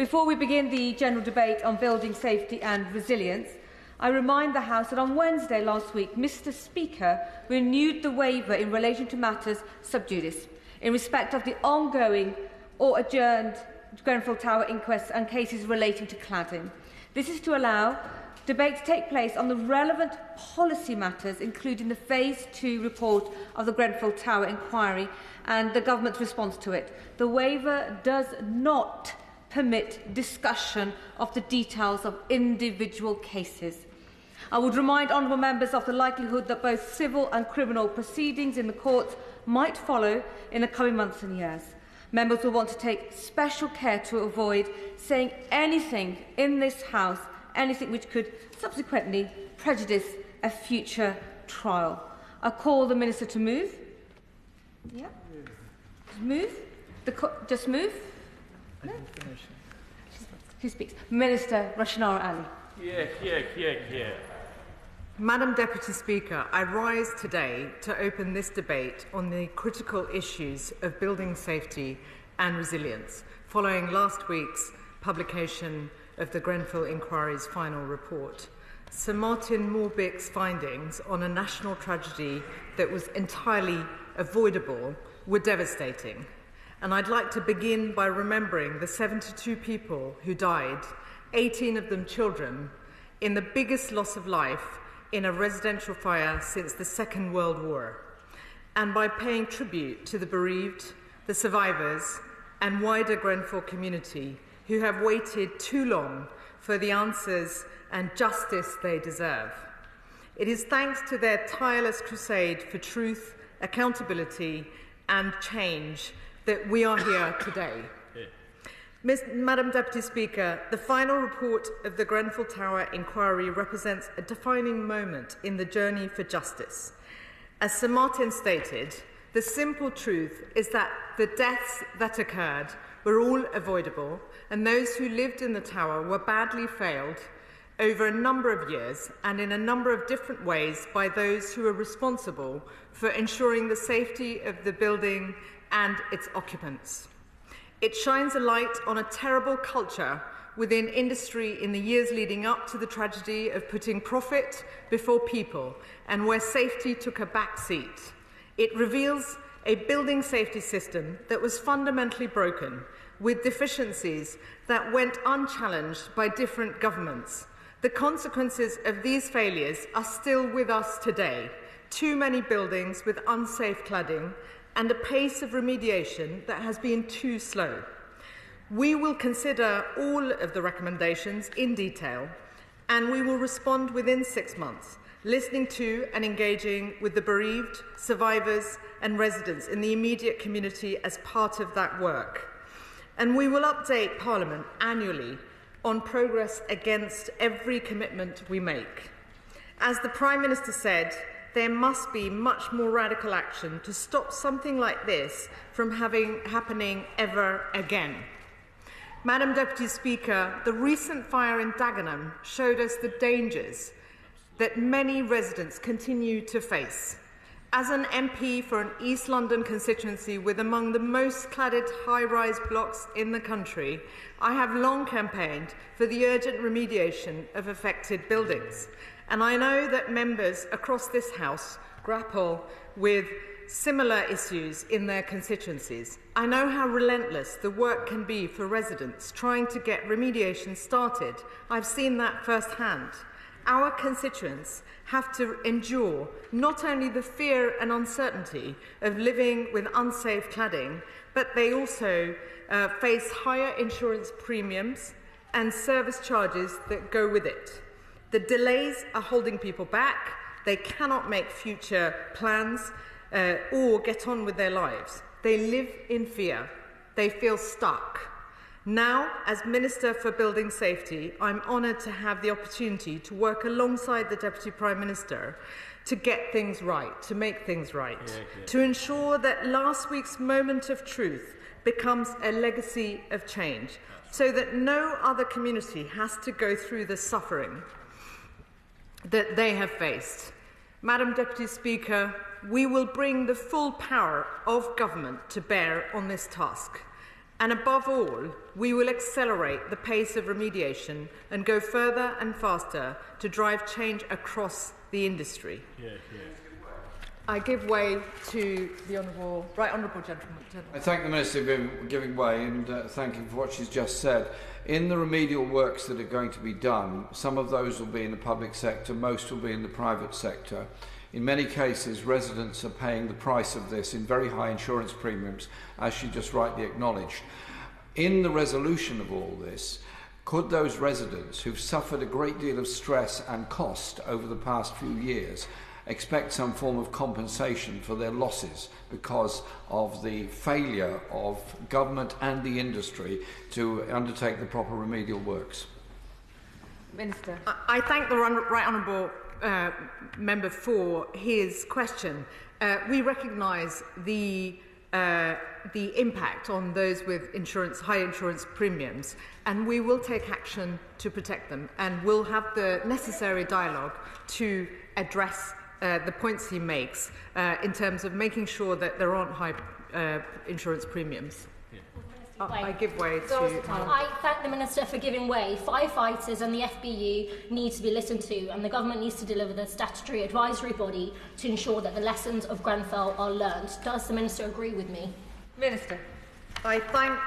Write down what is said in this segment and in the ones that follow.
Before we begin the general debate on building safety and resilience, I remind the House that on Wednesday last week, Mr Speaker renewed the waiver in relation to matters sub judice in respect of the ongoing or adjourned Grenfell Tower inquests and cases relating to cladding. This is to allow debate to take place on the relevant policy matters, including the Phase 2 report of the Grenfell Tower inquiry and the Government's response to it. The waiver does not permit discussion of the details of individual cases. I would remind honourable members of the likelihood that both civil and criminal proceedings in the courts might follow in the coming months and years. Members will want to take special care to avoid saying anything in this House, anything which could subsequently prejudice a future trial. I call the Minister to move. Yeah. Move. Just move. No? Who speaks? Minister Rushanara Ali. Yeah. Madam Deputy Speaker, I rise today to open this debate on the critical issues of building safety and resilience, following last week's publication of the Grenfell Inquiry's final report. Sir Martin Morbick's findings on a national tragedy that was entirely avoidable were devastating. And I'd like to begin by remembering the 72 people who died, 18 of them children, in the biggest loss of life in a residential fire since the Second World War, and by paying tribute to the bereaved, the survivors, and wider Grenfell community who have waited too long for the answers and justice they deserve. It is thanks to their tireless crusade for truth, accountability, and change that we are here today. Madam Deputy Speaker, the final report of the Grenfell Tower inquiry represents a defining moment in the journey for justice. As Sir Martin stated, the simple truth is that the deaths that occurred were all avoidable, and those who lived in the tower were badly failed over a number of years and in a number of different ways by those who were responsible for ensuring the safety of the building and its occupants. It shines a light on a terrible culture within industry in the years leading up to the tragedy of putting profit before people and where safety took a back seat. It reveals a building safety system that was fundamentally broken, with deficiencies that went unchallenged by different governments. The consequences of these failures are still with us today. Too many buildings with unsafe cladding and a pace of remediation that has been too slow. We will consider all of the recommendations in detail, and we will respond within 6 months, listening to and engaging with the bereaved, survivors and residents in the immediate community as part of that work. And we will update Parliament annually on progress against every commitment we make. As the Prime Minister said, there must be much more radical action to stop something like this from happening ever again. Madam Deputy Speaker, the recent fire in Dagenham showed us the dangers that many residents continue to face. As an MP for an East London constituency with among the most cladded high-rise blocks in the country, I have long campaigned for the urgent remediation of affected buildings. And I know that members across this House grapple with similar issues in their constituencies. I know how relentless the work can be for residents trying to get remediation started. I've seen that firsthand. Our constituents have to endure not only the fear and uncertainty of living with unsafe cladding, but they also face higher insurance premiums and service charges that go with it. The delays are holding people back. They cannot make future plans or get on with their lives. They live in fear. They feel stuck. Now, as Minister for Building Safety, I'm honoured to have the opportunity to work alongside the Deputy Prime Minister to get things right, to make things right, to ensure that last week's moment of truth becomes a legacy of change, so that no other community has to go through the suffering that they have faced. Madam Deputy Speaker, we will bring the full power of government to bear on this task. And above all, we will accelerate the pace of remediation and go further and faster to drive change across the industry. I give way to the Right Honourable Gentleman. I thank the Minister for giving way and thank him for what she's just said. In the remedial works that are going to be done, some of those will be in the public sector, most will be in the private sector. In many cases, residents are paying the price of this in very high insurance premiums, as she just rightly acknowledged. In the resolution of all this, could those residents who've suffered a great deal of stress and cost over the past few years expect some form of compensation for their losses because of the failure of government and the industry to undertake the proper remedial works? Minister. I thank the Right Honourable member for his question. We recognise the impact on those with high insurance premiums, and we will take action to protect them, and we'll have the necessary dialogue to address the points he makes in terms of making sure that there aren't high insurance premiums. I give way to... I thank the Minister for giving way. Firefighters and the FBU need to be listened to, and the government needs to deliver the statutory advisory body to ensure that the lessons of Grenfell are learned. Does the Minister agree with me? Minister. I thank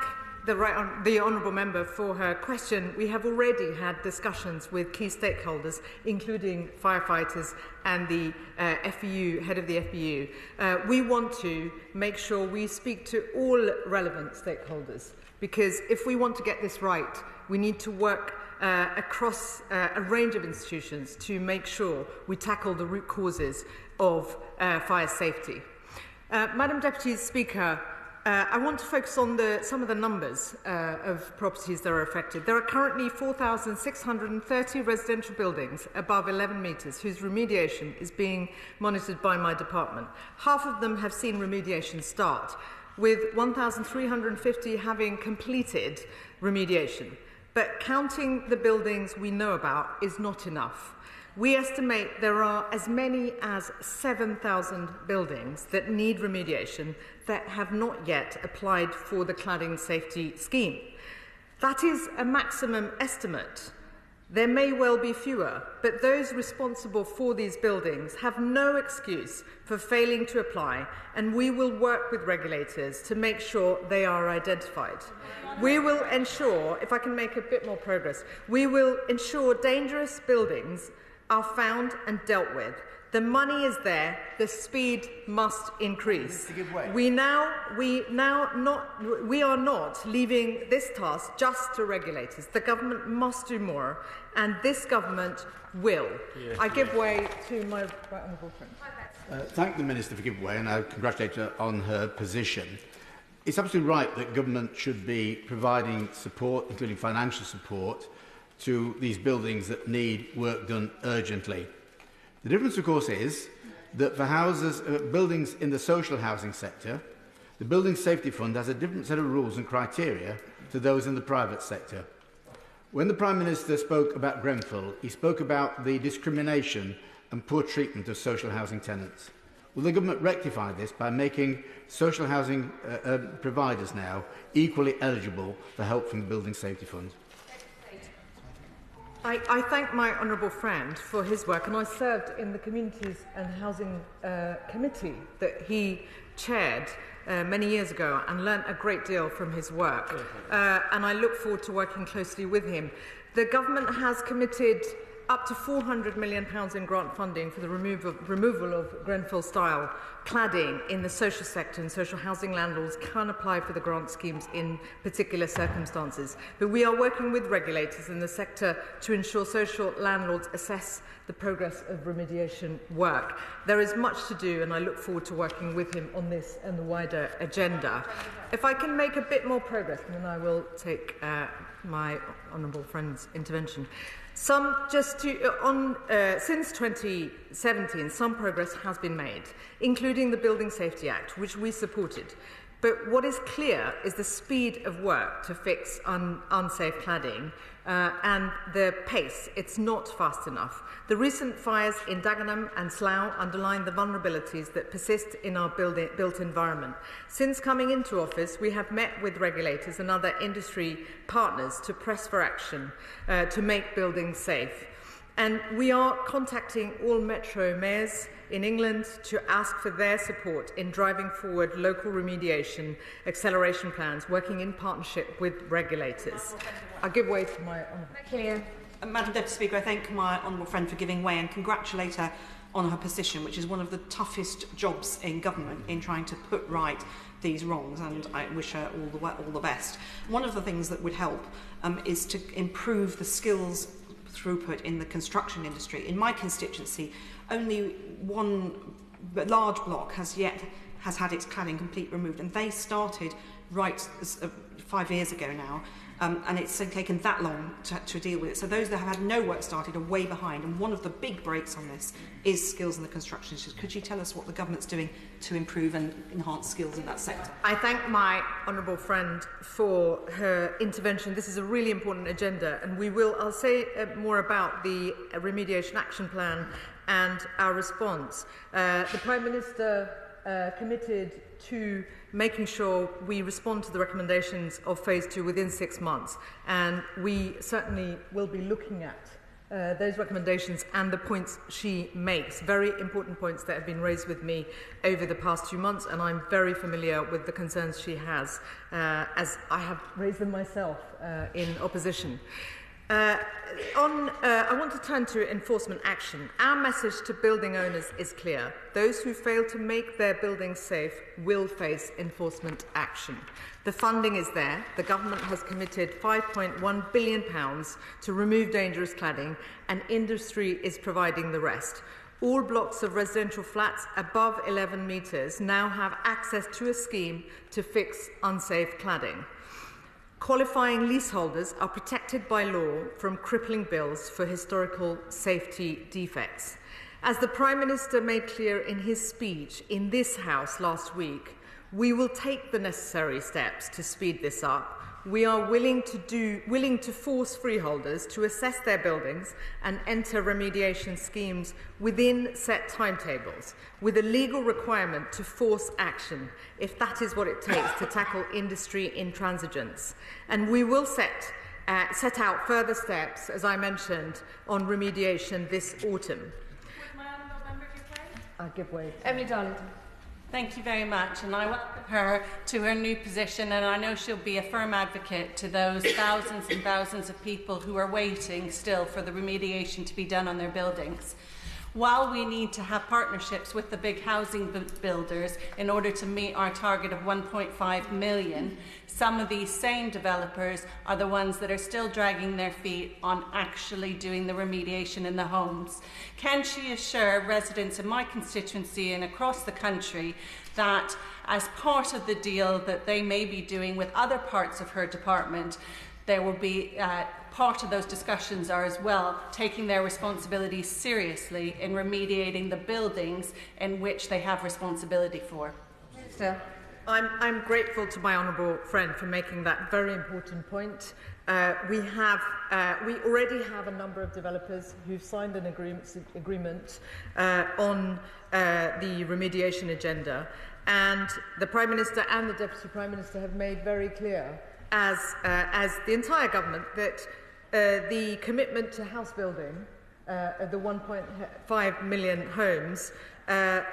the Honourable Member for her question. We have already had discussions with key stakeholders, including firefighters and the FBU, head of the FBU. We want to make sure we speak to all relevant stakeholders, because if we want to get this right, we need to work across a range of institutions to make sure we tackle the root causes of fire safety. Madam Deputy Speaker, I want to focus on some of the numbers of properties that are affected. There are currently 4,630 residential buildings above 11 metres whose remediation is being monitored by my department. Half of them have seen remediation start, with 1,350 having completed remediation. But counting the buildings we know about is not enough. We estimate there are as many as 7,000 buildings that need remediation that have not yet applied for the cladding safety scheme. That is a maximum estimate. There may well be fewer, but those responsible for these buildings have no excuse for failing to apply, and we will work with regulators to make sure they are identified. We will ensure, if I can make a bit more progress, we will ensure dangerous buildings are found and dealt with. The money is there. The speed must increase. We are not leaving this task just to regulators. The government must do more, and this government will. I give way to my right honourable friend. Thank the Minister for giving way, and I congratulate her on her position. It's absolutely right that government should be providing support, including financial support, to these buildings that need work done urgently. The difference, of course, is that for buildings in the social housing sector, the Building Safety Fund has a different set of rules and criteria to those in the private sector. When the Prime Minister spoke about Grenfell, he spoke about the discrimination and poor treatment of social housing tenants. Will the government rectify this by making social housing providers now equally eligible for help from the Building Safety Fund? I thank my honourable friend for his work, and I served in the Communities and Housing Committee that he chaired many years ago and learnt a great deal from his work. And I look forward to working closely with him. The government has committed up to £400 million in grant funding for the removal of Grenfell-style cladding in the social sector, and social housing landlords can apply for the grant schemes in particular circumstances. But we are working with regulators in the sector to ensure social landlords assess the progress of remediation work. There is much to do, and I look forward to working with him on this and the wider agenda. If I can make a bit more progress, and then I will take my honourable friend's intervention. Since 2017, some progress has been made, including the Building Safety Act, which we supported. But what is clear is the speed of work to fix unsafe cladding and the pace. It's not fast enough. The recent fires in Dagenham and Slough underline the vulnerabilities that persist in our built environment. Since coming into office, we have met with regulators and other industry partners to press for action to make buildings safe. And we are contacting all metro mayors in England to ask for their support in driving forward local remediation acceleration plans, working in partnership with regulators. I'll give way to my honourable. Madam Deputy Speaker, I thank my honourable friend for giving way and congratulate her on her position, which is one of the toughest jobs in government in trying to put right these wrongs, and I wish her all the best. One of the things that would help is to improve the skills throughput in the construction industry. In my constituency, only one large block has had its cladding complete removed, and they started right 5 years ago now, and it's taken that long to deal with it. So those that have had no work started are way behind, and one of the big breaks on this is skills in the construction industry. Could you tell us what the government's doing to improve and enhance skills in that sector? I thank my honourable friend for her intervention. This is a really important agenda, and I'll say more about the remediation action plan and our response. The Prime Minister committed to making sure we respond to the recommendations of Phase 2 within 6 months, and we certainly will be looking at those recommendations and the points she makes, very important points that have been raised with me over the past 2 months, and I'm very familiar with the concerns she has, as I have raised them myself in opposition. I want to turn to enforcement action. Our message to building owners is clear. Those who fail to make their buildings safe will face enforcement action. The funding is there. The government has committed £5.1 billion to remove dangerous cladding, and industry is providing the rest. All blocks of residential flats above 11 metres now have access to a scheme to fix unsafe cladding. Qualifying leaseholders are protected by law from crippling bills for historical safety defects. As the Prime Minister made clear in his speech in this House last week, we will take the necessary steps to speed this up. We are willing to force freeholders to assess their buildings and enter remediation schemes within set timetables, with a legal requirement to force action, if that is what it takes to tackle industry intransigence. And we will set out further steps, as I mentioned, on remediation this autumn. I'll give way. Emily Darlington. Thank you very much, and I welcome her to her new position, and I know she'll be a firm advocate to those thousands and thousands of people who are waiting still for the remediation to be done on their buildings. While we need to have partnerships with the big housing builders in order to meet our target of 1.5 million, some of these same developers are the ones that are still dragging their feet on actually doing the remediation in the homes. Can she assure residents in my constituency and across the country that as part of the deal that they may be doing with other parts of her department, there will be part of those discussions are as well taking their responsibilities seriously in remediating the buildings in which they have responsibility for? Minister. I'm grateful to my honourable friend for making that very important point. We already have a number of developers who've signed an agreement on the remediation agenda, and the Prime Minister and the Deputy Prime Minister have made very clear, as the entire government, that the commitment to house building, the 1.5 million homes,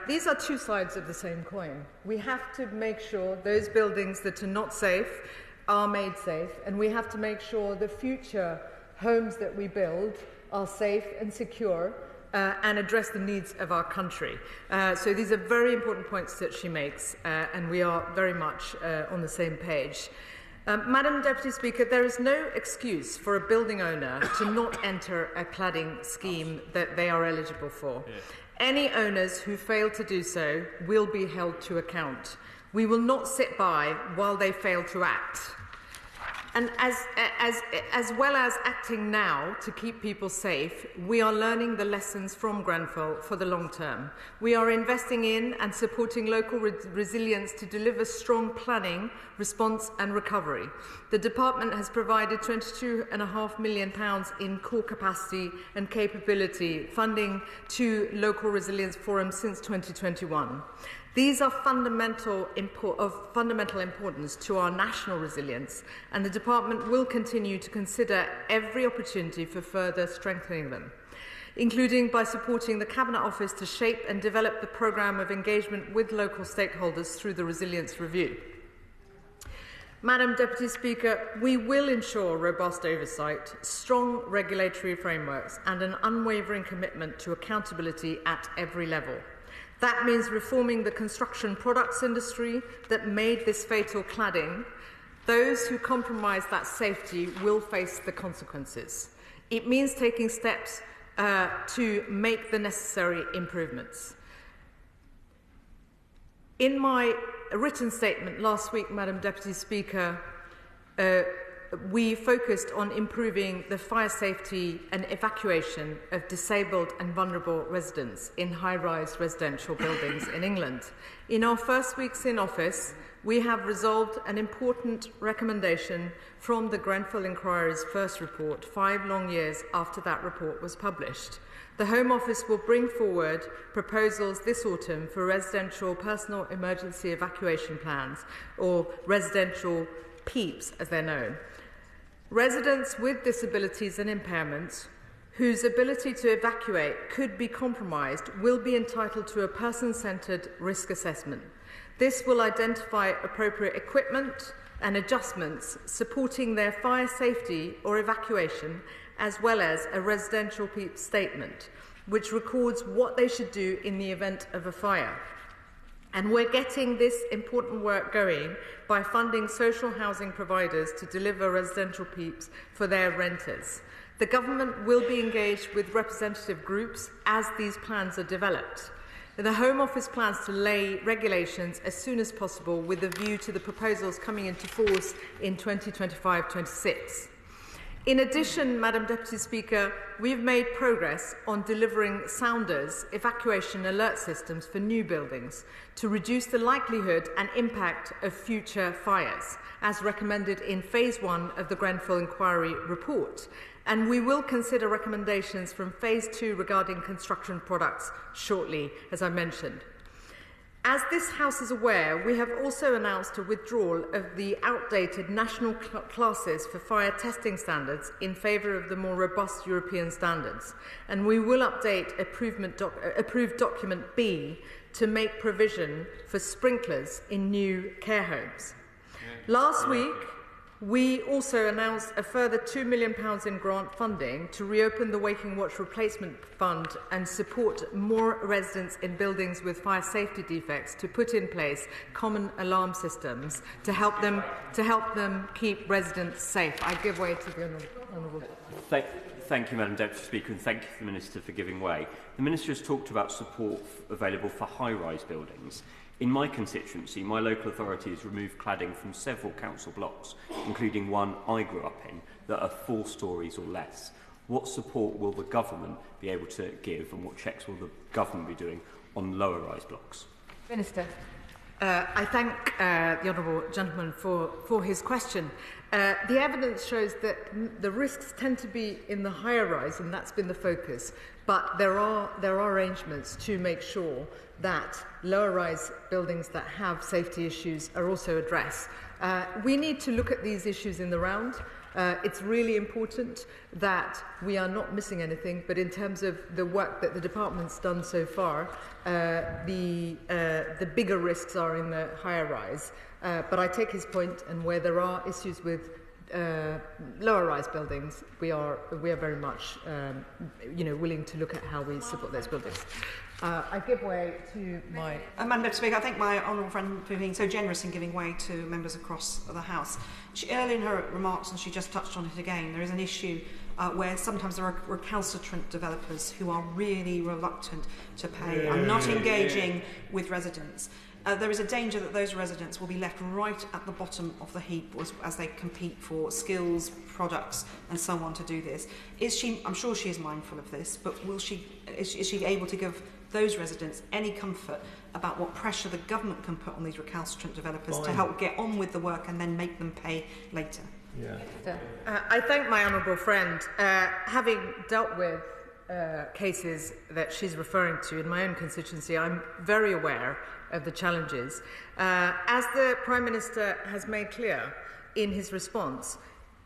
these are two sides of the same coin. We have to make sure those buildings that are not safe are made safe, and we have to make sure the future homes that we build are safe and secure and address the needs of our country. So these are very important points that she makes, and we are very much on the same page. Madam Deputy Speaker, there is no excuse for a building owner to not enter a cladding scheme that they are eligible for. Yeah. Any owners who fail to do so will be held to account. We will not sit by while they fail to act. And as well as acting now to keep people safe, we are learning the lessons from Grenfell for the long term. We are investing in and supporting local resilience to deliver strong planning, response and recovery. The Department has provided £22.5 million in core capacity and capability funding to local resilience forums since 2021. These are of fundamental importance to our national resilience, and the Department will continue to consider every opportunity for further strengthening them, including by supporting the Cabinet Office to shape and develop the programme of engagement with local stakeholders through the Resilience Review. Madam Deputy Speaker, we will ensure robust oversight, strong regulatory frameworks and an unwavering commitment to accountability at every level. That means reforming the construction products industry that made this fatal cladding. Those who compromise that safety will face the consequences. It means taking steps to make the necessary improvements. In my written statement last week, Madam Deputy Speaker, we focused on improving the fire safety and evacuation of disabled and vulnerable residents in high-rise residential buildings in England. In our first weeks in office, we have resolved an important recommendation from the Grenfell Inquiry's first report, 5 long years after that report was published. The Home Office will bring forward proposals this autumn for residential personal emergency evacuation plans, or residential PEEPs as they're known. Residents with disabilities and impairments whose ability to evacuate could be compromised will be entitled to a person-centred risk assessment. This will identify appropriate equipment and adjustments supporting their fire safety or evacuation, as well as a residential PEEP statement, which records what they should do in the event of a fire. And we're getting this important work going by funding social housing providers to deliver residential PEEPs for their renters. The government will be engaged with representative groups as these plans are developed. The Home Office plans to lay regulations as soon as possible with a view to the proposals coming into force in 2025-26. In addition, Madam Deputy Speaker, we've made progress on delivering sounders, evacuation alert systems for new buildings to reduce the likelihood and impact of future fires, as recommended in Phase 1 of the Grenfell Inquiry report. And we will consider recommendations from Phase 2 regarding construction products shortly, as I mentioned. As this House is aware, we have also announced a withdrawal of the outdated national classes for fire testing standards in favour of the more robust European standards, and we will update approved document B to make provision for sprinklers in new care homes. Last week, we also announced a further £2 million in grant funding to reopen the Waking Watch Replacement Fund and support more residents in buildings with fire safety defects to put in place common alarm systems to help them keep residents safe. I give way to the Honourable. Thank you, Madam Deputy Speaker, and thank you to the Minister for giving way. The Minister has talked about support available for high-rise buildings. In my constituency, my local authority has removed cladding from several council blocks, including one I grew up in, that are 4 stories or less. What support will the government be able to give, and what checks will the government be doing on lower-rise blocks? Minister. I thank the honourable gentleman for his question. The evidence shows that the risks tend to be in the higher rise, and that's been the focus. But there are arrangements to make sure that lower rise buildings that have safety issues are also addressed. We need to look at these issues in the round. It's really important that we are not missing anything, but in terms of the work that the department's done so far, the bigger risks are in the higher rise. But I take his point, and where there are issues with lower rise buildings, we are very much willing to look at how we support those buildings. I give way to my... Madam Deputy Speaker, I thank my honourable friend for being so generous in giving way to members across the House. Earlier in her remarks, and she just touched on it again, there is an issue where sometimes there are recalcitrant developers who are really reluctant to pay and not engaging with residents. there is a danger that those residents will be left right at the bottom of the heap as they compete for skills, products and so on to do this. I'm sure she is mindful of this, but is she able to give those residents any comfort about what pressure the government can put on these recalcitrant developers to help get on with the work and then make them pay later? Yeah. I thank my honourable friend. Having dealt with cases that she's referring to in my own constituency, I'm very aware of the challenges. As the Prime Minister has made clear in his response,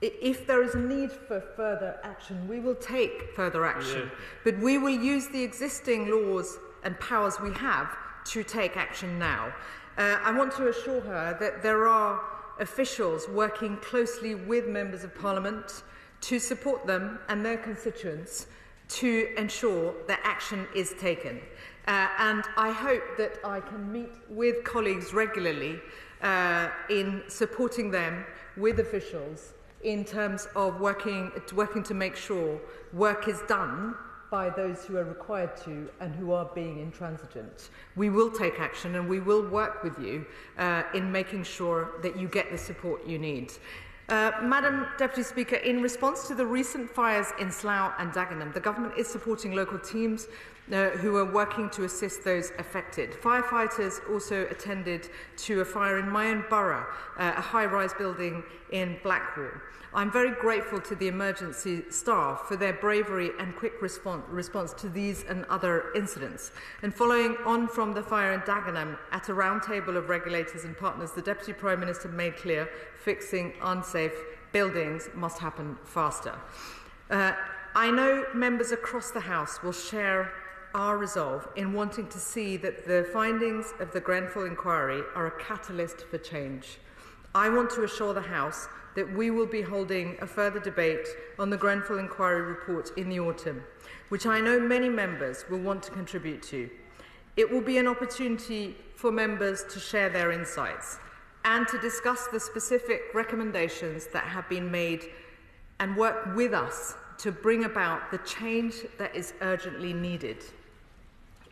if there is a need for further action, we will take further action. Yeah. But we will use the existing laws and powers we have to take action now. I want to assure her that there are officials working closely with members of Parliament to support them and their constituents to ensure that action is taken. And I hope that I can meet with colleagues regularly in supporting them with officials in terms of working to make sure work is done by those who are required to and who are being intransigent. We will take action and we will work with you in making sure that you get the support you need. Madam Deputy Speaker, in response to the recent fires in Slough and Dagenham, the Government is supporting local teams who are working to assist those affected. Firefighters also attended to a fire in my own borough, a high-rise building in Blackwall. I'm very grateful to the emergency staff for their bravery and quick response to these and other incidents. And following on from the fire in Dagenham, at a roundtable of regulators and partners, the Deputy Prime Minister made clear fixing unsafe buildings must happen faster. I know members across the House will share our resolve in wanting to see that the findings of the Grenfell inquiry are a catalyst for change. I want to assure the House that we will be holding a further debate on the Grenfell inquiry report in the autumn, which I know many members will want to contribute to. It will be an opportunity for members to share their insights and to discuss the specific recommendations that have been made and work with us to bring about the change that is urgently needed.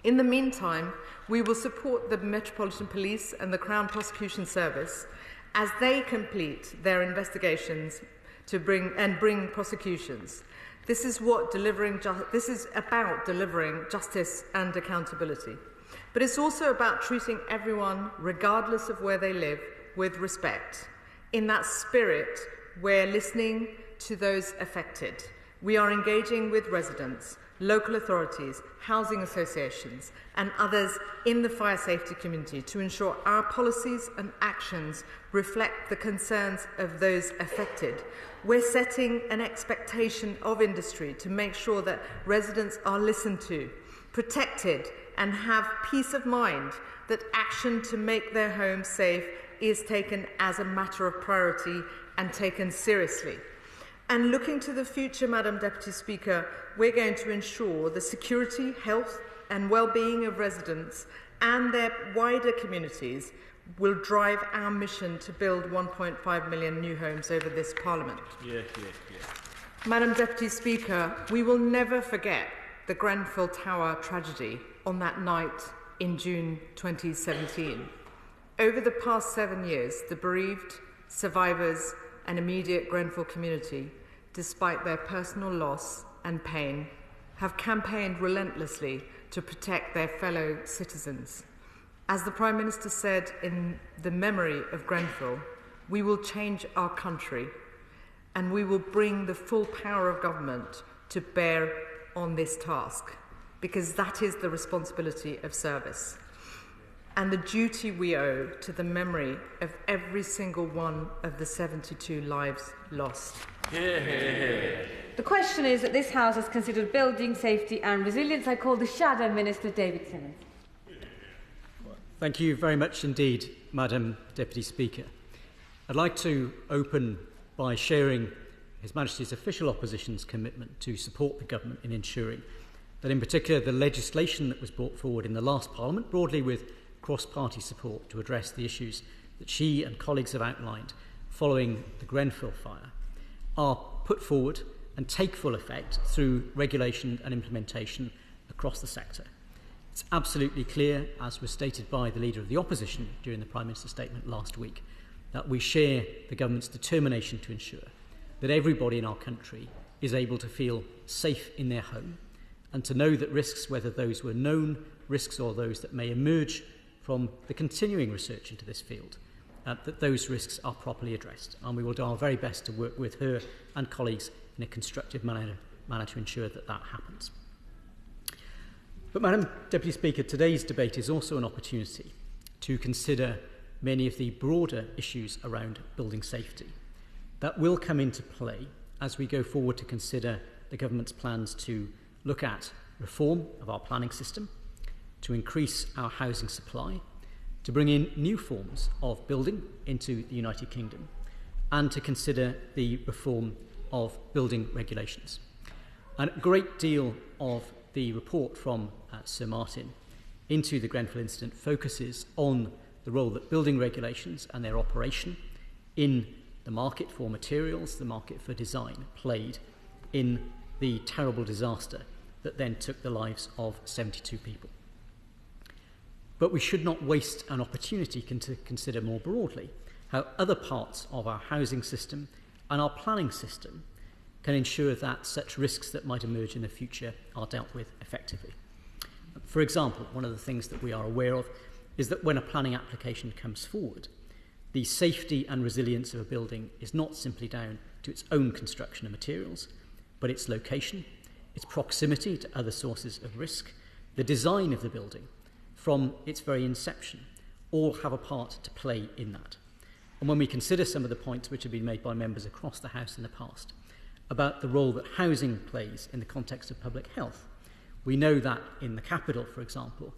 In the meantime, we will support the Metropolitan Police and the Crown Prosecution Service as they complete their investigations to bring prosecutions. This is about delivering justice and accountability. But it's also about treating everyone, regardless of where they live, with respect. In that spirit, we're listening to those affected. We are engaging with residents, local authorities, housing associations and others in the fire safety community to ensure our policies and actions reflect the concerns of those affected. We're setting an expectation of industry to make sure that residents are listened to, protected and have peace of mind that action to make their homes safe is taken as a matter of priority and taken seriously. And looking to the future, Madam Deputy Speaker, we're going to ensure the security, health and well-being of residents and their wider communities will drive our mission to build 1.5 million new homes over this Parliament. Yeah. Madam Deputy Speaker, we will never forget the Grenfell Tower tragedy on that night in June 2017. Over the past 7 years, the bereaved, survivors and immediate Grenfell community, despite their personal loss and pain, have campaigned relentlessly to protect their fellow citizens. As the Prime Minister said in the memory of Grenfell, we will change our country and we will bring the full power of government to bear on this task, because that is the responsibility of service and the duty we owe to the memory of every single one of the 72 lives lost. The question is that this House has considered building safety and resilience. I call the Shadow Minister, David Simmonds. Thank you very much indeed, Madam Deputy Speaker. I'd like to open by sharing His Majesty's official opposition's commitment to support the government in ensuring that, in particular, the legislation that was brought forward in the last Parliament, broadly with cross-party support to address the issues that she and colleagues have outlined following the Grenfell fire, are put forward and take full effect through regulation and implementation across the sector. It's absolutely clear, as was stated by the Leader of the Opposition during the Prime Minister's statement last week, that we share the government's determination to ensure that everybody in our country is able to feel safe in their home and to know that risks, whether those were known risks or those that may emerge from the continuing research into this field, that those risks are properly addressed. And we will do our very best to work with her and colleagues in a constructive manner to ensure that that happens. But, Madam Deputy Speaker, today's debate is also an opportunity to consider many of the broader issues around building safety that will come into play as we go forward to consider the government's plans to look at reform of our planning system, to increase our housing supply, to bring in new forms of building into the United Kingdom, and to consider the reform of building regulations. And a great deal of the report from Sir Martin into the Grenfell incident focuses on the role that building regulations and their operation in the market for materials, the market for design, played in the terrible disaster that then took the lives of 72 people. But we should not waste an opportunity to consider more broadly how other parts of our housing system and our planning system can ensure that such risks that might emerge in the future are dealt with effectively. For example, one of the things that we are aware of is that when a planning application comes forward, the safety and resilience of a building is not simply down to its own construction and materials, but its location, its proximity to other sources of risk, the design of the building from its very inception, all have a part to play in that. And when we consider some of the points which have been made by members across the House in the past about the role that housing plays in the context of public health, we know that in the capital, for example,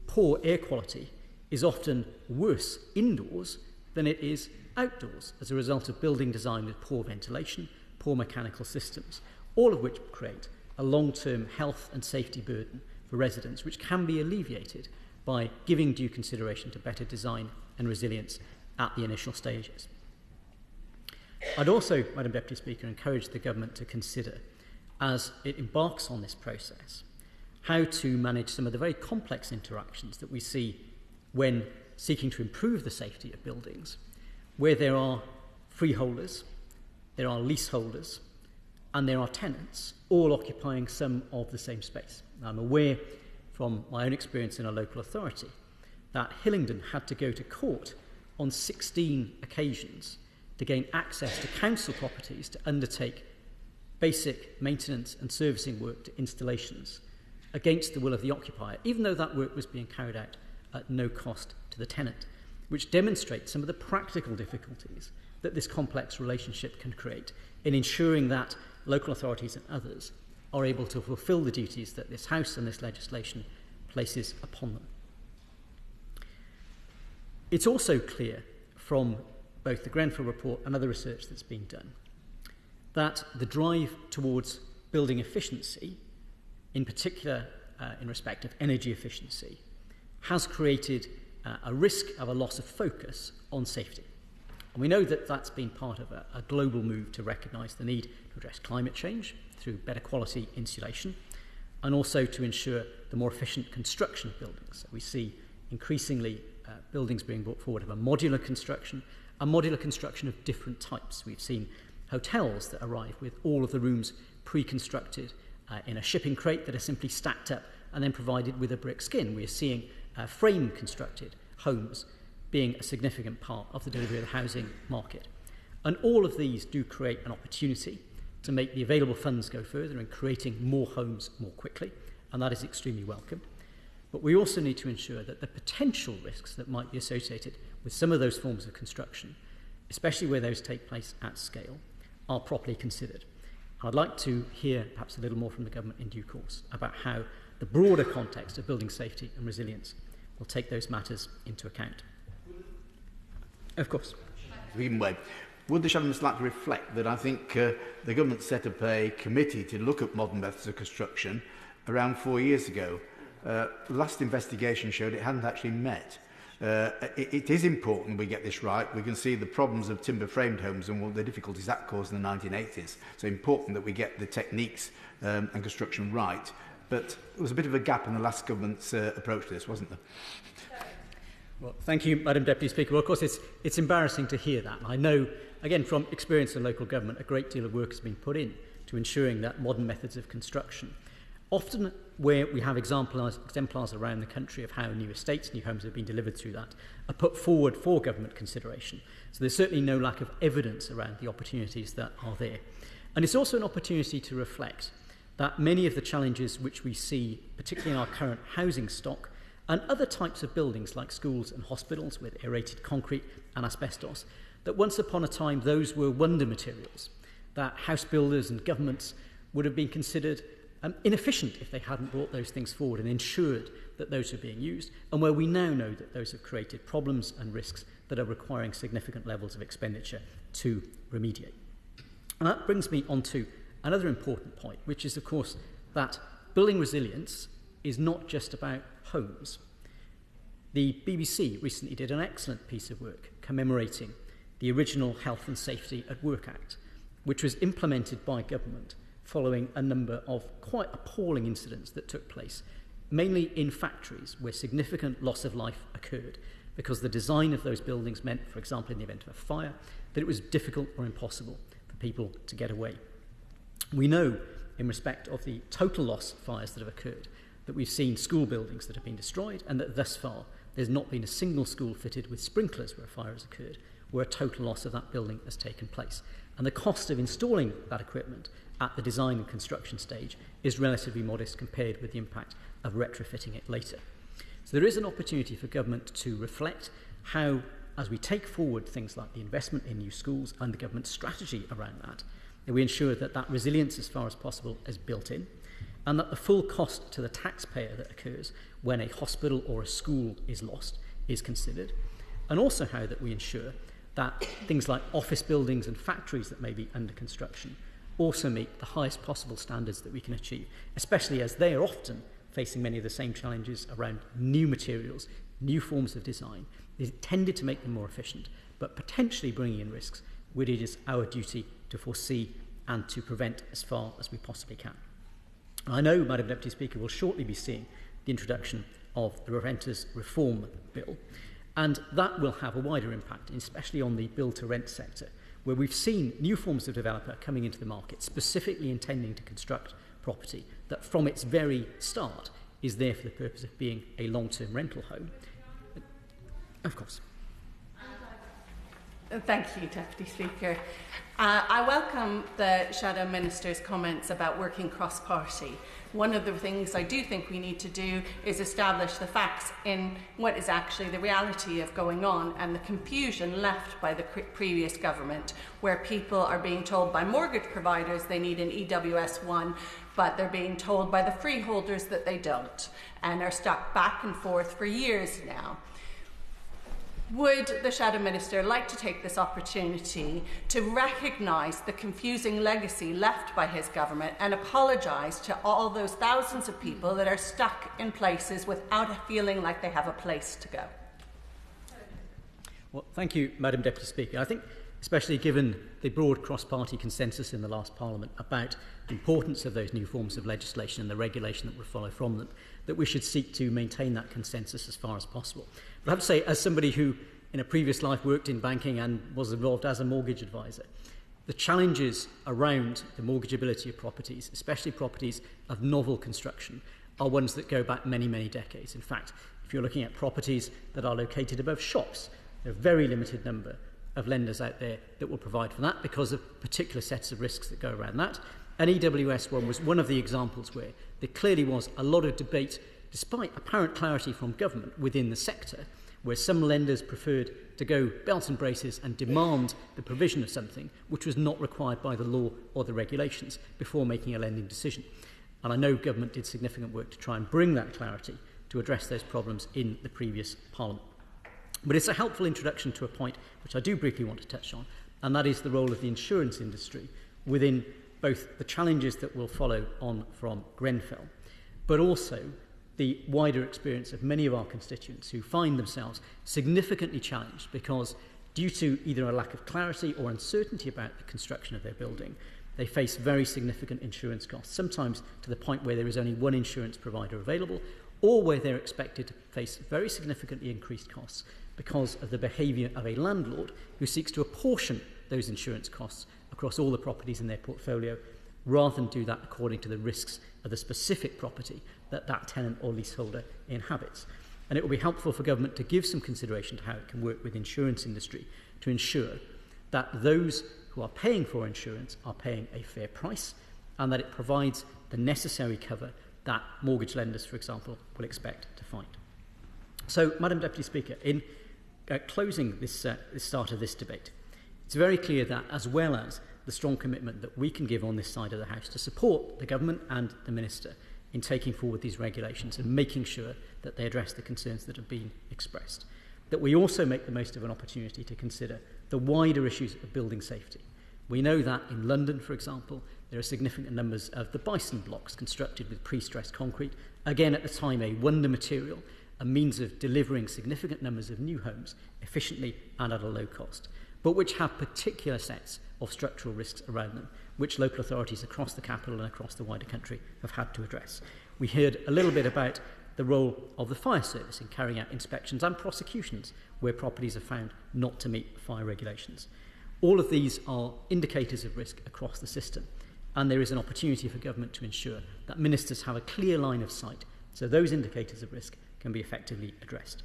poor air quality is often worse indoors than it is outdoors as a result of building design with poor ventilation, poor mechanical systems, all of which create a long-term health and safety burden for residents, which can be alleviated by giving due consideration to better design and resilience at the initial stages. I'd also, Madam Deputy Speaker, encourage the Government to consider, as it embarks on this process, how to manage some of the very complex interactions that we see when seeking to improve the safety of buildings, where there are freeholders, there are leaseholders, and there are tenants, all occupying some of the same space. Now, I'm aware from my own experience in a local authority that Hillingdon had to go to court on 16 occasions to gain access to council properties to undertake basic maintenance and servicing work to installations against the will of the occupier, even though that work was being carried out at no cost to the tenant, which demonstrates some of the practical difficulties that this complex relationship can create in ensuring that local authorities and others are able to fulfil the duties that this House and this legislation places upon them. It's also clear from both the Grenfell report and other research that's been done that the drive towards building efficiency, in particular in respect of energy efficiency, has created a risk of a loss of focus on safety. And we know that that's been part of a global move to recognise the need to address climate change through better quality insulation and also to ensure the more efficient construction of buildings. So we see increasingly buildings being brought forward of a modular construction of different types. We've seen hotels that arrive with all of the rooms pre-constructed in a shipping crate that are simply stacked up and then provided with a brick skin. We're seeing frame-constructed homes being a significant part of the delivery of the housing market. And all of these do create an opportunity to make the available funds go further in creating more homes more quickly, and that is extremely welcome. But we also need to ensure that the potential risks that might be associated with some of those forms of construction, especially where those take place at scale, are properly considered. And I'd like to hear perhaps a little more from the Government in due course about how the broader context of building safety and resilience will take those matters into account. Of course. Would the Shadow like to reflect that I think the Government set up a committee to look at modern methods of construction around 4 years ago. The last investigation showed it hadn't actually met. It is important we get this right. We can see the problems of timber-framed homes and what the difficulties that caused in the 1980s. So important that we get the techniques and construction right. but there was a bit of a gap in the last government's approach to this, wasn't there? Well, thank you, Madam Deputy Speaker. Well, of course, it's embarrassing to hear that. I know, again, from experience in local government, a great deal of work has been put in to ensuring that modern methods of construction, often where we have exemplars around the country of how new estates, new homes have been delivered through that, are put forward for government consideration. So there's certainly no lack of evidence around the opportunities that are there. And it's also an opportunity to reflect that many of the challenges which we see, particularly in our current housing stock, and other types of buildings like schools and hospitals with aerated concrete and asbestos, that once upon a time those were wonder materials, that house builders and governments would have been considered inefficient if they hadn't brought those things forward and ensured that those were being used, and where we now know that those have created problems and risks that are requiring significant levels of expenditure to remediate. And that brings me on to another important point, which is, of course, that building resilience is not just about homes. The BBC recently did an excellent piece of work commemorating the original Health and Safety at Work Act, which was implemented by government following a number of quite appalling incidents that took place, mainly in factories where significant loss of life occurred because the design of those buildings meant, for example, in the event of a fire, that it was difficult or impossible for people to get away. We know, in respect of the total loss fires that have occurred, that we've seen school buildings that have been destroyed, and that thus far there's not been a single school fitted with sprinklers where a fire has occurred, where a total loss of that building has taken place. And the cost of installing that equipment at the design and construction stage is relatively modest compared with the impact of retrofitting it later. So there is an opportunity for government to reflect how, as we take forward things like the investment in new schools and the government strategy around that we ensure that that resilience as far as possible is built in, and that the full cost to the taxpayer that occurs when a hospital or a school is lost is considered, and also how that we ensure that things like office buildings and factories that may be under construction also meet the highest possible standards that we can achieve, especially as they are often facing many of the same challenges around new materials, new forms of design. They tended to make them more efficient, but potentially bringing in risks, which it is our duty to foresee and to prevent as far as we possibly can. I know, Madam Deputy Speaker, will shortly be seeing the introduction of the Renters Reform Bill, and that will have a wider impact, especially on the build-to-rent sector, where we've seen new forms of developer coming into the market, specifically intending to construct property that from its very start is there for the purpose of being a long-term rental home. Of course. Thank you, Deputy Speaker. I welcome the Shadow Minister's comments about working cross-party. One of the things I do think we need to do is establish the facts in what is actually the reality of going on and the confusion left by the previous government, where people are being told by mortgage providers they need an EWS1, but they're being told by the freeholders that they don't, and are stuck back and forth for years now. Would the Shadow Minister like to take this opportunity to recognise the confusing legacy left by his government and apologise to all those thousands of people that are stuck in places without a feeling like they have a place to go? Well, thank you, Madam Deputy Speaker. I think, especially given the broad cross-party consensus in the last Parliament about the importance of those new forms of legislation and the regulation that will follow from them, that we should seek to maintain that consensus as far as possible. But I have to say, as somebody who in a previous life worked in banking and was involved as a mortgage advisor, the challenges around the mortgageability of properties, especially properties of novel construction, are ones that go back many, many decades. In fact, if you're looking at properties that are located above shops, there are a very limited number of lenders out there that will provide for that because of particular sets of risks that go around that. And EWS1 was one of the examples where there clearly was a lot of debate, despite apparent clarity from government within the sector, where some lenders preferred to go belt and braces and demand the provision of something which was not required by the law or the regulations before making a lending decision. And I know government did significant work to try and bring that clarity to address those problems in the previous Parliament. But it's a helpful introduction to a point which I do briefly want to touch on, and that is the role of the insurance industry within both the challenges that will follow on from Grenfell, but also the wider experience of many of our constituents who find themselves significantly challenged because, due to either a lack of clarity or uncertainty about the construction of their building, They face very significant insurance costs, sometimes to the point where there is only one insurance provider available, or where they're expected to face very significantly increased costs because of the behaviour of a landlord who seeks to apportion those insurance costs across all the properties in their portfolio, rather than do that according to the risks of the specific property that that tenant or leaseholder inhabits. And it will be helpful for government to give some consideration to how it can work with the insurance industry to ensure that those who are paying for insurance are paying a fair price, and that it provides the necessary cover that mortgage lenders, for example, will expect to find. So, Madam Deputy Speaker, in closing this start of this debate, it's very clear that, as well as the strong commitment that we can give on this side of the House to support the Government and the Minister in taking forward these regulations and making sure that they address the concerns that have been expressed, that we also make the most of an opportunity to consider the wider issues of building safety. We know that in London, for example, there are significant numbers of the Bison blocks constructed with pre-stressed concrete, again at the time a wonder material, a means of delivering significant numbers of new homes efficiently and at a low cost, but which have particular sets of structural risks around them, which local authorities across the capital and across the wider country have had to address. We heard a little bit about the role of the fire service in carrying out inspections and prosecutions where properties are found not to meet fire regulations. All of these are indicators of risk across the system, and there is an opportunity for government to ensure that ministers have a clear line of sight so those indicators of risk can be effectively addressed.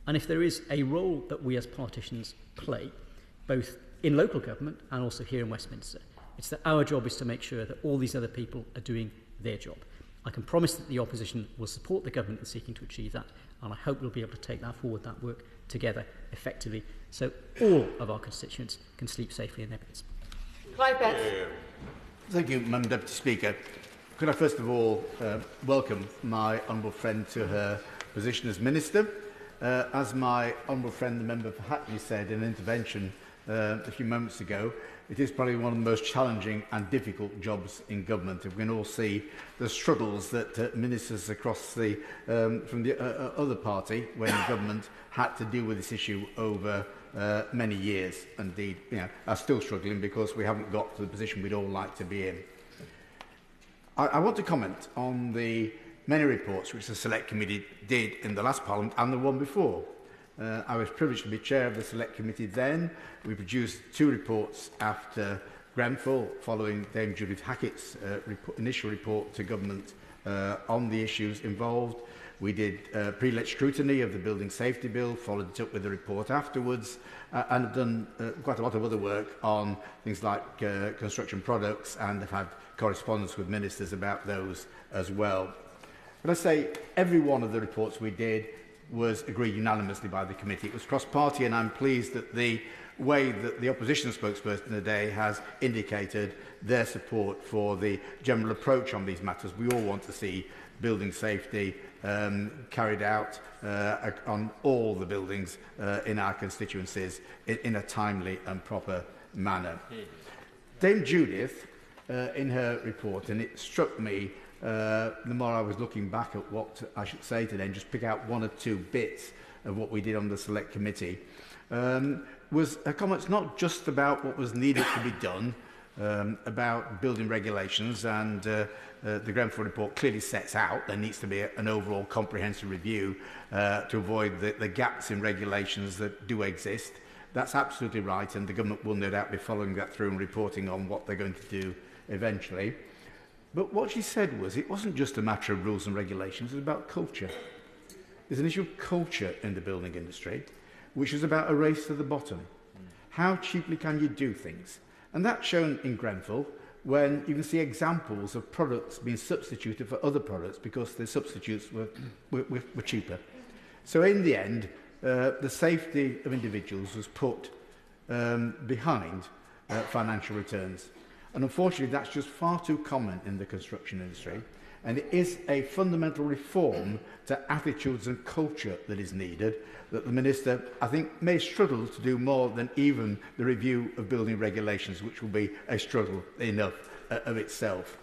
And if there is a role that we as politicians play, both in local government and also here in Westminster, it's that our job is to make sure that all these other people are doing their job. I can promise that the opposition will support the government in seeking to achieve that, and I hope we'll be able to take that forward, that work together effectively, so all of our constituents can sleep safely in their beds. Clive. Thank you, Madam Deputy Speaker. Could I first of all welcome my honourable friend to her position as Minister. As my honourable friend, the member for Hackney, said in an intervention a few moments ago, it is probably one of the most challenging and difficult jobs in government. We can all see the struggles that ministers across the from the other party, when government had to deal with this issue over many years. Indeed, are still struggling because we haven't got to the position we'd all like to be in. I want to comment on the many reports which the Select Committee did in the last Parliament and the one before. I was privileged to be chair of the Select Committee then. We produced 2 reports after Grenfell, following Dame Judith Hackett's initial report to government on the issues involved. We did pre-let scrutiny of the Building Safety Bill, followed it up with a report afterwards, and have done quite a lot of other work on things like construction products, and have had correspondence with ministers about those as well. But I say every one of the reports we did was agreed unanimously by the committee. It was cross-party, and I'm pleased that the way that the opposition spokesperson today has indicated their support for the general approach on these matters. We all want to see building safety carried out on all the buildings in our constituencies in a timely and proper manner. Dame Judith, in her report, and it struck me the more I was looking back at what I should say today, and just pick out 1 or 2 bits of what we did on the Select Committee, was her comments not just about what was needed to be done about building regulations, and the Grenfell report clearly sets out there needs to be an overall comprehensive review to avoid the gaps in regulations that do exist. That's absolutely right, and the government will no doubt be following that through and reporting on what they're going to do eventually. But what she said was it wasn't just a matter of rules and regulations, it was about culture. There's an issue of culture in the building industry, which is about a race to the bottom. How cheaply can you do things? And that's shown in Grenfell, when you can see examples of products being substituted for other products because the substitutes were cheaper. So in the end, the safety of individuals was put behind financial returns. And unfortunately, that's just far too common in the construction industry. And it is a fundamental reform to attitudes and culture that is needed, that the Minister, I think, may struggle to do more than even the review of building regulations, which will be a struggle enough of itself.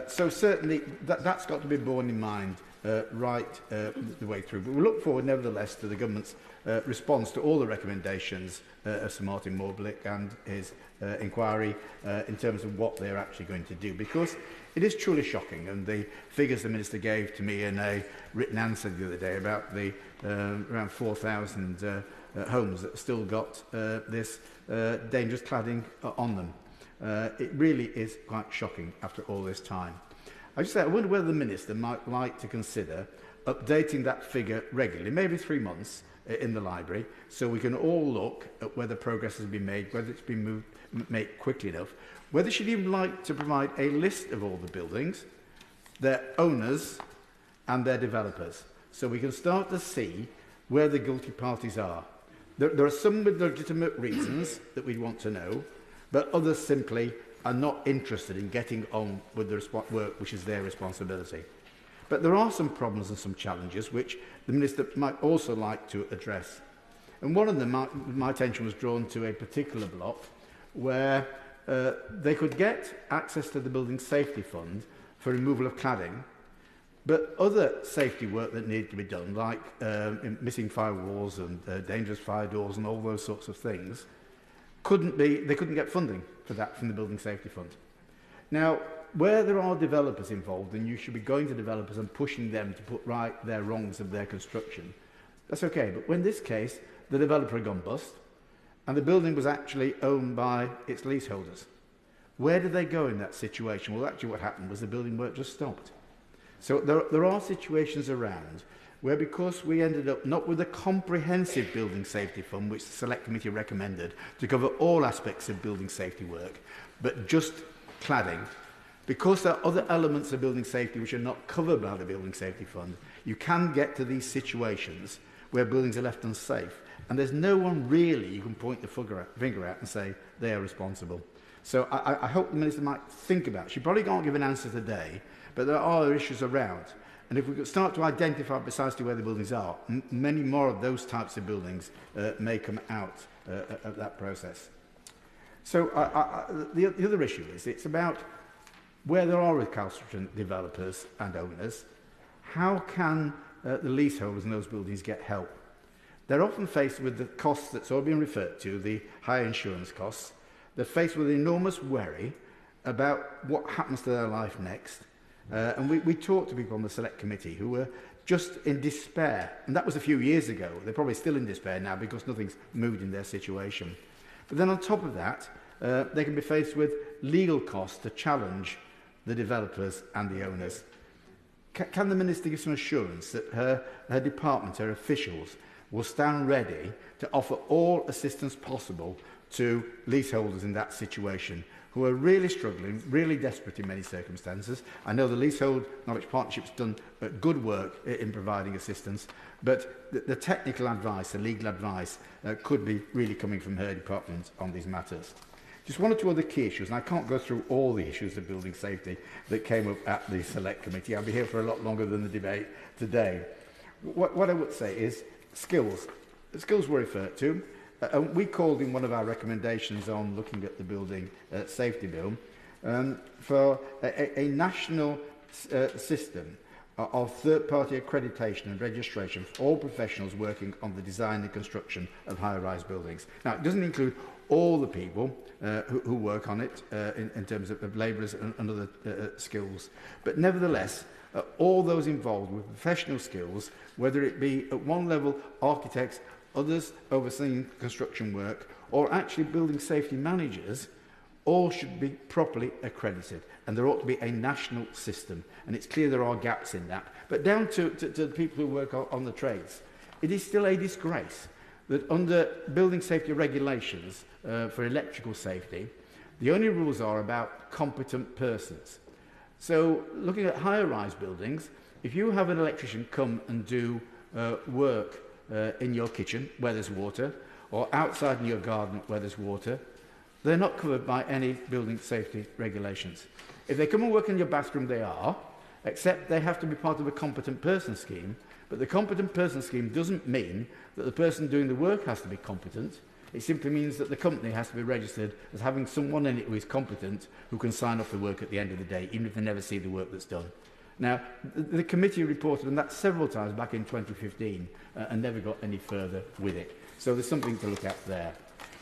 So certainly, that's got to be borne in mind right the way through. But we look forward, nevertheless, to the government's response to all the recommendations of Sir Martin Morblick and his inquiry in terms of what they're actually going to do, because it is truly shocking, and the figures the Minister gave to me in a written answer the other day about the around 4,000 homes that still got this dangerous cladding on them. It really is quite shocking after all this time. I just say, I wonder whether the Minister might like to consider updating that figure regularly, maybe 3 months in the library, so we can all look at whether progress has been made, whether it's been made quickly enough, whether she'd even like to provide a list of all the buildings, their owners and their developers, so we can start to see where the guilty parties are. There are some with legitimate reasons that we want to know, but others simply are not interested in getting on with the work which is their responsibility. But there are some problems and some challenges which the Minister might also like to address. And one of them, my attention was drawn to a particular block where they could get access to the Building Safety Fund for removal of cladding, but other safety work that needed to be done, like missing firewalls and dangerous fire doors and all those sorts of things, they couldn't get funding for that from the Building Safety Fund. Now, where there are developers involved, then you should be going to developers and pushing them to put right their wrongs of their construction. That's okay, but when in this case, the developer had gone bust, and the building was actually owned by its leaseholders. Where did they go in that situation? Well, actually what happened was the building work just stopped. So there are situations around where, because we ended up not with a comprehensive building safety fund, which the Select Committee recommended to cover all aspects of building safety work, but just cladding, because there are other elements of building safety which are not covered by the Building Safety Fund, you can get to these situations where buildings are left unsafe. And there's no one really you can point the finger at and say they are responsible. So I hope the Minister might think about it. She probably can't give an answer today, but there are issues around. And if we could start to identify precisely where the buildings are, many more of those types of buildings may come out of that process. So the other issue is, it's about where there are recalcitrant developers and owners, how can the leaseholders in those buildings get help? They're often faced with the costs that's already been referred to, the high insurance costs. They're faced with enormous worry about what happens to their life next. And we talked to people on the Select Committee who were just in despair. And that was a few years ago. They're probably still in despair now because nothing's moved in their situation. But then on top of that, they can be faced with legal costs to challenge the developers and the owners. Can the Minister give some assurance that her department, her officials, will stand ready to offer all assistance possible to leaseholders in that situation who are really struggling, really desperate in many circumstances? I know the Leasehold Knowledge Partnership's done good work in providing assistance, but the technical advice, the legal advice, could be really coming from her department on these matters. Just one or two other key issues, and I can't go through all the issues of building safety that came up at the Select Committee. I'll be here for a lot longer than the debate today. What I would say is skills. The skills were referred to. We called in one of our recommendations on looking at the building safety bill for a national system of third-party accreditation and registration for all professionals working on the design and construction of high-rise buildings. Now, it doesn't include all the people who work on it in terms of labourers and other skills, but nevertheless, all those involved with professional skills, whether it be at one level architects, others overseeing construction work, or actually building safety managers, all should be properly accredited. And there ought to be a national system. And it's clear there are gaps in that. But down to the people who work on the trades, it is still a disgrace that under building safety regulations for electrical safety, the only rules are about competent persons. So looking at higher-rise buildings, if you have an electrician come and do work in your kitchen where there's water, or outside in your garden where there's water, they're not covered by any building safety regulations. If they come and work in your bathroom, they are, except they have to be part of a competent person scheme. But the competent person scheme doesn't mean that the person doing the work has to be competent. It simply means that the company has to be registered as having someone in it who is competent, who can sign off the work at the end of the day, even if they never see the work that's done. Now, the committee reported on that several times back in 2015 and never got any further with it. So there's something to look at there.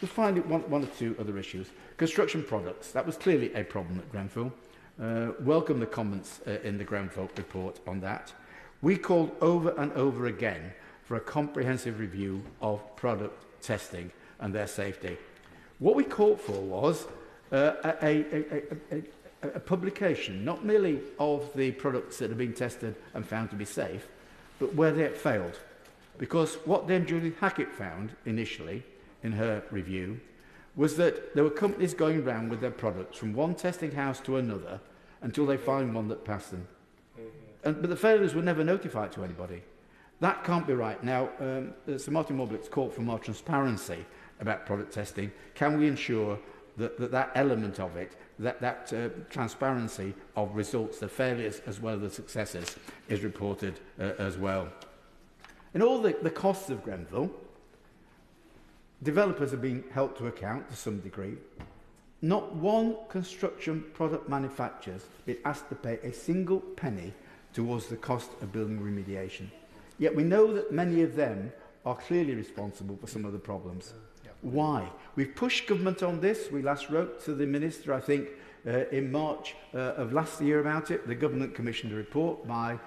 We'll find one or two other issues. Construction products, that was clearly a problem at Grenfell. Welcome the comments in the Grenfell report on that. We called over and over again for a comprehensive review of product testing and their safety. What we called for was a publication, not merely of the products that have been tested and found to be safe, but where they had failed. Because what Dame Julie Hackett found initially in her review was that there were companies going around with their products from one testing house to another until they found one that passed them. But the failures were never notified to anybody. That can't be right. Now, Sir Martin Morblick's called for more transparency about product testing. Can we ensure that element of it, that transparency of results, the failures as well as the successes, is reported as well? In all the costs of Grenfell, developers are being held to account to some degree. Not one construction product manufacturer has been asked to pay a single penny towards the cost of building remediation. Yet we know that many of them are clearly responsible for some of the problems. Why? We've pushed government on this. We last wrote to the Minister, I think, in March of last year about it. The government commissioned a report by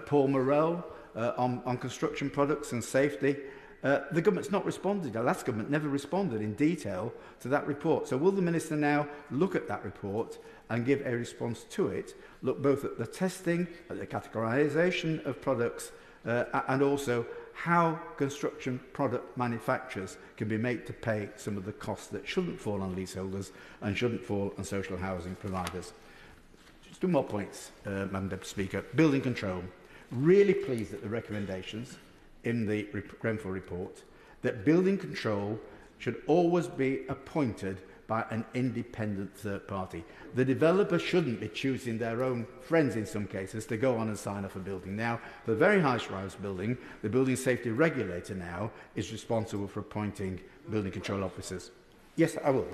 Paul Morell on construction products and safety. The government's not responded. The last government never responded in detail to that report. So will the Minister now look at that report and give a response to it, look both at the testing, at the categorisation of products, and also how construction product manufacturers can be made to pay some of the costs that shouldn't fall on leaseholders and shouldn't fall on social housing providers. Just 2 more points, Madam Deputy Speaker. Building control. Really pleased that the recommendations in the Grenfell report that building control should always be appointed by an independent third party. The developer shouldn't be choosing their own friends in some cases to go on and sign off a building. Now, for a very high-rise building, the building safety regulator now is responsible for appointing building control officers. Yes, I will.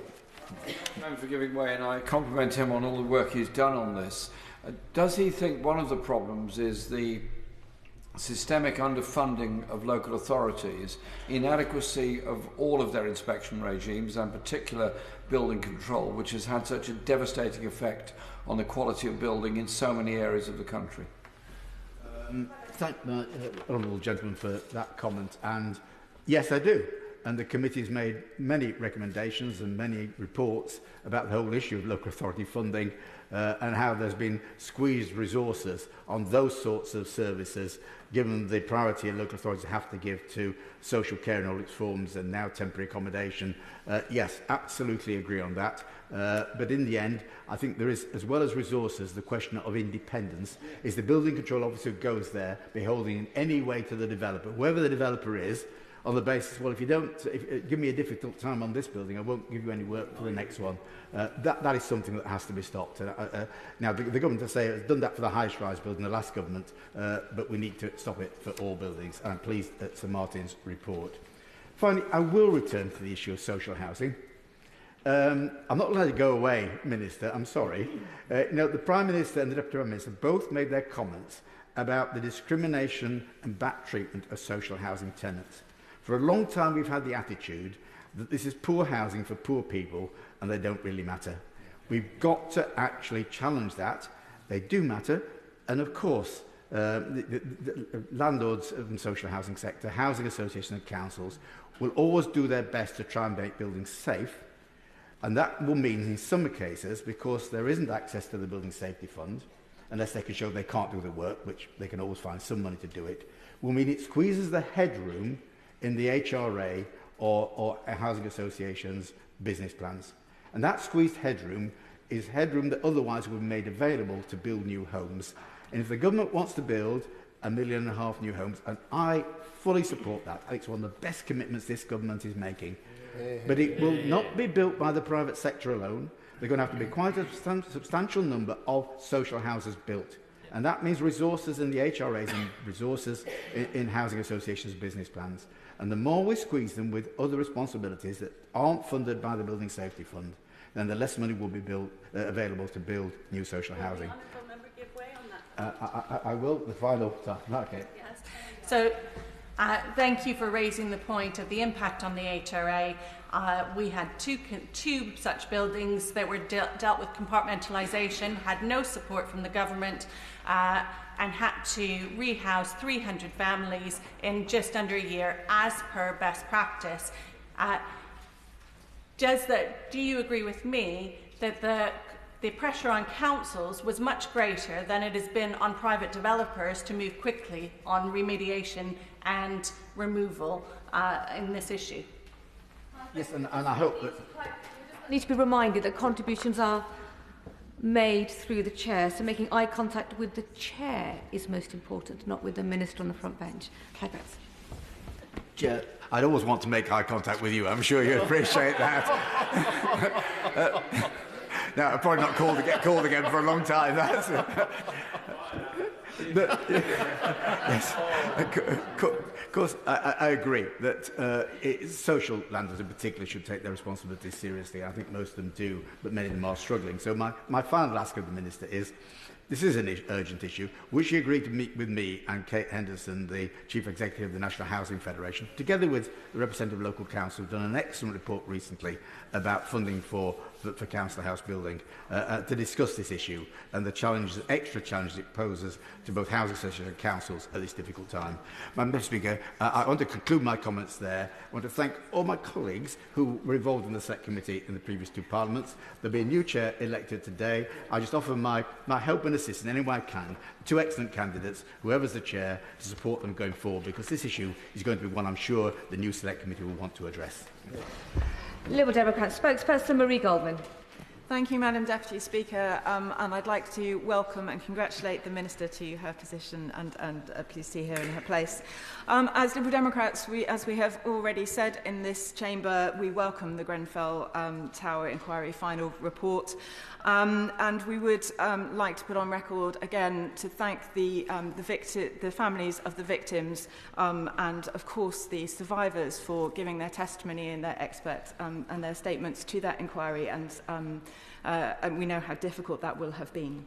Thank you for giving way, and I compliment him on all the work he's done on this. Does he think one of the problems is the systemic underfunding of local authorities, inadequacy of all of their inspection regimes, and particular building control, which has had such a devastating effect on the quality of building in so many areas of the country? Thank the honourable gentleman for that comment, and yes, I do. And the committee has made many recommendations and many reports about the whole issue of local authority funding and how there's been squeezed resources on those sorts of services, given the priority local authorities have to give to social care in all its forms and now temporary accommodation. Yes, absolutely agree on that. But in the end, I think there is, as well as resources, the question of independence. Is the building control officer who goes there beholden in any way to the developer, whoever the developer is, on the basis, well, if you don't give me a difficult time on this building, I won't give you any work for the next one. That is something that has to be stopped. Now, the government, I say, has done that for the highest rise building, the last government, but we need to stop it for all buildings. And I'm pleased at Sir Martin's report. Finally, I will return to the issue of social housing. I'm not allowed to go away, Minister, I'm sorry. The Prime Minister and the Deputy Prime Minister both made their comments about the discrimination and back treatment of social housing tenants. For a long time, we've had the attitude that this is poor housing for poor people and they don't really matter. We've got to actually challenge that. They do matter. And of course, the landlords of the social housing sector, housing associations and councils will always do their best to try and make buildings safe. And that will mean in some cases, because there isn't access to the Building Safety Fund, unless they can show they can't do the work, which they can always find some money to do it, will mean it squeezes the headroom in the HRA or housing associations' business plans. And that squeezed headroom is headroom that otherwise would be made available to build new homes. And if the government wants to build 1.5 million new homes, and I fully support that, I think it's one of the best commitments this government is making, but it will not be built by the private sector alone. There's going to have to be quite a substantial number of social houses built. And that means resources in the HRAs and resources in housing associations' business plans. And the more we squeeze them with other responsibilities that aren't funded by the Building Safety Fund, then the less money will be available to build new social housing. I will. The final time. Okay. Yes. So, thank you for raising the point of the impact on the HRA. We had two such buildings that were dealt with compartmentalisation, had no support from the government, and had to rehouse 300 families in just under a year, as per best practice. Do you agree with me that the pressure on councils was much greater than it has been on private developers to move quickly on remediation and removal in this issue? Yes, and I hope that... Need to be reminded that contributions are made through the chair, so making eye contact with the chair is most important, not with the minister on the front bench. Clive. Chair, I'd always want to make eye contact with you. I'm sure you appreciate that. No, I'm probably not get called again for a long time. That's but, yes, of course, I agree that social landlords in particular should take their responsibilities seriously. I think most of them do, but many of them are struggling. So my final ask of the Minister is, this is an urgent issue. Would she agree to meet with me and Kate Henderson, the Chief Executive of the National Housing Federation, together with the representative of local council, who've done an excellent report recently about funding for council house building, to discuss this issue and the challenges, extra challenges it poses to both housing associations and councils at this difficult time. Madam Speaker, I want to conclude my comments there. I want to thank all my colleagues who were involved in the Select Committee in the previous two parliaments. There'll be a new chair elected today. I just offer my help and assistance any way I can, two excellent candidates, whoever's the chair, to support them going forward, because this issue is going to be one I'm sure the new Select Committee will want to address. Liberal Democrat spokesperson Marie Goldman. Thank you, Madam Deputy Speaker, and I'd like to welcome and congratulate the Minister to her position and please see her in her place. As Liberal Democrats, as we have already said in this chamber, we welcome the Grenfell Tower Inquiry final report. And we would like to put on record again to thank the families of the victims and, of course, the survivors for giving their testimony and their and their statements to that inquiry. And we know how difficult that will have been.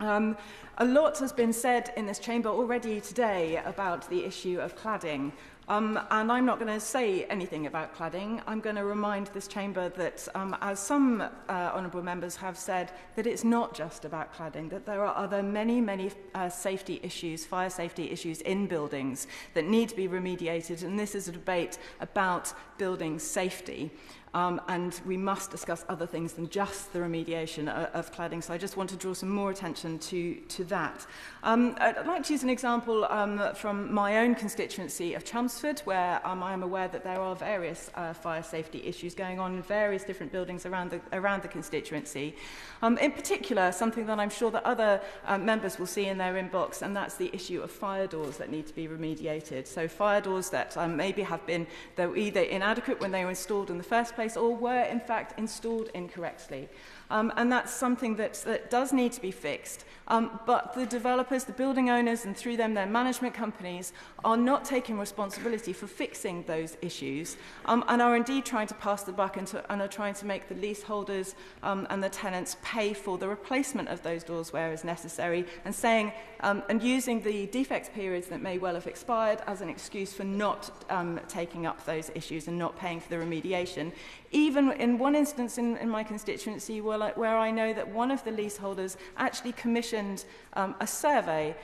A lot has been said in this chamber already today about the issue of cladding. And I'm not going to say anything about cladding. I'm going to remind this chamber that, as some honourable members have said, that it's not just about cladding, that there are other many safety issues, fire safety issues in buildings that need to be remediated, and this is a debate about building safety. And we must discuss other things than just the remediation of cladding. So I just want to draw some more attention to that. I'd like to use an example from my own constituency of Chelmsford, where I am aware that there are various fire safety issues going on in various different buildings around the constituency. In particular, something that I'm sure that other members will see in their inbox, and that's the issue of fire doors that need to be remediated. So fire doors that maybe have been either inadequate when they were installed in the first place or were in fact installed incorrectly. And that's something that does need to be fixed. But the developers, the building owners, and through them their management companies are not taking responsibility for fixing those issues and are indeed trying to pass the buck and are trying to make the leaseholders and the tenants pay for the replacement of those doors where is necessary, and saying and using the defects periods that may well have expired as an excuse for not taking up those issues and not paying for the remediation. Even in one instance in my constituency where I know that one of the leaseholders actually commissioned a survey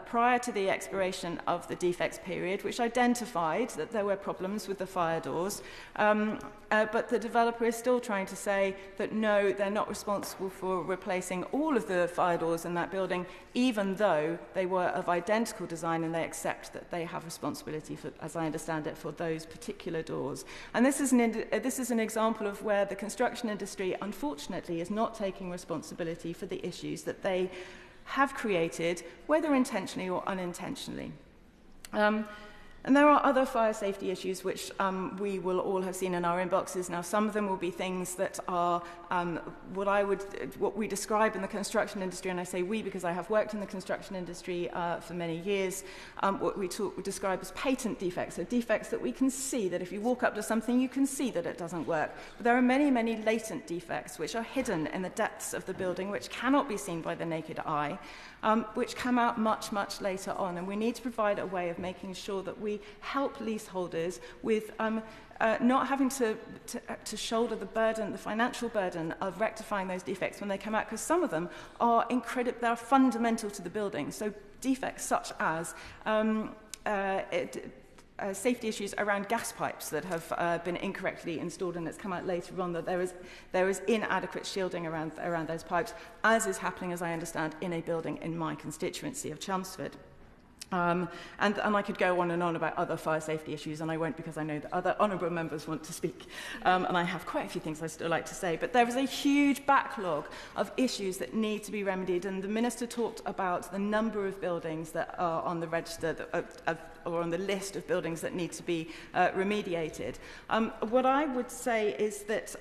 prior to the expiration of the defects period, which identified that there were problems with the fire doors, but the developer is still trying to say that no, they're not responsible for replacing all of the fire doors in that building, even though they were of identical design, and they accept that they have responsibility for, as I understand it, for those particular doors. And this is an example of where the construction industry, unfortunately, is not taking responsibility for the issues that they have created, whether intentionally or unintentionally. And there are other fire safety issues which we will all have seen in our inboxes. Now, some of them will be things that are what we describe in the construction industry, and I say we because I have worked in the construction industry for many years, what we describe as patent defects, so defects that we can see, that if you walk up to something, you can see that it doesn't work. But there are many, many latent defects which are hidden in the depths of the building, which cannot be seen by the naked eye, which come out much, much later on. And we need to provide a way of making sure that we help leaseholders with not having to shoulder the burden, the financial burden of rectifying those defects when they come out, because some of them are they're fundamental to the building. So defects such as safety issues around gas pipes that have been incorrectly installed, and it's come out later on that there is inadequate shielding around those pipes, as is happening, as I understand, in a building in my constituency of Chelmsford. And I could go on and on about other fire safety issues, and I won't, because I know that other honourable members want to speak. And I have quite a few things I'd still like to say. But there is a huge backlog of issues that need to be remedied. And the Minister talked about the number of buildings that are on the register or on the list of buildings that need to be remediated. What I would say is that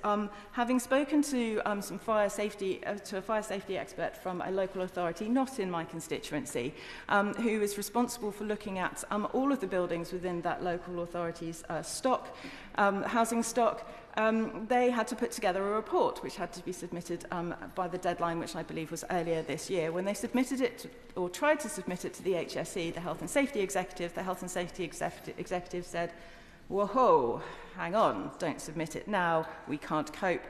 having spoken to a fire safety expert from a local authority, not in my constituency, who is responsible for looking at all of the buildings within that local authority's housing stock, they had to put together a report which had to be submitted by the deadline, which I believe was earlier this year. When they submitted it, or tried to submit it to the HSE, the Health and Safety Executive, the Health and Safety Executive said, whoa, hang on, don't submit it now, we can't cope.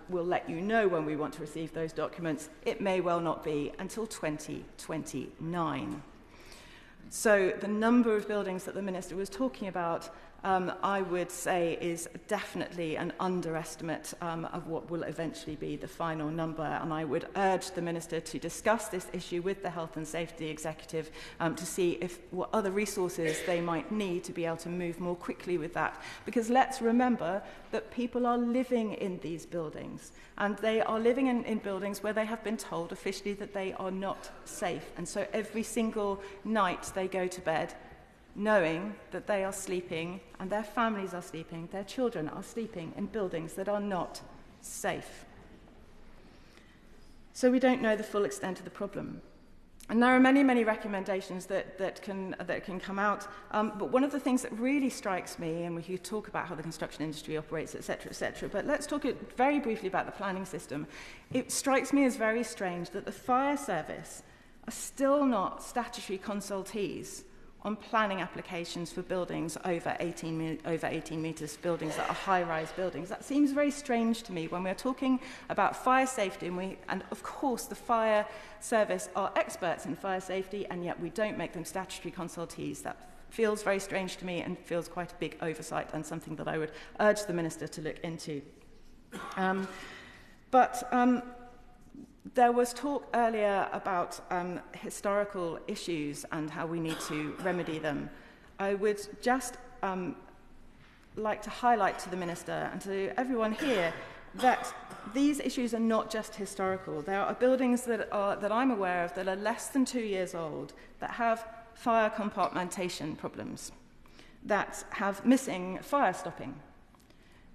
We'll let you know when we want to receive those documents. It may well not be until 2029. So the number of buildings that the Minister was talking about, I would say, is definitely an underestimate of what will eventually be the final number. And I would urge the Minister to discuss this issue with the Health and Safety Executive to see what other resources they might need to be able to move more quickly with that. Because let's remember that people are living in these buildings, and they are living in buildings where they have been told officially that they are not safe. And so every single night they go to bed knowing that they are sleeping, and their families are sleeping, their children are sleeping in buildings that are not safe. So we don't know the full extent of the problem. And there are many, many recommendations that can come out. But one of the things that really strikes me, and we could talk about how the construction industry operates, etc., but let's talk very briefly about the planning system. It strikes me as very strange that the fire service are still not statutory consultees on planning applications for buildings over 18 metres, buildings that are high-rise buildings. That seems very strange to me when we're talking about fire safety, and of course the fire service are experts in fire safety, and yet we don't make them statutory consultees. That feels very strange to me and feels quite a big oversight, and something that I would urge the Minister to look into. There was talk earlier about historical issues and how we need to remedy them. I would just like to highlight to the Minister and to everyone here that these issues are not just historical. There are buildings that I'm aware of that are less than 2 years old that have fire compartmentation problems, that have missing fire stopping.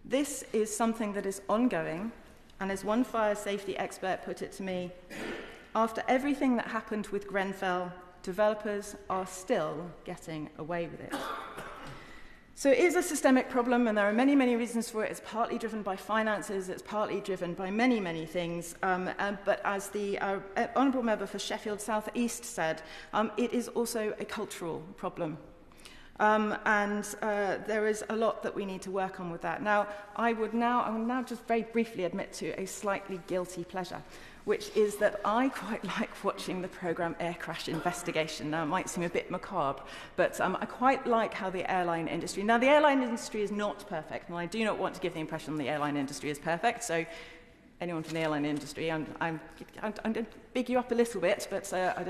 This is something that is ongoing. And as one fire safety expert put it to me, after everything that happened with Grenfell, developers are still getting away with it. So it is a systemic problem, and there are many, many reasons for it. It's partly driven by finances, it's partly driven by many, many things. But as the Honourable Member for Sheffield South East said, it is also a cultural problem. There is a lot that we need to work on with that. Now, I will now just very briefly admit to a slightly guilty pleasure, which is that I quite like watching the programme Air Crash Investigation. Now, it might seem a bit macabre, but I quite like how the airline industry... Now, the airline industry is not perfect, and I do not want to give the impression the airline industry is perfect, so anyone from the airline industry, I'm going to big you up a little bit, but I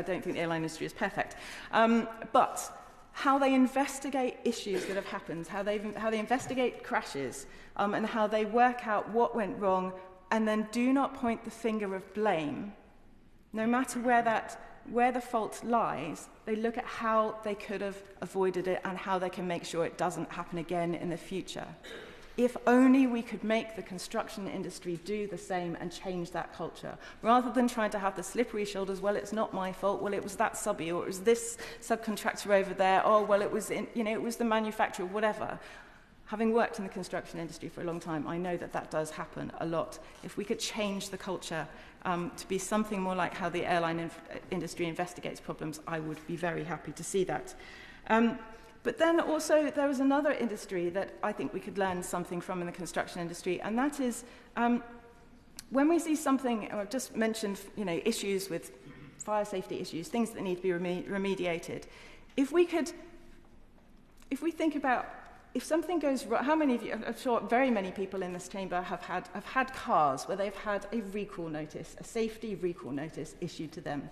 don't think the airline industry is perfect. But how they investigate issues that have happened, how they investigate crashes, and how they work out what went wrong, and then do not point the finger of blame, no matter where that where the fault lies, they look at how they could have avoided it and how they can make sure it doesn't happen again in the future. If only we could make the construction industry do the same and change that culture, rather than trying to have the slippery shoulders, well, it's not my fault, well, it was that subby, or it was this subcontractor over there, or, well, it was, it was the manufacturer, whatever. Having worked in the construction industry for a long time, I know that that does happen a lot. If we could change the culture to be something more like how the airline industry investigates problems, I would be very happy to see that. But then also there was another industry that I think we could learn something from in the construction industry, and that is when we see something, I've just mentioned, issues with fire safety issues, things that need to be remediated. If we think about if something goes wrong, how many of you, I'm sure very many people in this chamber have had cars where they've had a recall notice, a safety recall notice issued to them.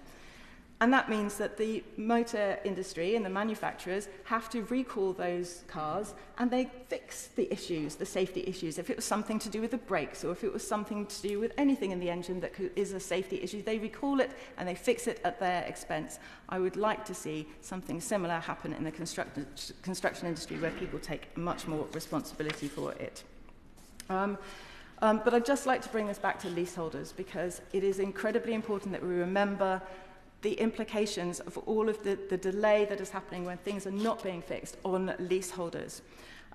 And that means that the motor industry and the manufacturers have to recall those cars and they fix the issues, the safety issues. If it was something to do with the brakes or if it was something to do with anything in the engine that is a safety issue, they recall it and they fix it at their expense. I would like to see something similar happen in the construction industry where people take much more responsibility for it. But I'd just like to bring this back to leaseholders because it is incredibly important that we remember the implications of all of the delay that is happening when things are not being fixed on leaseholders.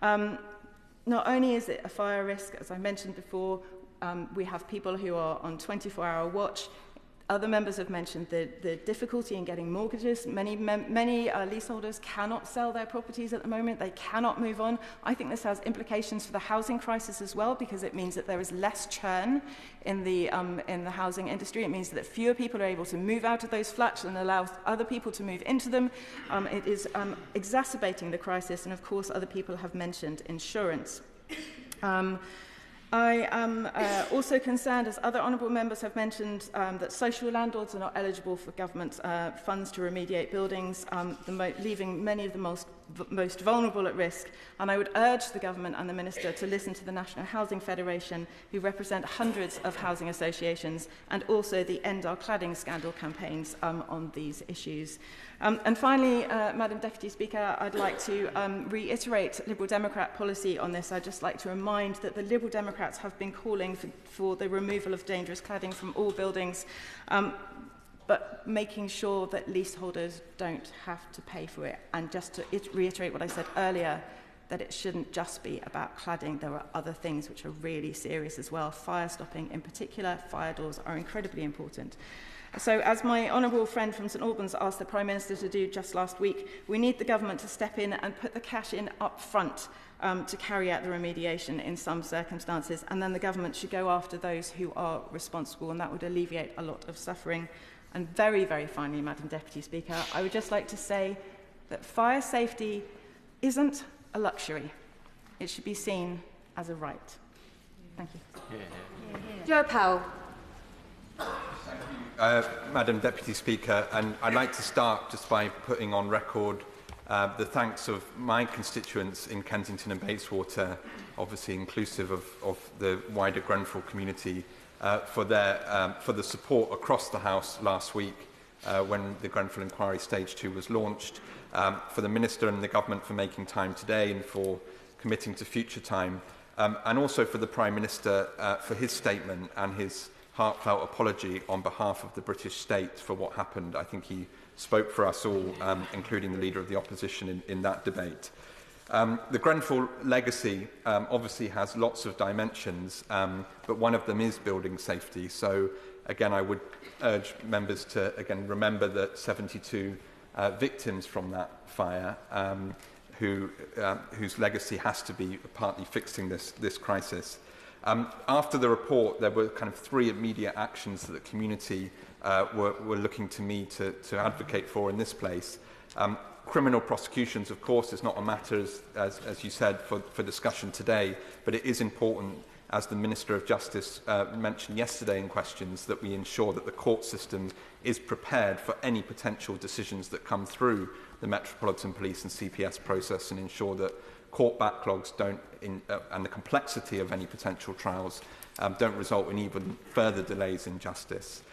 Not only is it a fire risk, as I mentioned before, we have people who are on 24-hour watch. Other members have mentioned the difficulty in getting mortgages. Many leaseholders cannot sell their properties at the moment. They cannot move on. I think this has implications for the housing crisis as well because it means that there is less churn in the housing industry. It means that fewer people are able to move out of those flats and allow other people to move into them. It is exacerbating the crisis, and of course other people have mentioned insurance. I am also concerned, as other honourable members have mentioned, that social landlords are not eligible for government funds to remediate buildings, leaving many of the most vulnerable at risk. And I would urge the government and the Minister to listen to the National Housing Federation, who represent hundreds of housing associations, and also the End Our Cladding Scandal campaigns on these issues. And finally, Madam Deputy Speaker, I'd like to reiterate Liberal Democrat policy on this. I'd just like to remind that the Liberal Democrats have been calling for the removal of dangerous cladding from all buildings, but making sure that leaseholders don't have to pay for it. And just to reiterate what I said earlier, that it shouldn't just be about cladding. There are other things which are really serious as well. Fire stopping in particular, fire doors are incredibly important. So, as my honourable friend from St Albans asked the Prime Minister to do just last week, we need the government to step in and put the cash in up front to carry out the remediation in some circumstances, and then the government should go after those who are responsible, and that would alleviate a lot of suffering. And very, very finally, Madam Deputy Speaker, I would just like to say that fire safety isn't a luxury. It should be seen as a right. Thank you. Joe Powell. Madam Deputy Speaker, and I'd like to start just by putting on record the thanks of my constituents in Kensington and Bayswater, obviously inclusive of the wider Grenfell community, for the support across the House last week when the Grenfell Inquiry Stage 2 was launched, for the Minister and the Government for making time today and for committing to future time, and also for the Prime Minister for his statement and his heartfelt apology on behalf of the British state for what happened. I think he spoke for us all, including the Leader of the Opposition in that debate. The Grenfell legacy obviously has lots of dimensions, but one of them is building safety. So, again, I would urge members to, again, remember that 72 victims from that fire whose legacy has to be partly fixing this crisis. After the report, there were kind of 3 immediate actions that the community were looking to me to advocate for in this place. Criminal prosecutions, of course, is not a matter, as you said, for discussion today, but it is important, as the Minister of Justice mentioned yesterday in questions, that we ensure that the court system is prepared for any potential decisions that come through the Metropolitan Police and CPS process, and ensure that court backlogs and the complexity of any potential trials don't result in even further delays in justice.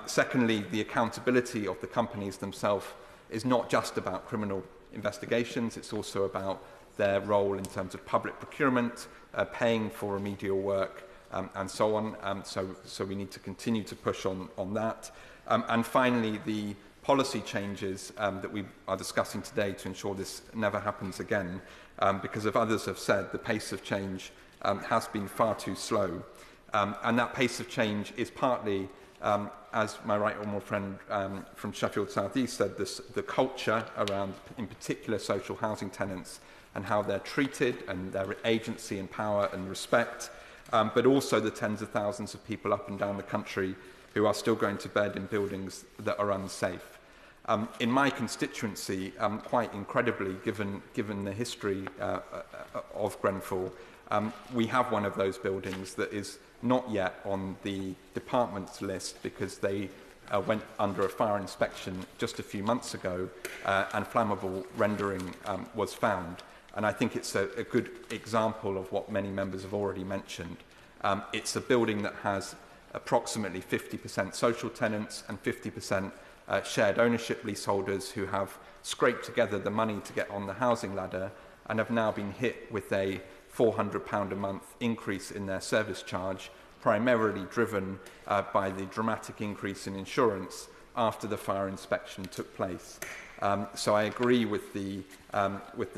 Secondly, the accountability of the companies themselves is not just about criminal investigations, it's also about their role in terms of public procurement, paying for remedial work, and so on. So we need to continue to push on that. And finally, the policy changes that we are discussing today to ensure this never happens again, because as others have said, the pace of change has been far too slow. And that pace of change is partly, as my right honourable friend from Sheffield South East said, the culture around, in particular, social housing tenants and how they're treated and their agency and power and respect, but also the tens of thousands of people up and down the country who are still going to bed in buildings that are unsafe. In my constituency, quite incredibly, given the history of Grenfell, we have one of those buildings that is not yet on the department's list because they went under a fire inspection just a few months ago and flammable rendering was found. And I think it's a good example of what many members have already mentioned. It's a building that has approximately 50% social tenants and 50% shared ownership leaseholders who have scraped together the money to get on the housing ladder and have now been hit with a £400 a month increase in their service charge, primarily driven by the dramatic increase in insurance after the fire inspection took place. So I agree with the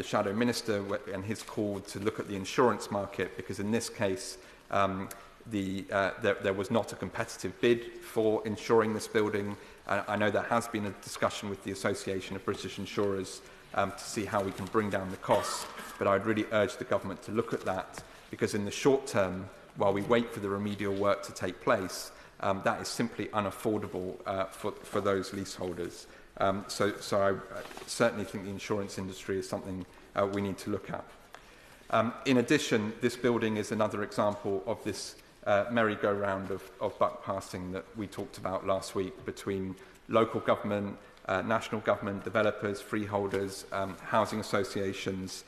Shadow Minister and his call to look at the insurance market, because in this case there was not a competitive bid for insuring this building. I know there has been a discussion with the Association of British Insurers to see how we can bring down the costs, but I would really urge the government to look at that, because in the short term, while we wait for the remedial work to take place, that is simply unaffordable for those leaseholders. So I certainly think the insurance industry is something we need to look at. In addition, this building is another example of this merry-go-round of buck passing that we talked about last week between local government, national government, developers, freeholders, housing associations.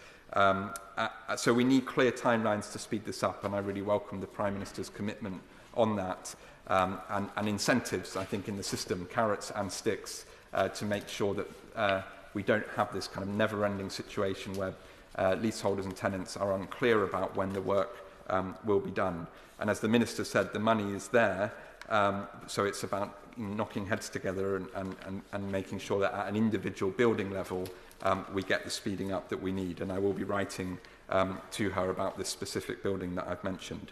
So we need clear timelines to speed this up, and I really welcome the Prime Minister's commitment on that, and incentives, I think, in the system, carrots and sticks, to make sure that we don't have this kind of never-ending situation where leaseholders and tenants are unclear about when the work will be done. And as the Minister said, the money is there, so it's about knocking heads together and making sure that at an individual building level we get the speeding up that we need. And I will be writing to her about this specific building that I've mentioned.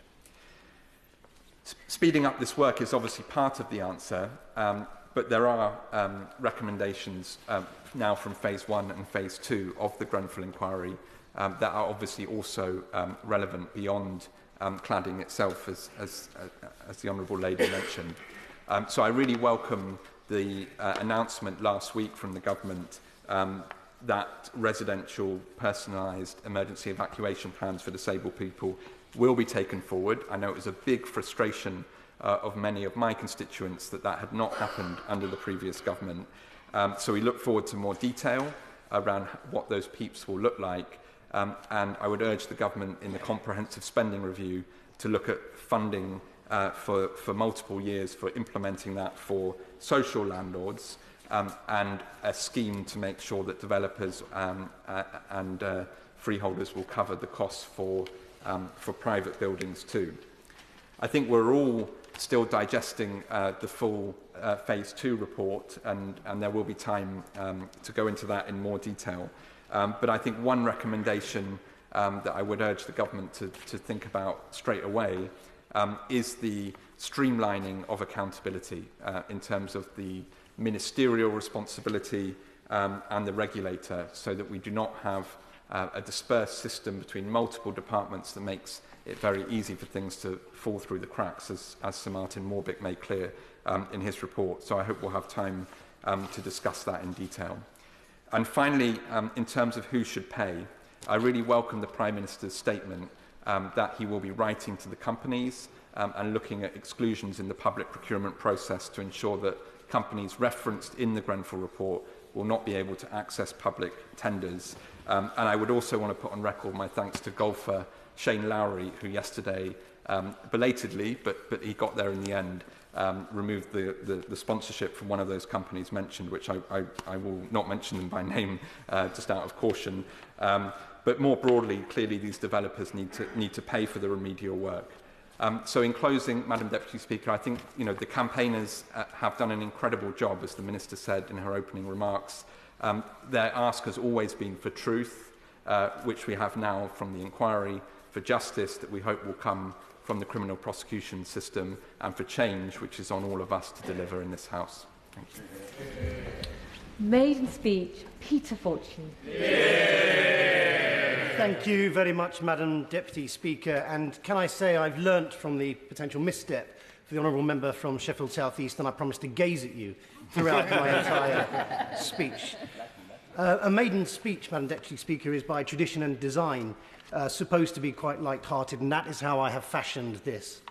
Speeding up this work is obviously part of the answer, but there are recommendations now from Phase 1 and Phase 2 of the Grenfell inquiry that are obviously also relevant beyond cladding itself, as the Honourable Lady mentioned. So I really welcome the announcement last week from the government that residential personalised emergency evacuation plans for disabled people will be taken forward. I know it was a big frustration of many of my constituents that had not happened under the previous government. So we look forward to more detail around what those PEEPs will look like. And I would urge the government in the comprehensive spending review to look at funding for multiple years for implementing that for social landlords, and a scheme to make sure that developers and freeholders will cover the costs for private buildings too. I think we're all still digesting the full Phase 2 report, and there will be time to go into that in more detail. But I think one recommendation that I would urge the government to think about straight away is the streamlining of accountability in terms of the ministerial responsibility and the regulator, so that we do not have a dispersed system between multiple departments that makes it very easy for things to fall through the cracks, as Sir Martin Morbick made clear in his report. So I hope we'll have time to discuss that in detail. And finally, in terms of who should pay, I really welcome the Prime Minister's statement that he will be writing to the companies and looking at exclusions in the public procurement process to ensure that companies referenced in the Grenfell report will not be able to access public tenders. And I would also want to put on record my thanks to golfer Shane Lowry, who yesterday, belatedly, but he got there in the end, removed the sponsorship from one of those companies mentioned, which I will not mention them by name just out of caution. But more broadly, clearly these developers need to pay for the remedial work. So in closing, Madam Deputy Speaker, I think the campaigners have done an incredible job, as the Minister said in her opening remarks. Their ask has always been for truth, which we have now from the inquiry, for justice that we hope will come from the criminal prosecution system, and for change, which is on all of us to deliver in this House. Thank you. Maiden speech, Peter Fortune. Thank you very much, Madam Deputy Speaker. And can I say I've learnt from the potential misstep for the honourable member from Sheffield South East, and I promise to gaze at you throughout my entire speech. A maiden speech, Madam Deputy Speaker, is by tradition and design supposed to be quite light-hearted, and that is how I have fashioned this.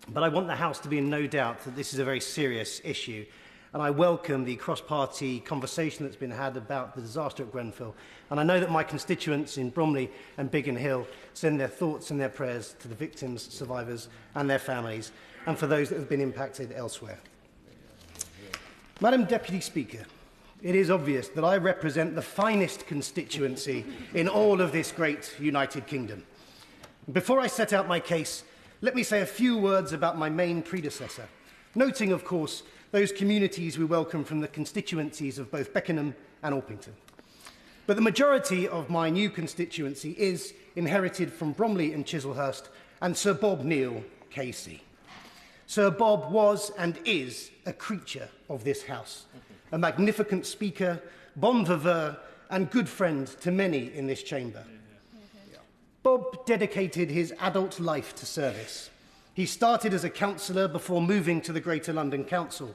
But I want the House to be in no doubt that this is a very serious issue, and I welcome the cross-party conversation that's been had about the disaster at Grenfell. And I know that my constituents in Bromley and Biggin Hill send their thoughts and their prayers to the victims, survivors and their families, and for those that have been impacted elsewhere. Madam Deputy Speaker, it is obvious that I represent the finest constituency in all of this great United Kingdom. Before I set out my case, let me say a few words about my main predecessor, noting, of course, those communities we welcome from the constituencies of both Beckenham and Orpington. But the majority of my new constituency is inherited from Bromley and Chislehurst and Sir Bob Neal, KC. Sir Bob was and is a creature of this House, a magnificent speaker, bon vivant and good friend to many in this chamber. Bob dedicated his adult life to service. He started as a councillor before moving to the Greater London Council.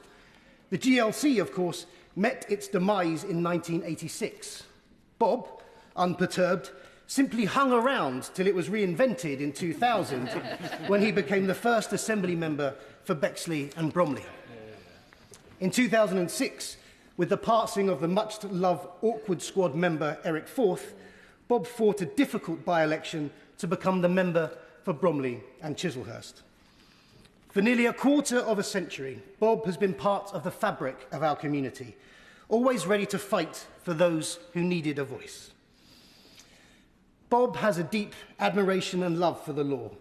The GLC, of course, met its demise in 1986. Bob, unperturbed, simply hung around till it was reinvented in 2000 when he became the first Assembly member for Bexley and Bromley. In 2006, with the passing of the much-loved awkward squad member Eric Forth, Bob fought a difficult by-election to become the member for Bromley and Chislehurst. For nearly a quarter of a century, Bob has been part of the fabric of our community, always ready to fight for those who needed a voice. Bob has a deep admiration and love for the law.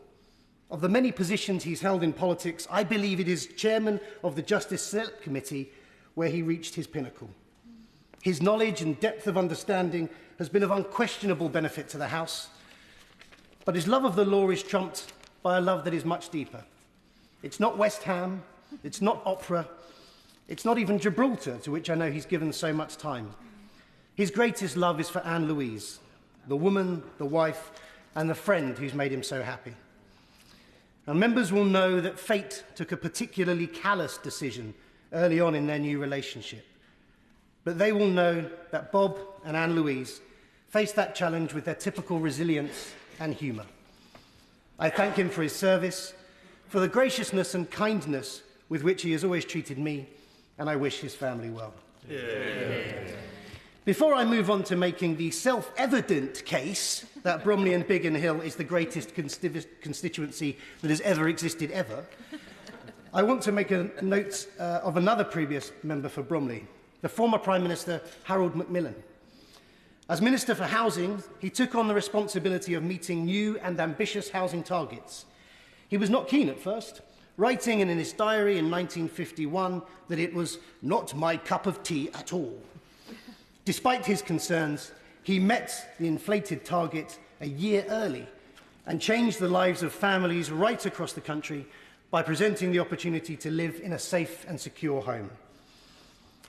Of the many positions he's held in politics, I believe it is chairman of the Justice Select Committee where he reached his pinnacle. His knowledge and depth of understanding has been of unquestionable benefit to the House, but his love of the law is trumped by a love that is much deeper. It's not West Ham, it's not opera, it's not even Gibraltar, to which I know he's given so much time. His greatest love is for Anne Louise, the woman, the wife, and the friend who's made him so happy. And members will know that fate took a particularly callous decision early on in their new relationship. But they will know that Bob and Anne Louise faced that challenge with their typical resilience and humour. I thank him for his service, for the graciousness and kindness with which he has always treated me, and I wish his family well. Yeah. Before I move on to making the self-evident case that Bromley and Biggin Hill is the greatest constituency that has ever existed ever, I want to make a note of another previous member for Bromley, the former Prime Minister Harold Macmillan. As Minister for Housing, he took on the responsibility of meeting new and ambitious housing targets. He was not keen at first, writing in his diary in 1951 that it was not my cup of tea at all. Despite his concerns, he met the inflated target a year early and changed the lives of families right across the country by presenting the opportunity to live in a safe and secure home.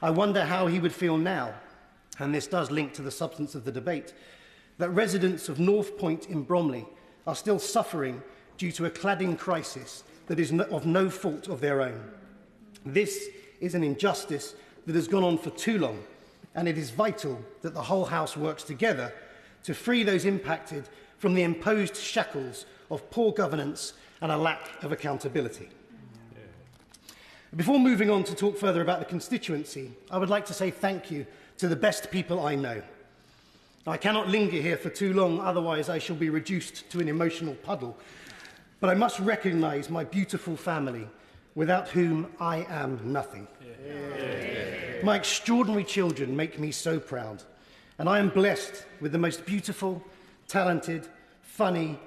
I wonder how he would feel now, and this does link to the substance of the debate, that residents of North Point in Bromley are still suffering due to a cladding crisis that is of no fault of their own. This is an injustice that has gone on for too long, and it is vital that the whole House works together to free those impacted from the imposed shackles of poor governance and a lack of accountability. Before moving on to talk further about the constituency, I would like to say thank you to the best people I know. I cannot linger here for too long, otherwise I shall be reduced to an emotional puddle. But I must recognise my beautiful family without whom I am nothing. My extraordinary children make me so proud, and I am blessed with the most beautiful, talented, funny,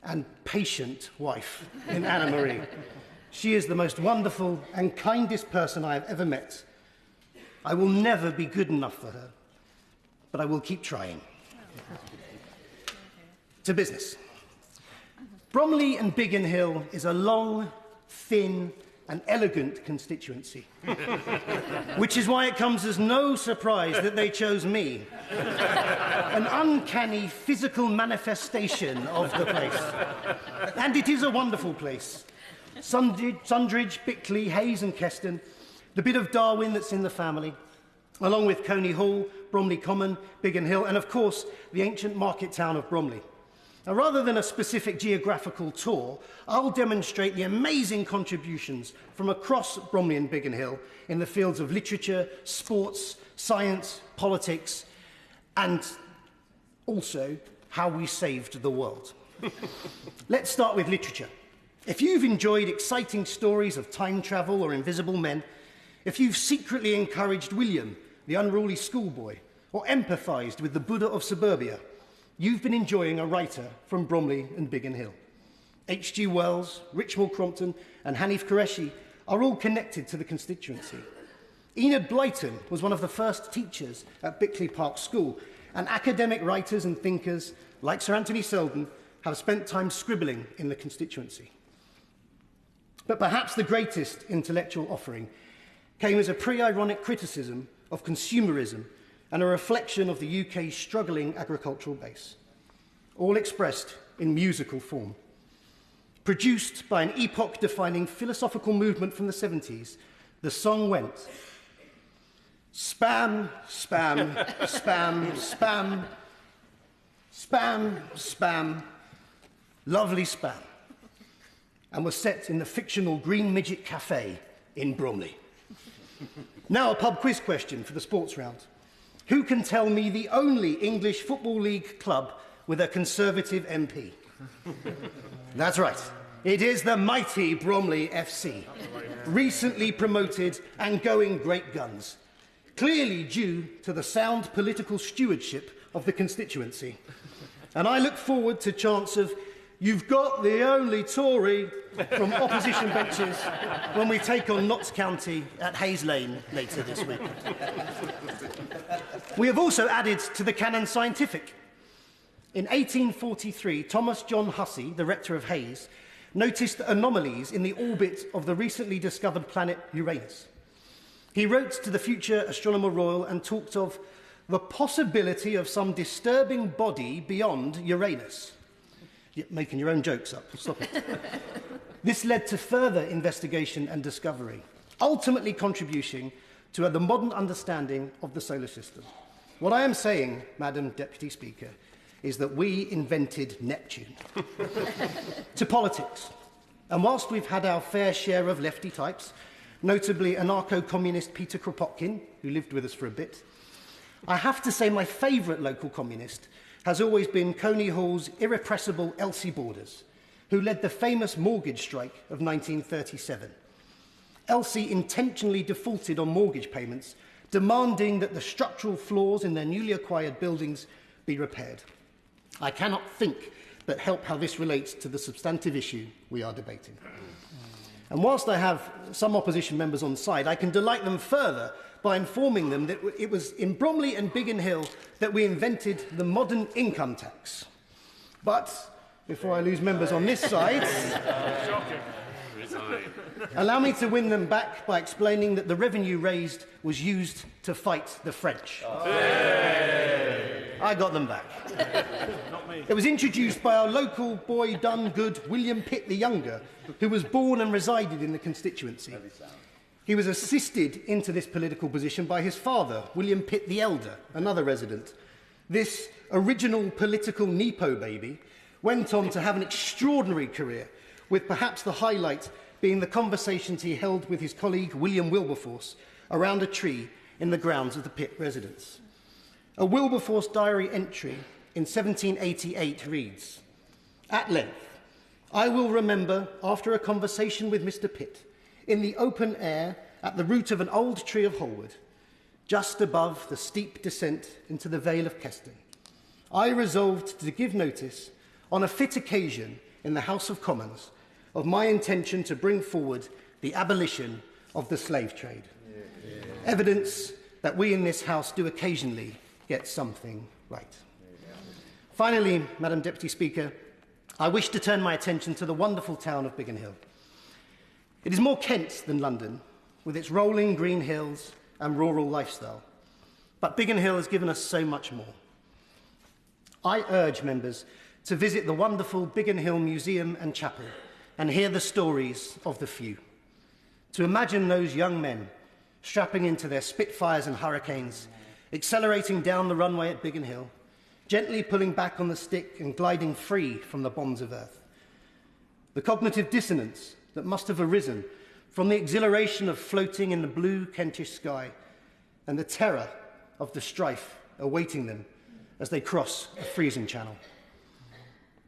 and patient wife in Anna Marie. She is the most wonderful and kindest person I have ever met. I will never be good enough for her, but I will keep trying. To business. Bromley and Biggin Hill is a long, thin, and elegant constituency, which is why it comes as no surprise that they chose me, an uncanny physical manifestation of the place. And it is a wonderful place. Sundridge, Bickley, Hayes and Keston, the bit of Darwin that's in the family, along with Coney Hall, Bromley Common, Biggin Hill, and of course, the ancient market town of Bromley. Now, rather than a specific geographical tour, I'll demonstrate the amazing contributions from across Bromley and Biggin Hill in the fields of literature, sports, science, politics, and also how we saved the world. Let's start with literature. If you've enjoyed exciting stories of time travel or invisible men, if you've secretly encouraged William, the unruly schoolboy, or empathised with the Buddha of suburbia, you've been enjoying a writer from Bromley and Biggin Hill. H.G. Wells, Richmal Crompton and Hanif Qureshi are all connected to the constituency. Enid Blyton was one of the first teachers at Bickley Park School, and academic writers and thinkers like Sir Anthony Selden have spent time scribbling in the constituency. But perhaps the greatest intellectual offering came as a pre-ironic criticism of consumerism and a reflection of the UK's struggling agricultural base, all expressed in musical form. Produced by an epoch-defining philosophical movement from the 70s, the song went, spam, spam, spam, spam, spam, spam, lovely spam, and was set in the fictional Green Midget Cafe in Bromley. Now a pub quiz question for the sports round. Who can tell me the only English Football League club with a Conservative MP? That's right. It is the mighty Bromley FC, recently promoted and going great guns, clearly due to the sound political stewardship of the constituency. And I look forward to chants of, "You've got the only Tory," from opposition benches when we take on Notts County at Hayes Lane later this week. We have also added to the canon scientific. In 1843, Thomas John Hussey, the rector of Hayes, noticed anomalies in the orbit of the recently discovered planet Uranus. He wrote to the future Astronomer Royal and talked of the possibility of some disturbing body beyond Uranus. You're making your own jokes up. Stop it. This led to further investigation and discovery, ultimately contributing to the modern understanding of the solar system. What I am saying, Madam Deputy Speaker, is that we invented Neptune. To politics. And whilst we've had our fair share of lefty types, notably anarcho-communist Peter Kropotkin, who lived with us for a bit, I have to say my favourite local communist has always been Coney Hall's irrepressible Elsie Borders, who led the famous mortgage strike of 1937. Elsie intentionally defaulted on mortgage payments, demanding that the structural flaws in their newly acquired buildings be repaired. I cannot think but help how this relates to the substantive issue we are debating. And whilst I have some opposition members on side, I can delight them further by informing them that it was in Bromley and Biggin Hill that we invented the modern income tax. But before I lose members on this side, allow me to win them back by explaining that the revenue raised was used to fight the French. I got them back. It was introduced by our local boy done good William Pitt the Younger, who was born and resided in the constituency. He was assisted into this political position by his father, William Pitt the Elder, another resident. This original political Nepo baby went on to have an extraordinary career, with perhaps the highlight being the conversations he held with his colleague William Wilberforce around a tree in the grounds of the Pitt residence. A Wilberforce diary entry in 1788 reads, "At length, I will remember, after a conversation with Mr. Pitt, in the open air at the root of an old tree of Holwood, just above the steep descent into the Vale of Keston, I resolved to give notice on a fit occasion in the House of Commons of my intention to bring forward the abolition of the slave trade. Evidence that we in this House do occasionally get something right. Finally, Madam Deputy Speaker, I wish to turn my attention to the wonderful town of Biggin Hill. It is more Kent than London, with its rolling green hills and rural lifestyle. But Biggin Hill has given us so much more. I urge members to visit the wonderful Biggin Hill Museum and Chapel and hear the stories of the few. To imagine those young men strapping into their Spitfires and Hurricanes, accelerating down the runway at Biggin Hill, gently pulling back on the stick and gliding free from the bonds of earth. The cognitive dissonance that must have arisen from the exhilaration of floating in the blue Kentish sky and the terror of the strife awaiting them as they cross a freezing channel.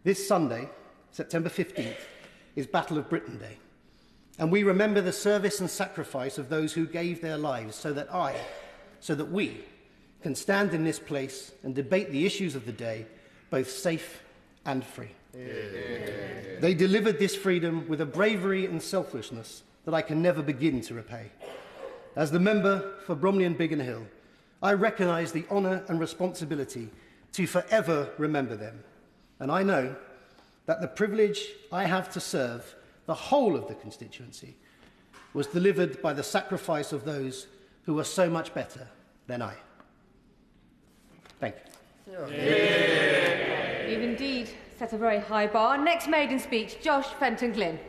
This Sunday, September 15th, is Battle of Britain Day, and we remember the service and sacrifice of those who gave their lives so that we can stand in this place and debate the issues of the day, both safe and free. They delivered this freedom with a bravery and selflessness that I can never begin to repay. As the member for Bromley and Biggin Hill, I recognise the honour and responsibility to forever remember them. And I know that the privilege I have to serve the whole of the constituency was delivered by the sacrifice of those who were so much better than I. Thank you. You've indeed set a very high bar. Next maiden speech, Josh Fenton-Glynn.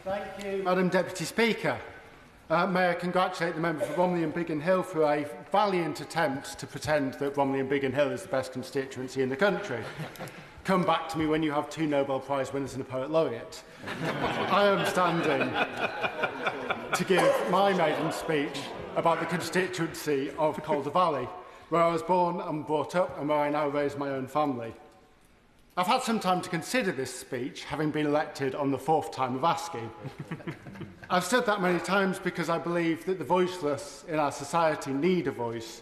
Thank you, Madam Deputy Speaker. May I congratulate the member for Bromley and Biggin Hill for a valiant attempt to pretend that Bromley and Biggin Hill is the best constituency in the country. Come back to me when you have 2 Nobel Prize winners and a Poet Laureate. I am standing to give my maiden speech about the constituency of Calder Valley, where I was born and brought up and where I now raise my own family. I've had some time to consider this speech, having been elected on the 4th time of asking. I've said that many times because I believe that the voiceless in our society need a voice,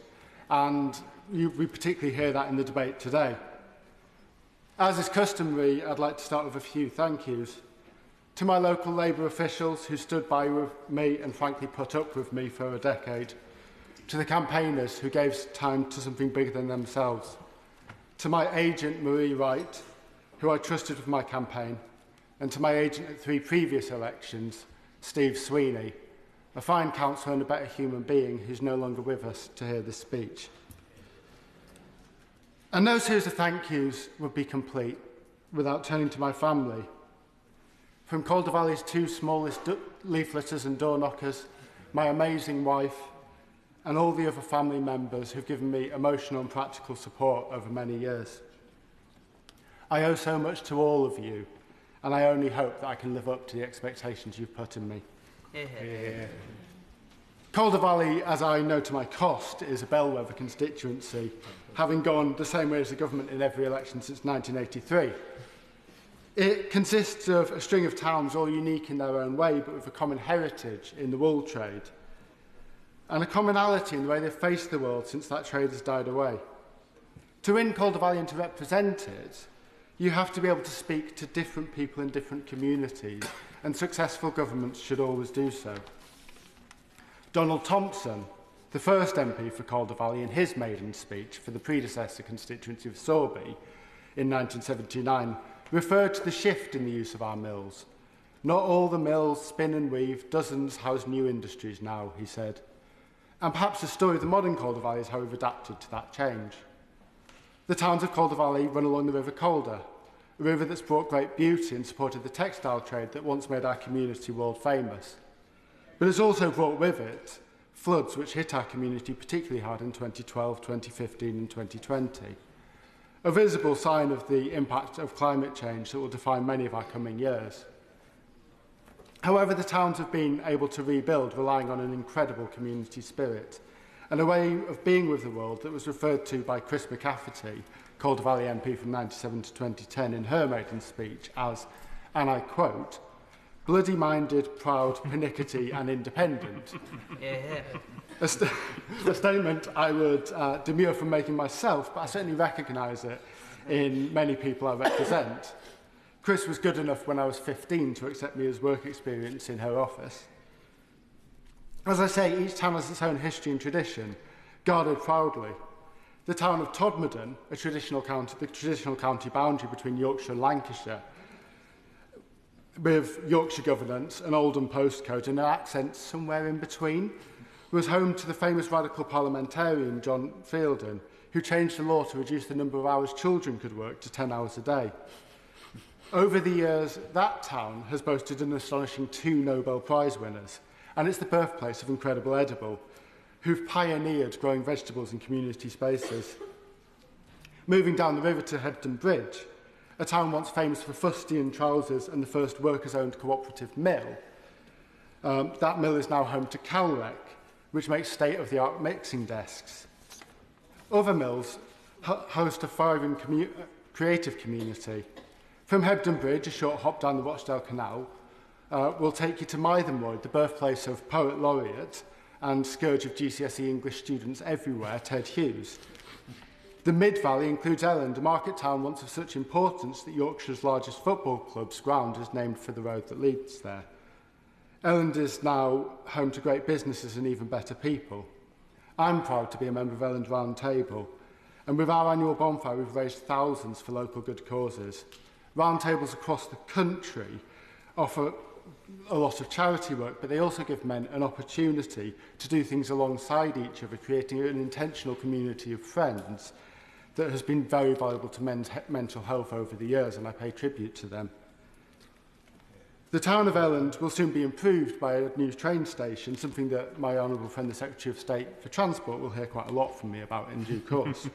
and we particularly hear that in the debate today. As is customary, I'd like to start with a few thank yous. To my local Labour officials who stood by with me and frankly put up with me for a decade. To the campaigners who gave time to something bigger than themselves. To my agent, Marie Wright, who I trusted with my campaign. And to my agent at 3 previous elections, Steve Sweeney, a fine counsellor and a better human being who's no longer with us to hear this speech. And no series of thank yous would be complete without turning to my family. From Calder Valley's 2 smallest leafleters and door knockers, my amazing wife, and all the other family members who've given me emotional and practical support over many years. I owe so much to all of you, and I only hope that I can live up to the expectations you've put in me. Calder Valley, as I know to my cost, is a bellwether constituency, having gone the same way as the government in every election since 1983. It consists of a string of towns all unique in their own way, but with a common heritage in the wool trade, and a commonality in the way they've faced the world since that trade has died away. To win Calder Valley and to represent it, you have to be able to speak to different people in different communities, and successful governments should always do so. Donald Thompson, the first MP for Calder Valley, in his maiden speech for the predecessor constituency of Sorby in 1979, referred to the shift in the use of our mills. Not all the mills spin and weave, dozens house new industries now, he said. And perhaps the story of the modern Calder Valley is how we've adapted to that change. The towns of Calder Valley run along the River Calder, a river that's brought great beauty and supported the textile trade that once made our community world famous. But it's also brought with it floods which hit our community particularly hard in 2012, 2015 and 2020. A visible sign of the impact of climate change that will define many of our coming years. However, the towns have been able to rebuild, relying on an incredible community spirit and a way of being with the world that was referred to by Chris McCafferty, Calder Valley MP from 1997 to 2010, in her maiden speech as, and I quote, bloody-minded, proud, pernickety and independent. Yeah. A statement I would demur from making myself, but I certainly recognise it in many people I represent. Chris was good enough when I was 15 to accept me as work experience in her office. As I say, each town has its own history and tradition, guarded proudly. The town of Todmorden, the traditional county boundary between Yorkshire and Lancashire, with Yorkshire governance, an Oldham postcode and an accent somewhere in between, was home to the famous radical parliamentarian John Fielding, who changed the law to reduce the number of hours children could work to 10 hours a day. Over the years, that town has boasted an astonishing 2 Nobel Prize winners, and it's the birthplace of Incredible Edible, who've pioneered growing vegetables in community spaces. Moving down the river to Hebden Bridge, a town once famous for fustian trousers and the first workers-owned cooperative mill, that mill is now home to Calrec, which makes state-of-the-art mixing desks. Other mills host a thriving creative community. From Hebden Bridge, a short hop down the Rochdale Canal, we'll take you to Mythenroyd, the birthplace of Poet Laureate and scourge of GCSE English students everywhere, Ted Hughes. The Mid-Valley includes Elland, a market town once of such importance that Yorkshire's largest football club's ground is named for the road that leads there. Elland is now home to great businesses and even better people. I'm proud to be a member of Elland Round Table, and with our annual bonfire we've raised thousands for local good causes. Round tables across the country offer a lot of charity work, but they also give men an opportunity to do things alongside each other, creating an intentional community of friends that has been very valuable to men's mental health over the years, and I pay tribute to them. The town of Elland will soon be improved by a new train station, something that my honourable friend, the Secretary of State for Transport, will hear quite a lot from me about in due course.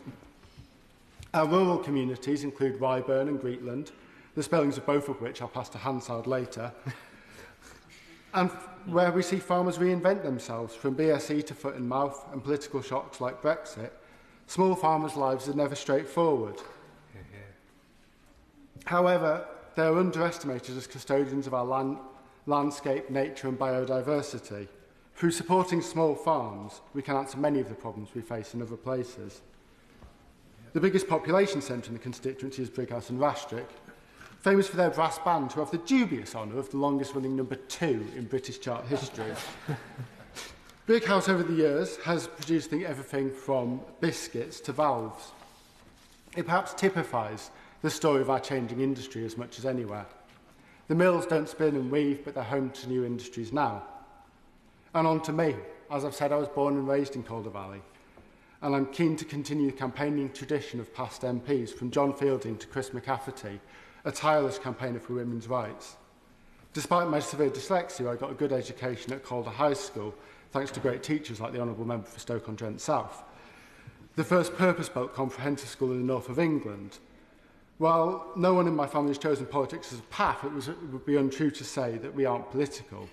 Our rural communities include Ryburn and Greetland, the spellings of both of which I'll pass to Hansard later, and where we see farmers reinvent themselves from BSE to foot and mouth and political shocks like Brexit. Small farmers' lives are never straightforward. However, they are underestimated as custodians of our landscape, nature and biodiversity. Through supporting small farms, we can answer many of the problems we face in other places. The biggest population centre in the constituency is Brighouse and Rastrick, famous for their brass band, who have the dubious honour of the longest-running number 2 in British chart history. Brighouse, over the years, has produced everything from biscuits to valves. It perhaps typifies the story of our changing industry as much as anywhere. The mills don't spin and weave, but they're home to new industries now. And on to me. As I've said, I was born and raised in Calder Valley, and I'm keen to continue the campaigning tradition of past MPs, from John Fielding to Chris McCafferty, a tireless campaigner for women's rights. Despite my severe dyslexia, I got a good education at Calder High School, thanks to great teachers like the Honourable Member for Stoke-on-Trent South, the first purpose-built comprehensive school in the north of England. While no one in my family has chosen politics as a path, it would be untrue to say that we aren't political.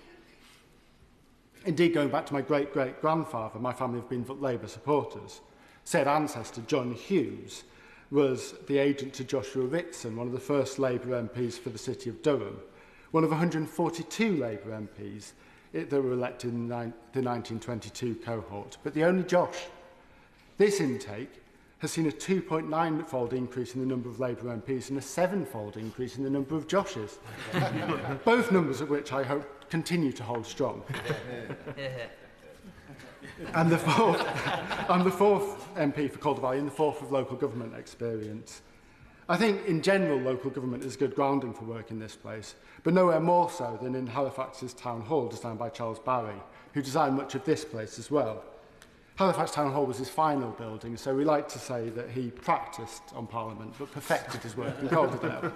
Indeed, going back to my great-great-grandfather, my family have been Labour supporters. Said ancestor, John Hughes, was the agent to Joshua Ritson, one of the first Labour MPs for the city of Durham, one of 142 Labour MPs that were elected in the 1922 cohort, but the only Josh. This intake has seen a 2.9-fold increase in the number of Labour MPs and a 7-fold increase in the number of Joshes, both numbers of which I hope continue to hold strong. And the fourth MP for Calder Valley and the fourth of local government experience. I think, in general, local government is good grounding for work in this place, but nowhere more so than in Halifax's Town Hall, designed by Charles Barry, who designed much of this place as well. Halifax Town Hall was his final building, so we like to say that he practised on Parliament, but perfected his work in Calderdale.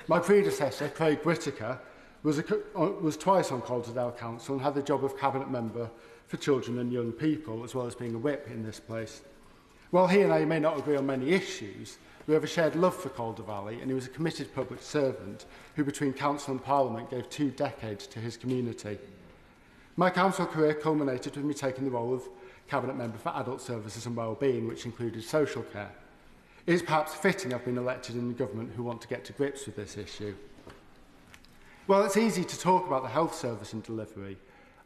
My predecessor, Craig Whittaker, was twice on Calderdale Council and had the job of Cabinet Member for Children and Young People, as well as being a whip in this place. While he and I may not agree on many issues, we have a shared love for Calder Valley, and he was a committed public servant who, between council and parliament, gave 2 decades to his community. My council career culminated with me taking the role of Cabinet Member for Adult Services and Wellbeing, which included social care. It is perhaps fitting I've been elected in the government who want to get to grips with this issue. While it's easy to talk about the health service and delivery,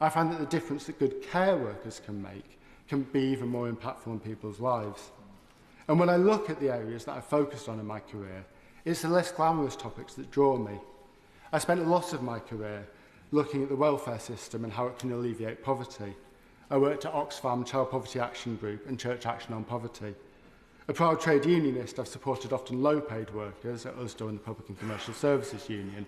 I find that the difference that good care workers can make can be even more impactful in people's lives. And when I look at the areas that I've focused on in my career, it's the less glamorous topics that draw me. I spent a lot of my career looking at the welfare system and how it can alleviate poverty. I worked at Oxfam Child Poverty Action Group and Church Action on Poverty. A proud trade unionist, I've supported often low-paid workers at USDO and the Public and Commercial Services Union.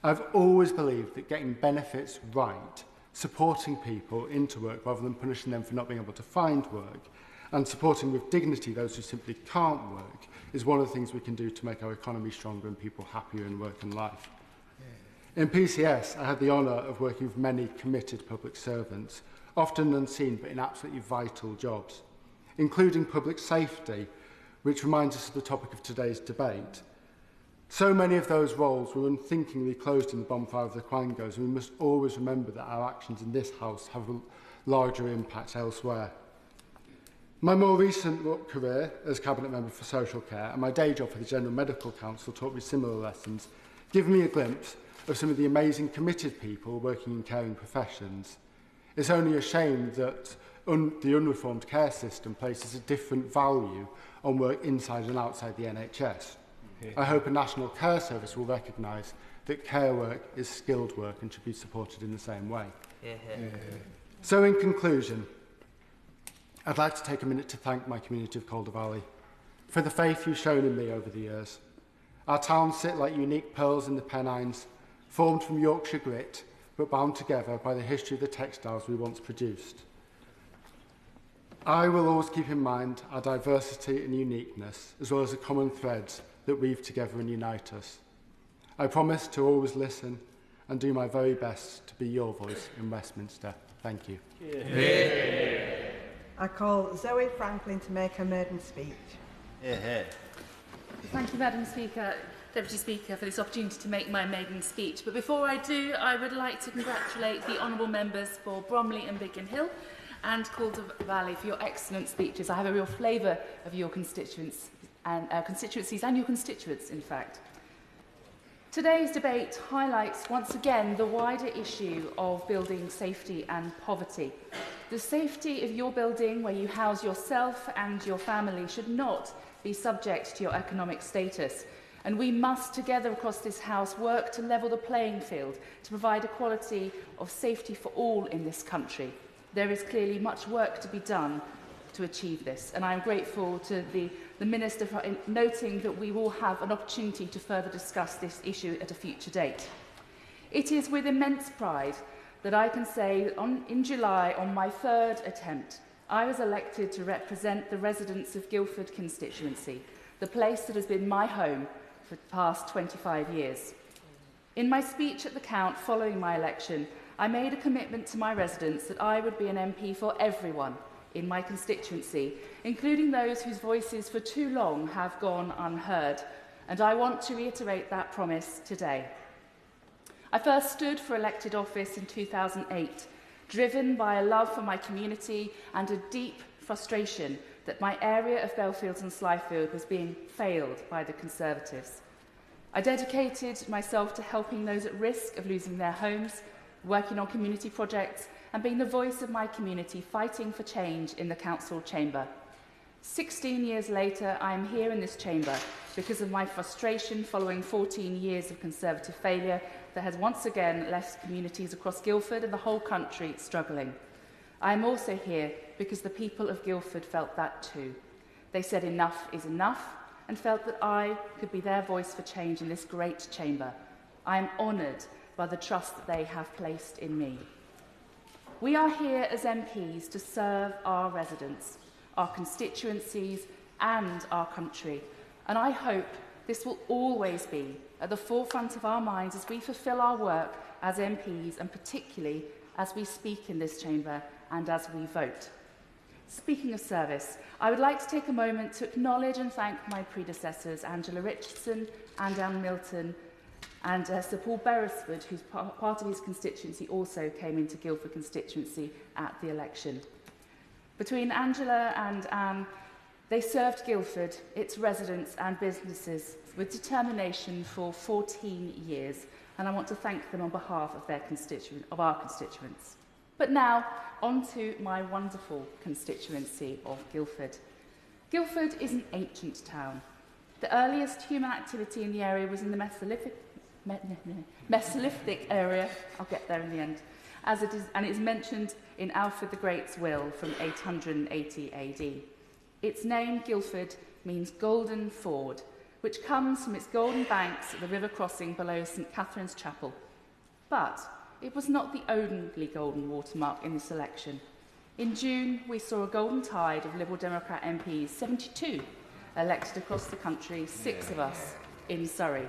I've always believed that getting benefits right, supporting people into work rather than punishing them for not being able to find work, and supporting with dignity those who simply can't work, is one of the things we can do to make our economy stronger and people happier in work and life. In PCS, I had the honour of working with many committed public servants, often unseen but in absolutely vital jobs, including public safety, which reminds us of the topic of today's debate. So many of those roles were unthinkingly closed in the bonfire of the Quangos, and we must always remember that our actions in this House have a larger impact elsewhere. My more recent career as Cabinet Member for Social Care and my day job for the General Medical Council taught me similar lessons, giving me a glimpse of some of the amazing committed people working in caring professions. It's only a shame that the unreformed care system places a different value on work inside and outside the NHS. I hope a national care service will recognise that care work is skilled work and should be supported in the same way. So in conclusion, I'd like to take a minute to thank my community of Calder Valley for the faith you've shown in me over the years. Our towns sit like unique pearls in the Pennines, formed from Yorkshire grit, but bound together by the history of the textiles we once produced. I will always keep in mind our diversity and uniqueness, as well as the common threads that weave together and unite us. I promise to always listen and do my very best to be your voice in Westminster. Thank you. I call Zoe Franklin to make her maiden speech. Thank you, Madam Speaker, Deputy Speaker, for this opportunity to make my maiden speech. But before I do, I would like to congratulate the honourable members for Bromley and Biggin Hill and Calder Valley for your excellent speeches. I have a real flavour of your constituencies and your constituents, in fact. Today's debate highlights once again the wider issue of building safety and poverty. The safety of your building, where you house yourself and your family, should not be subject to your economic status. And we must, together across this House, work to level the playing field to provide equality of safety for all in this country. There is clearly much work to be done to achieve this, and I am grateful to the Minister for noting that we will have an opportunity to further discuss this issue at a future date. It is with immense pride that I can say that in July, on my third attempt, I was elected to represent the residents of Guildford constituency, the place that has been my home for the past 25 years. In my speech at the Count following my election, I made a commitment to my residents that I would be an MP for everyone in my constituency, including those whose voices for too long have gone unheard, and I want to reiterate that promise today. I first stood for elected office in 2008, driven by a love for my community and a deep frustration that my area of Belfields and Slyfield was being failed by the Conservatives. I dedicated myself to helping those at risk of losing their homes, working on community projects, and being the voice of my community fighting for change in the council chamber. 16 years later, I am here in this chamber because of my frustration following 14 years of Conservative failure that has once again left communities across Guildford and the whole country struggling. I am also here because the people of Guildford felt that too. They said enough is enough and felt that I could be their voice for change in this great chamber. I am honoured by the trust that they have placed in me. We are here as MPs to serve our residents, our constituencies and our country, and I hope this will always be at the forefront of our minds as we fulfil our work as MPs, and particularly as we speak in this chamber and as we vote. Speaking of service, I would like to take a moment to acknowledge and thank my predecessors, Angela Richardson and Anne Milton, and Sir Paul Beresford, who's part of his constituency also came into Guildford constituency at the election. Between Angela and Anne, they served Guildford, its residents and businesses with determination for 14 years. and I want to thank them on behalf of our constituents. But now, on to my wonderful constituency of Guildford. Guildford is an ancient town. The earliest human activity in the area was in the Mesolithic area, I'll get there in the end, and it's mentioned in Alfred the Great's will from 880 AD. Its name, Guildford, means golden ford, which comes from its golden banks at the river crossing below St Catherine's Chapel. But it was not the only golden watermark in this election. In June, we saw a golden tide of Liberal Democrat MPs, 72, elected across the country, 6 of us in Surrey.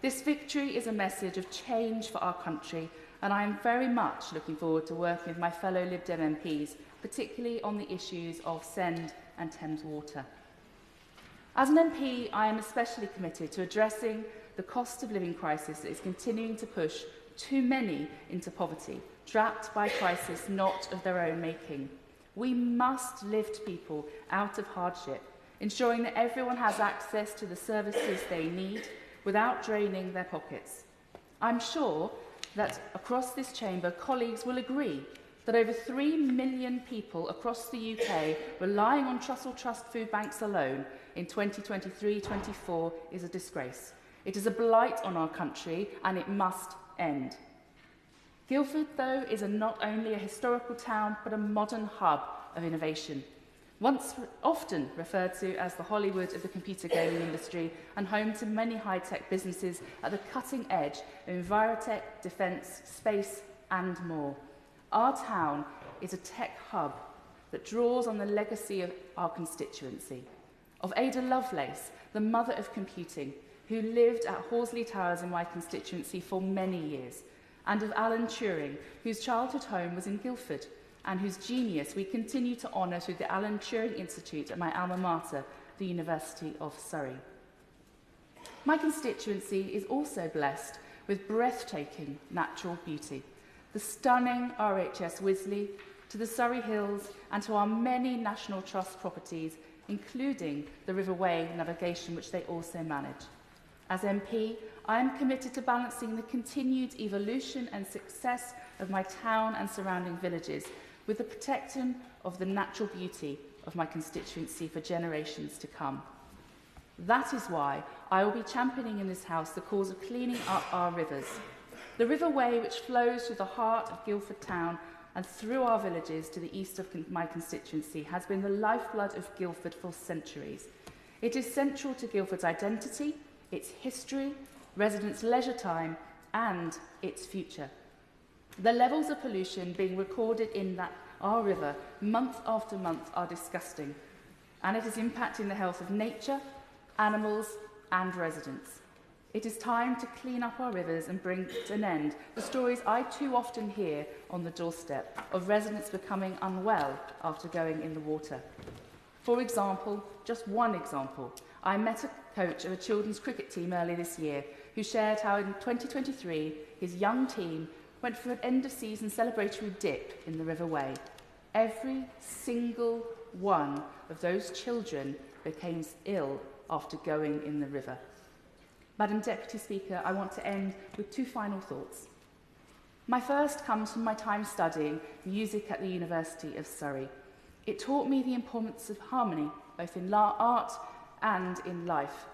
This victory is a message of change for our country, and I am very much looking forward to working with my fellow Lib Dem MPs, particularly on the issues of Send and Thames Water. As an MP, I am especially committed to addressing the cost of living crisis that is continuing to push too many into poverty, trapped by crisis not of their own making. We must lift people out of hardship, ensuring that everyone has access to the services they need without draining their pockets. I'm sure that across this chamber, colleagues will agree that over 3 million people across the UK relying on Trussell Trust food banks alone in 2023-24 is a disgrace. It is a blight on our country, and it must end. Guildford, though, is not only a historical town, but a modern hub of innovation. Once often referred to as the Hollywood of the computer gaming industry and home to many high-tech businesses at the cutting edge of envirotech, defence, space and more. Our town is a tech hub that draws on the legacy of our constituency, of Ada Lovelace, the mother of computing, who lived at Horsley Towers in my constituency for many years, and of Alan Turing, whose childhood home was in Guildford, and whose genius we continue to honour through the Alan Turing Institute at my alma mater, the University of Surrey. My constituency is also blessed with breathtaking natural beauty, the stunning RHS Wisley, to the Surrey Hills, and to our many National Trust properties, including the River Wey navigation, which they also manage. As MP, I am committed to balancing the continued evolution and success of my town and surrounding villages with the protection of the natural beauty of my constituency for generations to come. That is why I will be championing in this House the cause of cleaning up our rivers. The River Wey, which flows through the heart of Guildford town and through our villages to the east of my constituency, has been the lifeblood of Guildford for centuries. It is central to Guildford's identity, its history, residents' leisure time and its future. The levels of pollution being recorded in our river month after month are disgusting, and it is impacting the health of nature, animals and residents. It is time to clean up our rivers and bring to an end the stories I too often hear on the doorstep of residents becoming unwell after going in the water. For example, just one example, I met a coach of a children's cricket team earlier this year who shared how in 2023 his young team went for an end-of-season celebratory dip in the River Wey. Every single one of those children became ill after going in the river. Madam Deputy Speaker, I want to end with 2 final thoughts. My first comes from my time studying music at the University of Surrey. It taught me the importance of harmony, both in art and in life.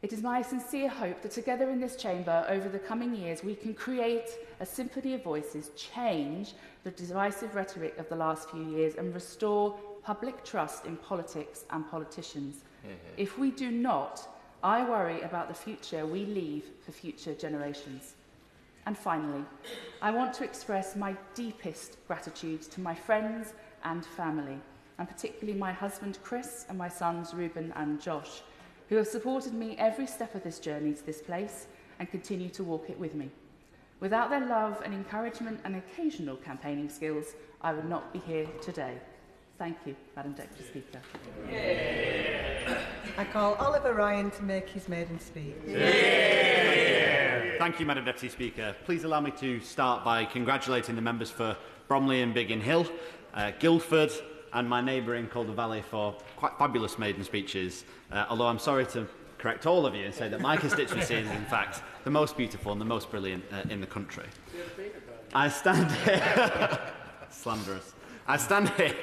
It is my sincere hope that together in this chamber over the coming years we can create a symphony of voices, change the divisive rhetoric of the last few years and restore public trust in politics and politicians. If we do not, I worry about the future we leave for future generations. And finally, I want to express my deepest gratitude to my friends and family, and particularly my husband Chris and my sons Reuben and Josh, who have supported me every step of this journey to this place and continue to walk it with me. Without their love and encouragement and occasional campaigning skills, I would not be here today. Thank you, Madam Deputy Speaker. I call Oliver Ryan to make his maiden speech. Thank you, Madam Deputy Speaker. Please allow me to start by congratulating the members for Bromley and Biggin Hill, Guildford and my neighbour in Calder Valley for quite fabulous maiden speeches, although I'm sorry to correct all of you and say that my constituency is, in fact, the most beautiful and the most brilliant in the country. I stand here, slanderous, I stand here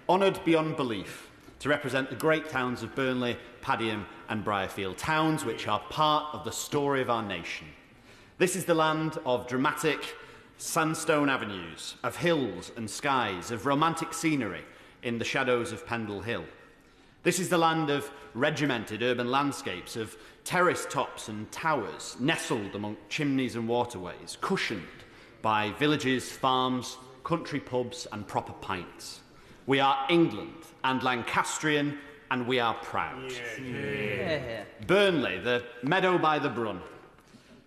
honoured beyond belief to represent the great towns of Burnley, Padiham and Briarfield, towns which are part of the story of our nation. This is the land of dramatic sandstone avenues, of hills and skies, of romantic scenery in the shadows of Pendle Hill. This is the land of regimented urban landscapes, of terrace tops and towers, nestled among chimneys and waterways, cushioned by villages, farms, country pubs and proper pints. We are England and Lancastrian, and we are proud. Yeah. Burnley, the meadow by the Brun,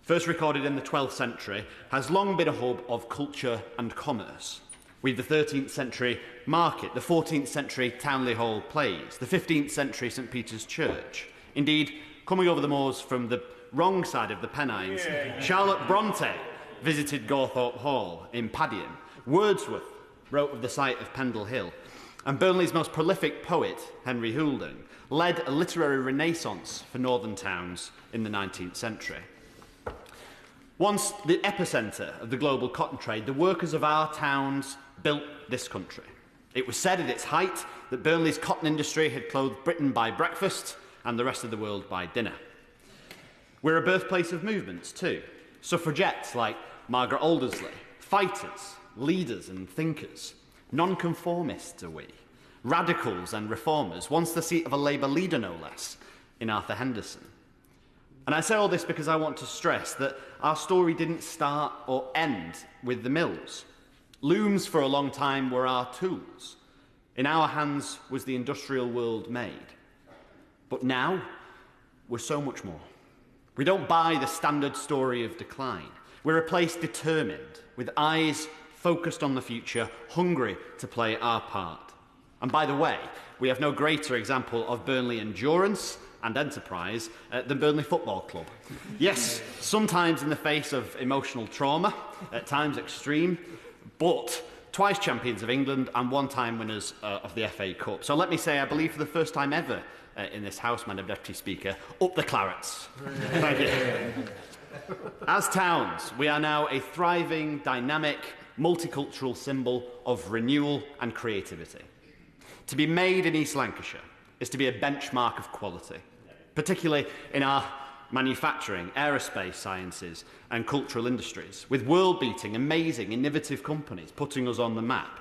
first recorded in the 12th century, has long been a hub of culture and commerce. With the 13th century market, the 14th century Townley Hall plays, the 15th century St Peter's Church. Indeed, coming over the moors from the wrong side of the Pennines, Charlotte Bronte visited Gawthorpe Hall in Padiham. Wordsworth wrote of the site of Pendle Hill. And Burnley's most prolific poet, Henry Houlding, led a literary renaissance for northern towns in the 19th century. Once the epicentre of the global cotton trade, the workers of our towns built this country. It was said at its height that Burnley's cotton industry had clothed Britain by breakfast and the rest of the world by dinner. We're a birthplace of movements too. Suffragettes like Margaret Aldersley, fighters, leaders and thinkers. Nonconformists are we, radicals and reformers, once the seat of a Labour leader no less, in Arthur Henderson. And I say all this because I want to stress that our story didn't start or end with the mills. Looms for a long time were our tools. In our hands was the industrial world made. But now, we're so much more. We don't buy the standard story of decline. We're a place determined, with eyes focused on the future, hungry to play our part. And by the way, we have no greater example of Burnley endurance and enterprise than Burnley Football Club. Yes, sometimes in the face of emotional trauma, at times extreme, but twice champions of England and one-time winners of the FA Cup. So let me say, I believe for the first time ever in this House, Madam Deputy Speaker, up the clarets. Thank you. As towns, we are now a thriving, dynamic, multicultural symbol of renewal and creativity. To be made in East Lancashire is to be a benchmark of quality, particularly in our manufacturing, aerospace sciences and cultural industries, with world-beating, amazing, innovative companies putting us on the map.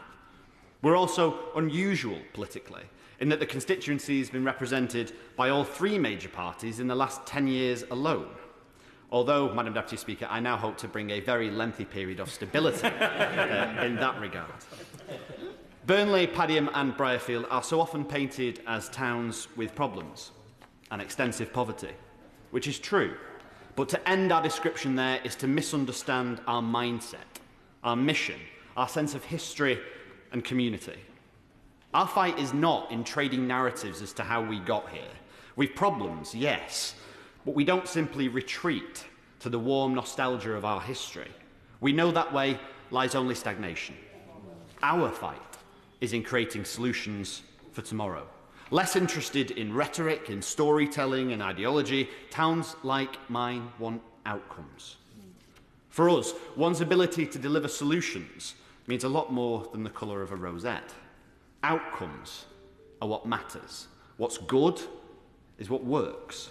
We're also unusual politically, in that the constituency has been represented by all three major parties in the last 10 years alone. Although, Madam Deputy Speaker, I now hope to bring a very lengthy period of stability in that regard. Burnley, Padiham and Briarfield are so often painted as towns with problems and extensive poverty, which is true. But to end our description there is to misunderstand our mindset, our mission, our sense of history and community. Our fight is not in trading narratives as to how we got here. We've problems, yes, but we don't simply retreat to the warm nostalgia of our history. We know that way lies only stagnation. Our fight is in creating solutions for tomorrow. Less interested in rhetoric, in storytelling and ideology, towns like mine want outcomes. For us, one's ability to deliver solutions means a lot more than the colour of a rosette. Outcomes are what matters. What's good is what works.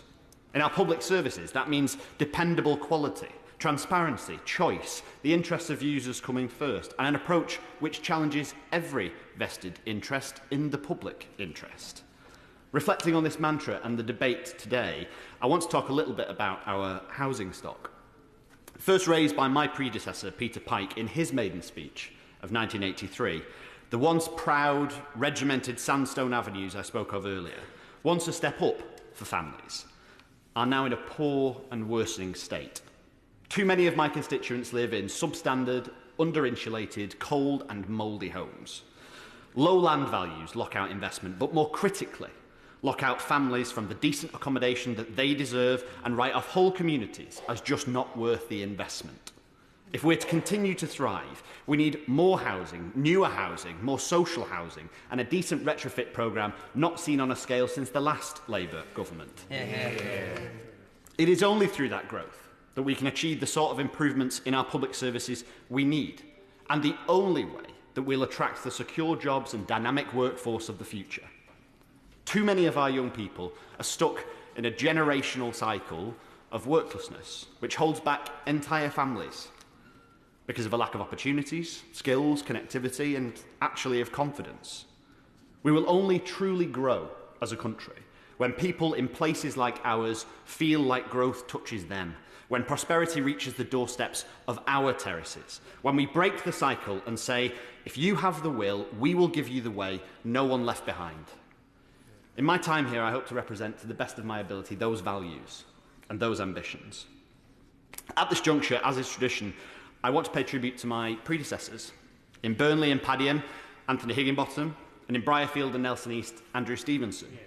In our public services, that means dependable quality, transparency, choice, the interests of users coming first, and an approach which challenges every vested interest in the public interest. Reflecting on this mantra and the debate today, I want to talk a little bit about our housing stock. First raised by my predecessor, Peter Pike, in his maiden speech of 1983, the once proud, regimented sandstone avenues I spoke of earlier, once a step up for families, are now in a poor and worsening state. Too many of my constituents live in substandard, under-insulated, cold and mouldy homes. Low land values lock out investment, but more critically, lock out families from the decent accommodation that they deserve and write off whole communities as just not worth the investment. If we're to continue to thrive, we need more housing, newer housing, more social housing, and a decent retrofit programme not seen on a scale since the last Labour government. It is only through that growth that we can achieve the sort of improvements in our public services we need, and the only way that we'll attract the secure jobs and dynamic workforce of the future. Too many of our young people are stuck in a generational cycle of worklessness, which holds back entire families because of a lack of opportunities, skills, connectivity, and actually of confidence. We will only truly grow as a country when people in places like ours feel like growth touches them, when prosperity reaches the doorsteps of our terraces, when we break the cycle and say, if you have the will, we will give you the way, no one left behind. In my time here, I hope to represent to the best of my ability those values and those ambitions. At this juncture, as is tradition, I want to pay tribute to my predecessors. In Burnley and Padiham, Anthony Higginbotham, and in Briarfield and Nelson East, Andrew Stevenson.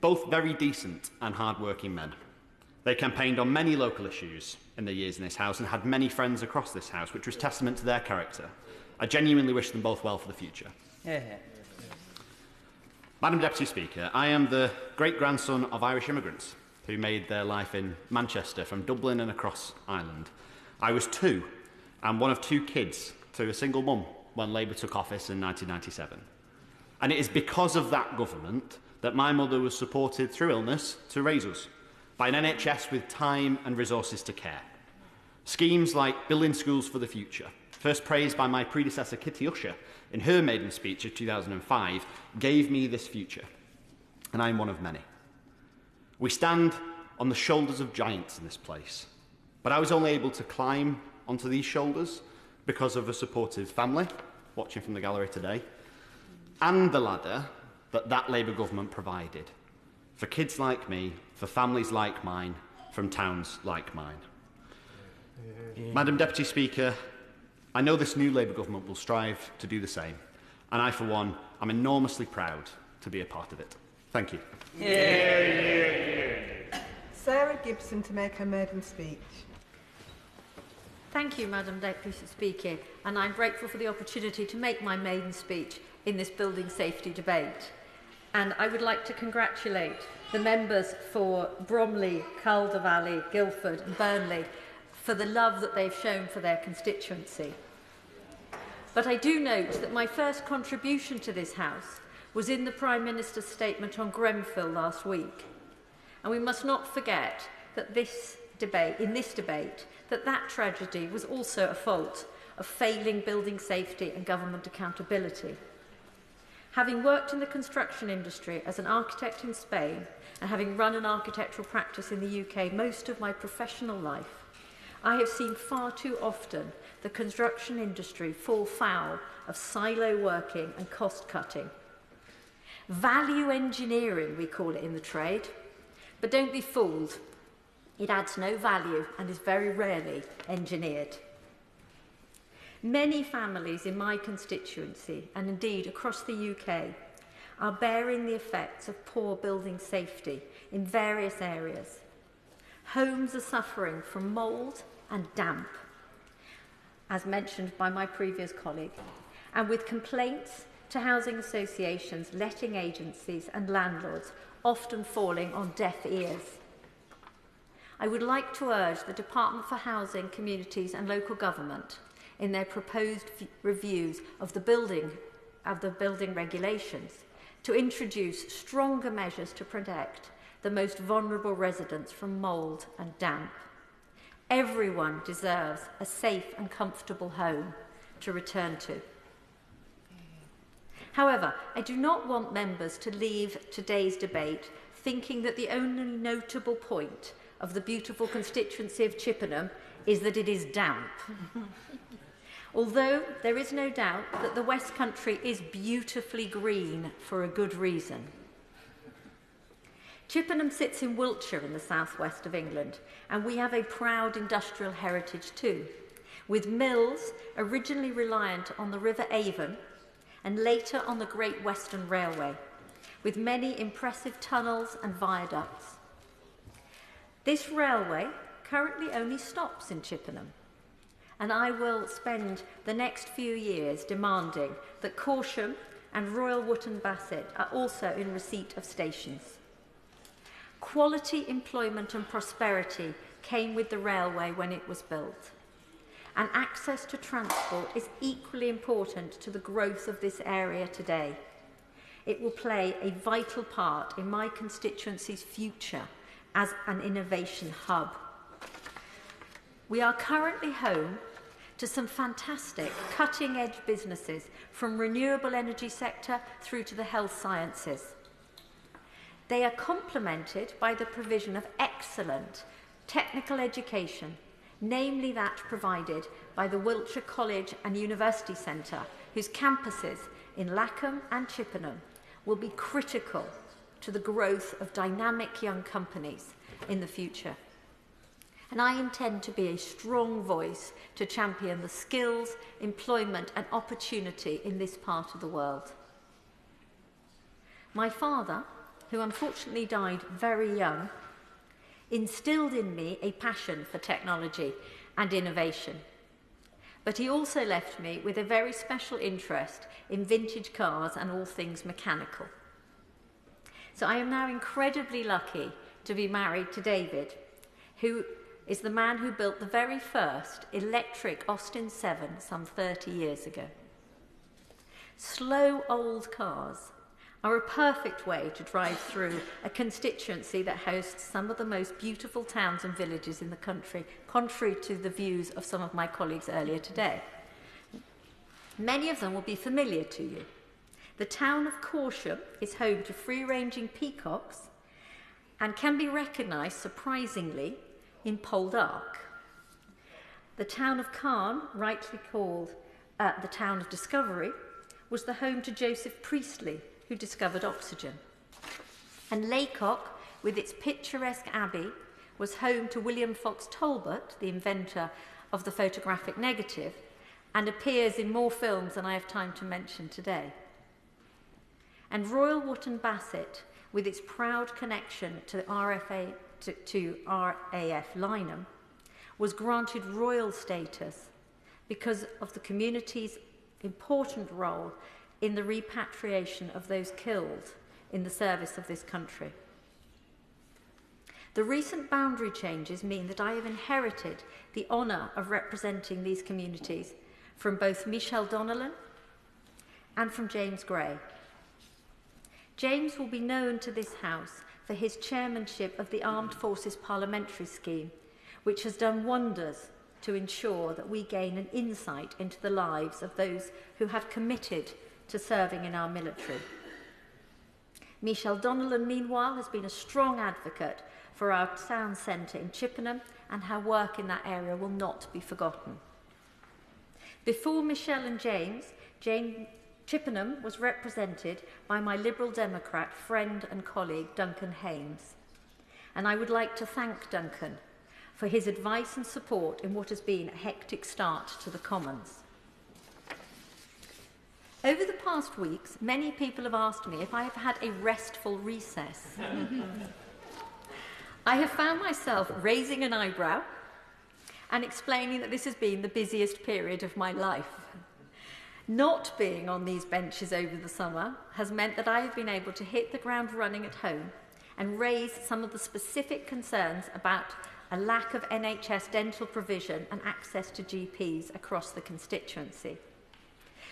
Both very decent and hard-working men. They campaigned on many local issues in their years in this House and had many friends across this House, which was testament to their character. I genuinely wish them both well for the future. Madam Deputy Speaker, I am the great-grandson of Irish immigrants who made their life in Manchester, from Dublin and across Ireland. I was 2 and one of 2 kids to a single mum when Labour took office in 1997. And it is because of that government that my mother was supported through illness to raise us by an NHS with time and resources to care. Schemes like Building Schools for the Future, first praised by my predecessor Kitty Usher in her maiden speech of 2005, gave me this future, and I am one of many. We stand on the shoulders of giants in this place, but I was only able to climb onto these shoulders because of a supportive family, watching from the gallery today, and the ladder that Labour government provided for kids like me, for families like mine, from towns like mine. Madam Deputy Speaker, I know this new Labour government will strive to do the same, and I, for one, am enormously proud to be a part of it. Thank you. Sarah Gibson to make her maiden speech. Thank you, Madam Deputy Speaker, and I'm grateful for the opportunity to make my maiden speech in this building safety debate. And I would like to congratulate the members for Bromley, Calder Valley, Guildford and Burnley for the love that they've shown for their constituency. But I do note that my first contribution to this House was in the Prime Minister's statement on Grenfell last week. And we must not forget that in this debate, that tragedy was also a fault of failing building safety and government accountability. Having worked in the construction industry as an architect in Spain and having run an architectural practice in the UK most of my professional life, I have seen far too often the construction industry fall foul of silo working and cost cutting. Value engineering, we call it in the trade, but don't be fooled. It adds no value and is very rarely engineered. Many families in my constituency, and indeed across the UK, are bearing the effects of poor building safety in various areas. Homes are suffering from mould and damp, as mentioned by my previous colleague, and with complaints to housing associations, letting agencies and landlords often falling on deaf ears. I would like to urge the Department for Housing, Communities and Local Government in their proposed reviews of the building regulations to introduce stronger measures to protect the most vulnerable residents from mould and damp. Everyone deserves a safe and comfortable home to return to. However, I do not want members to leave today's debate thinking that the only notable point of the beautiful constituency of Chippenham is that it is damp. Although there is no doubt that the West Country is beautifully green for a good reason. Chippenham sits in Wiltshire in the southwest of England, and we have a proud industrial heritage too, with mills originally reliant on the River Avon and later on the Great Western Railway, with many impressive tunnels and viaducts. This railway currently only stops in Chippenham, and I will spend the next few years demanding that Corsham and Royal Wootton Bassett are also in receipt of stations. Quality employment and prosperity came with the railway when it was built, and access to transport is equally important to the growth of this area today. It will play a vital part in my constituency's future as an innovation hub. We are currently home to some fantastic cutting-edge businesses from renewable energy sector through to the health sciences. They are complemented by the provision of excellent technical education, namely that provided by the Wiltshire College and University Centre, whose campuses in Lackham and Chippenham will be critical to the growth of dynamic young companies in the future. And I intend to be a strong voice to champion the skills, employment and opportunity in this part of the world. My father, who unfortunately died very young, instilled in me a passion for technology and innovation. But he also left me with a very special interest in vintage cars and all things mechanical. So I am now incredibly lucky to be married to David, who is the man who built the very first electric Austin 7 some 30 years ago. Slow old cars are a perfect way to drive through a constituency that hosts some of the most beautiful towns and villages in the country, contrary to the views of some of my colleagues earlier today. Many of them will be familiar to you. The town of Corsham is home to free-ranging peacocks and can be recognised, surprisingly, in Poldark. The town of Caen, rightly called the town of discovery, was the home to Joseph Priestley, who discovered oxygen. And Laycock, with its picturesque abbey, was home to William Fox Talbot, the inventor of the photographic negative, and appears in more films than I have time to mention today. And Royal Wootton Bassett, with its proud connection to RAF Lynham, was granted royal status because of the community's important role in the repatriation of those killed in the service of this country. The recent boundary changes mean that I have inherited the honour of representing these communities from both Michelle Donnellan and from James Gray. James will be known to this House for his chairmanship of the Armed Forces Parliamentary Scheme, which has done wonders to ensure that we gain an insight into the lives of those who have committed to serving in our military. Michelle Donnellan, meanwhile, has been a strong advocate for our town centre in Chippenham, and her work in that area will not be forgotten. Before Michelle and James, Chippenham was represented by my Liberal Democrat friend and colleague Duncan Haines, and I would like to thank Duncan for his advice and support in what has been a hectic start to the Commons. Over the past weeks, many people have asked me if I have had a restful recess. I have found myself raising an eyebrow and explaining that this has been the busiest period of my life. Not being on these benches over the summer has meant that I have been able to hit the ground running at home and raise some of the specific concerns about a lack of NHS dental provision and access to GPs across the constituency.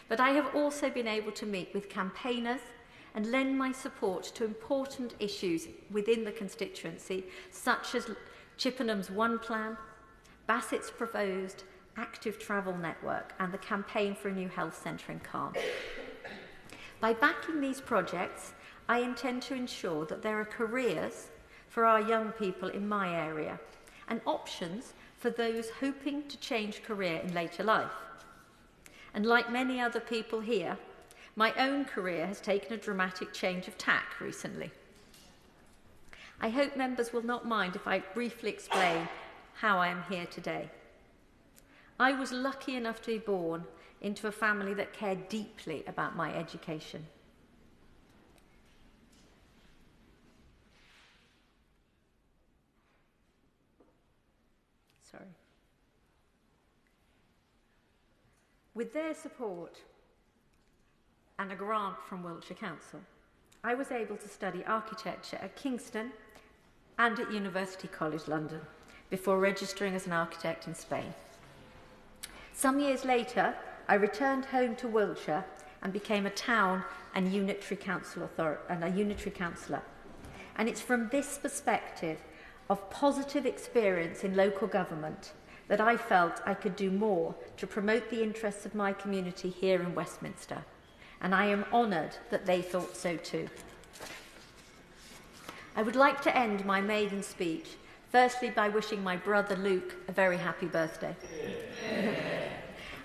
But I have also been able to meet with campaigners and lend my support to important issues within the constituency, such as Chippenham's One Plan, Bassett's proposed active travel network, and the campaign for a new health centre in Caen. By backing these projects, I intend to ensure that there are careers for our young people in my area and options for those hoping to change career in later life. And like many other people here, my own career has taken a dramatic change of tack recently. I hope members will not mind if I briefly explain how I am here today. I was lucky enough to be born into a family that cared deeply about my education. Sorry. With their support and a grant from Wiltshire Council, I was able to study architecture at Kingston and at University College London before registering as an architect in Spain. Some years later, I returned home to Wiltshire and became a town and unitary councillor. And it's from this perspective of positive experience in local government that I felt I could do more to promote the interests of my community here in Westminster. And I am honoured that they thought so too. I would like to end my maiden speech firstly by wishing my brother Luke a very happy birthday.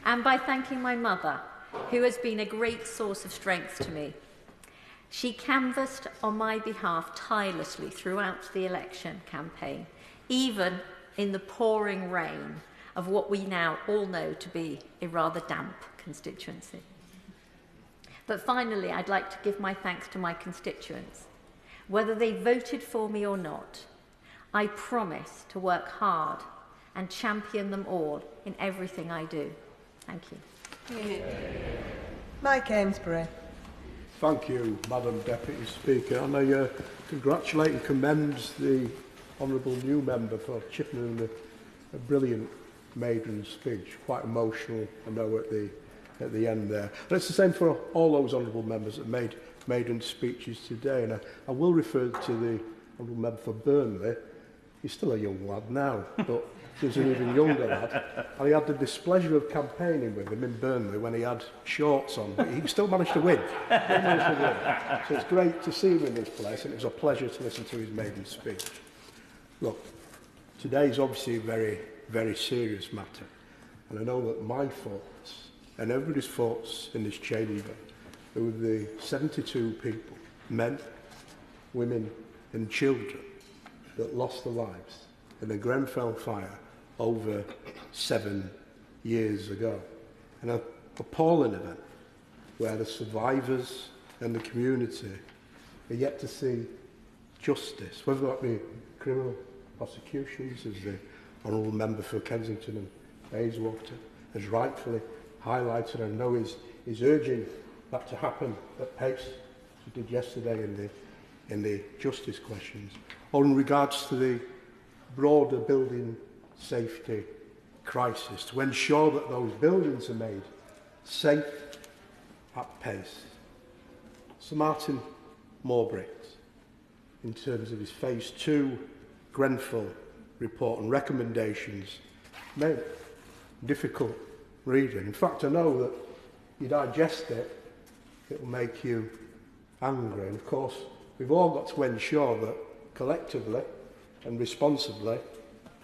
And by thanking my mother, who has been a great source of strength to me. She canvassed on my behalf tirelessly throughout the election campaign, even in the pouring rain of what we now all know to be a rather damp constituency. But finally, I'd like to give my thanks to my constituents. Whether they voted for me or not, I promise to work hard and champion them all in everything I do. Thank you. Mike Amesbury. Thank you, Madam Deputy Speaker. And I congratulate and commend the honourable new member for Chippenham, a brilliant maiden speech, quite emotional, I know, at the end there. And it's the same for all those honourable members that made maiden speeches today. And I will refer to the honourable member for Burnley. He's still a young lad now, but he's an even younger lad. And he had the displeasure of campaigning with him in Burnley when he had shorts on, but he still managed to win. So it's great to see him in this place, and it was a pleasure to listen to his maiden speech. Look, today is obviously a very, very serious matter. And I know that my thoughts, and everybody's thoughts in this chamber, are with the 72 people, men, women and children, that lost their lives in the Grenfell fire over 7 years ago. An appalling event where the survivors and the community are yet to see justice, whether that be criminal prosecutions, as the honourable member for Kensington and Bayswater has rightfully highlighted. I know is urging that to happen at pace, as he did yesterday in the justice questions, or in regards to the broader building safety crisis, to ensure that those buildings are made safe at pace. Sir Martin Morbright, in terms of his Phase 2 Grenfell report and recommendations, made difficult reading. In fact, I know that you digest it, it will make you angry. And of course, we've all got to ensure that collectively and responsibly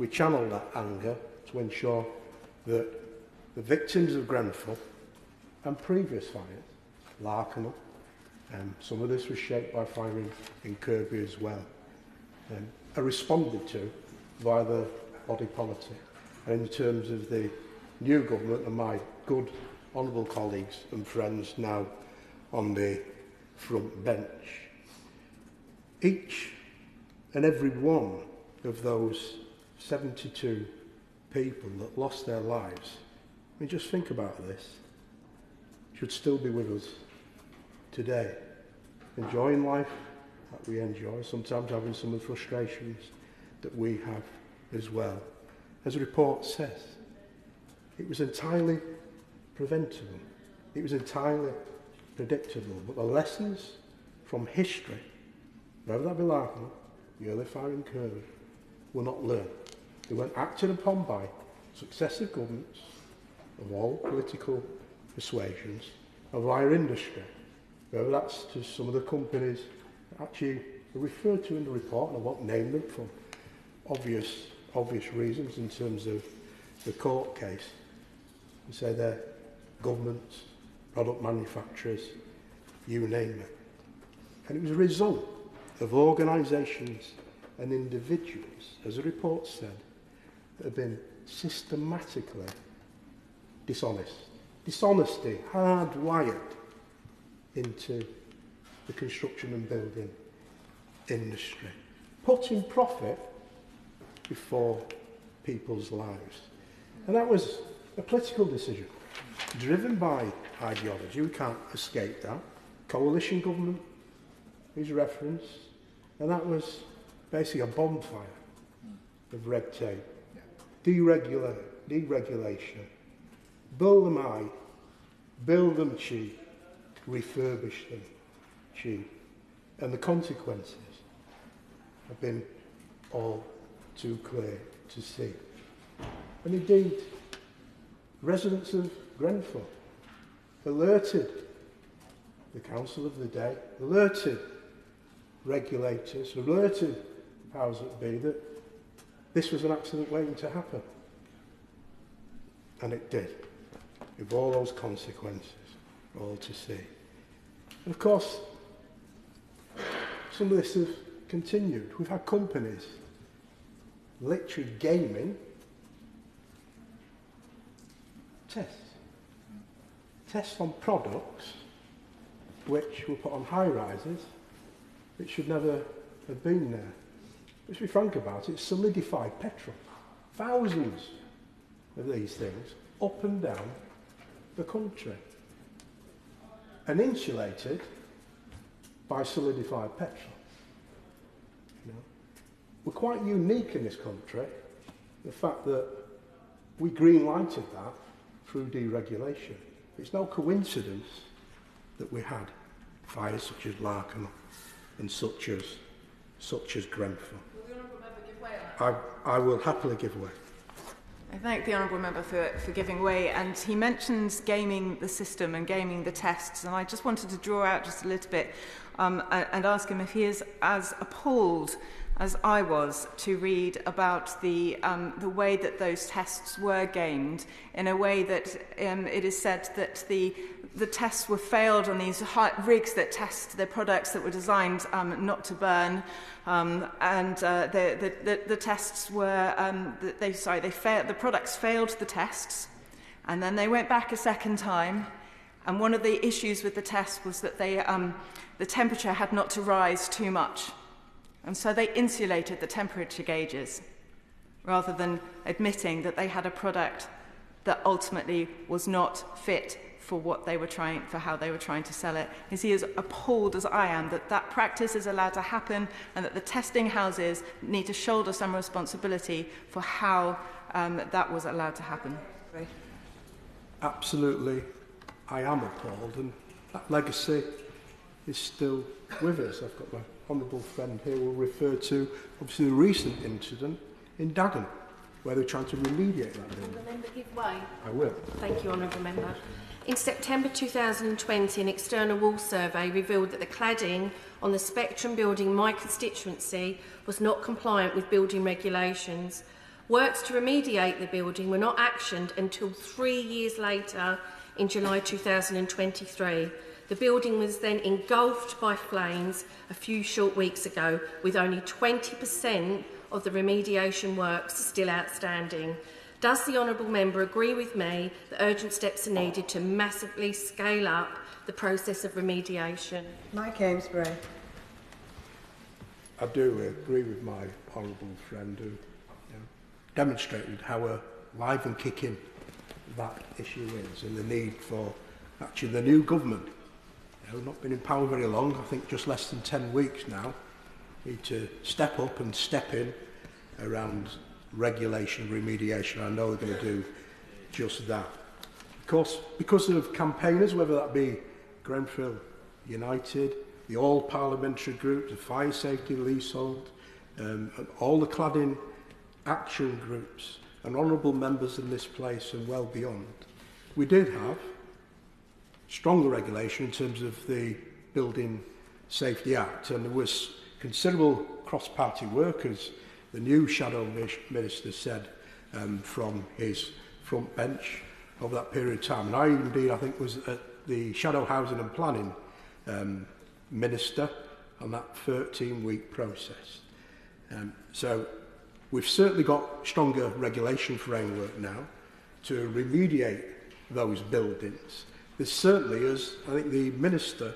we channel that anger to ensure that the victims of Grenfell and previous fires, Larknell, some of this was shaped by firing in Kirby as well, are responded to via the body politic. And in terms of the new government and my good honourable colleagues and friends now on the front bench, each and every one of those 72 people that lost their lives, I mean, just think about this, should still be with us today, enjoying life that we enjoy, sometimes having some of the frustrations that we have as well. As the report says, it was entirely preventable, it was entirely predictable, but the lessons from history, whether that be Larknell, the early firing curve, were not learned. They weren't acted upon by successive governments of all political persuasions, of our industry, whether that's to some of the companies that actually are referred to in the report, and I won't name them for obvious reasons in terms of the court case, and say they're governments, product manufacturers, you name it. And it was a result of organisations and individuals, as the report said, that have been systematically dishonest. Dishonesty hardwired into the construction and building industry, putting profit before people's lives. And that was a political decision. driven by ideology. We can't escape that. Coalition government is referenced, and that was basically a bonfire of red tape, deregulation, build them high, build them cheap, refurbish them cheap, and the consequences have been all too clear to see. And indeed, residents of Grenfell alerted the council of the day, alerted regulators, alerted powers that be that this was an accident waiting to happen. And it did, with all those consequences, all to see. And of course, some of this has continued. We've had companies literally gaming tests on products which were put on high-rises that should never have been there. Let's be frank about it, solidified petrol. Thousands of these things up and down the country. And insulated by solidified petrol. You know, we're quite unique in this country, the fact that we green-lighted that through deregulation. It's no coincidence that we had fires such as Larkham and such as Grenfell. Will the Honourable Member give way on that? I will happily give way. I thank the Honourable Member for giving way, and he mentions gaming the system and gaming the tests, and I just wanted to draw out just a little bit and ask him if he is as appalled as I was to read about the way that those tests were gamed, in a way that it is said that the tests were failed on these rigs that test the products that were designed not to burn, and the tests were the products failed the tests, and then they went back a second time, and one of the issues with the test was that the temperature had not to rise too much. And so they insulated the temperature gauges rather than admitting that they had a product that ultimately was not fit for how they were trying to sell it. Is he as appalled as I am that practice is allowed to happen and that the testing houses need to shoulder some responsibility for how that was allowed to happen? Absolutely, I am appalled, and that legacy is still with us. I've got my honourable friend here will refer to, obviously, the recent incident in Dagenham, where they're trying to remediate that building. Will the member give way? I will. Thank you, Honourable Member. In September 2020, an external wall survey revealed that the cladding on the Spectrum building in my constituency was not compliant with building regulations. Works to remediate the building were not actioned until 3 years later, in July 2023. The building was then engulfed by flames a few short weeks ago, with only 20% of the remediation works still outstanding. Does the Honourable Member agree with me that urgent steps are needed to massively scale up the process of remediation? Mike Amesbury. I do agree with my honourable friend who demonstrated how alive and kicking that issue is, and the need for actually the new government, not been in power very long, I think just less than 10 weeks now, need to step up and step in around regulation and remediation. I know they're going to do just that. Of course, because of campaigners, whether that be Grenfell United, the all parliamentary groups, the fire safety leasehold, all the cladding action groups, and honourable members in this place and well beyond, we did have stronger regulation in terms of the Building Safety Act, and there was considerable cross-party work, as the new Shadow Minister said from his front bench over that period of time. And I indeed, I think, was at the Shadow Housing and Planning Minister on that 13-week process. So we've certainly got stronger regulation framework now to remediate those buildings. There's certainly, as I think the Minister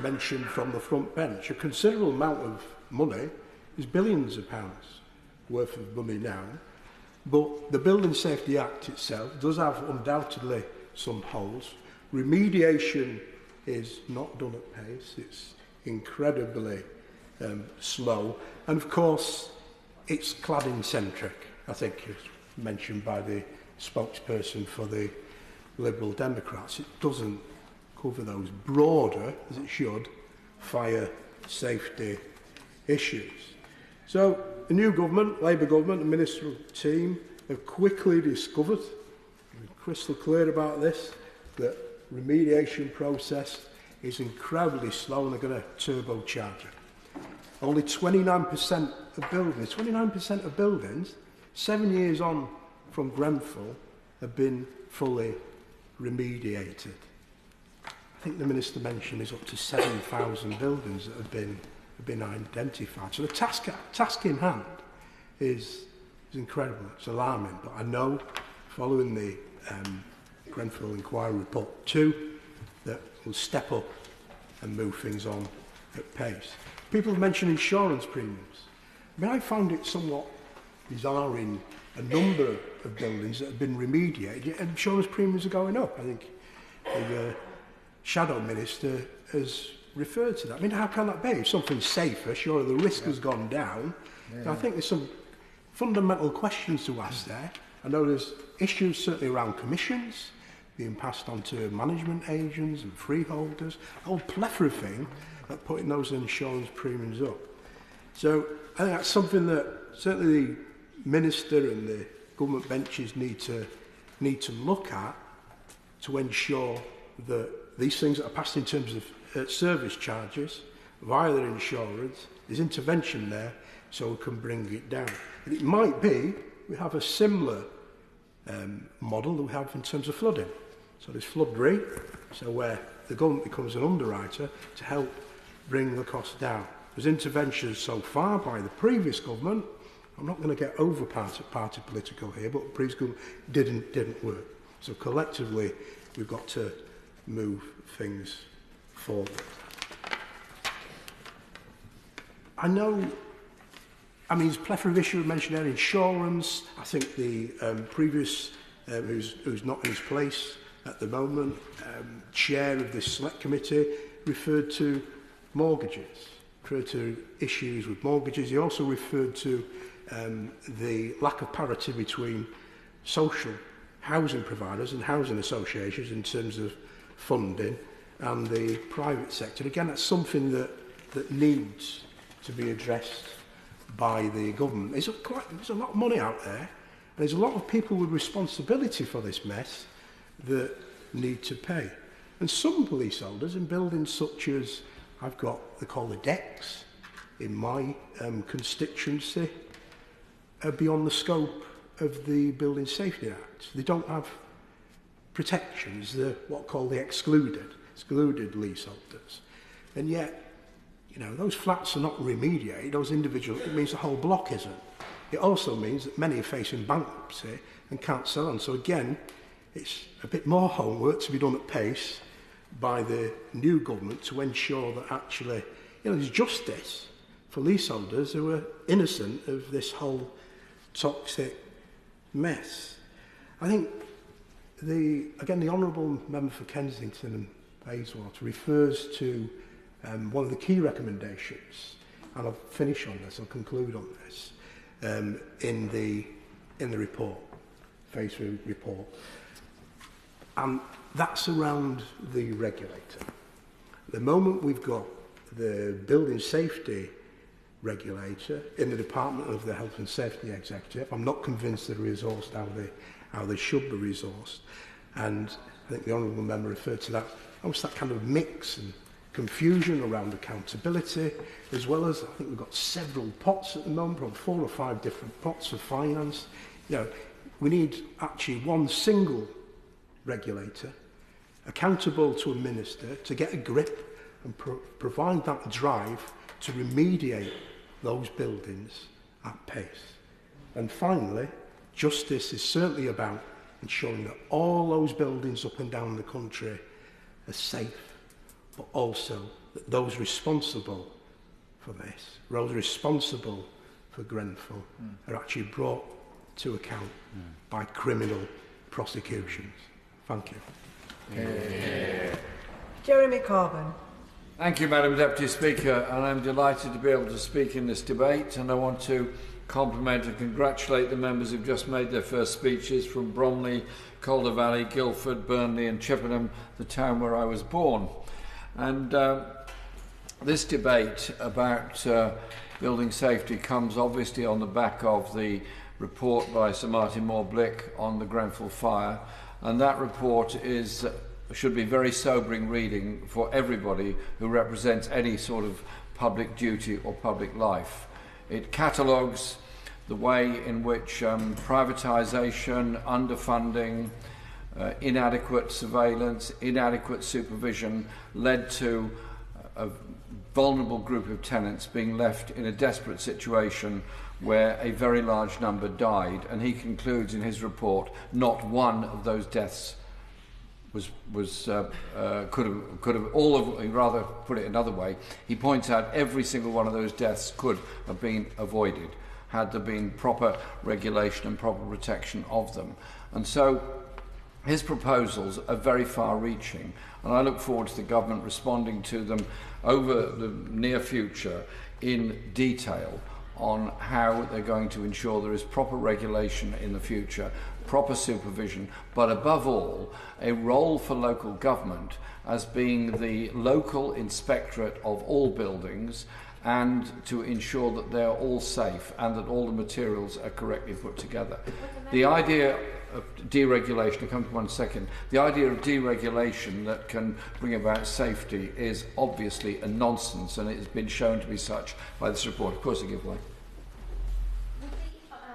mentioned from the front bench, a considerable amount of money, is billions of pounds worth of money now, but the Building Safety Act itself does have undoubtedly some holes. Remediation is not done at pace. It's incredibly slow. And of course, it's cladding-centric, I think it's mentioned by the spokesperson for the Liberal Democrats. It doesn't cover those broader, as it should, fire safety issues. So the new government, Labour government, the ministerial team have quickly discovered, crystal clear about this, that remediation process is incredibly slow and they're going to turbocharge it. Only 29% of buildings, 7 years on from Grenfell, have been fully remediated. I think the Minister mentioned is up to 7,000 buildings that have been identified. So the task in hand is incredible. It's alarming. But I know, following the Grenfell Inquiry Report 2, that we'll step up and move things on at pace. People have mentioned insurance premiums. I mean, I found it somewhat bizarre in a number of buildings that have been remediated, yet insurance premiums are going up. I think the Shadow Minister has referred to that. I mean, how can that be? If something's safer, surely the risk has gone down. Yeah. I think there's some fundamental questions to ask there. I know there's issues certainly around commissions being passed on to management agents and freeholders, a whole plethora of things that putting those insurance premiums up. So I think that's something that certainly the Minister and the government benches need to look at to ensure that these things that are passed in terms of service charges via their insurance, there's intervention there so we can bring it down. And it might be we have a similar model that we have in terms of flooding. So there's flood re, so where the government becomes an underwriter to help bring the cost down. There's interventions so far by the previous government. I'm not going to get over party political here, but the previous government didn't work. So collectively, we've got to move things forward. I know, I mean, there's a plethora of issues mentioned there. Insurance, I think the previous, who's not in his place at the moment, chair of this select committee, referred to mortgages, referred to issues with mortgages. He also referred to the lack of parity between social housing providers and housing associations in terms of funding and the private sector. Again, that's something that needs to be addressed by the government. There's a lot of money out there, and there's a lot of people with responsibility for this mess that need to pay. And some leaseholders in buildings such as, I've got, they call the decks in my constituency, are beyond the scope of the Building Safety Act. They don't have protections. They're what called the excluded leaseholders. And yet, you know, those flats are not remediated, those individual, it means the whole block isn't. It also means that many are facing bankruptcy and can't sell on. So again, it's a bit more homework to be done at pace by the new government to ensure that actually, you know, there's justice for leaseholders who are innocent of this whole toxic mess. I think the Honourable Member for Kensington and Bayswater refers to one of the key recommendations, and I'll finish on this, I'll conclude on this, in the report, phase 3 report, and that's around the regulator. At the moment we've got the building safety regulator in the Department of the Health and Safety Executive. I'm not convinced they're resourced how they should be resourced, and I think the Honourable Member referred to that, almost that kind of mix and confusion around accountability, as well as I think we've got several pots at the moment, probably 4 or 5 different pots of finance. You know, we need actually one single regulator accountable to a minister to get a grip and provide that drive to remediate those buildings at pace. And finally, justice is certainly about ensuring that all those buildings up and down the country are safe, but also that those responsible for this, those responsible for Grenfell, are actually brought to account by criminal prosecutions. Thank you. Jeremy Corbyn. Thank you, Madam Deputy Speaker, and I'm delighted to be able to speak in this debate, and I want to compliment and congratulate the members who've just made their first speeches from Bromley, Calder Valley, Guildford, Burnley and Chippenham, the town where I was born. And this debate about building safety comes obviously on the back of the report by Sir Martin Moore-Blick on the Grenfell fire, and that report should be very sobering reading for everybody who represents any sort of public duty or public life. It catalogues the way in which privatisation, underfunding, inadequate surveillance, inadequate supervision led to a vulnerable group of tenants being left in a desperate situation where a very large number died. And he concludes in his report, not one of those deaths could have all of, rather put it another way, he points out every single one of those deaths could have been avoided had there been proper regulation and proper protection of them. And so his proposals are very far-reaching, and I look forward to the government responding to them over the near future in detail on how they're going to ensure there is proper regulation in the future, proper supervision, but above all, a role for local government as being the local inspectorate of all buildings and to ensure that they're all safe and that all the materials are correctly put together. The idea of deregulation, I'll come to one second, the idea of deregulation that can bring about safety is obviously a nonsense, and it has been shown to be such by this report. Of course, I give way.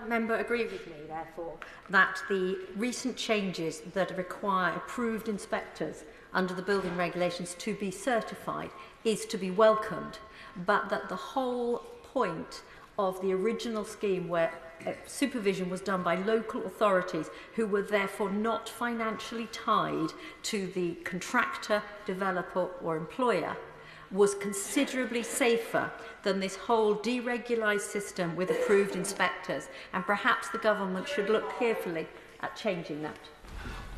Member agree with me, therefore, that the recent changes that require approved inspectors under the building regulations to be certified is to be welcomed, but that the whole point of the original scheme where supervision was done by local authorities who were therefore not financially tied to the contractor, developer or employer was considerably safer than this whole deregularised system with approved inspectors, and perhaps the government should look carefully at changing that.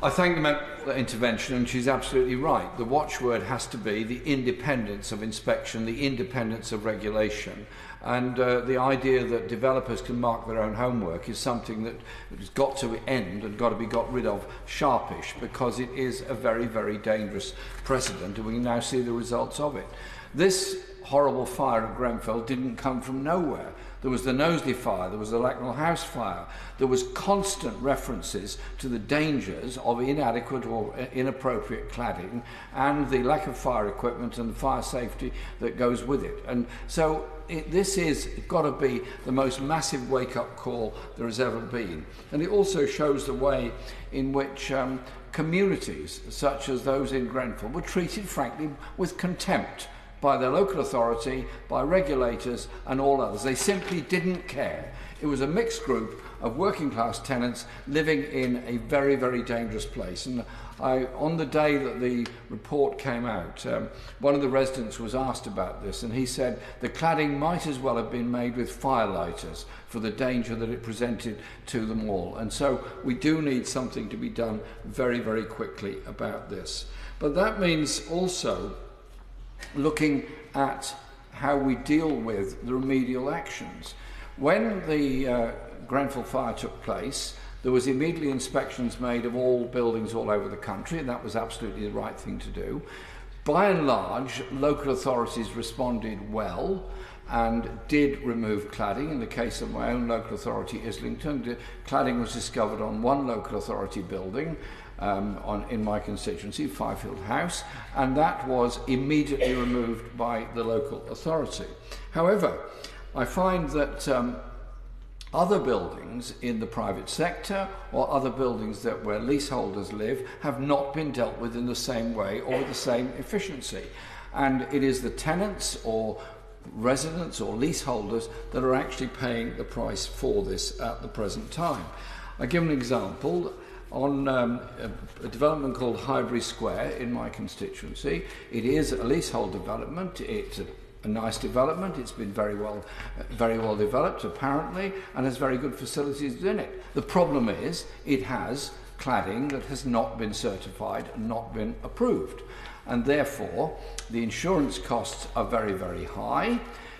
I thank the intervention, and she's absolutely right. The watchword has to be the independence of inspection, the independence of regulation, and the idea that developers can mark their own homework is something that has got to end and got to be got rid of sharpish, because it is a very, very dangerous precedent, and we now see the results of it. This horrible fire at Grenfell didn't come from nowhere. There was the Knowsley fire, there was the Lacknell House fire, there was constant references to the dangers of inadequate or inappropriate cladding and the lack of fire equipment and the fire safety that goes with it. And so this is got to be the most massive wake-up call there has ever been. And it also shows the way in which communities such as those in Grenfell were treated, frankly, with contempt by their local authority, by regulators and all others. They simply didn't care. It was a mixed group of working class tenants living in a very, very dangerous place. And on the day that the report came out, one of the residents was asked about this, and he said the cladding might as well have been made with firelighters for the danger that it presented to them all. And so we do need something to be done very, very quickly about this. But that means also looking at how we deal with the remedial actions. When the Grenfell fire took place, there was immediately inspections made of all buildings all over the country, and that was absolutely the right thing to do. By and large, local authorities responded well and did remove cladding. In the case of my own local authority, Islington, cladding was discovered on one local authority building in my constituency, Fifield House, and that was immediately removed by the local authority. However, I find that other buildings in the private sector or other buildings where leaseholders live have not been dealt with in the same way or with the same efficiency. And it is the tenants or residents or leaseholders that are actually paying the price for this at the present time. I'll give an example. On a development called Highbury Square in my constituency, it is a leasehold development. It's a nice development. It's been very well developed apparently, and has very good facilities in it. The problem is it has cladding that has not been certified and not been approved. And therefore, the insurance costs are very, very high.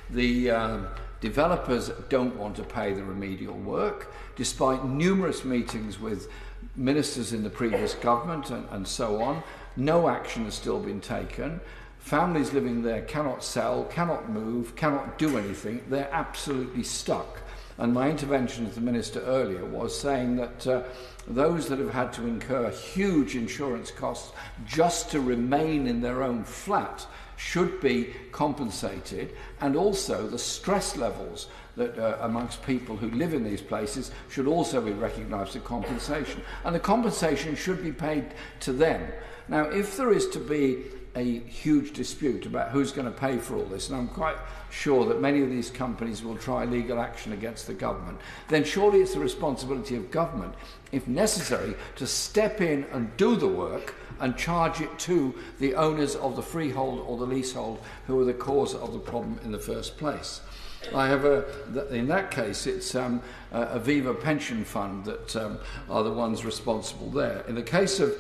The developers don't want to pay the remedial work, despite numerous meetings with ministers in the previous government and so on. No action has still been taken. Families living there cannot sell, cannot move, cannot do anything. They're absolutely stuck. And my intervention as the Minister earlier was saying that those that have had to incur huge insurance costs just to remain in their own flat should be compensated, and also the stress levels that amongst people who live in these places should also be recognised as compensation. And the compensation should be paid to them. Now, if there is to be a huge dispute about who's going to pay for all this, and I'm quite sure that many of these companies will try legal action against the government, then surely it's the responsibility of government, if necessary, to step in and do the work and charge it to the owners of the freehold or the leasehold who are the cause of the problem in the first place. I have in that case, it's a Viva pension fund that are the ones responsible there. In the case of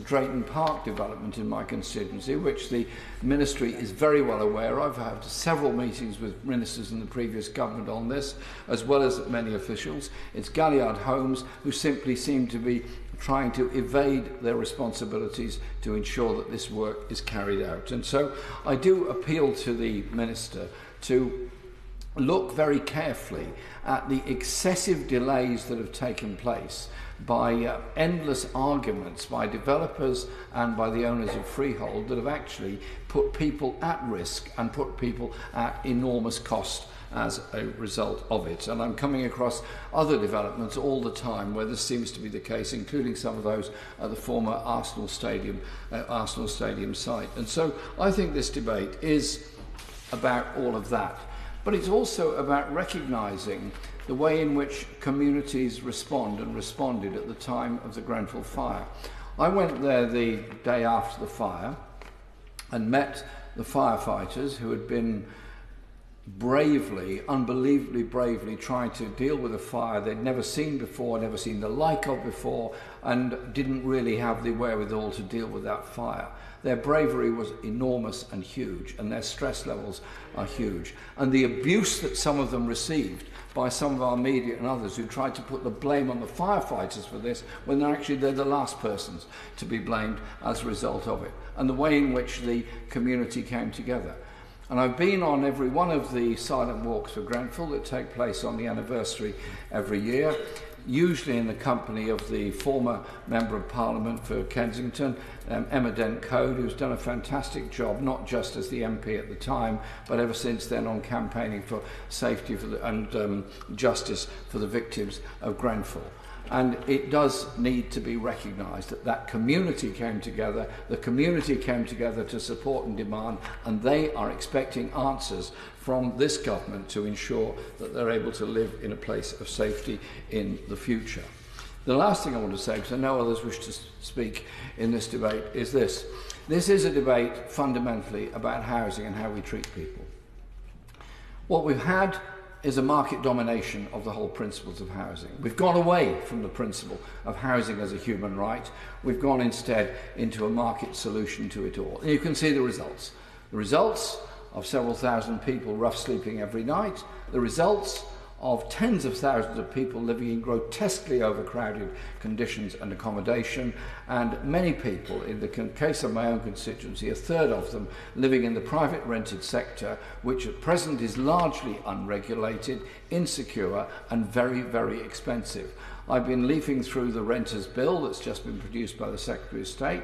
Drayton Park development in my constituency, which the Ministry is very well aware of, I've had several meetings with ministers in the previous government on this, as well as many officials. It's Galliard Homes who simply seem to be trying to evade their responsibilities to ensure that this work is carried out. And so I do appeal to the Minister to look very carefully at the excessive delays that have taken place by endless arguments by developers and by the owners of freehold that have actually put people at risk and put people at enormous cost as a result of it. And I'm coming across other developments all the time where this seems to be the case, including some of those at the former Arsenal Stadium site. And so I think this debate is about all of that. But it's also about recognising the way in which communities respond and responded at the time of the Grenfell fire. I went there the day after the fire and met the firefighters who had been bravely, unbelievably bravely, trying to deal with a fire they'd never seen before, never seen the like of before, and didn't really have the wherewithal to deal with that fire. Their bravery was enormous and huge, and their stress levels are huge. And the abuse that some of them received by some of our media and others who tried to put the blame on the firefighters for this, when they're the last persons to be blamed as a result of it. And the way in which the community came together. And I've been on every one of the silent walks for Grenfell that take place on the anniversary every year, usually in the company of the former Member of Parliament for Kensington, Emma Dent-Coad, who's done a fantastic job, not just as the MP at the time, but ever since then on campaigning for safety and justice for the victims of Grenfell. And it does need to be recognised that that community came together, the community came together to support and demand, and they are expecting answers from this government to ensure that they're able to live in a place of safety in the future. The last thing I want to say, because I know others wish to speak in this debate, is this. This is a debate fundamentally about housing and how we treat people. What we've had is a market domination of the whole principles of housing. We've gone away from the principle of housing as a human right. We've gone instead into a market solution to it all. And you can see the results. The results of several thousand people rough sleeping every night. The results of tens of thousands of people living in grotesquely overcrowded conditions and accommodation, and many people, in the case of my own constituency, a third of them living in the private rented sector, which at present is largely unregulated, insecure and very, very expensive. I've been leafing through the renters' bill that's just been produced by the Secretary of State.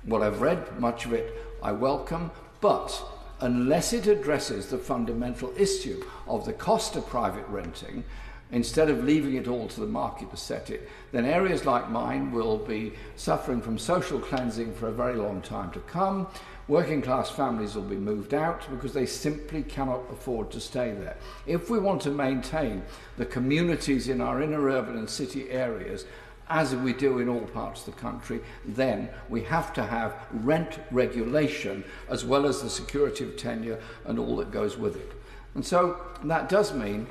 What I've read, much of it I welcome, but unless it addresses the fundamental issue of the cost of private renting, instead of leaving it all to the market to set it, then areas like mine will be suffering from social cleansing for a very long time to come. Working class families will be moved out because they simply cannot afford to stay there. If we want to maintain the communities in our inner urban and city areas, as we do in all parts of the country, then we have to have rent regulation as well as the security of tenure and all that goes with it. And so that does mean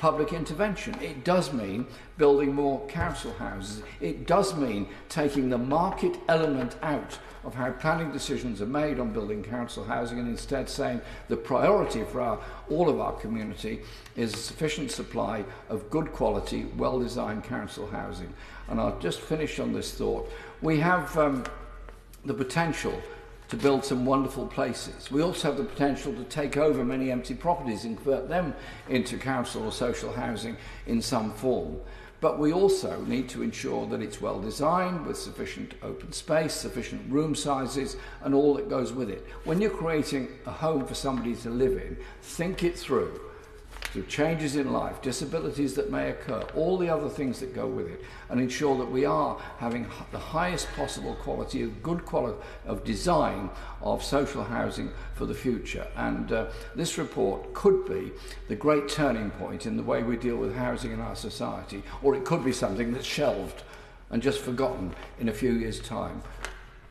public intervention. It does mean building more council houses. It does mean taking the market element out of how planning decisions are made on building council housing and instead saying the priority for all of our community is a sufficient supply of good quality, well-designed council housing. And I'll just finish on this thought. We have the potential to build some wonderful places. We also have the potential to take over many empty properties and convert them into council or social housing in some form. But we also need to ensure that it's well designed with sufficient open space, sufficient room sizes and all that goes with it. When you're creating a home for somebody to live in, think it through changes in life, disabilities that may occur, all the other things that go with it, and ensure that we are having the highest possible quality of good quality of design of social housing for the future. And this report could be the great turning point in the way we deal with housing in our society, or it could be something that's shelved and just forgotten in a few years' time.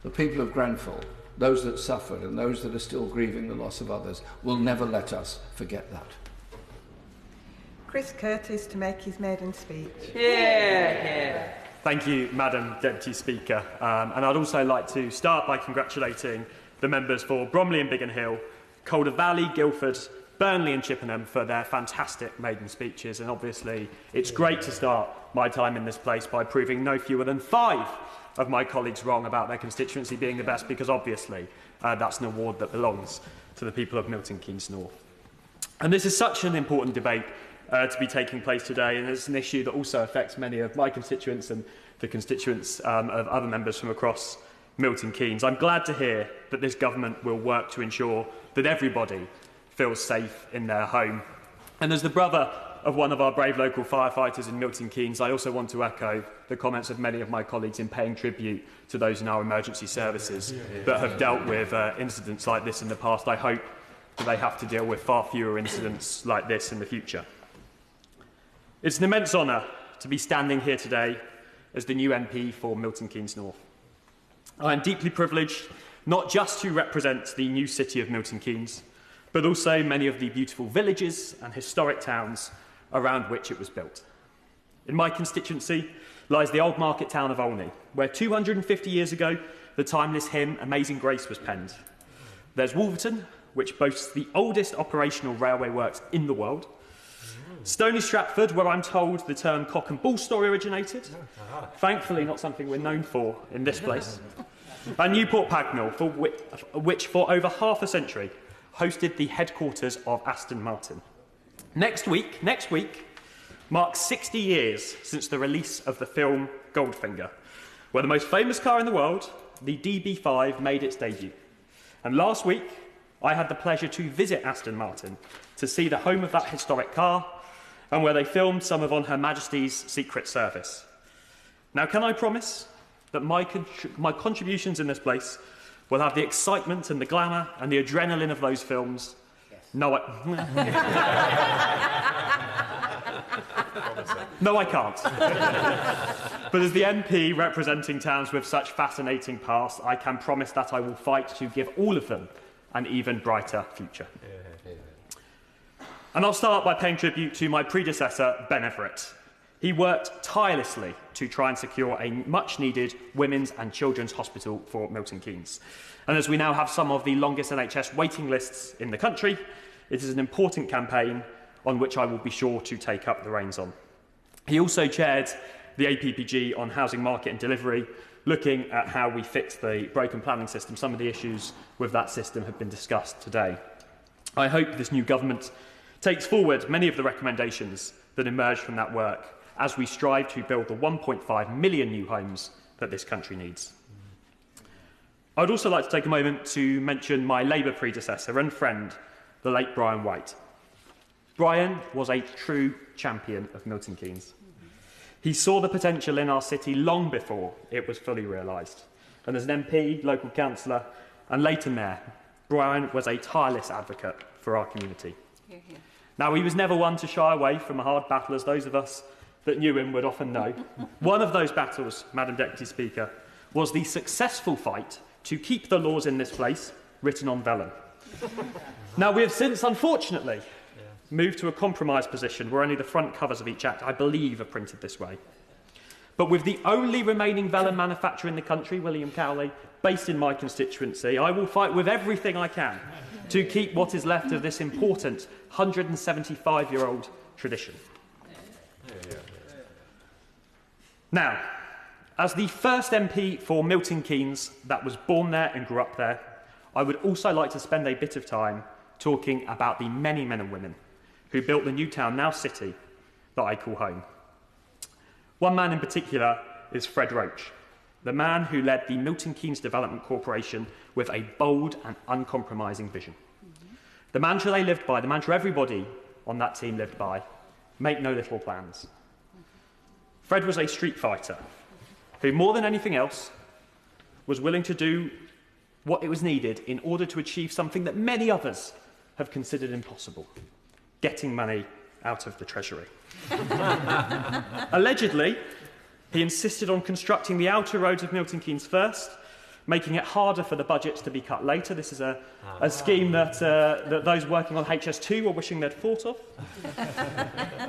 The people of Grenfell, those that suffered and those that are still grieving the loss of others, will never let us forget that. Chris Curtis to make his maiden speech. Thank you, Madam Deputy Speaker. And I'd also like to start by congratulating the members for Bromley and Biggin Hill, Calder Valley, Guildford, Burnley and Chippenham for their fantastic maiden speeches. And obviously, it's great to start my time in this place by proving no fewer than 5 of my colleagues wrong about their constituency being the best, because obviously that's an award that belongs to the people of Milton Keynes North. And this is such an important debate to be taking place today, and it's an issue that also affects many of my constituents and the constituents of other members from across Milton Keynes. I'm glad to hear that this government will work to ensure that everybody feels safe in their home. And as the brother of one of our brave local firefighters in Milton Keynes, I also want to echo the comments of many of my colleagues in paying tribute to those in our emergency services that have dealt with incidents like this in the past. I hope that they have to deal with far fewer incidents like this in the future. It's an immense honour to be standing here today as the new MP for Milton Keynes North. I am deeply privileged not just to represent the new city of Milton Keynes, but also many of the beautiful villages and historic towns around which it was built. In my constituency lies the old market town of Olney, where 250 years ago the timeless hymn Amazing Grace was penned. There's Wolverton, which boasts the oldest operational railway works in the world. Stony Stratford, where I'm told the term cock and bull story originated. Thankfully, not something we're known for in this place. And Newport Pagnell, which for over half a century hosted the headquarters of Aston Martin. Next week marks 60 years since the release of the film Goldfinger, where the most famous car in the world, the DB5, made its debut. And last week, I had the pleasure to visit Aston Martin to see the home of that historic car and where they filmed some of On Her Majesty's Secret Service. Now, can I promise that my contributions in this place will have the excitement and the glamour and the adrenaline of those films? Yes. No, no, I can't. But as the MP representing towns with such fascinating pasts, I can promise that I will fight to give all of them an even brighter future. And I'll start by paying tribute to my predecessor, Ben Everett. He worked tirelessly to try and secure a much-needed women's and children's hospital for Milton Keynes. And as we now have some of the longest NHS waiting lists in the country, it is an important campaign on which I will be sure to take up the reins on. He also chaired the APPG on housing market and delivery, looking at how we fix the broken planning system. Some of the issues with that system have been discussed today. I hope this new government takes forward many of the recommendations that emerged from that work as we strive to build the 1.5 million new homes that this country needs. I would also like to take a moment to mention my Labour predecessor and friend, the late Brian White. Brian was a true champion of Milton Keynes. He saw the potential in our city long before it was fully realised. And as an MP, local councillor and later mayor, Brian was a tireless advocate for our community. Hear, hear. Now, he was never one to shy away from a hard battle, as those of us that knew him would often know. One of those battles, Madam Deputy Speaker, was the successful fight to keep the laws in this place written on vellum. Now, we have since, unfortunately, moved to a compromise position where only the front covers of each act, I believe, are printed this way. But with the only remaining vellum manufacturer in the country, William Cowley, based in my constituency, I will fight with everything I can to keep what is left of this important 175-year-old tradition. Now, as the first MP for Milton Keynes that was born there and grew up there, I would also like to spend a bit of time talking about the many men and women who built the new town, now city, that I call home. One man in particular is Fred Roach, the man who led the Milton Keynes Development Corporation with a bold and uncompromising vision. The mantra they lived by, the mantra everybody on that team lived by, make no little plans. Fred was a street fighter who, more than anything else, was willing to do what it was needed in order to achieve something that many others have considered impossible: getting money out of the Treasury. Allegedly, he insisted on constructing the outer roads of Milton Keynes first, making it harder for the budgets to be cut later. This is a scheme that those working on HS2 were wishing they'd thought of.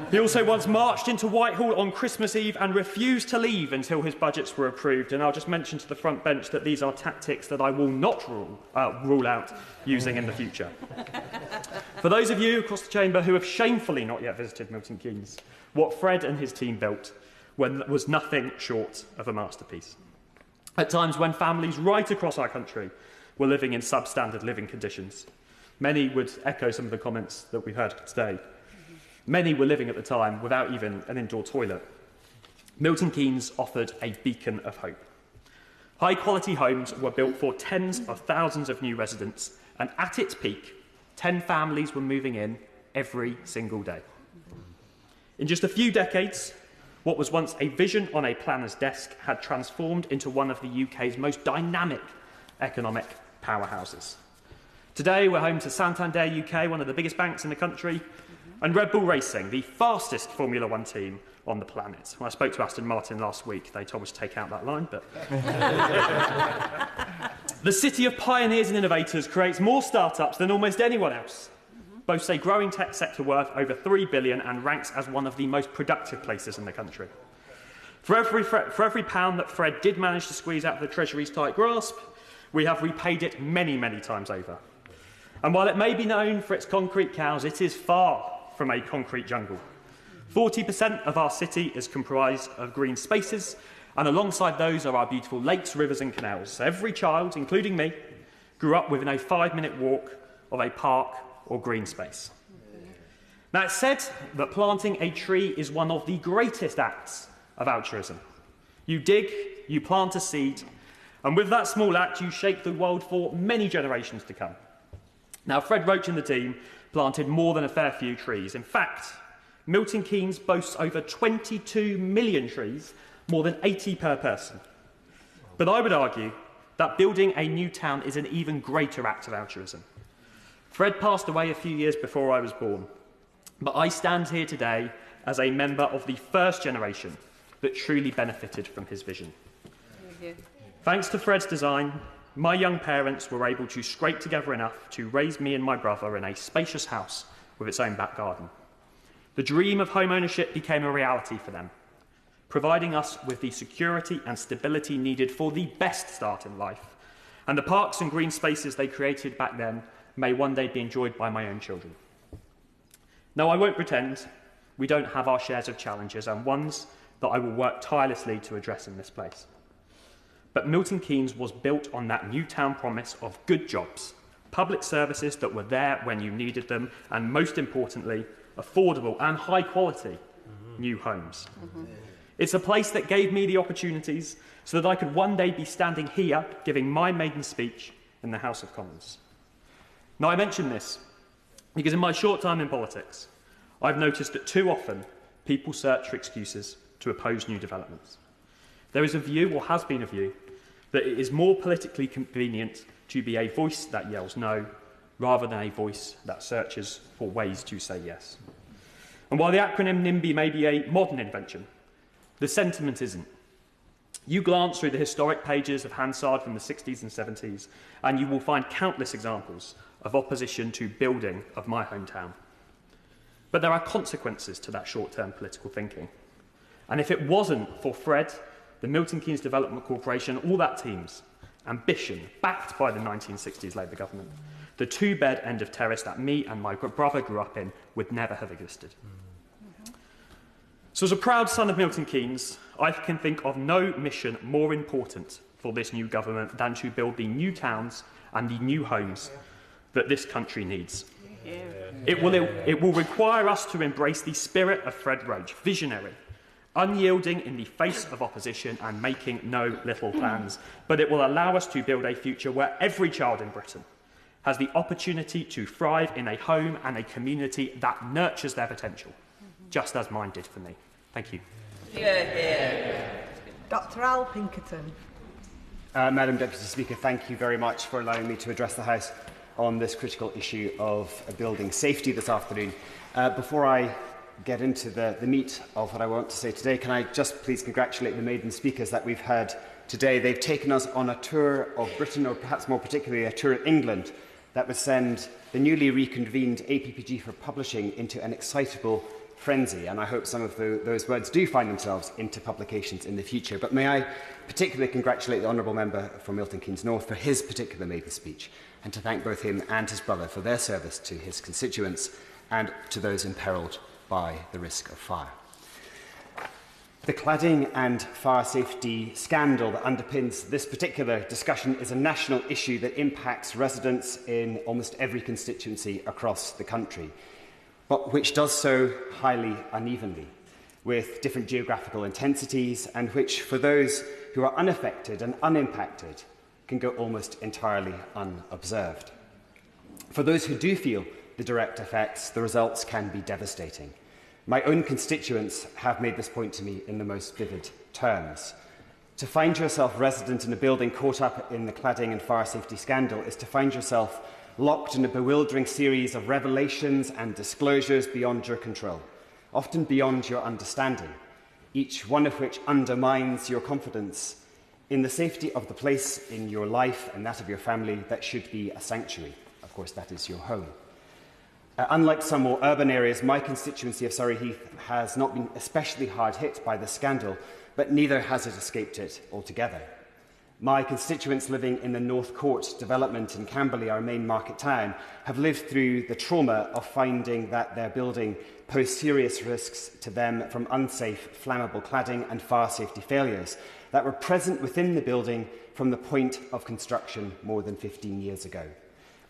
He also once marched into Whitehall on Christmas Eve and refused to leave until his budgets were approved. And I'll just mention to the front bench that these are tactics that I will not rule out using in the future. For those of you across the chamber who have shamefully not yet visited Milton Keynes, what Fred and his team built was nothing short of a masterpiece. At times when families right across our country were living in substandard living conditions, many would echo some of the comments that we heard today. Many were living at the time without even an indoor toilet. Milton Keynes offered a beacon of hope. High-quality homes were built for tens of thousands of new residents, and at its peak, 10 families were moving in every single day. In just a few decades, what was once a vision on a planner's desk had transformed into one of the UK's most dynamic economic powerhouses. Today, we're home to Santander UK, one of the biggest banks in the country, and Red Bull Racing, the fastest Formula One team on the planet. When I spoke to Aston Martin last week, they told me to take out that line, but... The city of pioneers and innovators creates more startups than almost anyone else, boasts a growing tech sector worth over $3 billion and ranks as one of the most productive places in the country. For every pound that Fred did manage to squeeze out of the Treasury's tight grasp, we have repaid it many, many times over. And while it may be known for its concrete cows, it is far from a concrete jungle. 40% of our city is comprised of green spaces, and alongside those are our beautiful lakes, rivers and canals. Every child, including me, grew up within a 5-minute walk of a park or green space. Now, it's said that planting a tree is one of the greatest acts of altruism. You dig, you plant a seed, and with that small act, you shape the world for many generations to come. Now, Fred Roach and the team planted more than a fair few trees. In fact, Milton Keynes boasts over 22 million trees, more than 80 per person. But I would argue that building a new town is an even greater act of altruism. Fred passed away a few years before I was born, but I stand here today as a member of the first generation that truly benefited from his vision. Thanks to Fred's design, my young parents were able to scrape together enough to raise me and my brother in a spacious house with its own back garden. The dream of home ownership became a reality for them, providing us with the security and stability needed for the best start in life. And the parks and green spaces they created back then may one day be enjoyed by my own children. Now, I won't pretend we don't have our shares of challenges and ones that I will work tirelessly to address in this place. But Milton Keynes was built on that new town promise of good jobs, public services that were there when you needed them, and most importantly, affordable and high quality new homes. It's a place that gave me the opportunities so that I could one day be standing here giving my maiden speech in the House of Commons. Now, I mention this because in my short time in politics, I've noticed that too often people search for excuses to oppose new developments. There is a view, or has been a view, that it is more politically convenient to be a voice that yells no, rather than a voice that searches for ways to say yes. And while the acronym NIMBY may be a modern invention, the sentiment isn't. You glance through the historic pages of Hansard from the 60s and 70s, and you will find countless examples of opposition to building of my hometown. But there are consequences to that short-term political thinking. And if it wasn't for Fred, the Milton Keynes Development Corporation, all that team's ambition, backed by the 1960s Labour government, the two-bed end of terrace that me and my brother grew up in would never have existed. So as a proud son of Milton Keynes, I can think of no mission more important for this new government than to build the new towns and the new homes that this country needs. It will require us to embrace the spirit of Fred Roach, visionary, unyielding in the face of opposition and making no little plans. But it will allow us to build a future where every child in Britain has the opportunity to thrive in a home and a community that nurtures their potential, just as mine did for me. Thank you. Dr. Al Pinkerton. Madam Deputy Speaker, thank you very much for allowing me to address the House on this critical issue of building safety this afternoon. Before I get into the meat of what I want to say today, can I just please congratulate the maiden speakers that we've heard today. They've taken us on a tour of Britain, or perhaps more particularly a tour of England, that would send the newly reconvened APPG for publishing into an excitable frenzy, and I hope some of those words do find themselves into publications in the future. But may I particularly congratulate the Honourable Member from Milton Keynes North for his particular maiden speech, and to thank both him and his brother for their service to his constituents and to those imperilled by the risk of fire. The cladding and fire safety scandal that underpins this particular discussion is a national issue that impacts residents in almost every constituency across the country, but which does so highly unevenly, with different geographical intensities, and which, for those who are unaffected and unimpacted, can go almost entirely unobserved. For those who do feel the direct effects, the results can be devastating. My own constituents have made this point to me in the most vivid terms. To find yourself resident in a building caught up in the cladding and fire safety scandal is to find yourself locked in a bewildering series of revelations and disclosures beyond your control, often beyond your understanding, each one of which undermines your confidence in the safety of the place in your life and that of your family that should be a sanctuary. Of course, that is your home. Unlike some more urban areas, my constituency of Surrey Heath has not been especially hard hit by the scandal, but neither has it escaped it altogether. My constituents living in the North Court development in Camberley, our main market town, have lived through the trauma of finding that their building posed serious risks to them from unsafe, flammable cladding and fire safety failures that were present within the building from the point of construction more than 15 years ago.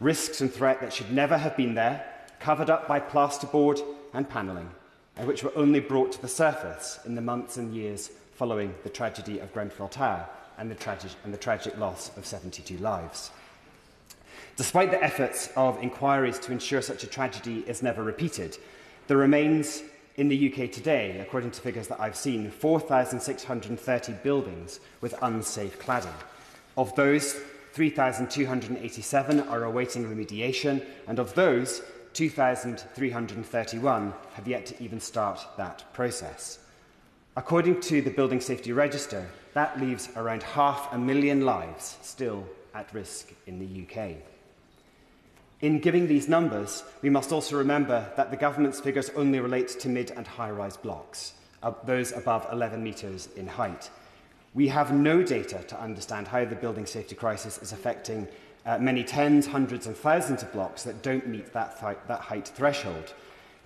Risks and threat that should never have been there, covered up by plasterboard and panelling, and which were only brought to the surface in the months and years following the tragedy of Grenfell Tower and the tragic loss of 72 lives. Despite the efforts of inquiries to ensure such a tragedy is never repeated, there remains in the UK today, according to figures that I've seen, 4,630 buildings with unsafe cladding. Of those, 3,287 are awaiting remediation, and of those, 2,331 have yet to even start that process. According to the Building Safety Register, that leaves around 500,000 lives still at risk in the UK. In giving these numbers, we must also remember that the government's figures only relate to mid- and high-rise blocks, those above 11 metres in height. We have no data to understand how the building safety crisis is affecting many tens, hundreds and thousands of blocks that don't meet that height threshold.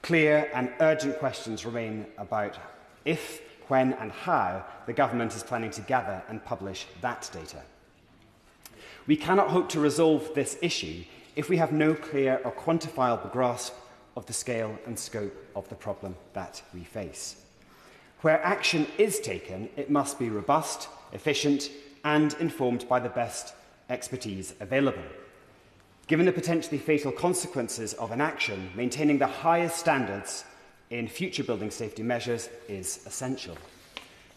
Clear and urgent questions remain about if, when and how the government is planning to gather and publish that data. We cannot hope to resolve this issue if we have no clear or quantifiable grasp of the scale and scope of the problem that we face. Where action is taken, it must be robust, efficient and informed by the best expertise available. Given the potentially fatal consequences of an action, maintaining the highest standards in future building safety measures is essential.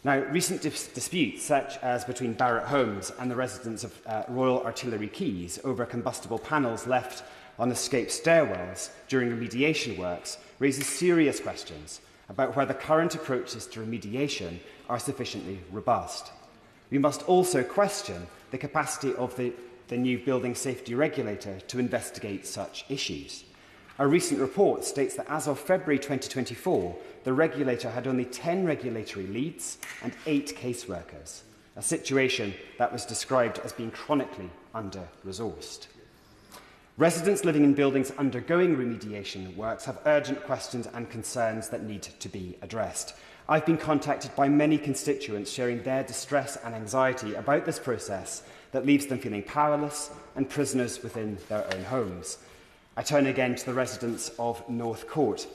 Now, recent disputes, such as between Barratt Homes and the residents of Royal Artillery Quays over combustible panels left on escape stairwells during remediation works, raises serious questions about whether current approaches to remediation are sufficiently robust. We must also question the capacity of the new building safety regulator to investigate such issues. A recent report states that as of February 2024, the regulator had only 10 regulatory leads and 8 caseworkers, a situation that was described as being chronically under-resourced. Residents living in buildings undergoing remediation works have urgent questions and concerns that need to be addressed. I've been contacted by many constituents sharing their distress and anxiety about this process that leaves them feeling powerless and prisoners within their own homes. I turn again to the residents of North Court,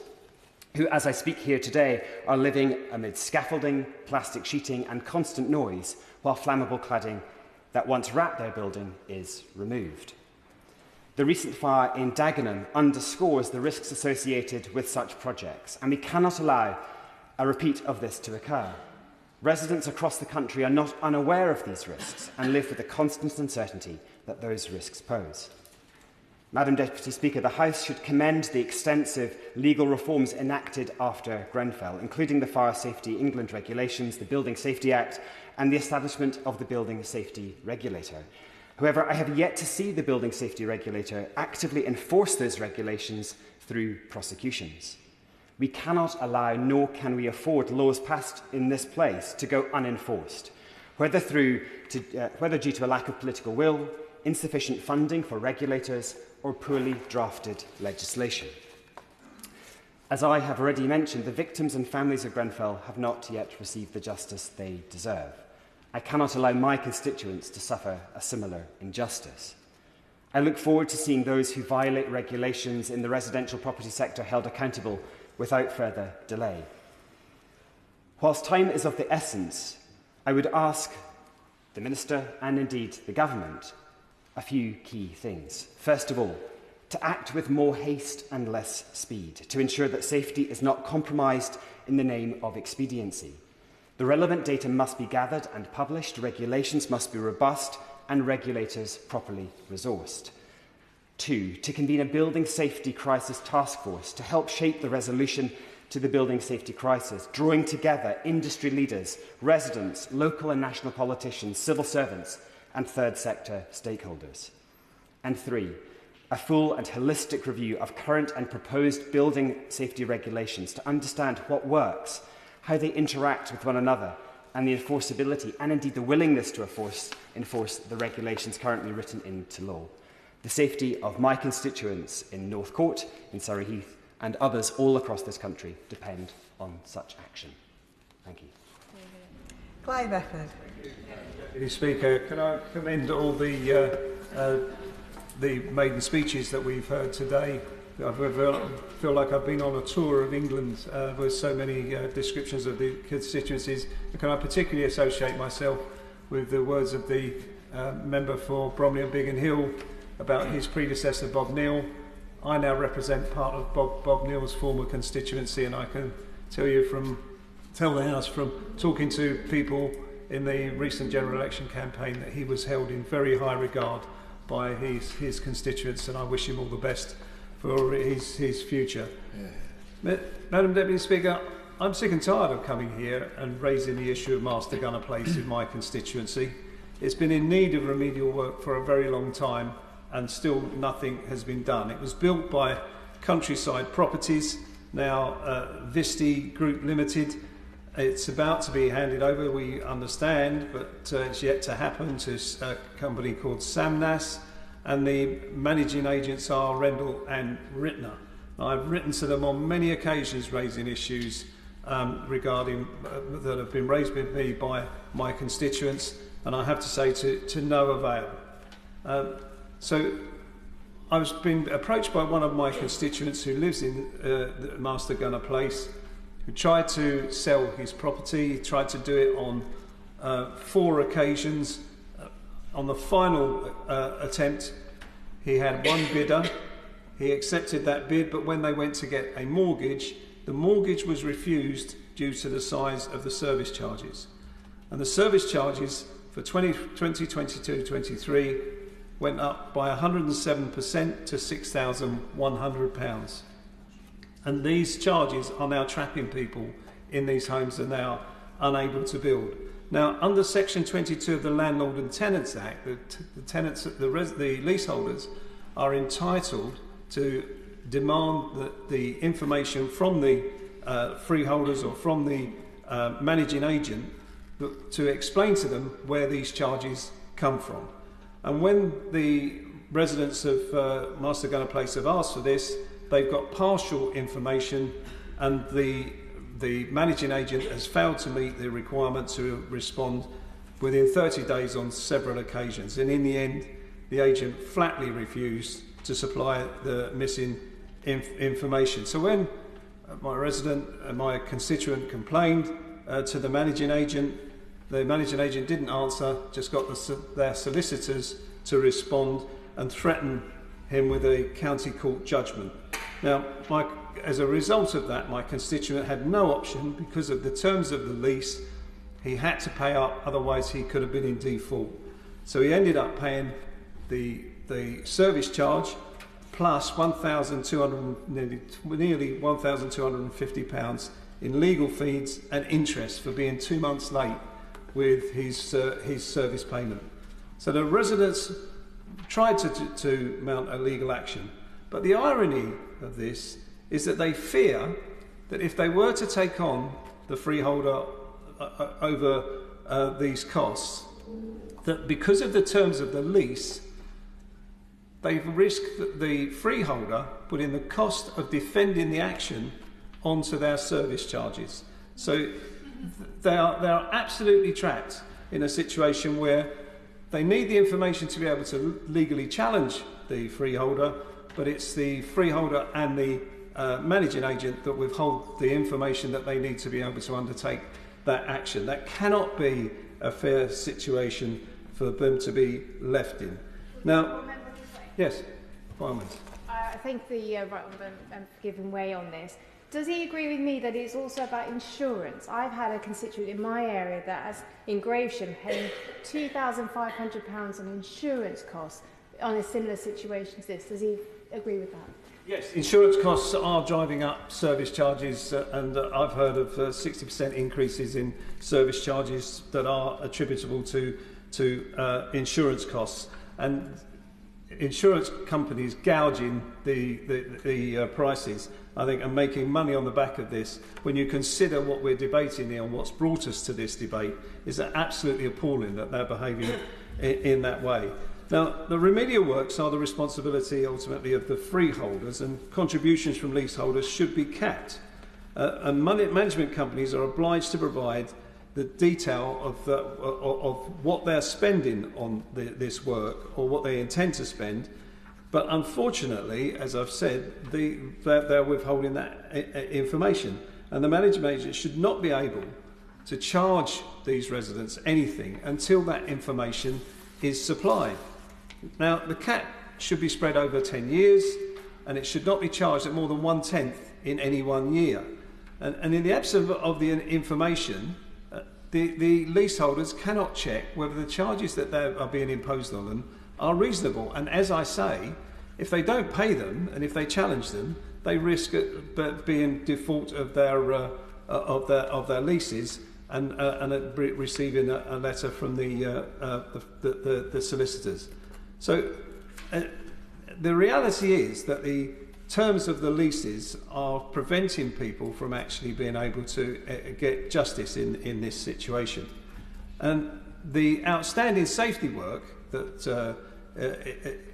who, as I speak here today, are living amid scaffolding, plastic sheeting and constant noise, while flammable cladding that once wrapped their building is removed. The recent fire in Dagenham underscores the risks associated with such projects, and we cannot allow a repeat of this to occur. Residents across the country are not unaware of these risks and live with the constant uncertainty that those risks pose. Madam Deputy Speaker, the House should commend the extensive legal reforms enacted after Grenfell, including the Fire Safety England regulations, the Building Safety Act, and the establishment of the Building Safety Regulator. However, I have yet to see the Building Safety Regulator actively enforce those regulations through prosecutions. We cannot allow, nor can we afford, laws passed in this place to go unenforced, whether due to a lack of political will, insufficient funding for regulators, or poorly drafted legislation. As I have already mentioned, the victims and families of Grenfell have not yet received the justice they deserve. I cannot allow my constituents to suffer a similar injustice. I look forward to seeing those who violate regulations in the residential property sector held accountable without further delay. Whilst time is of the essence, I would ask the Minister and indeed the Government a few key things. First of all, to act with more haste and less speed, to ensure that safety is not compromised in the name of expediency. The relevant data must be gathered and published, regulations must be robust, and regulators properly resourced. 2, to convene a building safety crisis task force to help shape the resolution to the building safety crisis, drawing together industry leaders, residents, local and national politicians, civil servants, and third sector stakeholders. And 3, a full and holistic review of current and proposed building safety regulations to understand what works, how they interact with one another, and the enforceability and indeed the willingness to enforce the regulations currently written into law. The safety of my constituents in North Court, in Surrey Heath, and others all across this country depend on such action. Thank you. Clive Efford. Deputy Speaker, can I commend all the maiden speeches that we've heard today? I feel like I've been on a tour of England with so many descriptions of the constituencies. Can I particularly associate myself with the words of the member for Bromley and Biggin Hill about his predecessor Bob Neal. I now represent part of Bob Neal's former constituency, and I can tell the House from talking to people in the recent general election campaign that he was held in very high regard by his constituents, and I wish him all the best for his future. Yeah. Madam Deputy Speaker, I'm sick and tired of coming here and raising the issue of Master Gunner Place in my constituency. It's been in need of remedial work for a very long time, and still nothing has been done. It was built by Countryside Properties, now Visti Group Limited. It's about to be handed over, we understand, but it's yet to happen, to a company called Samnas, and the managing agents are Rendell and Rittner. I've written to them on many occasions raising issues regarding that have been raised with me by my constituents, and I have to say to no avail. So I was being approached by one of my constituents who lives in Master Gunner Place, who tried to sell his property. He tried to do it on 4 occasions. On the final attempt, he had one bidder. He accepted that bid, but when they went to get a mortgage, the mortgage was refused due to the size of the service charges. And the service charges for 2022-23 went up by 107% to £6,100. And these charges are now trapping people in these homes and they are unable to build. Now, under Section 22 of the Landlord and Tenants Act, the leaseholders are entitled to demand that the information from the freeholders or from the managing agent to explain to them where these charges come from. And when the residents of Master Gunner Place have asked for this, they've got partial information, and the managing agent has failed to meet the requirement to respond within 30 days on several occasions. And in the end, the agent flatly refused to supply the missing information. So when my constituent complained to the managing agent didn't answer, just got their solicitors to respond and threaten him with a county court judgment. Now, as a result of that, my constituent had no option because of the terms of the lease. He had to pay up, otherwise he could have been in default. So he ended up paying the service charge plus nearly £1,250 in legal fees and interest for being 2 months late with his service payment. So the residents tried to mount a legal action, but the irony of this is that they fear that if they were to take on the freeholder over these costs, that because of the terms of the lease, they risk the freeholder putting the cost of defending the action onto their service charges. So they are absolutely trapped in a situation where they need the information to be able to legally challenge the freeholder, but it's the freeholder and the managing agent that withhold the information that they need to be able to undertake that action. That cannot be a fair situation for them to be left in. Now, yes, by all means. I think the right honourable giving way on this. Does he agree with me that it's also about insurance? I've had a constituent in my area that has, in Gravesham, paying £2,500 on insurance costs on a similar situation to this. Does he agree with that? Yes, insurance costs are driving up service charges, and I've heard of 60% increases in service charges that are attributable to insurance costs, and insurance companies gouging the prices, I think, and making money on the back of this. When you consider what we're debating here and what's brought us to this debate, is absolutely appalling that they're behaving in that way. Now, the remedial works are the responsibility ultimately of the freeholders, and contributions from leaseholders should be capped. And management companies are obliged to provide the detail of what they're spending on this work or what they intend to spend. But unfortunately, as I've said, they're withholding that information. And the management agent should not be able to charge these residents anything until that information is supplied. Now, the cap should be spread over 10 years, and it should not be charged at more than 1/10 in any 1 year. And in the absence of the information, the leaseholders cannot check whether the charges that are being imposed on them are reasonable. And as I say, if they don't pay them and if they challenge them, they risk being default of their leases and receiving a letter from the solicitors. So the reality is that the terms of the leases are preventing people from actually being able to get justice in this situation. And the outstanding safety work that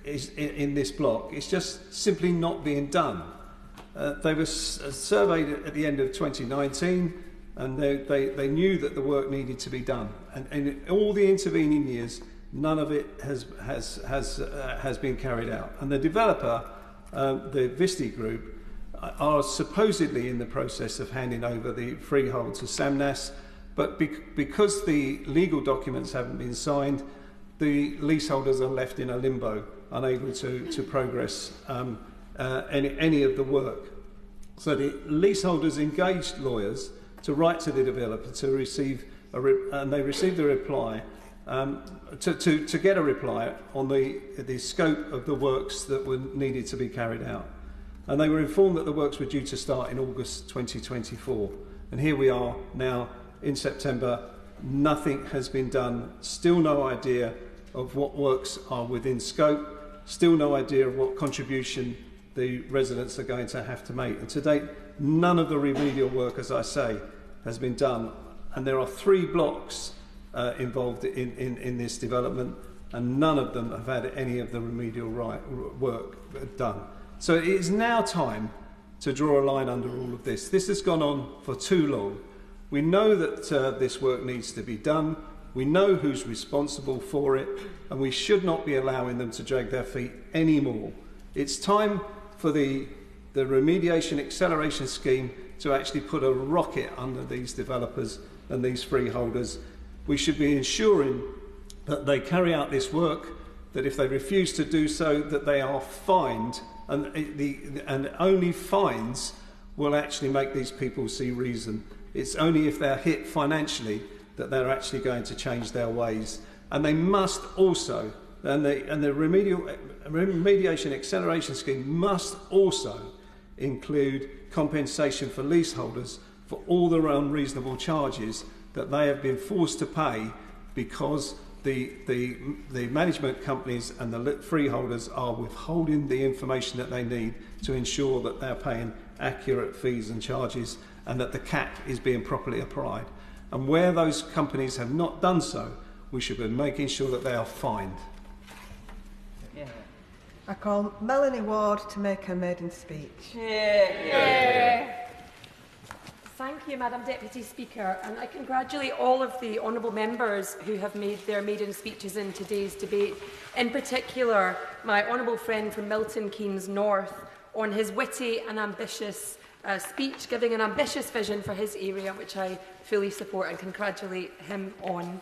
is in this block is just simply not being done. They were surveyed at the end of 2019, and they knew that the work needed to be done. And in all the intervening years, none of it has been carried out. And the developer, the Visti Group, are supposedly in the process of handing over the freehold to Samnas, but because the legal documents haven't been signed, the leaseholders are left in a limbo, unable to progress any of the work. So the leaseholders engaged lawyers to write to the developer to receive and they received a reply. To get a reply on the scope of the works that were needed to be carried out. And they were informed that the works were due to start in August 2024. And here we are now in September. Nothing has been done. Still no idea of what works are within scope. Still no idea of what contribution the residents are going to have to make. And to date, none of the remedial work, as I say, has been done. And there are 3 blocks involved in this development, and none of them have had any of the remedial work done. So it is now time to draw a line under all of this. This has gone on for too long. We know that this work needs to be done. We know who's responsible for it, and we should not be allowing them to drag their feet anymore. It's time for the remediation acceleration scheme to actually put a rocket under these developers and these freeholders. We should be ensuring that they carry out this work, that if they refuse to do so, that they are fined, and only fines will actually make these people see reason. It's only if they're hit financially that they're actually going to change their ways. And they must also, and the remediation acceleration scheme must also include compensation for leaseholders for all the unreasonable charges that they have been forced to pay because the management companies and the freeholders are withholding the information that they need to ensure that they're paying accurate fees and charges and that the cap is being properly applied. And where those companies have not done so, we should be making sure that they are fined. Yeah. I call Melanie Ward to make her maiden speech. Thank you, Madam Deputy Speaker, and I congratulate all of the honourable members who have made their maiden speeches in today's debate, in particular my honourable friend from Milton Keynes North on his witty and ambitious speech, giving an ambitious vision for his area, which I fully support and congratulate him on.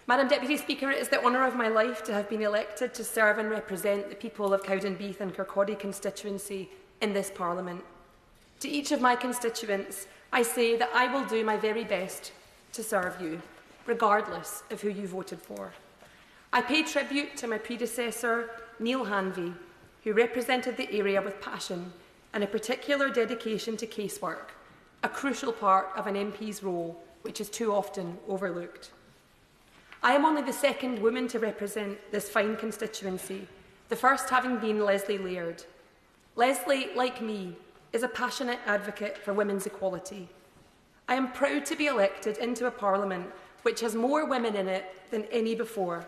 Madam Deputy Speaker, it is the honour of my life to have been elected to serve and represent the people of Cowdenbeath and Kirkcaldy constituency in this Parliament. To each of my constituents, I say that I will do my very best to serve you, regardless of who you voted for. I pay tribute to my predecessor, Neil Hanvey, who represented the area with passion and a particular dedication to casework, a crucial part of an MP's role, which is too often overlooked. I am only the second woman to represent this fine constituency, the first having been Leslie Laird. Leslie, like me, is a passionate advocate for women's equality. I am proud to be elected into a Parliament which has more women in it than any before.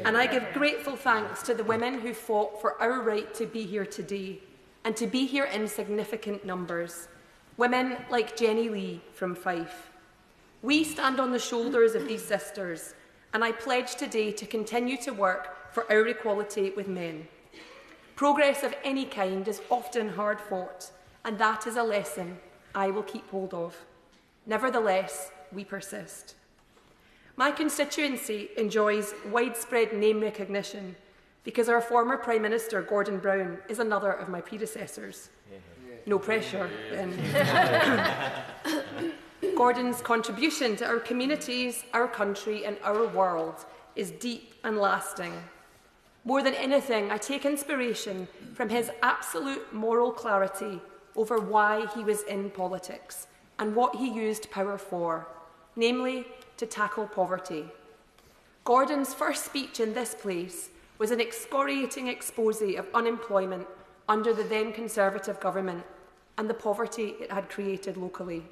And I give grateful thanks to the women who fought for our right to be here today, and to be here in significant numbers. Women like Jenny Lee from Fife. We stand on the shoulders of these sisters, and I pledge today to continue to work for our equality with men. Progress of any kind is often hard fought, and that is a lesson I will keep hold of. Nevertheless, we persist. My constituency enjoys widespread name recognition because our former Prime Minister, Gordon Brown, is another of my predecessors. No pressure, then. Gordon's contribution to our communities, our country and our world is deep and lasting. More than anything, I take inspiration from his absolute moral clarity over why he was in politics and what he used power for, namely to tackle poverty. Gordon's first speech in this place was an excoriating expose of unemployment under the then Conservative government and the poverty it had created locally.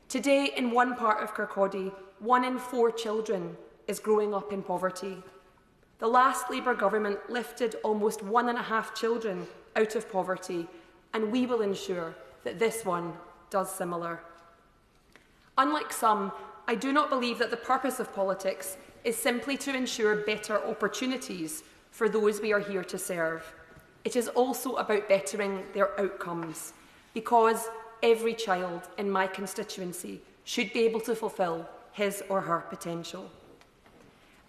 Today, in one part of Kirkcaldy, 1 in 4 children is growing up in poverty. The last Labour government lifted almost 1.5 children out of poverty, and we will ensure that this one does similar. Unlike some, I do not believe that the purpose of politics is simply to ensure better opportunities for those we are here to serve. It is also about bettering their outcomes, because every child in my constituency should be able to fulfil his or her potential.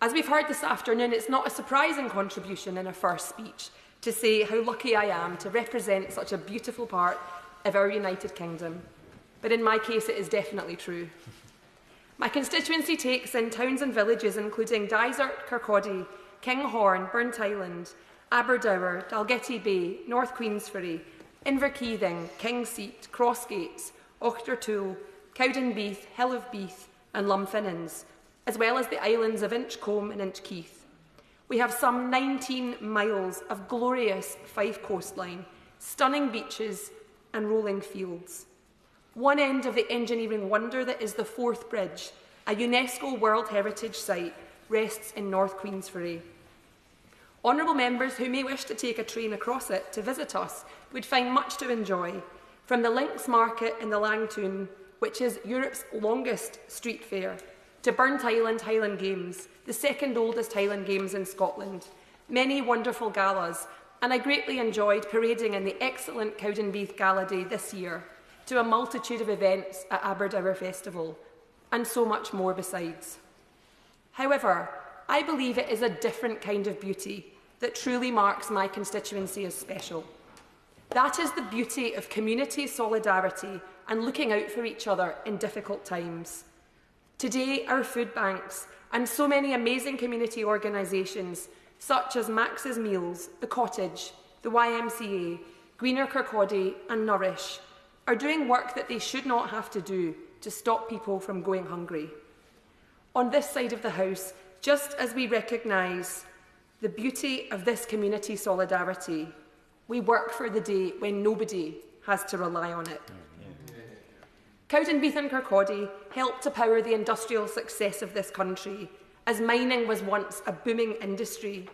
As we've heard this afternoon, it's not a surprising contribution in a first speech to say how lucky I am to represent such a beautiful part of our United Kingdom. But in my case, it is definitely true. My constituency takes in towns and villages including Dysart, Kirkcaldy, Kinghorn, Burnt Island, Aberdour, Dalgetty Bay, North Queensferry, Inverkeithing, Kingseat, Crossgates, Auchtertool, Cowdenbeath, Hill of Beath and Lumfinnins, as well as the islands of Inchcombe and Inchkeith. We have some 19 miles of glorious Fife coastline, stunning beaches and rolling fields. One end of the engineering wonder that is the Forth Bridge, a UNESCO World Heritage Site, rests in North Queensferry. Honourable members who may wish to take a train across it to visit us would find much to enjoy, from the Links Market in the Langtoon, which is Europe's longest street fair, to Burnt Island Highland Games, the second oldest Highland Games in Scotland, many wonderful galas, and I greatly enjoyed parading in the excellent Cowdenbeath Gala Day this year, to a multitude of events at Aberdour Festival, and so much more besides. However, I believe it is a different kind of beauty that truly marks my constituency as special. That is the beauty of community solidarity and looking out for each other in difficult times. Today, our food banks and so many amazing community organisations, such as Max's Meals, The Cottage, the YMCA, Greener Kirkcaldy and Nourish, are doing work that they should not have to do to stop people from going hungry. On this side of the House, just as we recognise the beauty of this community solidarity, we work for the day when nobody has to rely on it. Cowdenbeath and Kirkcaldy helped to power the industrial success of this country, as mining was once a booming industry.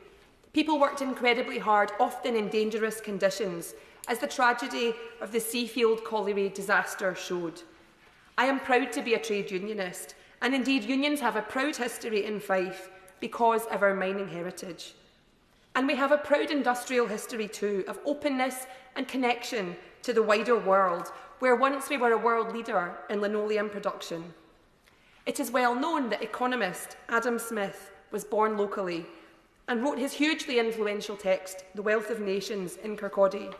People worked incredibly hard, often in dangerous conditions, as the tragedy of the Seafield colliery disaster showed. I am proud to be a trade unionist, and indeed unions have a proud history in Fife because of our mining heritage. And we have a proud industrial history too, of openness and connection to the wider world, where once we were a world leader in linoleum production. It is well known that economist Adam Smith was born locally and wrote his hugely influential text, The Wealth of Nations, in Kirkcaldy.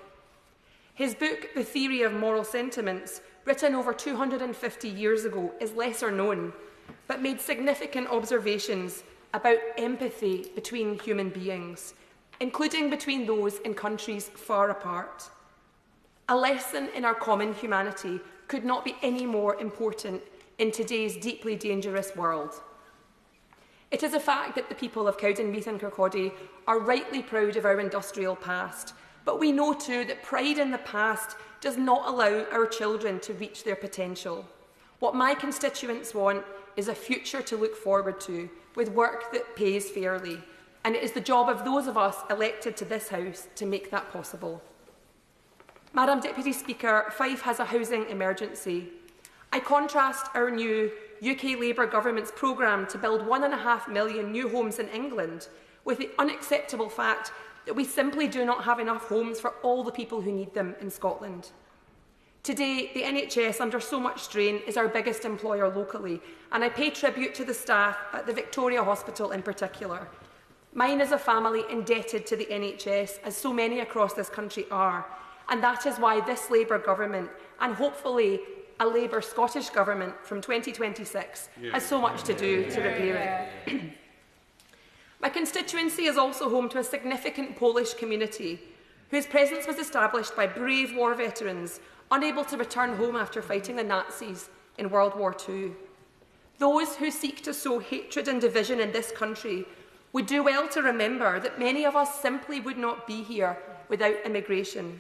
His book, The Theory of Moral Sentiments, written over 250 years ago, is lesser known, but made significant observations about empathy between human beings, including between those in countries far apart. A lesson in our common humanity could not be any more important in today's deeply dangerous world. It is a fact that the people of Cowdenbeath and Kirkcaldy are rightly proud of our industrial past, but we know too that pride in the past does not allow our children to reach their potential. What my constituents want is a future to look forward to, with work that pays fairly, and it is the job of those of us elected to this House to make that possible. Madam Deputy Speaker, Fife has a housing emergency. I contrast our new UK Labour government's programme to build 1.5 million new homes in England with the unacceptable fact that we simply do not have enough homes for all the people who need them in Scotland. Today, the NHS, under so much strain, is our biggest employer locally, and I pay tribute to the staff at the Victoria Hospital in particular. Mine is a family indebted to the NHS, as so many across this country are, and that is why this Labour government, and hopefully a Labour Scottish government from 2026, has so much to do to repair it. My constituency is also home to a significant Polish community, whose presence was established by brave war veterans unable to return home after fighting the Nazis in World War II. Those who seek to sow hatred and division in this country would do well to remember that many of us simply would not be here without immigration.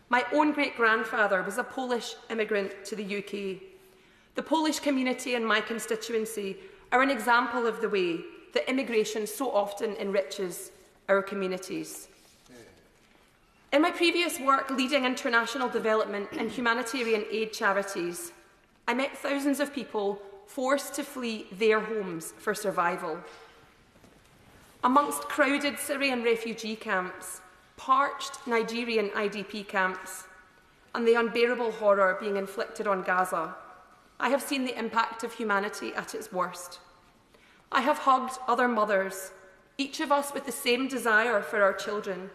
My own great-grandfather was a Polish immigrant to the UK. The Polish community in my constituency are an example of the way that immigration so often enriches our communities. In my previous work leading international development and humanitarian aid charities, I met thousands of people forced to flee their homes for survival. Amongst crowded Syrian refugee camps, parched Nigerian IDP camps, and the unbearable horror being inflicted on Gaza, I have seen the impact of humanity at its worst. I have hugged other mothers, each of us with the same desire for our children,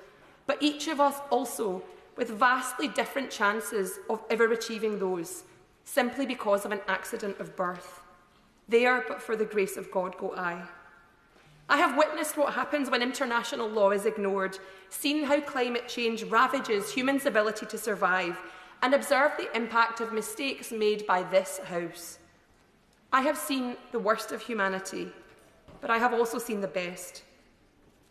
but each of us also with vastly different chances of ever achieving those, simply because of an accident of birth. There, but for the grace of God, go I. I have witnessed what happens when international law is ignored, seen how climate change ravages humans' ability to survive, and observed the impact of mistakes made by this House. I have seen the worst of humanity, but I have also seen the best.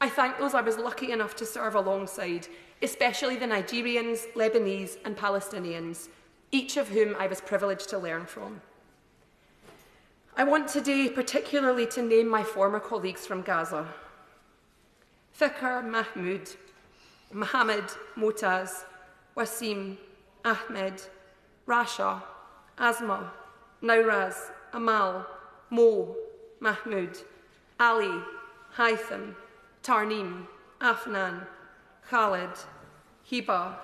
I thank those I was lucky enough to serve alongside, especially the Nigerians, Lebanese and Palestinians, each of whom I was privileged to learn from. I want today particularly to name my former colleagues from Gaza: Fikr Mahmoud, Mohammed Motaz, Wasim, Ahmed, Rasha, Asma, Nauraz, Amal, Mo, Mahmoud, Ali, Haitham, Tarneem, Afnan, Khalid, Hiba,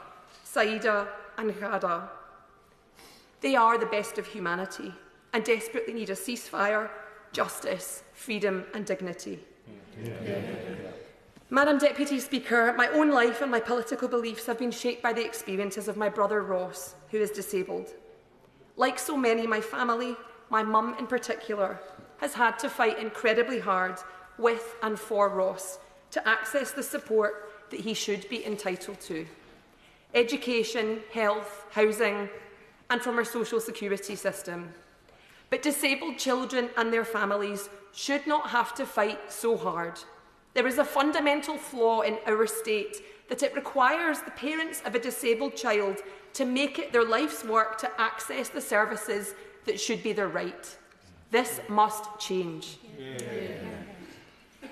Saida and Ghada. They are the best of humanity and desperately need a ceasefire, justice, freedom and dignity. Madam Deputy Speaker, my own life and my political beliefs have been shaped by the experiences of my brother Ross, who is disabled. Like so many, my family, my mum in particular, has had to fight incredibly hard with and for Ross to access the support that he should be entitled to: education, health, housing, and from our social security system. But disabled children and their families should not have to fight so hard. There is a fundamental flaw in our state that it requires the parents of a disabled child to make it their life's work to access the services that should be their right. This must change.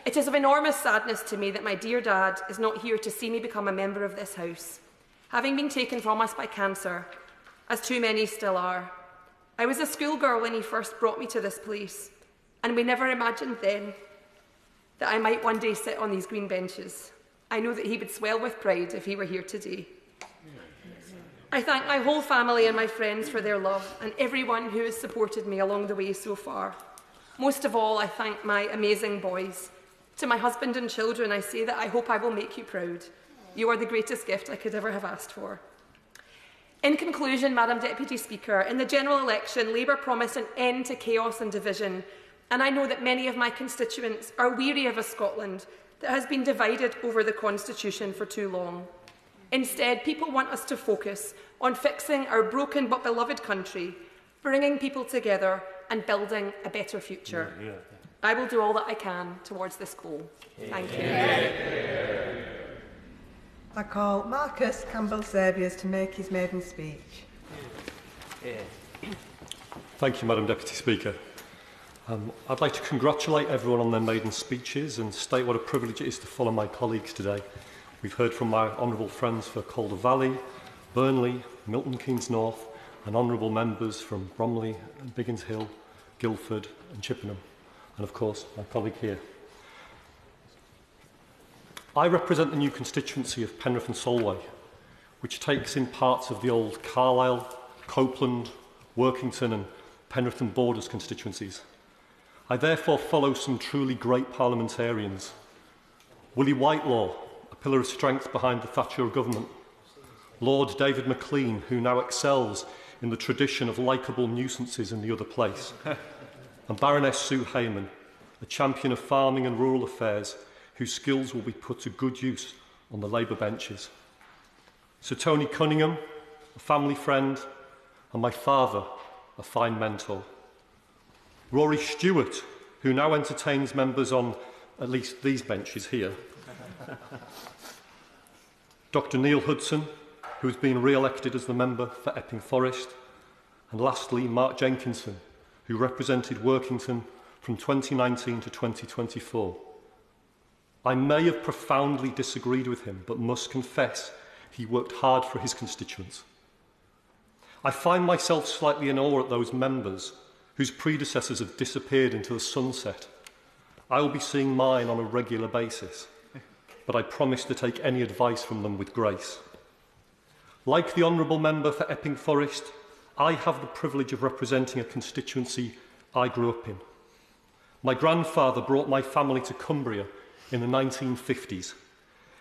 It is of enormous sadness to me that my dear dad is not here to see me become a member of this House, having been taken from us by cancer, as too many still are. I was a schoolgirl when he first brought me to this place, and we never imagined then that I might one day sit on these green benches. I know that he would swell with pride if he were here today. I thank my whole family and my friends for their love and everyone who has supported me along the way so far. Most of all, I thank my amazing boys. To my husband and children, I say that I hope I will make you proud. You are the greatest gift I could ever have asked for. In conclusion, Madam Deputy Speaker, in the general election, Labour promised an end to chaos and division, and I know that many of my constituents are weary of a Scotland that has been divided over the Constitution for too long. Instead, people want us to focus on fixing our broken but beloved country, bringing people together and building a better future. I will do all that I can towards this goal. Thank you. I call Marcus Campbell-Saviours to make his maiden speech. Thank you, Madam Deputy Speaker. I'd like to congratulate everyone on their maiden speeches and state what a privilege it is to follow my colleagues today. We've heard from my honourable friends for Calder Valley, Burnley, Milton Keynes North, and honourable members from Bromley, Biggin Hill, Guildford and Chippenham, and of course my colleague here. I represent the new constituency of Penrith and Solway, which takes in parts of the old Carlisle, Copeland, Workington and Penrith and Borders constituencies. I therefore follow some truly great parliamentarians. Willie Whitelaw, a pillar of strength behind the Thatcher government. Lord David Maclean, who now excels in the tradition of likeable nuisances in the other place. And Baroness Sue Hayman, a champion of farming and rural affairs, whose skills will be put to good use on the Labour benches. Sir Tony Cunningham, a family friend, and my father, a fine mentor. Rory Stewart, who now entertains members on at least these benches here. Dr Neil Hudson, who has been re-elected as the member for Epping Forest. And lastly, Mark Jenkinson, who represented Workington from 2019 to 2024. I may have profoundly disagreed with him, but must confess he worked hard for his constituents. I find myself slightly in awe at those members whose predecessors have disappeared into the sunset. I will be seeing mine on a regular basis, but I promise to take any advice from them with grace. Like the honourable member for Epping Forest, I have the privilege of representing a constituency I grew up in. My grandfather brought my family to Cumbria in the 1950s.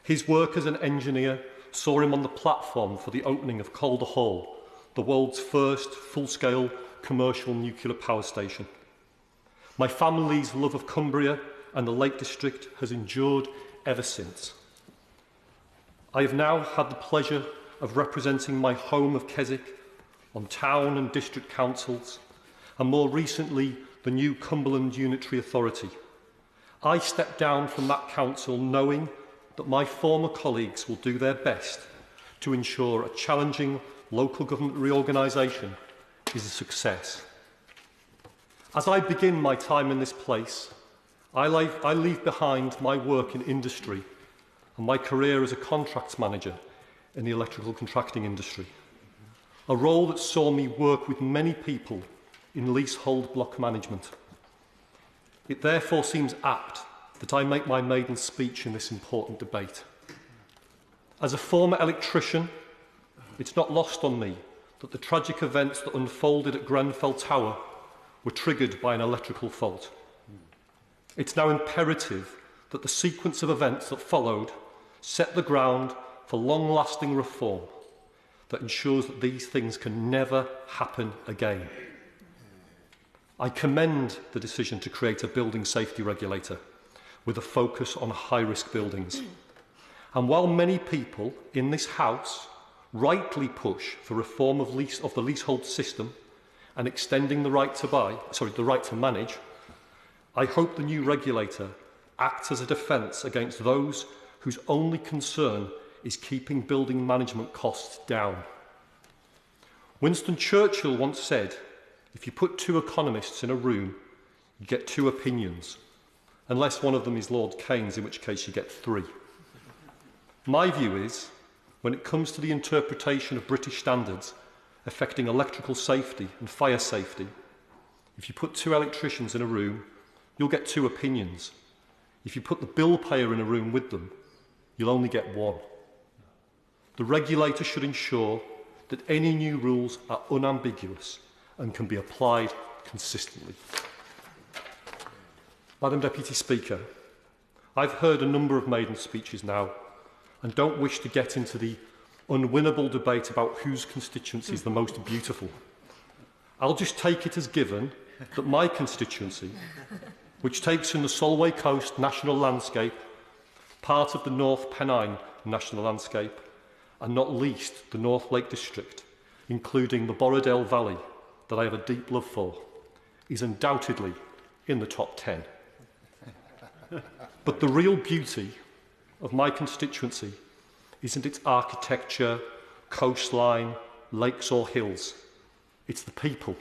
His work as an engineer saw him on the platform for the opening of Calder Hall, the world's first full-scale commercial nuclear power station. My family's love of Cumbria and the Lake District has endured ever since. I have now had the pleasure of representing my home of Keswick on town and district councils, and more recently the new Cumberland Unitary Authority. I step down from that council knowing that my former colleagues will do their best to ensure a challenging local government reorganisation is a success. As I begin my time in this place, I leave behind my work in industry and my career as a contracts manager in the electrical contracting industry, a role that saw me work with many people in leasehold block management. It therefore seems apt that I make my maiden speech in this important debate. As a former electrician, it's not lost on me that the tragic events that unfolded at Grenfell Tower were triggered by an electrical fault. It's now imperative that the sequence of events that followed set the ground for long-lasting reform that ensures that these things can never happen again. I commend the decision to create a building safety regulator with a focus on high-risk buildings. And while many people in this House rightly push for reform of the leasehold system and extending the right to manage, I hope the new regulator acts as a defence against those whose only concern is keeping building management costs down. Winston Churchill once said, if you put two economists in a room, you get two opinions, unless one of them is Lord Keynes, in which case you get three. My view is, when it comes to the interpretation of British standards affecting electrical safety and fire safety, if you put two electricians in a room, you'll get two opinions. If you put the bill payer in a room with them, you'll only get one. The regulator should ensure that any new rules are unambiguous and can be applied consistently. Madam Deputy Speaker, I've heard a number of maiden speeches now and don't wish to get into the unwinnable debate about whose constituency is the most beautiful. I'll just take it as given that my constituency, which takes in the Solway Coast National Landscape, part of the North Pennine National Landscape, and not least the North Lake District, including the Borrowdale Valley, that I have a deep love for, is undoubtedly in the top 10. But the real beauty of my constituency isn't its architecture, coastline, lakes or hills. It's the people.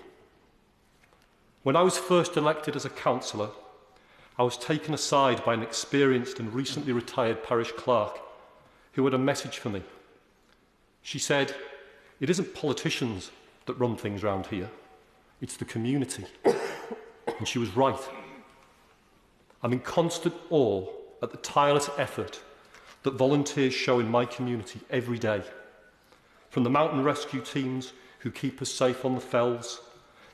When I was first elected as a councillor, I was taken aside by an experienced and recently retired parish clerk who had a message for me. She said, it isn't politicians that run things round here, it's the community. And she was right. I'm in constant awe at the tireless effort that volunteers show in my community every day. From the mountain rescue teams who keep us safe on the fells,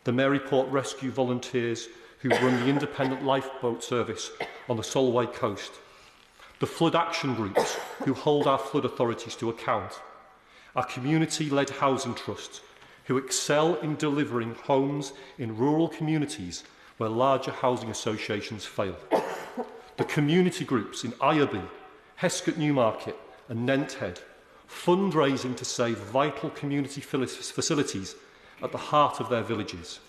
the Maryport rescue volunteers who run the independent lifeboat service on the Solway coast, the flood action groups who hold our flood authorities to account, our community-led housing trusts who excel in delivering homes in rural communities where larger housing associations fail, the community groups in Ireby, Heskett Newmarket and Nenthead, fundraising to save vital community facilities at the heart of their villages,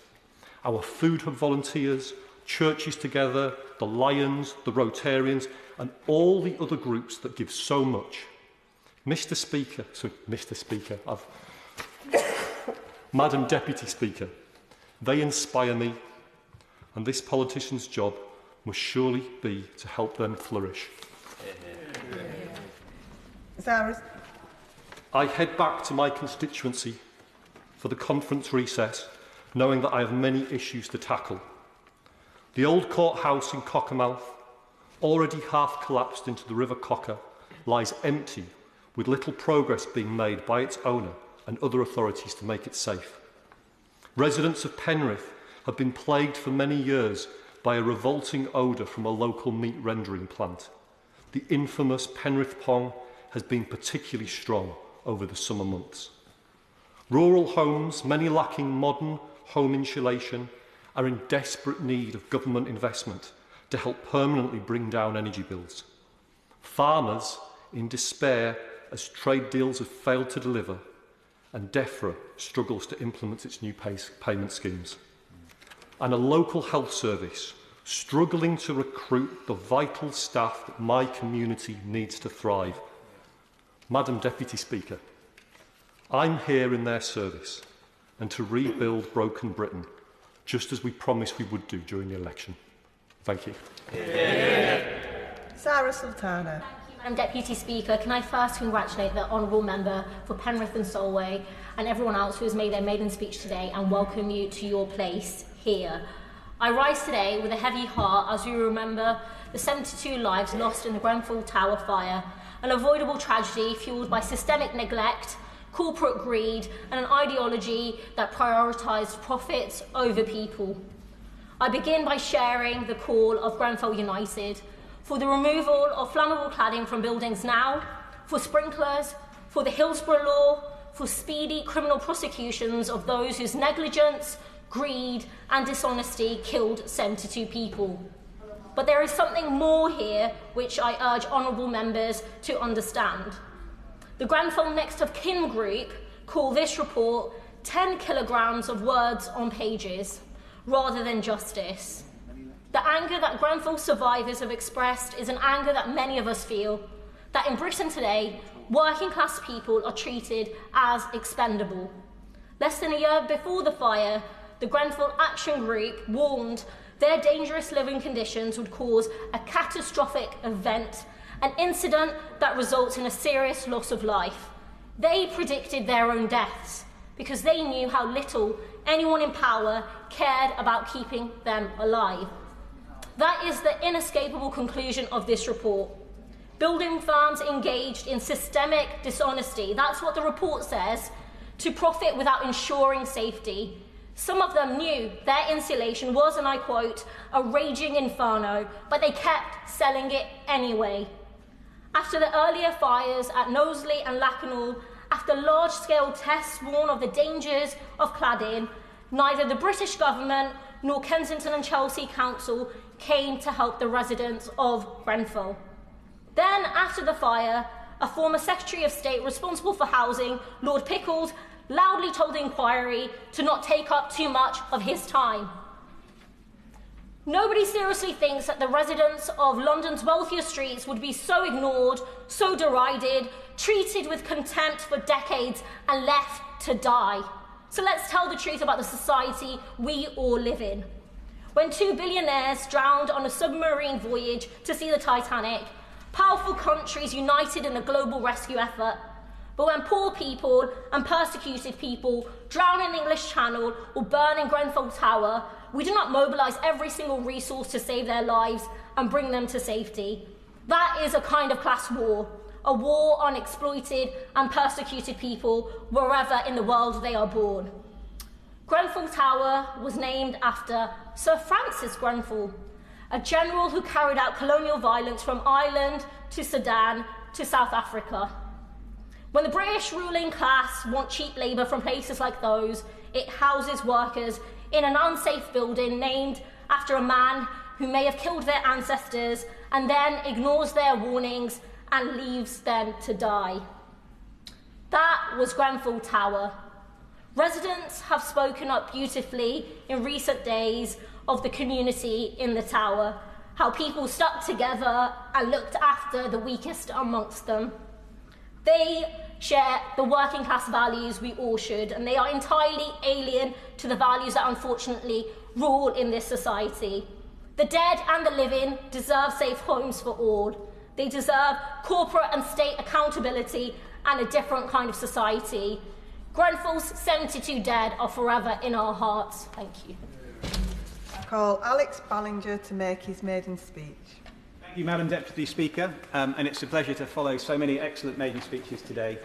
our food hub volunteers, Churches Together, the Lions, the Rotarians, and all the other groups that give so much. Madam Deputy Speaker, they inspire me, and this politician's job must surely be to help them flourish. I head back to my constituency for the conference recess, knowing that I have many issues to tackle. The old courthouse in Cockermouth, already half collapsed into the River Cocker, lies empty, with little progress being made by its owner and other authorities to make it safe. Residents of Penrith have been plagued for many years by a revolting odour from a local meat rendering plant. The infamous Penrith Pong has been particularly strong over the summer months. Rural homes, many lacking modern home insulation, are in desperate need of government investment to help permanently bring down energy bills. Farmers, in despair as trade deals have failed to deliver, and DEFRA struggles to implement its new payment schemes. And a local health service struggling to recruit the vital staff that my community needs to thrive. Madam Deputy Speaker, I'm here in their service and to rebuild broken Britain, just as we promised we would do during the election. Thank you. Sarah Sultana. Madam Deputy Speaker, can I first congratulate the Honourable Member for Penrith and Solway and everyone else who has made their maiden speech today and welcome you to your place here. I rise today with a heavy heart as we remember the 72 lives lost in the Grenfell Tower fire, an avoidable tragedy fuelled by systemic neglect, corporate greed and an ideology that prioritised profits over people. I begin by sharing the call of Grenfell United for the removal of flammable cladding from buildings now, for sprinklers, for the Hillsborough Law, for speedy criminal prosecutions of those whose negligence, greed and dishonesty killed 72 people. But there is something more here which I urge honourable members to understand. The Grenfell Next of Kin group call this report 10 kilograms of words on pages, rather than justice. The anger that Grenfell survivors have expressed is an anger that many of us feel, that in Britain today, working class people are treated as expendable. Less than a year before the fire, the Grenfell Action Group warned their dangerous living conditions would cause a catastrophic event, an incident that results in a serious loss of life. They predicted their own deaths because they knew how little anyone in power cared about keeping them alive. That is the inescapable conclusion of this report. Building firms engaged in systemic dishonesty, that's what the report says, to profit without ensuring safety. Some of them knew their insulation was, and I quote, a raging inferno, but they kept selling it anyway. After the earlier fires at Knowsley and Lakanal, after large-scale tests warned of the dangers of cladding, neither the British government nor Kensington and Chelsea Council came to help the residents of Grenfell. Then, after the fire, a former Secretary of State responsible for housing, Lord Pickles, loudly told the inquiry to not take up too much of his time. Nobody seriously thinks that the residents of London's wealthier streets would be so ignored, so derided, treated with contempt for decades and left to die. So let's tell the truth about the society we all live in. When 2 billionaires drowned on a submarine voyage to see the Titanic, powerful countries united in a global rescue effort. But when poor people and persecuted people drown in the English Channel or burn in Grenfell Tower, we do not mobilise every single resource to save their lives and bring them to safety. That is a kind of class war, a war on exploited and persecuted people wherever in the world they are born. Grenfell Tower was named after Sir Francis Grenfell, a general who carried out colonial violence from Ireland to Sudan to South Africa. When the British ruling class want cheap labour from places like those, it houses workers in an unsafe building named after a man who may have killed their ancestors and then ignores their warnings and leaves them to die. That was Grenfell Tower. Residents have spoken up beautifully in recent days of the community in the tower, how people stuck together and looked after the weakest amongst them. They share the working class values we all should, and they are entirely alien to the values that unfortunately rule in this society. The dead and the living deserve safe homes for all. They deserve corporate and state accountability and a different kind of society. Grenfell's 72 dead are forever in our hearts. Thank you. I call Alex Ballinger to make his maiden speech. Thank you, Madam Deputy Speaker, and it's a pleasure to follow so many excellent maiden speeches today,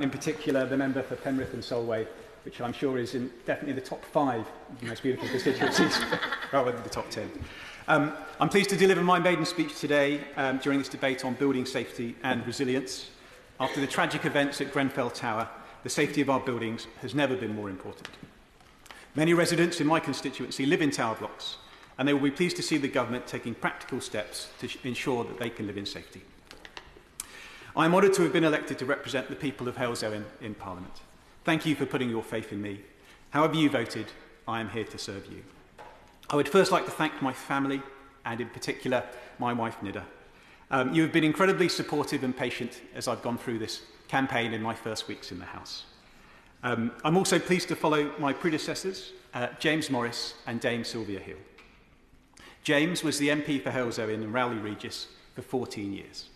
in particular the member for Penrith and Solway, which I'm sure is definitely the top 5 of the most beautiful constituencies, rather than the top 10. I'm pleased to deliver my maiden speech today during this debate on building safety and resilience. After the tragic events at Grenfell Tower, the safety of our buildings has never been more important. Many residents in my constituency live in tower blocks, and they will be pleased to see the government taking practical steps to ensure that they can live in safety. I am honoured to have been elected to represent the people of Helsby in Parliament. Thank you for putting your faith in me. However you voted, I am here to serve you. I would first like to thank my family, and in particular my wife Nida. You have been incredibly supportive and patient as I've gone through this campaign in my first weeks in the House. I'm also pleased to follow my predecessors, James Morris and Dame Sylvia Hill. James was the MP for Helsby and Rowley Regis for 14 years.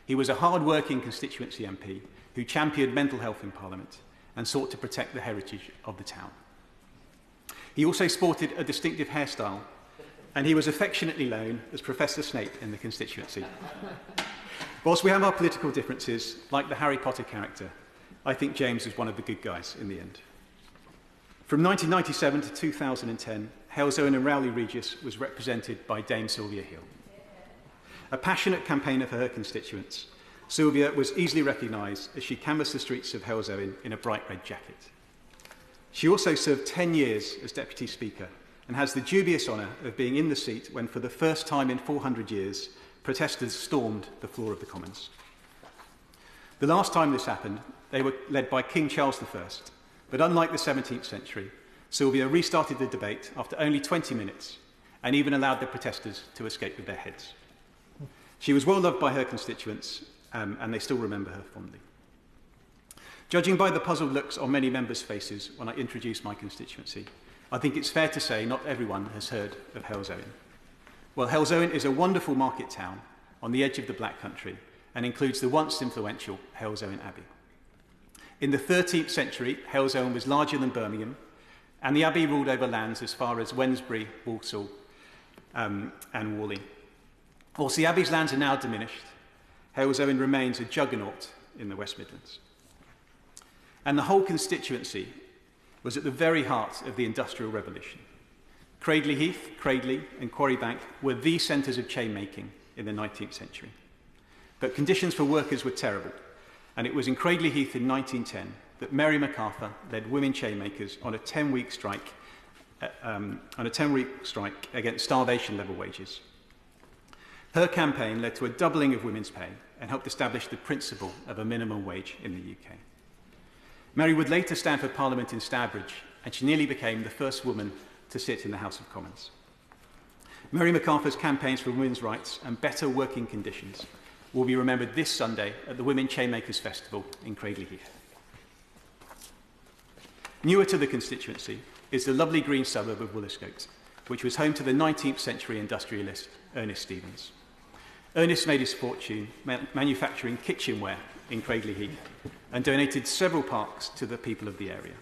He was a hard-working constituency MP who championed mental health in Parliament and sought to protect the heritage of the town. He also sported a distinctive hairstyle, and he was affectionately known as Professor Snape in the constituency. Whilst we have our political differences, like the Harry Potter character, I think James was one of the good guys in the end. From 1997 to 2010, Helsby and Rowley Regis was represented by Dame Sylvia Hill. A passionate campaigner for her constituents, Sylvia was easily recognised as she canvassed the streets of Helsby in a bright red jacket. She also served 10 years as Deputy Speaker and has the dubious honour of being in the seat when, for the first time in 400 years, protesters stormed the floor of the Commons. The last time this happened, they were led by King Charles I, but unlike the 17th century, Sylvia restarted the debate after only 20 minutes and even allowed the protesters to escape with their heads. She was well loved by her constituents, and they still remember her fondly. Judging by the puzzled looks on many members' faces when I introduced my constituency, I think it's fair to say not everyone has heard of Helsby. Well, Helsby is a wonderful market town on the edge of the Black Country and includes the once influential Helsby Abbey. In the 13th century, Helsby was larger than Birmingham, and the abbey ruled over lands as far as Wednesbury, Walsall, and Whalley. Whilst the abbey's lands are now diminished, Helsby remains a juggernaut in the West Midlands. And the whole constituency was at the very heart of the Industrial Revolution. Cradley Heath, Cradley and Quarry Bank were the centres of chain making in the 19th century. But conditions for workers were terrible, and it was in Cradley Heath in 1910 that Mary MacArthur led women chain makers on a 10-week strike against starvation level wages. Her campaign led to a doubling of women's pay and helped establish the principle of a minimum wage in the UK. Mary would later stand for Parliament in Stourbridge, and she nearly became the first woman to sit in the House of Commons. Mary MacArthur's campaigns for women's rights and better working conditions will be remembered this Sunday at the Women Chainmakers Festival in Cradley Heath. Newer to the constituency is the lovely green suburb of Woolliscote, which was home to the 19th century industrialist Ernest Stevens. Ernest made his fortune manufacturing kitchenware in Cradley Heath and donated several parks to the people of the area.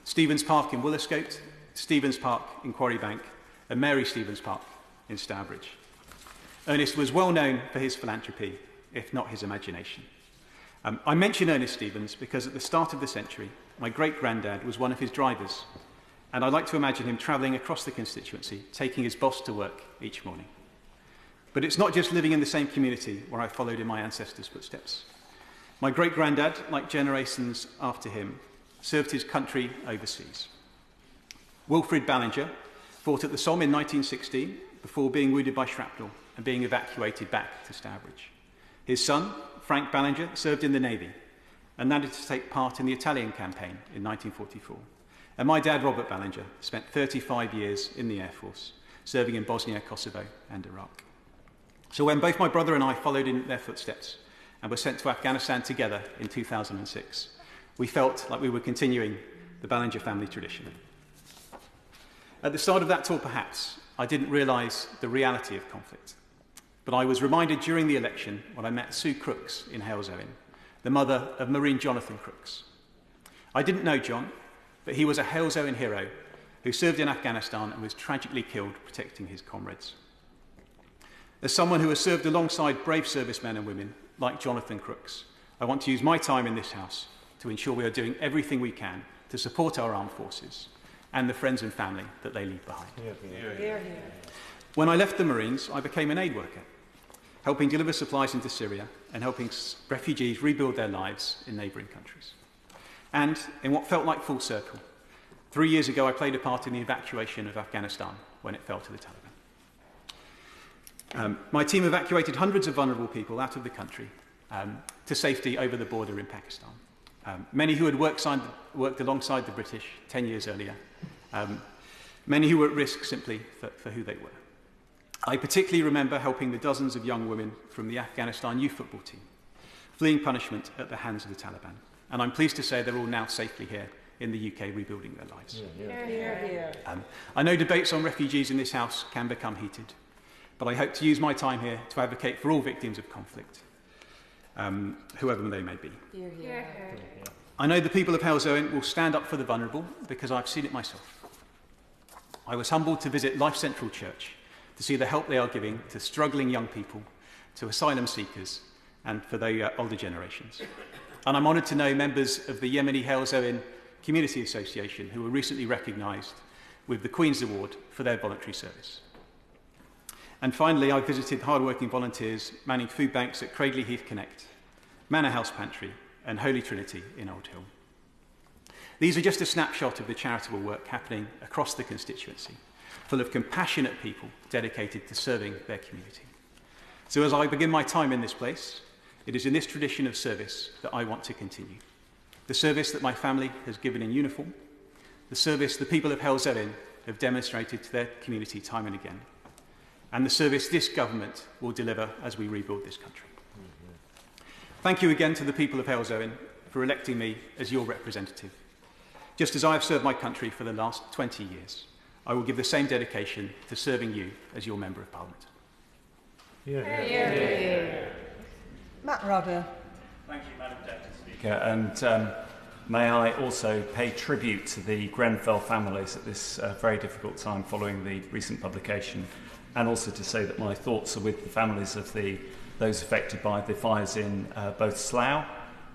Stevens Park in Woolliscote, Stevens Park in Quarry Bank, and Mary Stevens Park in Stourbridge. Ernest was well known for his philanthropy, if not his imagination. I mention Ernest Stevens because at the start of the century, my great-granddad was one of his drivers, and I like to imagine him travelling across the constituency, taking his boss to work each morning. But it's not just living in the same community where I followed in my ancestors' footsteps. My great-granddad, like generations after him, served his country overseas. Wilfrid Ballinger fought at the Somme in 1916 before being wounded by shrapnel and being evacuated back to Stourbridge. His son, Frank Ballinger, served in the Navy and managed to take part in the Italian campaign in 1944. And my dad, Robert Ballinger, spent 35 years in the Air Force, serving in Bosnia, Kosovo and Iraq. So when both my brother and I followed in their footsteps and were sent to Afghanistan together in 2006, we felt like we were continuing the Ballinger family tradition. At the start of that tour, perhaps, I didn't realise the reality of conflict. But I was reminded during the election when I met Sue Crooks in Helsby, the mother of Marine Jonathan Crooks. I didn't know John, but he was a Helsby hero who served in Afghanistan and was tragically killed protecting his comrades. As someone who has served alongside brave servicemen and women like Jonathan Crooks, I want to use my time in this House to ensure we are doing everything we can to support our armed forces and the friends and family that they leave behind. When I left the Marines, I became an aid worker, helping deliver supplies into Syria and helping refugees rebuild their lives in neighbouring countries. And in what felt like full circle, 3 years ago I played a part in the evacuation of Afghanistan when it fell to the Taliban. My team evacuated hundreds of vulnerable people out of the country to safety over the border in Pakistan. Many who had worked alongside the British 10 years earlier, many who were at risk simply for who they were. I particularly remember helping the dozens of young women from the Afghanistan youth football team, fleeing punishment at the hands of the Taliban. And I'm pleased to say they're all now safely here in the UK, rebuilding their lives. I know debates on refugees in this House can become heated, but I hope to use my time here to advocate for all victims of conflict, whoever they may be. I know the people of Helsby will stand up for the vulnerable because I've seen it myself. I was humbled to visit Life Central Church to see the help they are giving to struggling young people, to asylum seekers, and for the older generations. And I'm honoured to know members of the Yemeni Helsby Community Association who were recently recognised with the Queen's Award for their voluntary service. And finally, I visited hard-working volunteers manning food banks at Cradley Heath Connect, Manor House Pantry, and Holy Trinity in Old Hill. These are just a snapshot of the charitable work happening across the constituency, full of compassionate people dedicated to serving their community. So as I begin my time in this place, it is in this tradition of service that I want to continue. The service that my family has given in uniform, the service the people of Helsby have demonstrated to their community time and again, and the service this government will deliver as we rebuild this country. Thank you again to the people of Helsby for electing me as your representative. Just as I have served my country for the last 20 years, I will give the same dedication to serving you as your Member of Parliament. Matt Rodder. Thank you, Madam Deputy Speaker. And may I also pay tribute to the Grenfell families at this very difficult time following the recent publication, and also to say that my thoughts are with the families of those affected by the fires in both Slough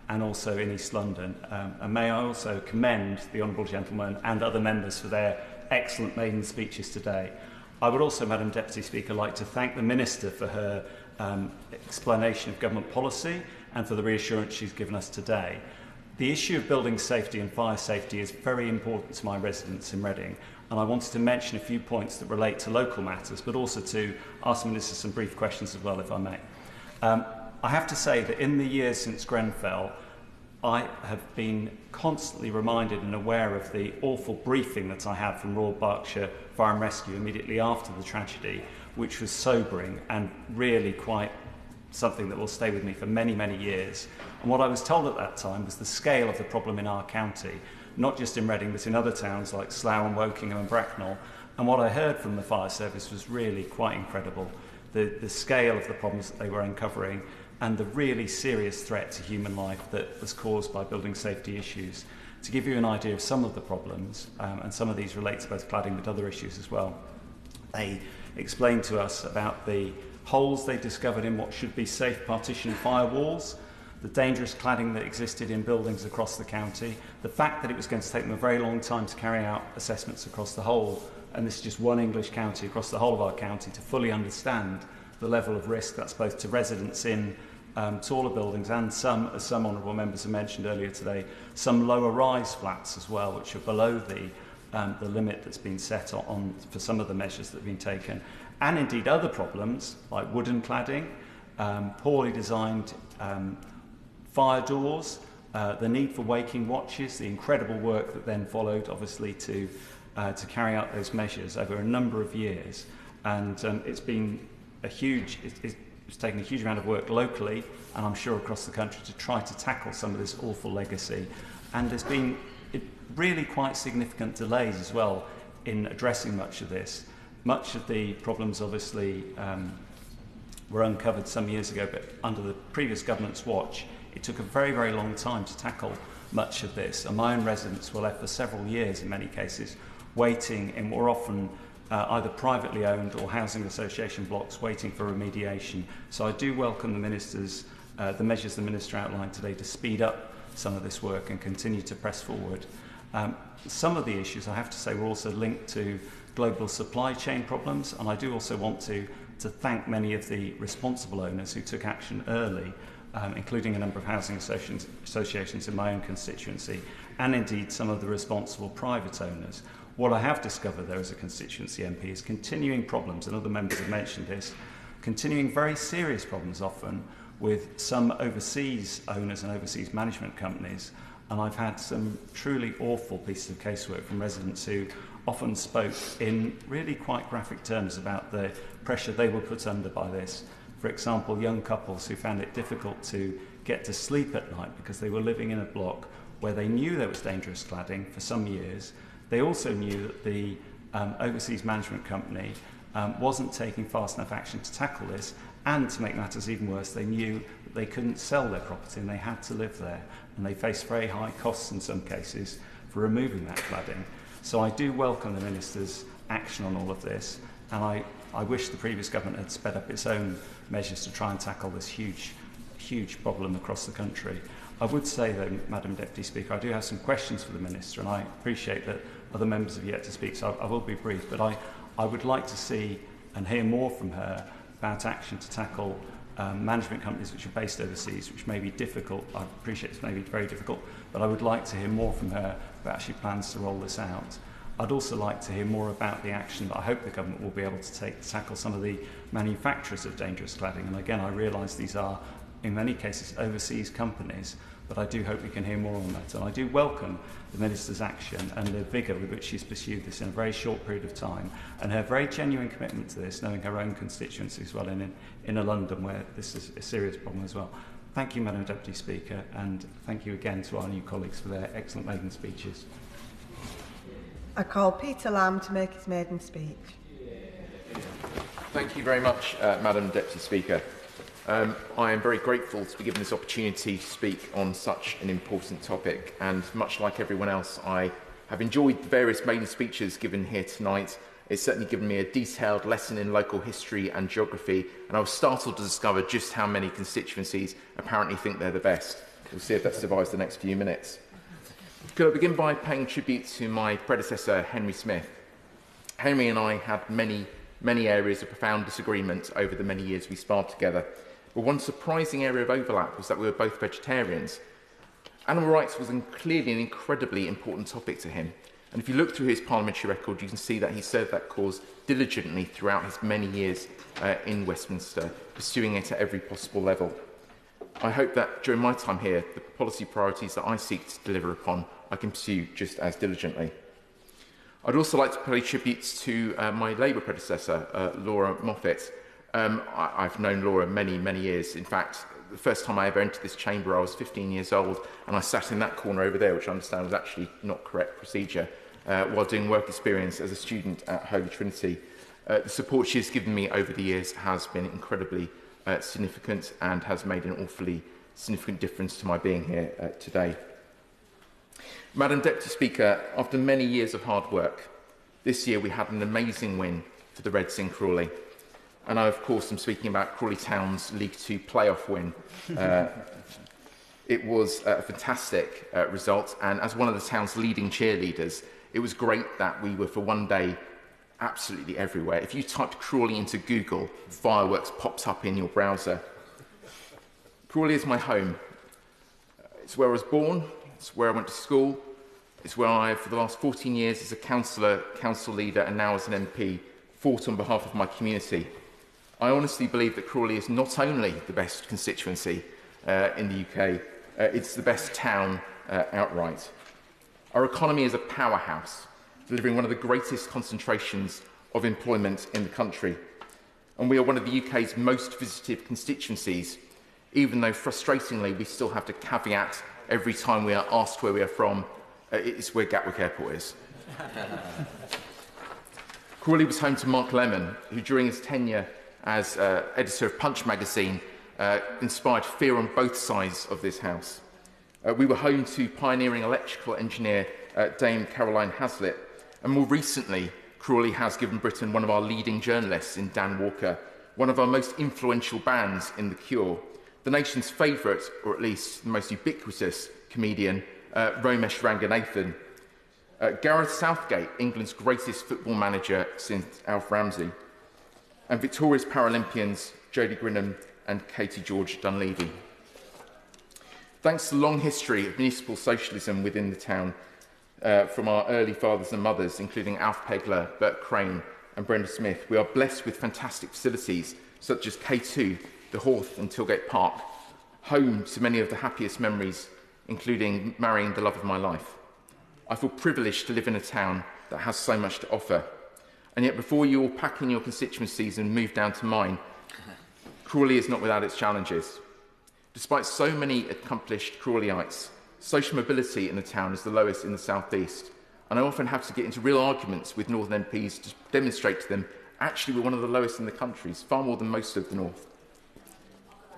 and also in East London. And may I also commend the Honourable Gentleman and other members for their excellent maiden speeches today. I would also, Madam Deputy Speaker, like to thank the Minister for her explanation of government policy and for the reassurance she's given us today. The issue of building safety and fire safety is very important to my residents in Reading, and I wanted to mention a few points that relate to local matters, but also to ask the Minister some brief questions as well, if I may. I have to say that in the years since Grenfell, I have been constantly reminded and aware of the awful briefing that I had from Royal Berkshire Fire and Rescue immediately after the tragedy, which was sobering and really quite something that will stay with me for many, many years. And what I was told at that time was the scale of the problem in our county, not just in Reading, but in other towns like Slough and Wokingham and Bracknell. And what I heard from the fire service was really quite incredible. The scale of the problems that they were uncovering and the really serious threat to human life that was caused by building safety issues. To give you an idea of some of the problems, and some of these relate to both cladding but other issues as well, they explained to us about the holes they discovered in what should be safe partition firewalls, the dangerous cladding that existed in buildings across the county, the fact that it was going to take them a very long time to carry out assessments across the whole, and this is just one English county, across the whole of our county, to fully understand the level of risk that's both to residents in taller buildings and some, as some honourable members have mentioned earlier today, some lower rise flats as well, which are below the limit that's been set on for some of the measures that have been taken. And indeed other problems like wooden cladding, poorly designed fire doors, the need for waking watches, the incredible work that then followed obviously to carry out those measures over a number of years. And it's been a huge, it's taken a huge amount of work locally and I'm sure across the country to try to tackle some of this awful legacy. And there's been really quite significant delays as well in addressing much of this. Much of the problems obviously were uncovered some years ago, but under the previous government's watch, it took a very, very long time to tackle much of this. And my own residents were left for several years in many cases, waiting in more often either privately owned or housing association blocks waiting for remediation. So I do welcome the Minister's, the measures the Minister outlined today to speed up some of this work and continue to press forward. Some of the issues, I have to say, were also linked to global supply chain problems, and I do also want to thank many of the responsible owners who took action early, including a number of housing associations in my own constituency, and indeed some of the responsible private owners. What I have discovered, though, as a constituency MP is continuing problems, and other members have mentioned this, continuing very serious problems often with some overseas owners and overseas management companies And I've had some truly awful pieces of casework from residents who often spoke in really quite graphic terms about the pressure they were put under by this. For example, young couples who found it difficult to get to sleep at night because they were living in a block where they knew there was dangerous cladding for some years. They also knew that the overseas management company wasn't taking fast enough action to tackle this, and to make matters even worse, they knew that they couldn't sell their property and they had to live there, and they faced very high costs in some cases for removing that cladding. So I do welcome the Minister's action on all of this, and I wish the previous government had sped up its own measures to try and tackle this huge problem across the country. I would say, though, Madam Deputy Speaker, I do have some questions for the Minister, and I appreciate that other members have yet to speak, so I will be brief, but I would like to see and hear more from her about action to tackle management companies which are based overseas, which may be difficult. I appreciate it's maybe very difficult, but I would like to hear more from her about she plans to roll this out. I'd also like to hear more about the action that I hope the government will be able to take to tackle some of the manufacturers of dangerous cladding. And again, I realise these are, in many cases, overseas companies, but I do hope we can hear more on that. And I do welcome the Minister's action and the vigour with which she's pursued this in a very short period of time, and her very genuine commitment to this, knowing her own constituency as well in a London where this is a serious problem as well. Thank you, Madam Deputy Speaker, and thank you again to our new colleagues for their excellent maiden speeches. I call Peter Lamb to make his maiden speech. Thank you very much, Madam Deputy Speaker. I am very grateful to be given this opportunity to speak on such an important topic, and much like everyone else, I have enjoyed the various maiden speeches given here tonight. It's certainly given me a detailed lesson in local history and geography, and I was startled to discover just how many constituencies apparently think they're the best. We'll see if that survives the next few minutes. Could I begin by paying tribute to my predecessor, Henry Smith? Henry and I had many areas of profound disagreement over the many years we sparred together. But one surprising area of overlap was that we were both vegetarians. Animal rights was clearly an incredibly important topic to him. And if you look through his parliamentary record, you can see that he served that cause diligently throughout his many years in Westminster, pursuing it at every possible level. I hope that during my time here, the policy priorities that I seek to deliver upon, I can pursue just as diligently. I'd also like to pay tribute to my Labour predecessor, Laura Moffat. I've known Laura many years. In fact, the first time I ever entered this chamber, I was 15 years old, and I sat in that corner over there, which I understand was actually not correct procedure, while doing work experience as a student at Holy Trinity. The support she has given me over the years has been incredibly significant and has made an awfully significant difference to my being here today. Madam Deputy Speaker, after many years of hard work, this year we had an amazing win for the Reds in Crawley. And I, of course, am speaking about Crawley Town's League 2 playoff win. It was a fantastic result, and as one of the town's leading cheerleaders, it was great that we were, for one day, absolutely everywhere. If you typed Crawley into Google, fireworks popped up in your browser. Crawley is my home. It's where I was born, it's where I went to school, it's where I, for the last 14 years as a councillor, council leader, and now as an MP, fought on behalf of my community. I honestly believe that Crawley is not only the best constituency in the UK, it's the best town outright. Our economy is a powerhouse, delivering one of the greatest concentrations of employment in the country. And we are one of the UK's most visited constituencies, even though, frustratingly, we still have to caveat every time we are asked where we are from, it's where Gatwick Airport is. Crawley was home to Mark Lemon, who during his tenure as editor of Punch magazine inspired fear on both sides of this house. We were home to pioneering electrical engineer Dame Caroline Hazlitt, and more recently, Crawley has given Britain one of our leading journalists in Dan Walker, one of our most influential bands in The Cure, the nation's favourite, or at least the most ubiquitous, comedian, Romesh Ranganathan, Gareth Southgate, England's greatest football manager since Alf Ramsey, and Victoria's Paralympians Jodie Grinham and Katie George Dunleavy. Thanks to the long history of municipal socialism within the town, from our early fathers and mothers, including Alf Pegler, Bert Crane and Brenda Smith, we are blessed with fantastic facilities such as K2, the Horth and Tilgate Park, home to many of the happiest memories including marrying the love of my life. I feel privileged to live in a town that has so much to offer. And yet, before you all pack in your constituencies and move down to mine, Crawley is not without its challenges. Despite so many accomplished Crawleyites, social mobility in the town is the lowest in the South East, and I often have to get into real arguments with Northern MPs to demonstrate to them actually we're one of the lowest in the country, far more than most of the North.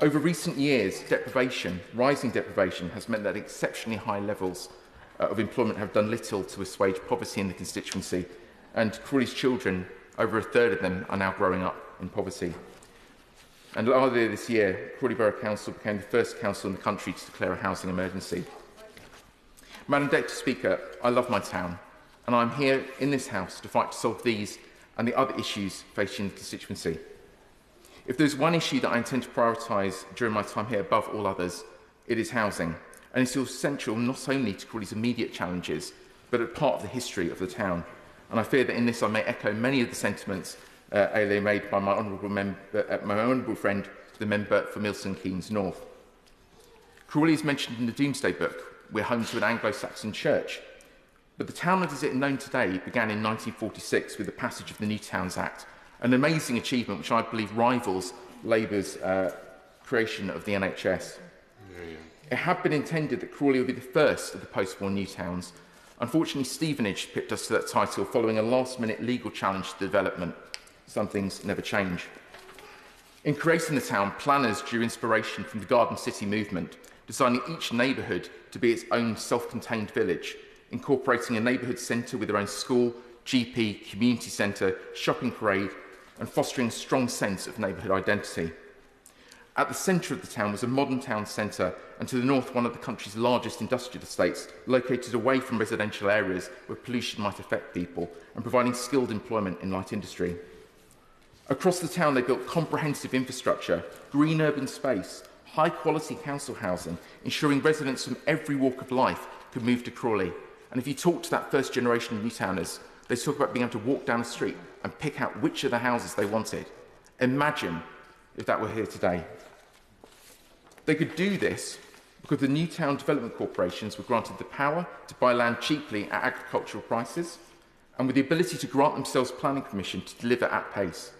Over recent years, rising deprivation, has meant that exceptionally high levels of employment have done little to assuage poverty in the constituency, and Crawley's children, over a third of them, are now growing up in poverty. And earlier this year, Crawley Borough Council became the first council in the country to declare a housing emergency. Madam Deputy Speaker, I love my town, and I'm here in this House to fight to solve these and the other issues facing the constituency. If there's one issue that I intend to prioritise during my time here above all others, it is housing, and it's essential not only to Crawley's immediate challenges, but a part of the history of the town. And I fear that in this I may echo many of the sentiments earlier made by my honourable friend, the member for Milton Keynes North. Crawley is mentioned in the Doomsday Book. We're home to an Anglo-Saxon church. But the town as it is known today began in 1946 with the passage of the New Towns Act, an amazing achievement which I believe rivals Labour's creation of the NHS. It had been intended that Crawley would be the first of the post-war new towns. Unfortunately, Stevenage pipped us to that title following a last-minute legal challenge to the development. Some things never change. In creating the town, planners drew inspiration from the Garden City movement, designing each neighbourhood to be its own self-contained village, incorporating a neighbourhood centre with their own school, GP, community centre, shopping parade, and fostering a strong sense of neighbourhood identity. At the centre of the town was a modern town centre, and to the north one of the country's largest industrial estates, located away from residential areas where pollution might affect people, and providing skilled employment in light industry. Across the town they built comprehensive infrastructure, green urban space, high-quality council housing, ensuring residents from every walk of life could move to Crawley. And if you talk to that first generation of Newtowners, they talk about being able to walk down the street and pick out which of the houses they wanted. Imagine if that were here today. They could do this because the new town development corporations were granted the power to buy land cheaply at agricultural prices and with the ability to grant themselves planning permission to deliver at pace.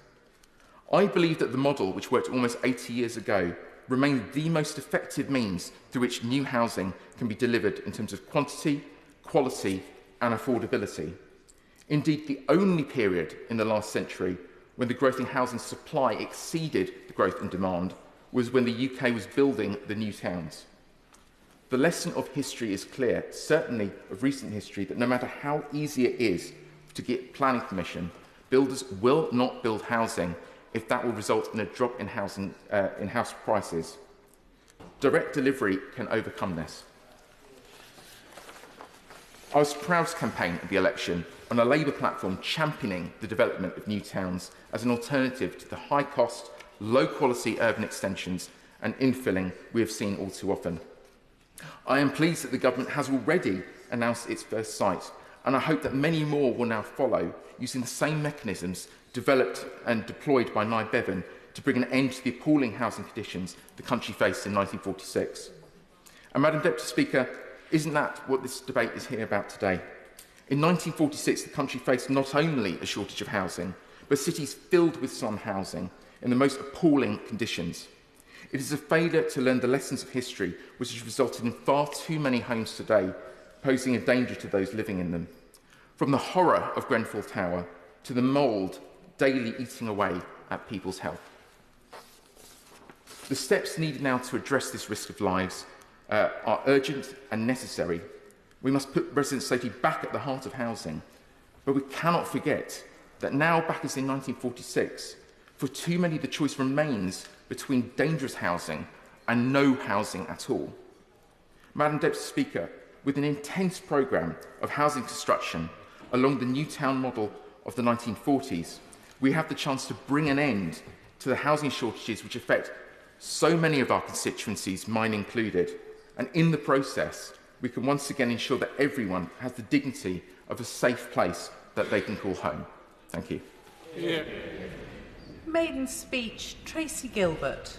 I believe that the model, which worked almost 80 years ago, remains the most effective means through which new housing can be delivered in terms of quantity, quality and affordability. Indeed, the only period in the last century when the growth in housing supply exceeded the growth in demand was when the UK was building the new towns. The lesson of history is clear, certainly of recent history, that no matter how easy it is to get planning permission, builders will not build housing if that will result in a drop in house prices. Direct delivery can overcome this. I was proud to campaign at the election on a Labour platform championing the development of new towns as an alternative to the high-cost, low-quality urban extensions and infilling we have seen all too often. I am pleased that the government has already announced its first site, and I hope that many more will now follow using the same mechanisms developed and deployed by Nye Bevan to bring an end to the appalling housing conditions the country faced in 1946. And Madam Deputy Speaker, isn't that what this debate is here about today? In 1946, the country faced not only a shortage of housing, but cities filled with slum housing in the most appalling conditions. It is a failure to learn the lessons of history which has resulted in far too many homes today, posing a danger to those living in them. From the horror of Grenfell Tower to the mould daily eating away at people's health. The steps needed now to address this risk of lives are urgent and necessary. We must put resident safety back at the heart of housing, but we cannot forget that now, back as in 1946, for too many the choice remains between dangerous housing and no housing at all. Madam Deputy Speaker, with an intense programme of housing construction along the new town model of the 1940s, we have the chance to bring an end to the housing shortages which affect so many of our constituencies, mine included. And in the process, we can once again ensure that everyone has the dignity of a safe place that they can call home. Thank you. Maiden speech, Tracy Gilbert.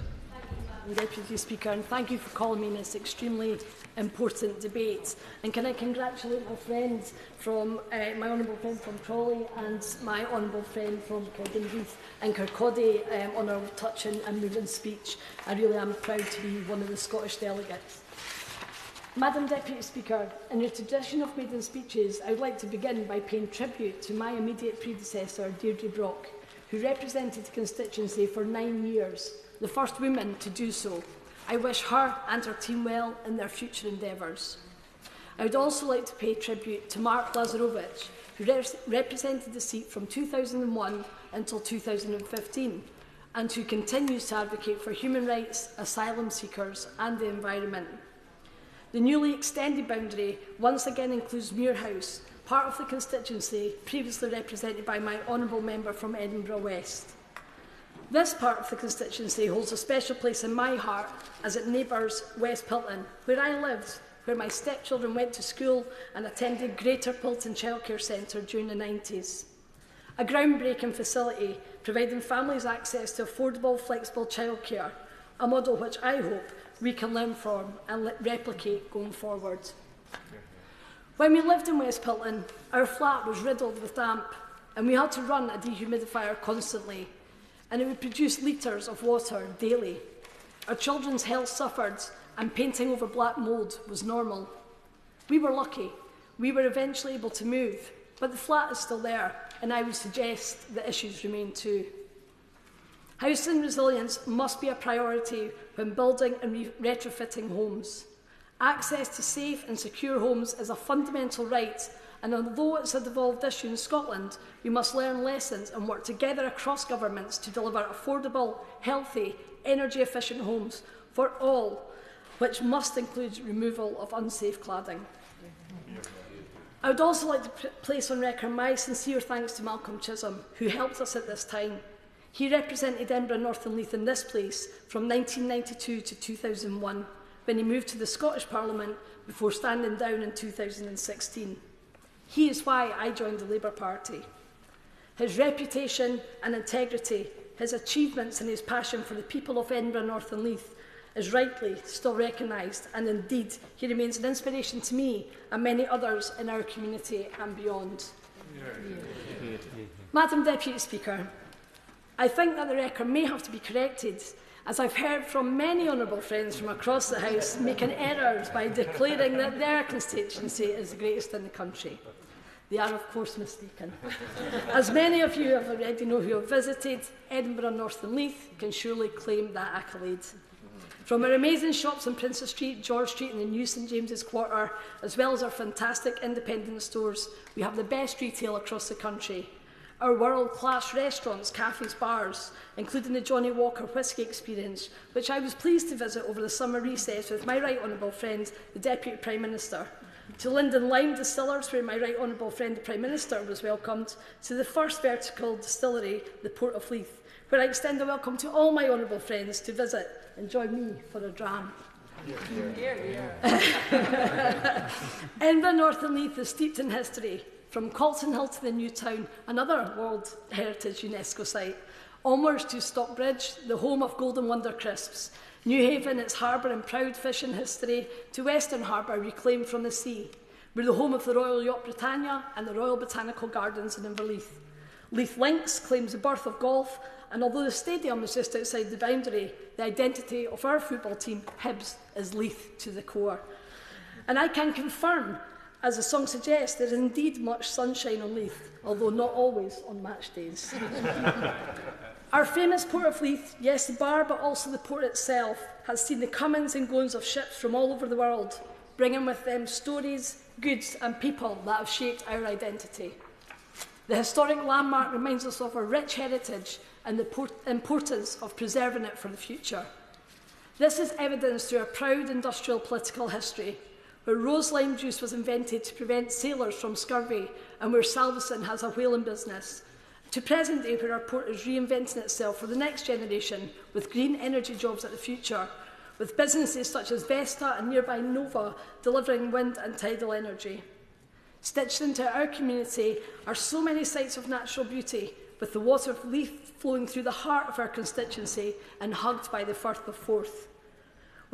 Deputy Speaker, and thank you for calling me in this extremely important debate. And can I congratulate my friends from, my honourable friend from Crawley and my honourable friend from Kirkcaldy and Kirkcaldy on our touching and moving speech. I really am proud to be one of the Scottish delegates. Madam Deputy Speaker, in your tradition of maiden speeches, I would like to begin by paying tribute to my immediate predecessor, Deirdre Brock, who represented the constituency for 9 years, the first woman to do so. I wish her and her team well in their future endeavours. I would also like to pay tribute to Mark Lazarovich, who represented the seat from 2001 until 2015, and who continues to advocate for human rights, asylum seekers and the environment. The newly extended boundary once again includes Muirhouse, part of the constituency previously represented by my honourable member from Edinburgh West. This part of the constituency holds a special place in my heart as it neighbours West Pilton, where I lived, where my stepchildren went to school and attended Greater Pilton Childcare Centre during the 90s. A groundbreaking facility providing families access to affordable, flexible childcare, a model which I hope we can learn from and replicate going forward. When we lived in West Pilton, our flat was riddled with damp and we had to run a dehumidifier constantly, and it would produce litres of water daily. Our children's health suffered and painting over black mould was normal. We were lucky. We were eventually able to move, but the flat is still there, and I would suggest the issues remain too. Housing resilience must be a priority when building and retrofitting homes. Access to safe and secure homes is a fundamental right, and although it's a devolved issue in Scotland, we must learn lessons and work together across governments to deliver affordable, healthy, energy-efficient homes for all, which must include removal of unsafe cladding. I would also like to place on record my sincere thanks to Malcolm Chisholm, who helped us at this time. He represented Edinburgh North and Leith in this place from 1992 to 2001, when he moved to the Scottish Parliament before standing down in 2016. He is why I joined the Labour Party. His reputation and integrity, his achievements and his passion for the people of Edinburgh North and Leith is rightly still recognised, and indeed he remains an inspiration to me and many others in our community and beyond. Madam Deputy Speaker, I think that the record may have to be corrected, as I've heard from many honourable friends from across the House making errors by declaring that their constituency is the greatest in the country. They are, of course, mistaken. As many of you have already know who have visited, Edinburgh North and Leith can surely claim that accolade. From our amazing shops on Princess Street, George Street and the new St James's Quarter, as well as our fantastic independent stores, we have the best retail across the country. Our world-class restaurants, cafes, bars, including the Johnny Walker Whisky Experience, which I was pleased to visit over the summer recess with my right honourable friend, the Deputy Prime Minister. To Linden Lime Distillers, where my right honourable friend, the Prime Minister, was welcomed. To the first vertical distillery, the Port of Leith, where I extend a welcome to all my honourable friends to visit and join me for a dram. Edinburgh North and Leith is steeped in history. From Calton Hill to the New Town, another World Heritage UNESCO site, onwards to Stockbridge, the home of Golden Wonder Crisps, Newhaven, its harbour and proud fishing history, to Western Harbour, reclaimed from the sea. We're the home of the Royal Yacht Britannia and the Royal Botanical Gardens in Inverleith. Leith Links claims the birth of golf, and although the stadium is just outside the boundary, the identity of our football team, Hibs, is Leith to the core. And I can confirm, as the song suggests, there is indeed much sunshine on Leith, although not always on match days. Our famous Port of Leith, yes, the bar, but also the port itself, has seen the comings and goings of ships from all over the world, bringing with them stories, goods and people that have shaped our identity. The historic landmark reminds us of our rich heritage and the importance of preserving it for the future. This is evidenced through our proud industrial political history, where rose lime juice was invented to prevent sailors from scurvy and where Salveson has a whaling business, to present day where our port is reinventing itself for the next generation with green energy jobs at the future, with businesses such as Vesta and nearby Nova delivering wind and tidal energy. Stitched into our community are so many sites of natural beauty, with the water of Leith flowing through the heart of our constituency and hugged by the Firth of Forth.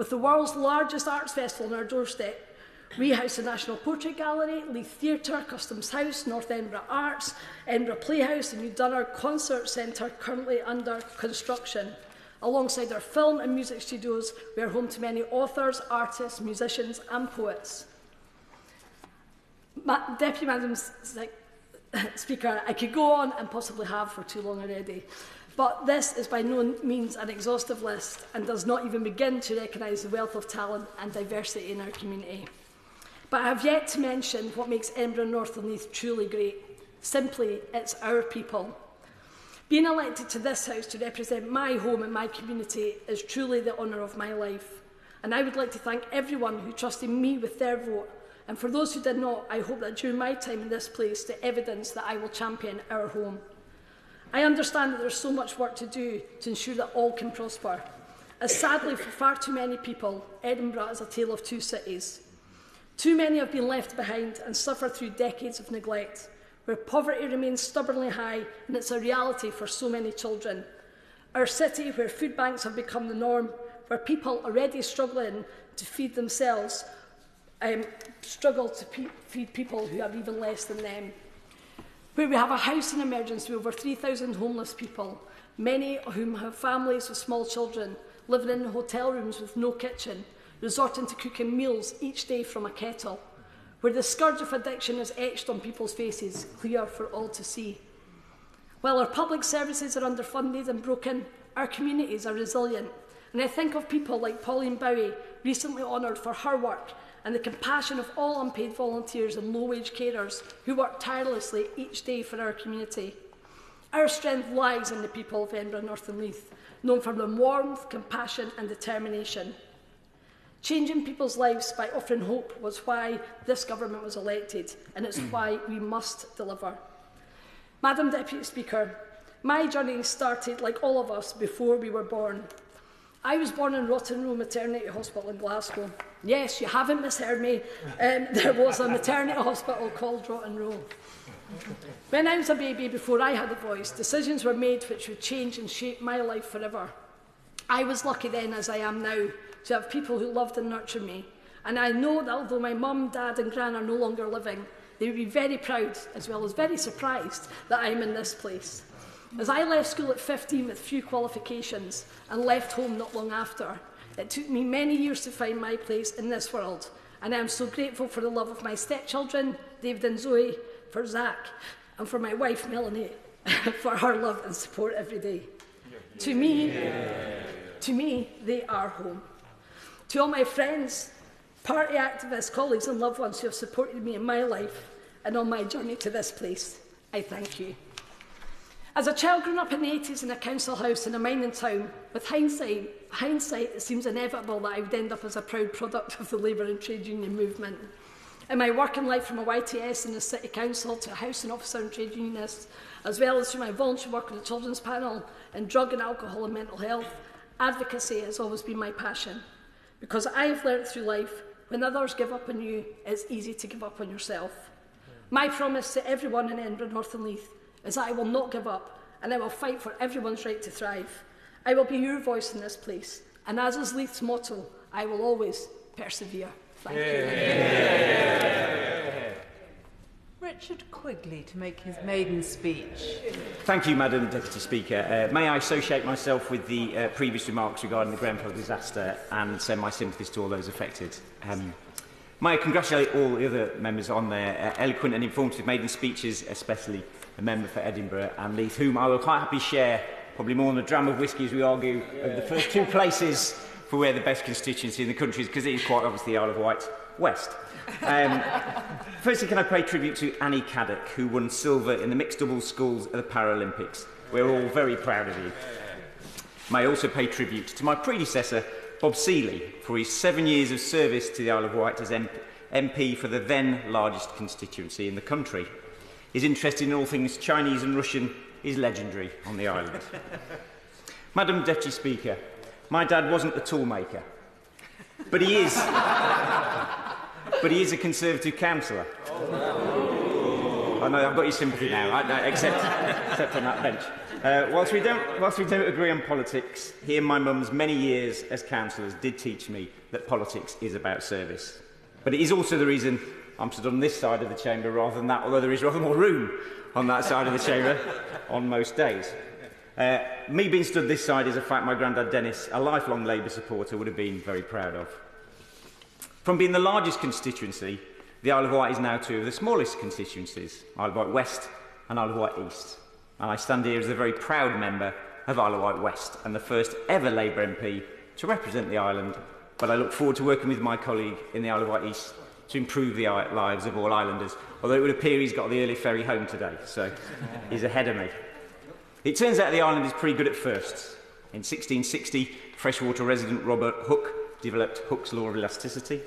With the world's largest arts festival on our doorstep, we house the National Portrait Gallery, Leith Theatre, Customs House, North Edinburgh Arts, Edinburgh Playhouse and New Dunner Concert Centre currently under construction. Alongside our film and music studios, we are home to many authors, artists, musicians and poets. Deputy Madam Speaker, I could go on and possibly have for too long already, but this is by no means an exhaustive list and does not even begin to recognise the wealth of talent and diversity in our community. But I have yet to mention what makes Edinburgh North and Leith truly great. Simply, it's our people. Being elected to this House to represent my home and my community is truly the honour of my life. And I would like to thank everyone who trusted me with their vote. And for those who did not, I hope that during my time in this place, the evidence that I will champion our home. I understand that there is so much work to do to ensure that all can prosper. As sadly, for far too many people, Edinburgh is a tale of two cities. Too many have been left behind and suffer through decades of neglect, where poverty remains stubbornly high and it's a reality for so many children. Our city, where food banks have become the norm, where people already struggling to feed themselves struggle to feed people who have even less than them. Where we have a housing emergency with over 3,000 homeless people, many of whom have families with small children, living in hotel rooms with no kitchen, resorting to cooking meals each day from a kettle, where the scourge of addiction is etched on people's faces, clear for all to see. While our public services are underfunded and broken, our communities are resilient. And I think of people like Pauline Bowie, recently honoured for her work, and the compassion of all unpaid volunteers and low-wage carers who work tirelessly each day for our community. Our strength lies in the people of Edinburgh North and Leith, known for their warmth, compassion and determination. Changing people's lives by offering hope was why this government was elected, and it's why we must deliver. Madam Deputy Speaker, my journey started, like all of us, before we were born. I was born in Rotten Row Maternity Hospital in Glasgow. Yes, you haven't misheard me. There was a maternity hospital called Rotten Row. When I was a baby, before I had a voice, decisions were made which would change and shape my life forever. I was lucky then, as I am now, to have people who loved and nurtured me. And I know that although my mum, dad and gran are no longer living, they would be very proud, as well as very surprised, that I'm in this place. As I left school at 15 with few qualifications and left home not long after, it took me many years to find my place in this world. And I am so grateful for the love of my stepchildren, David and Zoe, for Zach, and for my wife, Melanie, for her love and support every day. To me, they are home. To all my friends, party activists, colleagues and loved ones who have supported me in my life and on my journey to this place, I thank you. As a child growing up in the 80s in a council house in a mining town, with hindsight, it seems inevitable that I would end up as a proud product of the labour and trade union movement. In my working life from a YTS in the City Council to a housing officer and trade unionist, as well as through my voluntary work on the Children's Panel in drug and alcohol and mental health, advocacy has always been my passion. Because I have learnt through life, when others give up on you, it's easy to give up on yourself. My promise to everyone in Edinburgh North and Leith is that I will not give up and I will fight for everyone's right to thrive. I will be your voice in this place, and as is Leith's motto, I will always persevere. Thank you. Richard Quigley to make his maiden speech. Thank you, Madam Deputy Speaker. May I associate myself with the previous remarks regarding the Grenfell disaster and send my sympathies to all those affected. May I congratulate all the other members on their eloquent and informative maiden speeches, especially the member for Edinburgh and Leith, whom I will quite happily share, probably more than a dram of whiskey as we argue over the first two places for where the best constituency in the country is, because it is quite obviously the Isle of Wight West. Firstly, can I pay tribute to Annie Caddick, who won silver in the mixed doubles schools at the Paralympics. We're all very proud of you. May I also pay tribute to my predecessor, Bob Seeley, for his 7 years of service to the Isle of Wight as MP for the then largest constituency in the country. His interest in all things Chinese and Russian is legendary on the island. Madam Deputy Speaker, my dad wasn't a toolmaker, but he is a Conservative councillor. I know I've got your sympathy now, except on that bench. Whilst we don't agree on politics, here my mum's many years as councillors did teach me that politics is about service. But it is also the reason I'm stood on this side of the chamber rather than that, although there is rather more room on that side of the chamber on most days. Me being stood this side is a fact my granddad Dennis, a lifelong Labour supporter, would have been very proud of. From being the largest constituency, the Isle of Wight is now two of the smallest constituencies, Isle of Wight West and Isle of Wight East. And I stand here as a very proud member of Isle of Wight West and the first ever Labour MP to represent the island, but I look forward to working with my colleague in the Isle of Wight East to improve the lives of all islanders, although it would appear he's got the early ferry home today, so he's ahead of me. It turns out the island is pretty good at firsts. In 1660, freshwater resident Robert Hooke developed Hooke's law of elasticity.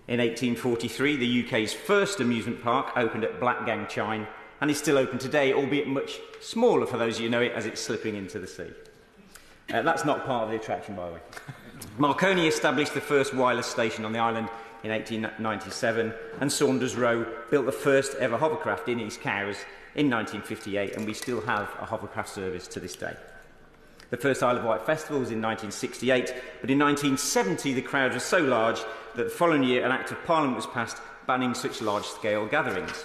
In 1843, the UK's first amusement park opened at Blackgang Chine and is still open today, albeit much smaller for those of you who know it, as it's slipping into the sea. That's not part of the attraction, by the way. Marconi established the first wireless station on the island in 1897, and Saunders Row built the first ever hovercraft in East Cowes in 1958, and we still have a hovercraft service to this day. The first Isle of Wight festival was in 1968, but in 1970 the crowds were so large that the following year an Act of Parliament was passed banning such large-scale gatherings.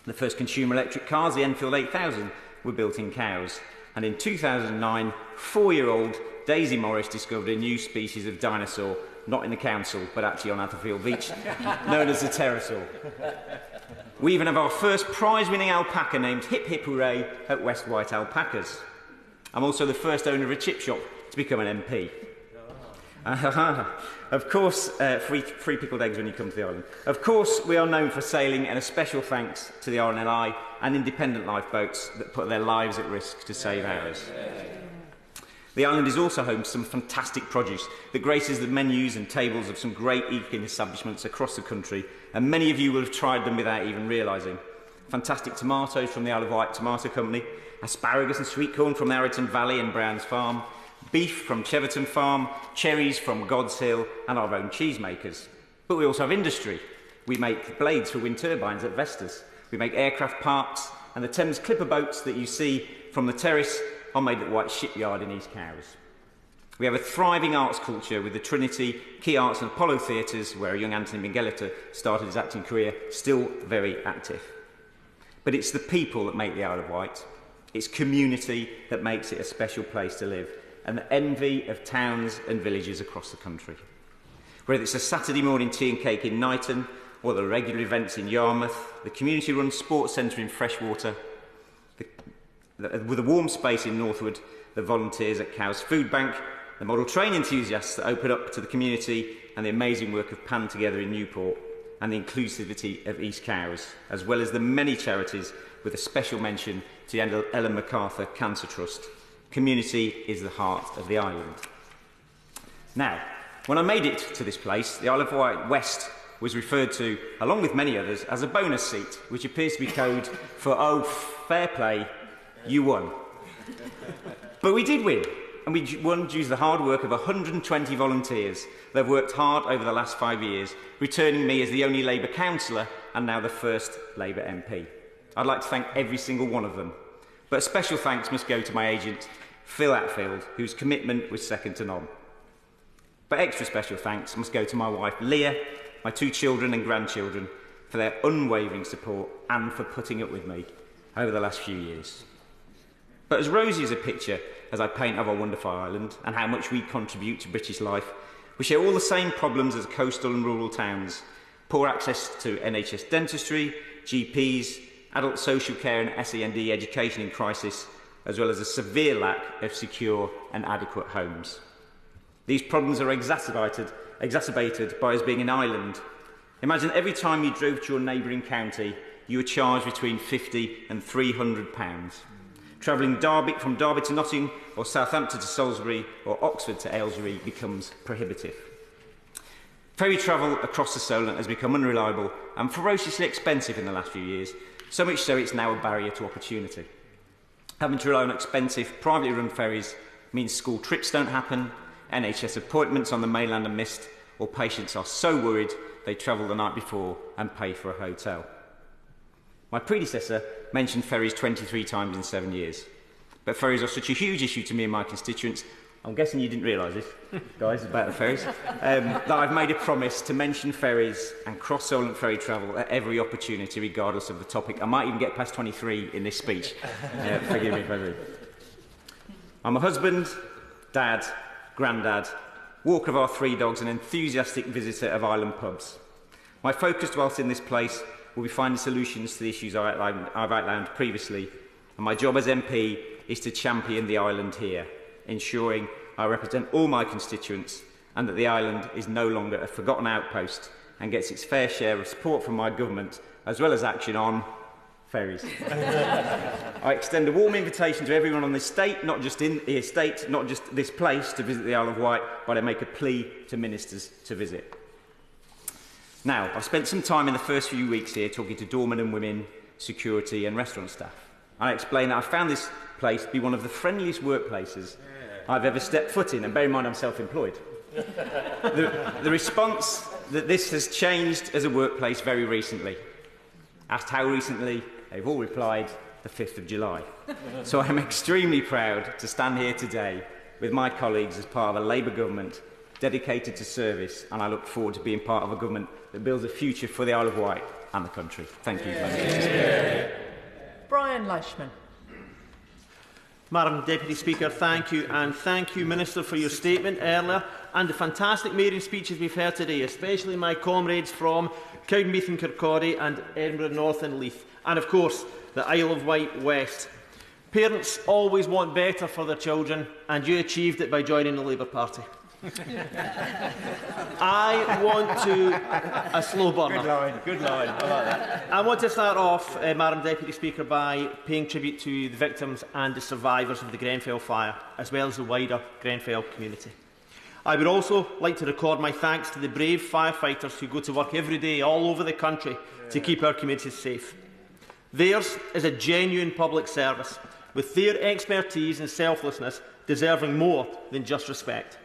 The first consumer electric cars, the Enfield 8000, were built in Cowes, and in 2009, 4-year-old Daisy Morris discovered a new species of dinosaur, not in the council, but actually on Atherfield Beach, known as the pterosaur. We even have our first prize-winning alpaca named Hip Hip Hooray at West White Alpacas. I'm also the first owner of a chip shop to become an MP. Of course, free pickled eggs when you come to the island. Of course, we are known for sailing, and a special thanks to the RNLI and independent lifeboats that put their lives at risk to save ours. The island is also home to some fantastic produce that graces the menus and tables of some great eating establishments across the country, and many of you will have tried them without even realising. Fantastic tomatoes from the Isle of Wight Tomato Company, asparagus and sweet corn from the Arrington Valley and Brown's Farm, beef from Cheverton Farm, cherries from God's Hill, and our own cheesemakers. But we also have industry. We make blades for wind turbines at Vestas. We make aircraft parts, and the Thames Clipper boats that you see from the terrace are made at White Shipyard in East Cowes. We have a thriving arts culture with the Trinity, Key Arts and Apollo Theatres, where young Anthony Minghellata started his acting career, still very active. But it's the people that make the Isle of Wight. It's community that makes it a special place to live, and the envy of towns and villages across the country. Whether it's a Saturday morning tea and cake in Knighton, or the regular events in Yarmouth, the community-run sports centre in Freshwater, with a warm space in Northwood, the volunteers at Cowes Food Bank, the model train enthusiasts that open up to the community, and the amazing work of Pan Together in Newport, and the inclusivity of East Cowes, as well as the many charities, with a special mention to the Ellen MacArthur Cancer Trust. Community is the heart of the island. Now, when I made it to this place, the Isle of Wight West was referred to, along with many others, as a bonus seat, which appears to be code for, oh, fair play, you won. But we did win, and we won due to the hard work of 120 volunteers that have worked hard over the last 5 years, returning me as the only Labour councillor and now the first Labour MP. I'd like to thank every single one of them. But a special thanks must go to my agent, Phil Atfield, whose commitment was second to none. But extra special thanks must go to my wife, Leah, my 2 children and grandchildren, for their unwavering support and for putting up with me over the last few years. But as rosy as a picture as I paint of our wonderful island and how much we contribute to British life, we share all the same problems as coastal and rural towns: poor access to NHS dentistry, GPs, adult social care and SEND education in crisis, as well as a severe lack of secure and adequate homes. These problems are exacerbated by us being an island. Imagine every time you drove to your neighbouring county, you were charged between £50 and £300. Travelling from Derby to Nottingham, or Southampton to Salisbury, or Oxford to Aylesbury becomes prohibitive. Ferry travel across the Solent has become unreliable and ferociously expensive in the last few years, so much so it's now a barrier to opportunity. Having to rely on expensive, privately run ferries means school trips don't happen, NHS appointments on the mainland are missed, or patients are so worried they travel the night before and pay for a hotel. My predecessor mentioned ferries 23 times in 7 years. But ferries are such a huge issue to me and my constituents, I'm guessing you didn't realise this, guys, about the ferries, that I've made a promise to mention ferries and cross-Solent ferry travel at every opportunity, regardless of the topic. I might even get past 23 in this speech. Forgive me if I do. I'm a husband, dad, grandad, walker of our 3 dogs, and enthusiastic visitor of island pubs. My focus whilst in this place will be finding solutions to the issues I've outlined previously, and my job as MP is to champion the island here, ensuring I represent all my constituents and that the island is no longer a forgotten outpost and gets its fair share of support from my government, as well as action on ferries. I extend a warm invitation to everyone on the estate, not just in the estate, not just this place, to visit the Isle of Wight, but I make a plea to ministers to visit. Now, I've spent some time in the first few weeks here talking to doormen and women, security and restaurant staff. I explained that I found this place to be one of the friendliest workplaces I've ever stepped foot in, and bear in mind I'm self-employed. The response that this has changed as a workplace very recently. Asked how recently, they've all replied, the 5th of July. So I'm extremely proud to stand here today with my colleagues as part of a Labour government dedicated to service, and I look forward to being part of a government that builds a future for the Isle of Wight and the country. Thank you. Brian Leishman. Madam Deputy Speaker, thank you, and thank you, Minister, for your statement earlier and the fantastic maiden speeches we've heard today, especially my comrades from Cowdenbeath and Kirkcaldy and Edinburgh North and Leith, and of course the Isle of Wight West. Parents always want better for their children, and you achieved it by joining the Labour Party. I want to... A slow burner. Good line. I like that. I want to start off, Madam Deputy Speaker, by paying tribute to the victims and the survivors of the Grenfell fire, as well as the wider Grenfell community. I would also like to record my thanks to the brave firefighters who go to work every day all over the country to keep our communities safe. Theirs is a genuine public service, with their expertise and selflessness deserving more than just respect.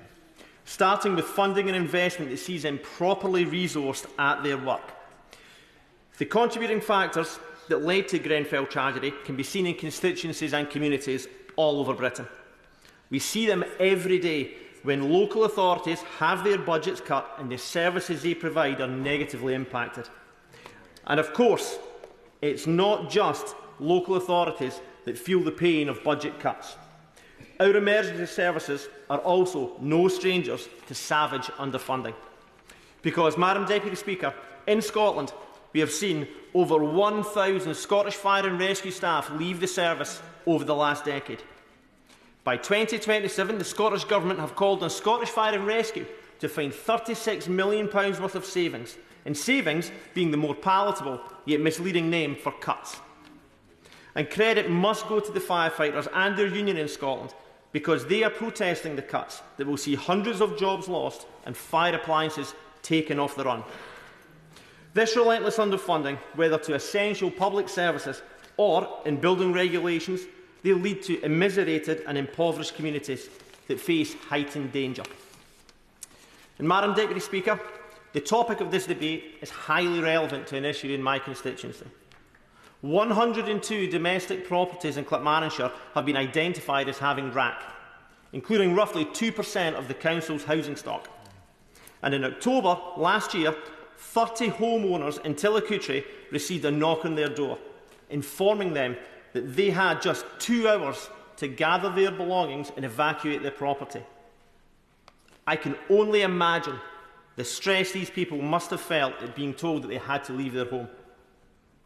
Starting with funding and investment that sees them properly resourced at their work. The contributing factors that led to Grenfell tragedy can be seen in constituencies and communities all over Britain. We see them every day when local authorities have their budgets cut and the services they provide are negatively impacted. And of course, it's not just local authorities that feel the pain of budget cuts. Our emergency services are also no strangers to savage underfunding. Because, Madam Deputy Speaker, in Scotland we have seen over 1,000 Scottish Fire and Rescue staff leave the service over the last decade. By 2027, the Scottish Government have called on Scottish Fire and Rescue to find £36 million worth of savings, and savings being the more palatable yet misleading name for cuts. And credit must go to the firefighters and their union in Scotland, because they are protesting the cuts that will see hundreds of jobs lost and fire appliances taken off the run. This relentless underfunding, whether to essential public services or in building regulations, they lead to immiserated and impoverished communities that face heightened danger. And, Madam Deputy Speaker, the topic of this debate is highly relevant to an issue in my constituency. 102 domestic properties in Clackmannanshire have been identified as having RAC, including roughly 2% of the council's housing stock. And in October last year, 30 homeowners in Tillicoultry received a knock on their door, informing them that they had just 2 hours to gather their belongings and evacuate their property. I can only imagine the stress these people must have felt at being told that they had to leave their home.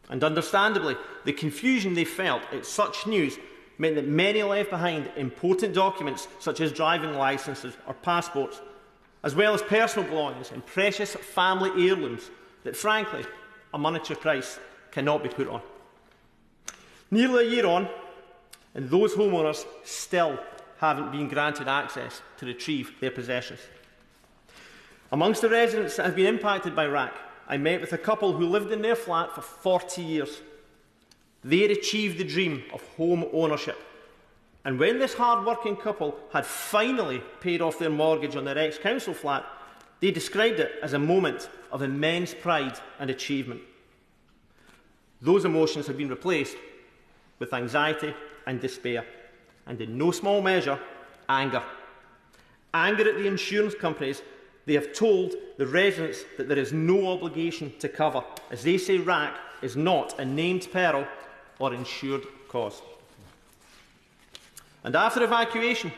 And understandably, the confusion they felt at such news meant that many left behind important documents such as driving licences or passports, as well as personal belongings and precious family heirlooms that, frankly, a monetary price cannot be put on. Nearly a year on, and those homeowners still haven't been granted access to retrieve their possessions. Amongst the residents that have been impacted by RAC, I met with a couple who lived in their flat for 40 years. They had achieved the dream of home ownership. And when this hard-working couple had finally paid off their mortgage on their ex-council flat, they described it as a moment of immense pride and achievement. Those emotions have been replaced with anxiety and despair, and in no small measure, anger. Anger at the insurance companies. They have told the residents that there is no obligation to cover, as they say RAC is not a named peril or insured cause. And after evacuation,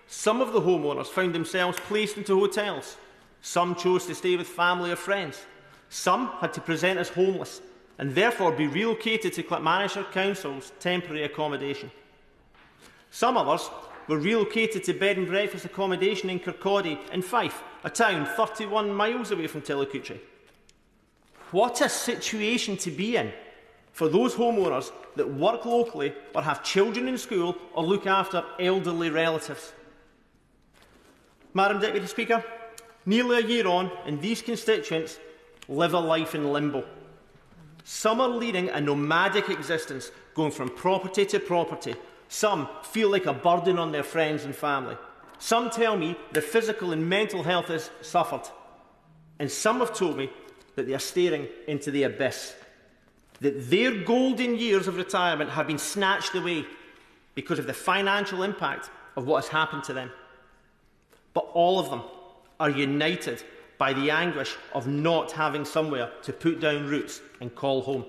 some of the homeowners found themselves placed into hotels. Some chose to stay with family or friends. Some had to present as homeless and therefore be relocated to Clackmannanshire Council's temporary accommodation. Some others were relocated to bed and breakfast accommodation in Kirkcaldy in Fife, a town 31 miles away from Tillicoultry. What a situation to be in for those homeowners that work locally or have children in school or look after elderly relatives. Madam Deputy Speaker, nearly a year on, and these constituents live a life in limbo. Some are leading a nomadic existence, going from property to property. Some feel like a burden on their friends and family. Some tell me their physical and mental health has suffered. And some have told me that they are staring into the abyss, that their golden years of retirement have been snatched away because of the financial impact of what has happened to them. But all of them are united by the anguish of not having somewhere to put down roots and call home.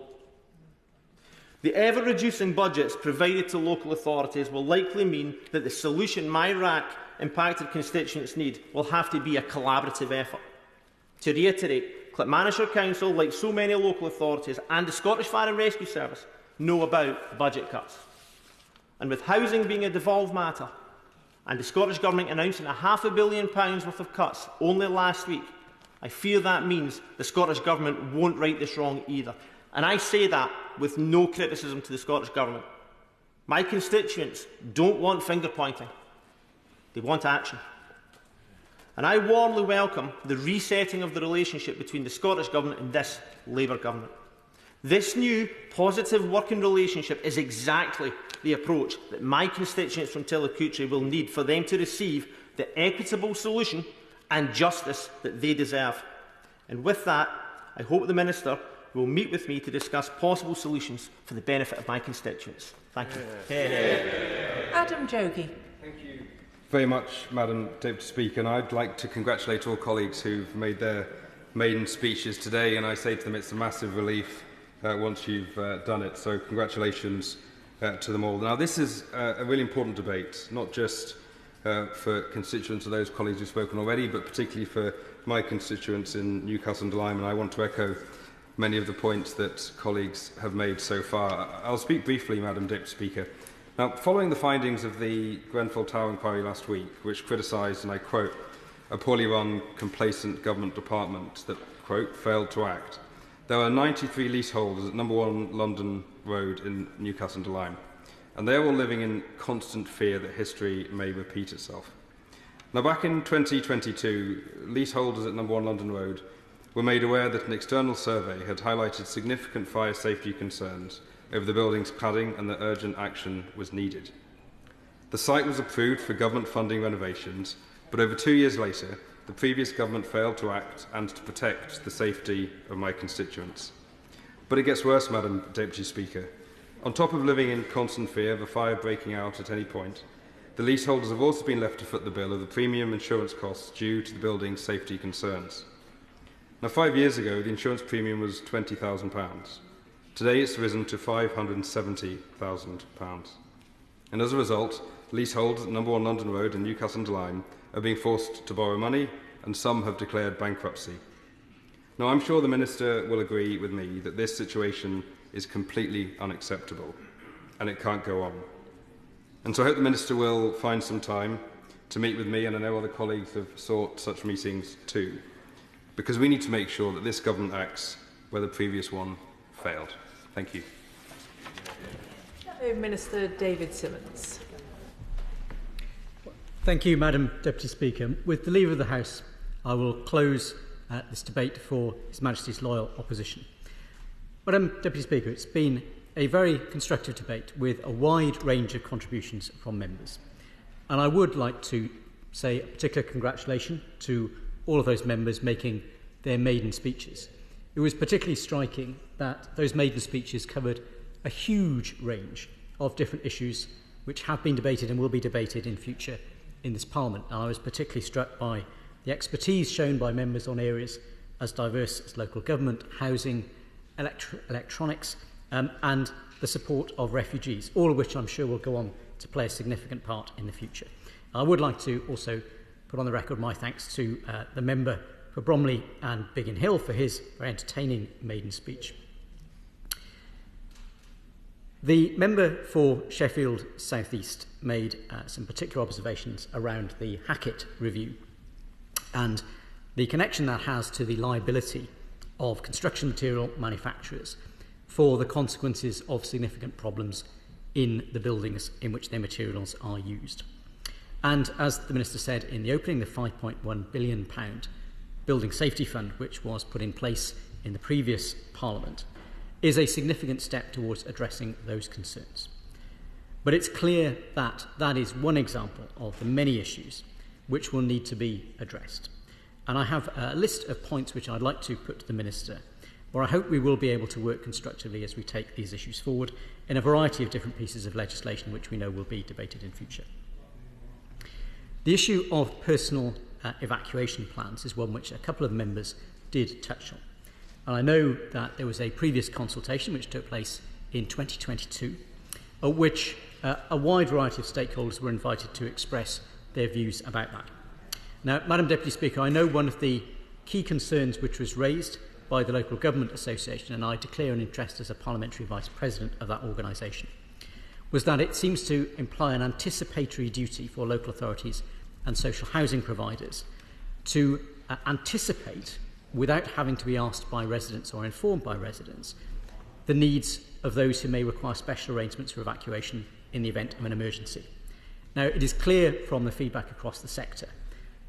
The ever-reducing budgets provided to local authorities will likely mean that the solution my RAC-impacted constituents need will have to be a collaborative effort. To reiterate, Clackmannanshire Council, like so many local authorities and the Scottish Fire and Rescue Service, know about budget cuts. And with housing being a devolved matter, and the Scottish Government announcing £500 million worth of cuts only last week, I fear that means the Scottish Government won't right this wrong either. And I say that with no criticism to the Scottish Government. My constituents don't want finger-pointing. They want action. And I warmly welcome the resetting of the relationship between the Scottish Government and this Labour Government. This new, positive working relationship is exactly the approach that my constituents from Tillicoultry will need for them to receive the equitable solution and justice that they deserve. And with that, I hope the Minister will meet with me to discuss possible solutions for the benefit of my constituents. Thank you. Adam Jogi. Thank you very much, Madam Deputy Speaker, and I'd like to congratulate all colleagues who've made their maiden speeches today, and I say to them it's a massive relief once you've done it, so congratulations to them all. Now, this is a really important debate, not just for constituents of those colleagues who've spoken already, but particularly for my constituents in Newcastle and Lyme, and I want to echo many of the points that colleagues have made so far. I'll speak briefly, Madam Deputy Speaker. Now, following the findings of the Grenfell Tower inquiry last week, which criticised, and I quote, a poorly run, complacent government department that, quote, failed to act, there are 93 leaseholders at No. 1 London Road in Newcastle and Lyme, and they are all living in constant fear that history may repeat itself. Now, back in 2022, leaseholders at No. 1 London Road were made aware that an external survey had highlighted significant fire safety concerns over the building's cladding and that urgent action was needed. The site was approved for government funding renovations, but over 2 years later, the previous government failed to act and to protect the safety of my constituents. But it gets worse, Madam Deputy Speaker. On top of living in constant fear of a fire breaking out at any point, the leaseholders have also been left to foot the bill of the premium insurance costs due to the building's safety concerns. Now, 5 years ago, the insurance premium was £20,000. Today, it's risen to £570,000. And as a result, leaseholders at No. 1 London Road and Newcastle and Lyme are being forced to borrow money, and some have declared bankruptcy. Now, I'm sure the Minister will agree with me that this situation is completely unacceptable, and it can't go on. And so I hope the Minister will find some time to meet with me, and I know other colleagues have sought such meetings too, because we need to make sure that this government acts where the previous one failed. Thank you. Minister David Simmonds. Thank you, Madam Deputy Speaker. With the leave of the House, I will close this debate for His Majesty's loyal opposition. Madam Deputy Speaker, it's been a very constructive debate with a wide range of contributions from members. And I would like to say a particular congratulation to all of those members making their maiden speeches. it was particularly striking that those maiden speeches covered a huge range of different issues which have been debated and will be debated in future in this Parliament. And I was particularly struck by the expertise shown by members on areas as diverse as local government, housing, electronics, and the support of refugees, all of which I'm sure will go on to play a significant part in the future. I would like to also put on the record my thanks to the member for Bromley and Biggin Hill for his very entertaining maiden speech. The member for Sheffield South East made some particular observations around the Hackett review and the connection that has to the liability of construction material manufacturers for the consequences of significant problems in the buildings in which their materials are used. And as the Minister said in the opening, the £5.1 billion Building Safety Fund, which was put in place in the previous Parliament, is a significant step towards addressing those concerns. But it's clear that that is one example of the many issues which will need to be addressed. And I have a list of points which I'd like to put to the Minister, where I hope we will be able to work constructively as we take these issues forward in a variety of different pieces of legislation which we know will be debated in future. The issue of personal evacuation plans is one which a couple of members did touch on. And I know that there was a previous consultation which took place in 2022, at which a wide variety of stakeholders were invited to express their views about that. Now, Madam Deputy Speaker, I know one of the key concerns which was raised by the Local Government Association, and I declare an interest as a Parliamentary Vice President of that organisation, was that it seems to imply an anticipatory duty for local authorities and social housing providers to anticipate, without having to be asked by residents or informed by residents, the needs of those who may require special arrangements for evacuation in the event of an emergency. Now, it is clear from the feedback across the sector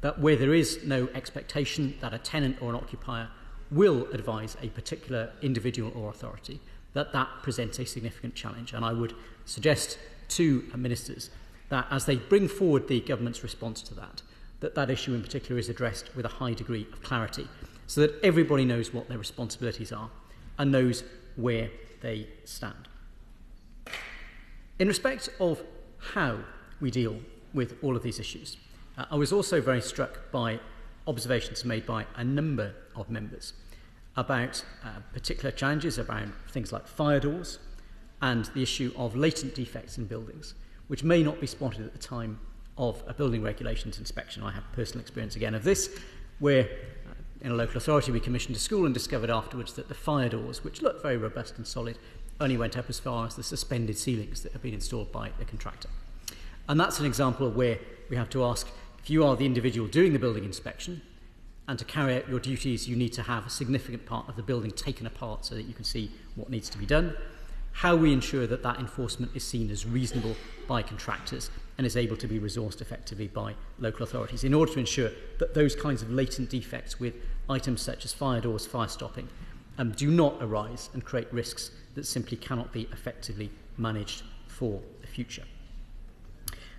that where there is no expectation that a tenant or an occupier will advise a particular individual or authority, that presents a significant challenge. And I would suggest to ministers that as they bring forward the government's response to that issue in particular is addressed with a high degree of clarity, so that everybody knows what their responsibilities are and knows where they stand. In respect of how we deal with all of these issues, I was also very struck by observations made by a number of members about particular challenges around things like fire doors and the issue of latent defects in buildings, which may not be spotted at the time of a building regulations inspection. I have personal experience again of this, where in a local authority we commissioned a school and discovered afterwards that the fire doors, which looked very robust and solid, only went up as far as the suspended ceilings that have been installed by the contractor. And that's an example of where we have to ask, if you are the individual doing the building inspection, and to carry out your duties you need to have a significant part of the building taken apart so that you can see what needs to be done, how we ensure that that enforcement is seen as reasonable by contractors and is able to be resourced effectively by local authorities in order to ensure that those kinds of latent defects with items such as fire doors, fire stopping, do not arise and create risks that simply cannot be effectively managed for the future.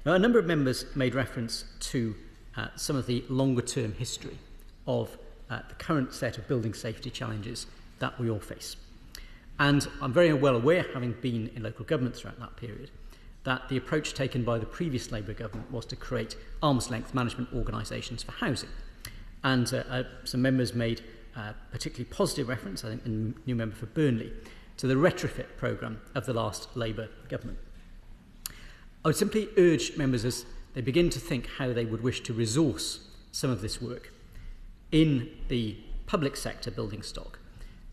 Now, a number of members made reference to some of the longer term history of the current set of building safety challenges that we all face. And I'm very well aware, having been in local government throughout that period, that the approach taken by the previous Labour government was to create arm's-length management organisations for housing. And some members made particularly positive reference, I think the new member for Burnley, to the retrofit programme of the last Labour government. I would simply urge members as they begin to think how they would wish to resource some of this work in the public sector building stock,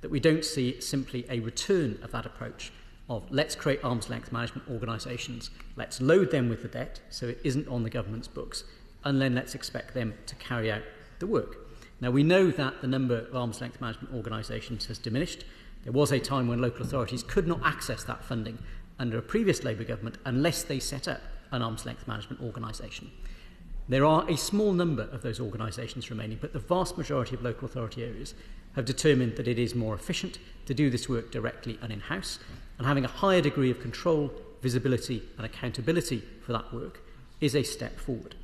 that we don't see simply a return of that approach of let's create arm's-length management organisations, let's load them with the debt so it isn't on the government's books, and then let's expect them to carry out the work. Now, we know that the number of arm's-length management organisations has diminished. There was a time when local authorities could not access that funding under a previous Labour government unless they set up an arm's-length management organisation. There are a small number of those organisations remaining, but the vast majority of local authority areas have determined that it is more efficient to do this work directly and in-house, and having a higher degree of control, visibility and accountability for that work is a step forward.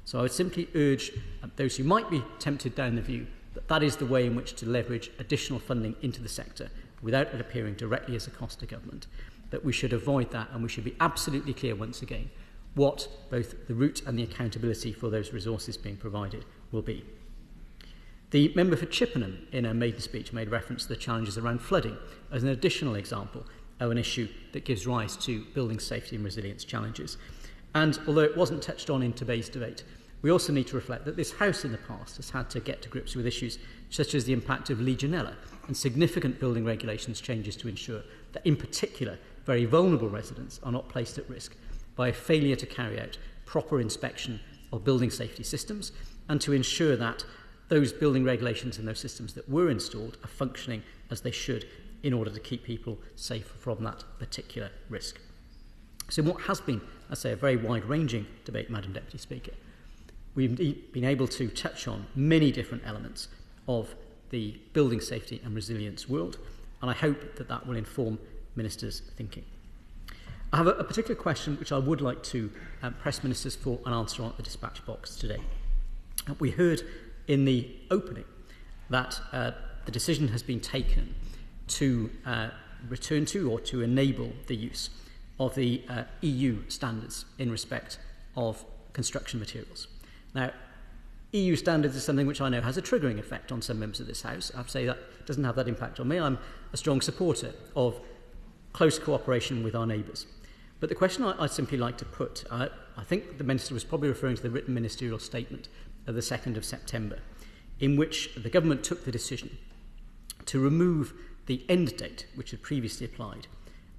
So I would simply urge those who might be tempted down the view that is the way in which to leverage additional funding into the sector without it appearing directly as a cost to government, that we should avoid that, and we should be absolutely clear once again what both the route and the accountability for those resources being provided will be. The member for Chippenham, in her maiden speech, made reference to the challenges around flooding as an additional example of an issue that gives rise to building safety and resilience challenges. And although it wasn't touched on in today's debate, we also need to reflect that this House in the past has had to get to grips with issues such as the impact of Legionella and significant building regulations changes to ensure that, in particular, very vulnerable residents are not placed at risk by a failure to carry out proper inspection of building safety systems, and to ensure that those building regulations and those systems that were installed are functioning as they should in order to keep people safe from that particular risk. So what has been, I say, a very wide-ranging debate, Madam Deputy Speaker, we've been able to touch on many different elements of the building safety and resilience world, and I hope that that will inform Ministers' thinking. I have a particular question which I would like to press Ministers for an answer on at the dispatch box today. We heard in the opening that the decision has been taken to return to or to enable the use of the EU standards in respect of construction materials. Now, EU standards is something which I know has a triggering effect on some members of this House. I have to say that doesn't have that impact on me. I'm a strong supporter of close cooperation with our neighbours. But the question I'd simply like to put, I think the Minister was probably referring to the written ministerial statement of the 2nd of September, in which the government took the decision to remove the end date, which had previously applied,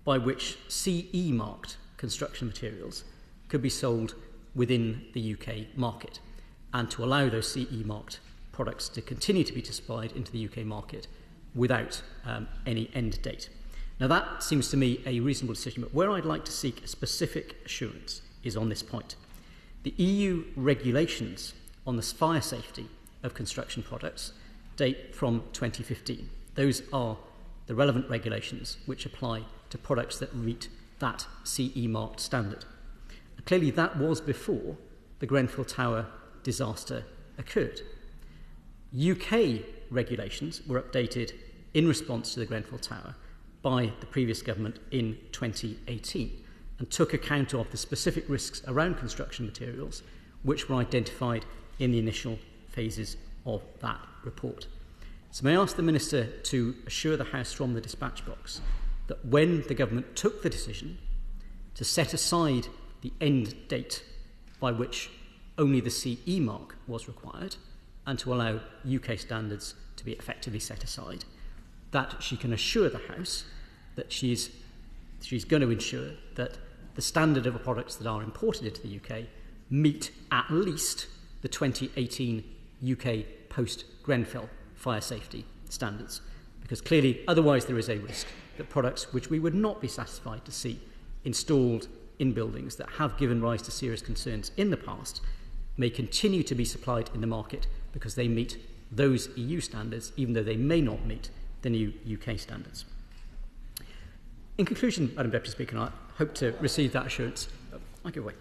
by which CE marked construction materials could be sold within the UK market, and to allow those CE marked products to continue to be supplied into the UK market without any end date. Now that seems to me a reasonable decision, but where I'd like to seek a specific assurance is on this point. The EU regulations on the fire safety of construction products date from 2015. Those are the relevant regulations which apply to products that meet that CE marked standard. And clearly that was before the Grenfell Tower disaster occurred. UK regulations were updated in response to the Grenfell Tower by the previous government in 2018 and took account of the specific risks around construction materials which were identified in the initial phases of that report. So may I ask the Minister to assure the House from the dispatch box that when the government took the decision to set aside the end date by which only the CE mark was required and to allow UK standards to be effectively set aside, that she can assure the House that she's going to ensure that the standard of the products that are imported into the UK meet at least the 2018 UK post-Grenfell fire safety standards. Because clearly, otherwise there is a risk that products which we would not be satisfied to see installed in buildings that have given rise to serious concerns in the past may continue to be supplied in the market because they meet those EU standards, even though they may not meet the new UK standards. In conclusion, Madam Deputy Speaker, I hope to receive that assurance. I give way.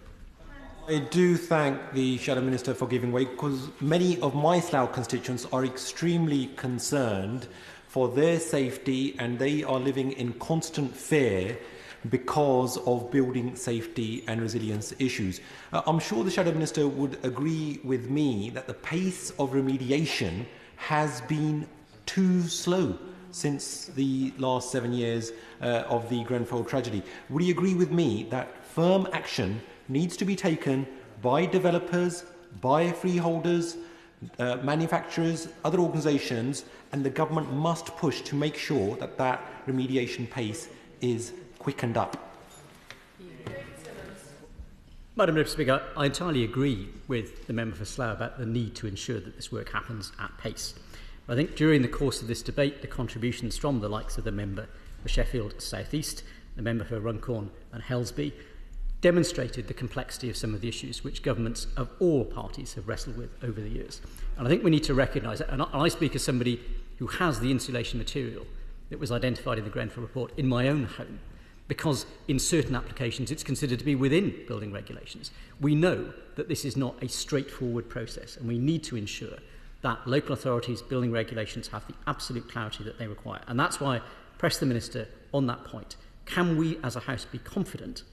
I do thank the Shadow Minister for giving way, because many of my Slough constituents are extremely concerned for their safety and they are living in constant fear because of building safety and resilience issues. I'm sure the Shadow Minister would agree with me that the pace of remediation has been too slow since the last 7 years of the Grenfell tragedy. Would he agree with me that firm action needs to be taken by developers, by freeholders, manufacturers, other organisations, and the government must push to make sure that that remediation pace is quickened up? Madam Deputy Speaker, I entirely agree with the member for Slough about the need to ensure that this work happens at pace. But I think during the course of this debate, the contributions from the likes of the member for Sheffield South East, the member for Runcorn and Helsby, demonstrated the complexity of some of the issues which governments of all parties have wrestled with over the years. And I think we need to recognise that, and I speak as somebody who has the insulation material that was identified in the Grenfell report in my own home, because in certain applications it's considered to be within building regulations. We know that this is not a straightforward process, and we need to ensure that local authorities' building regulations have the absolute clarity that they require. And that's why I press the Minister on that point. Can we as a House be confident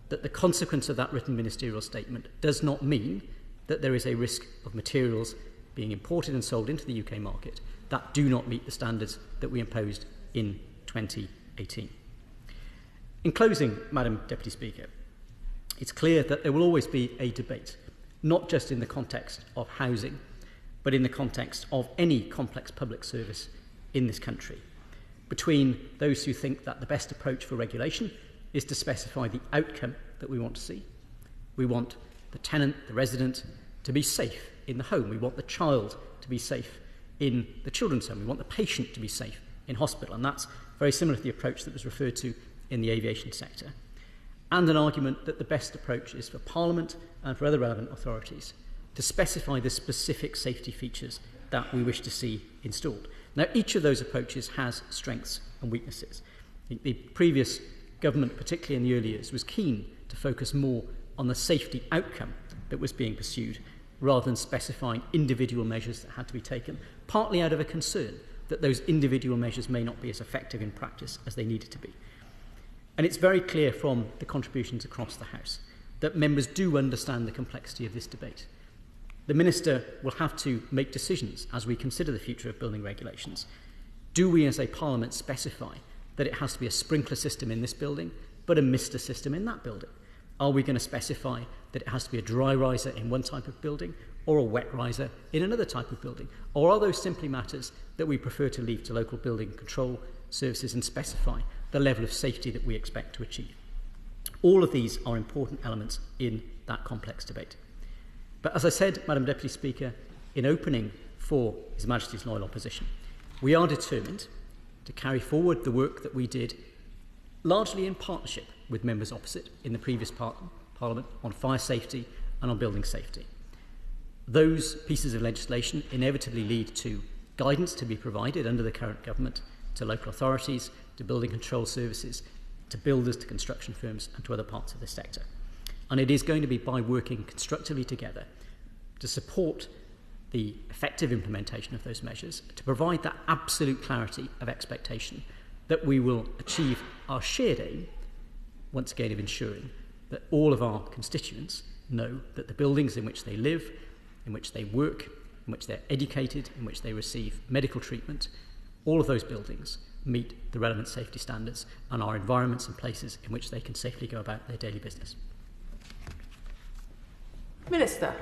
that the consequence of that written ministerial statement does not mean that there is a risk of materials being imported and sold into the UK market that do not meet the standards that we imposed in 2018? In closing, Madam Deputy Speaker, it's clear that there will always be a debate, not just in the context of housing, but in the context of any complex public service in this country, between those who think that the best approach for regulation is to specify the outcome that we want to see. We want the tenant, the resident, to be safe in the home. We want the child to be safe in the children's home. We want the patient to be safe in hospital. And that's very similar to the approach that was referred to in the aviation sector. And an argument that the best approach is for Parliament and for other relevant authorities to specify the specific safety features that we wish to see installed. Now, each of those approaches has strengths and weaknesses. The previous government, particularly in the early years, was keen to focus more on the safety outcome that was being pursued rather than specifying individual measures that had to be taken, partly out of a concern that those individual measures may not be as effective in practice as they needed to be. And it's very clear from the contributions across the House that members do understand the complexity of this debate. The Minister will have to make decisions as we consider the future of building regulations. Do we as a Parliament specify that it has to be a sprinkler system in this building but a mister system in that building? Are we going to specify that it has to be a dry riser in one type of building or a wet riser in another type of building? Or are those simply matters that we prefer to leave to local building control services and specify the level of safety that we expect to achieve? All of these are important elements in that complex debate. But as I said, Madam Deputy Speaker, in opening for His Majesty's loyal opposition, we are determined to carry forward the work that we did largely in partnership with members opposite in the previous Parliament on fire safety and on building safety. Those pieces of legislation inevitably lead to guidance to be provided under the current government to local authorities, to building control services, to builders, to construction firms and to other parts of the sector. And it is going to be by working constructively together to support the effective implementation of those measures, to provide that absolute clarity of expectation that we will achieve our shared aim, once again, of ensuring that all of our constituents know that the buildings in which they live, in which they work, in which they're educated, in which they receive medical treatment, all of those buildings meet the relevant safety standards and are environments and places in which they can safely go about their daily business. Minister.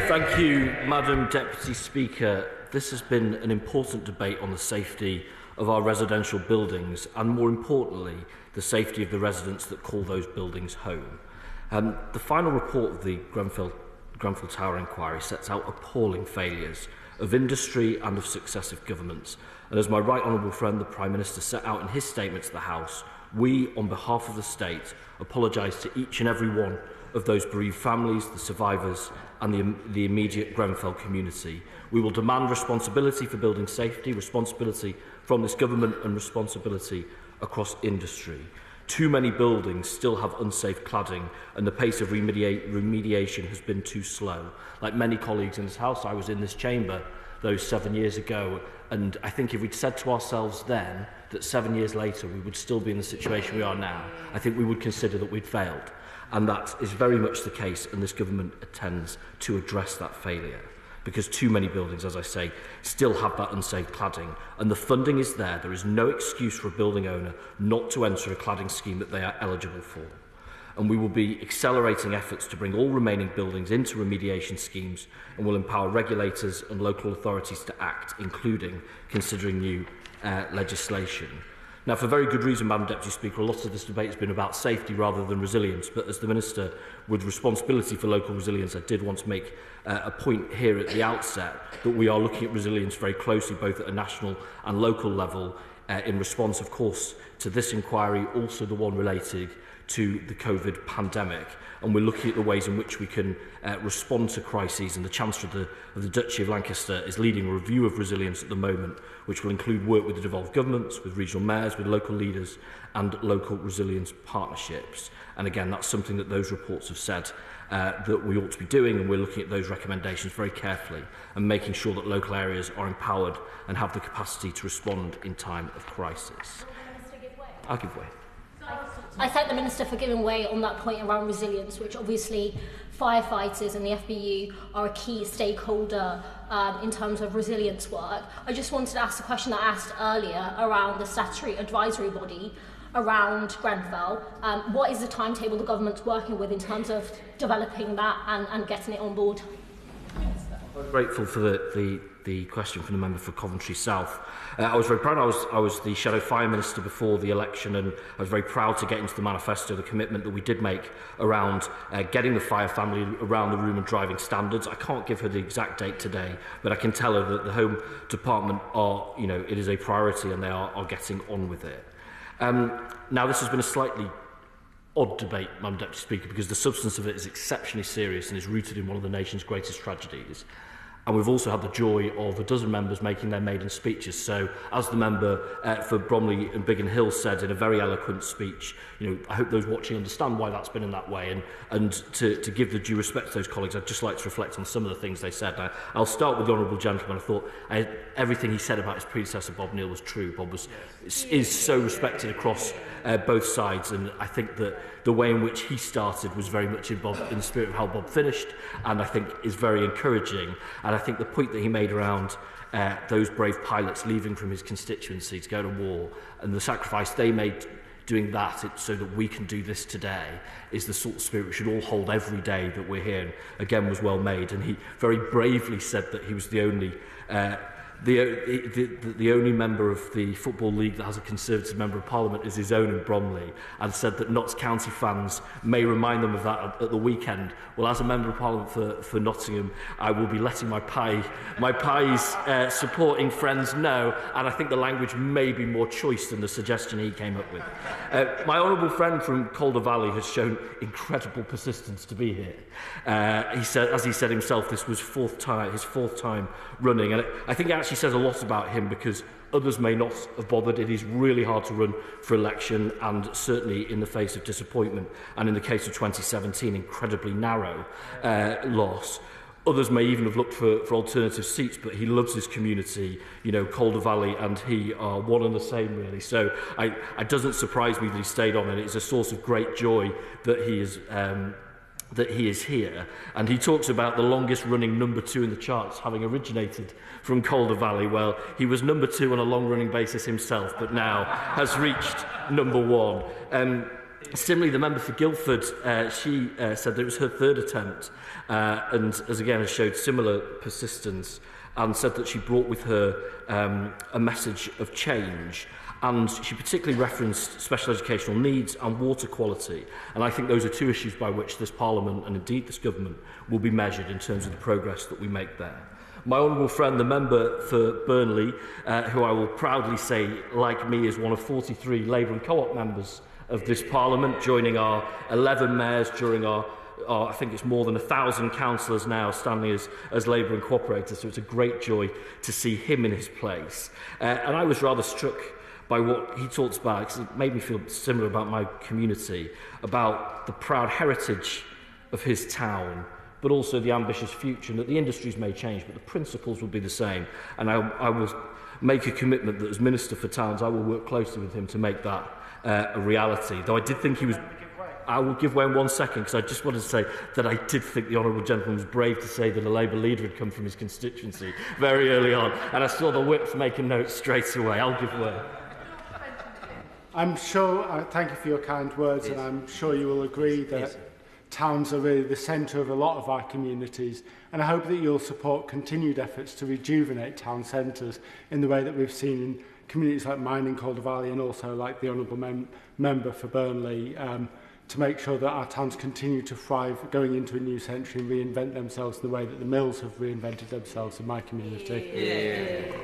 Thank you, Madam Deputy Speaker. This has been an important debate on the safety of our residential buildings and, more importantly, the safety of the residents that call those buildings home. The final report of the Grenfell Tower inquiry sets out appalling failures of industry and of successive governments. And as my right honourable friend, the Prime Minister, set out in his statement to the House, we, on behalf of the state, apologise to each and every one of those bereaved families, the survivors and the immediate Grenfell community. We will demand responsibility for building safety, responsibility from this government and responsibility across industry. Too many buildings still have unsafe cladding and the pace of remediation has been too slow. Like many colleagues in this House, I was in this chamber those 7 years ago, and I think if we'd said to ourselves then that 7 years later we would still be in the situation we are now, I think we would consider that we'd failed. And that is very much the case, and this government intends to address that failure. Because too many buildings, as I say, still have that unsafe cladding. And the funding is there. There is no excuse for a building owner not to enter a cladding scheme that they are eligible for. And we will be accelerating efforts to bring all remaining buildings into remediation schemes and will empower regulators and local authorities to act, including considering new legislation. Now, for very good reason, Madam Deputy Speaker, a lot of this debate has been about safety rather than resilience, but as the Minister with responsibility for local resilience, I did want to make a point here at the outset that we are looking at resilience very closely, both at a national and local level, in response, of course, to this inquiry, also the one related to the COVID pandemic. And we're looking at the ways in which we can respond to crises. And the Chancellor of the Duchy of Lancaster is leading a review of resilience at the moment, which will include work with the devolved governments, with regional mayors, with local leaders and local resilience partnerships. And again, that's something that those reports have said that we ought to be doing, and we're looking at those recommendations very carefully and making sure that local areas are empowered and have the capacity to respond in time of crisis. I'll give way. I thank the Minister for giving way on that point around resilience, which obviously firefighters and the FBU are a key stakeholder in terms of resilience work. I just wanted to ask the question that I asked earlier around the statutory advisory body around Grenfell. What is the timetable the government's working with in terms of developing that and getting it on board? I'm grateful for the question from the member for Coventry South. I was very proud. I was the Shadow Fire Minister before the election, and I was very proud to get into the manifesto the commitment that we did make around getting the fire family around the room and driving standards. I can't give her the exact date today, but I can tell her that the Home Department are, it is a priority, and they are getting on with it. Now, this has been a slightly odd debate, Madam Deputy Speaker, because the substance of it is exceptionally serious and is rooted in one of the nation's greatest tragedies. And we've also had the joy of a dozen members making their maiden speeches. So, as the member for Bromley and Biggin Hill said in a very eloquent speech, I hope those watching understand why that's been in that way. And to give the due respect to those colleagues, I'd just like to reflect on some of the things they said. I'll start with the Honourable Gentleman. I thought everything he said about his predecessor, Bob Neal, was true. Bob is so respected across both sides, and I think that the way in which he started was very much in the spirit of how Bob finished, and I think is very encouraging. And I think the point that he made around those brave pilots leaving from his constituency to go to war and the sacrifice they made doing that so that we can do this today is the sort of spirit we should all hold every day that we're here. And again, was well made. And he very bravely said that he was the only the only member of the Football League that has a Conservative Member of Parliament is his own in Bromley, and said that Notts County fans may remind them of that at the weekend. Well, as a Member of Parliament for Nottingham, I will be letting my pies supporting friends know, and I think the language may be more choice than the suggestion he came up with. My honourable friend from Calder Valley has shown incredible persistence to be here. He said, as he said himself, this was his fourth time running, and I think it actually says a lot about him, because others may not have bothered. It is really hard to run for election, and certainly in the face of disappointment, and in the case of 2017, incredibly narrow loss. Others may even have looked for alternative seats, but he loves his community. Calder Valley and he are one and the same, really. So it doesn't surprise me that he stayed on, and it's a source of great joy that he is here. And he talks about the longest running number 2 in the charts having originated from Calder Valley. Well, he was number 2 on a long running basis himself, but now has reached number 1. Similarly, the member for Guildford, she said that it was her third attempt, and has showed similar persistence, and said that she brought with her a message of change. And she particularly referenced special educational needs and water quality. And I think those are 2 issues by which this Parliament, and indeed this Government, will be measured in terms of the progress that we make there. My honourable friend, the member for Burnley, who I will proudly say, like me, is one of 43 Labour and Co-op members of this Parliament, joining our 11 mayors during our I think it's more than 1,000 councillors now standing as Labour and cooperators, so it's a great joy to see him in his place. And I was rather struck by what he talks about, because it made me feel similar about my community, about the proud heritage of his town, but also the ambitious future, and that the industries may change, but the principles will be the same. And I will make a commitment that as Minister for Towns, I will work closely with him to make that a reality. Though I did think he was... I will give way in 1 second, because I just wanted to say that I did think the honourable gentleman was brave to say that a Labour leader had come from his constituency very early on, and I saw the whips make a note straight away. I'll give way. I'm sure, thank you for your kind words, and I'm sure you will agree that towns are really the centre of a lot of our communities, and I hope that you'll support continued efforts to rejuvenate town centres in the way that we've seen in communities like mine in Calder Valley, and also like the Honourable Member for Burnley, to make sure that our towns continue to thrive going into a new century and reinvent themselves in the way that the mills have reinvented themselves in my community.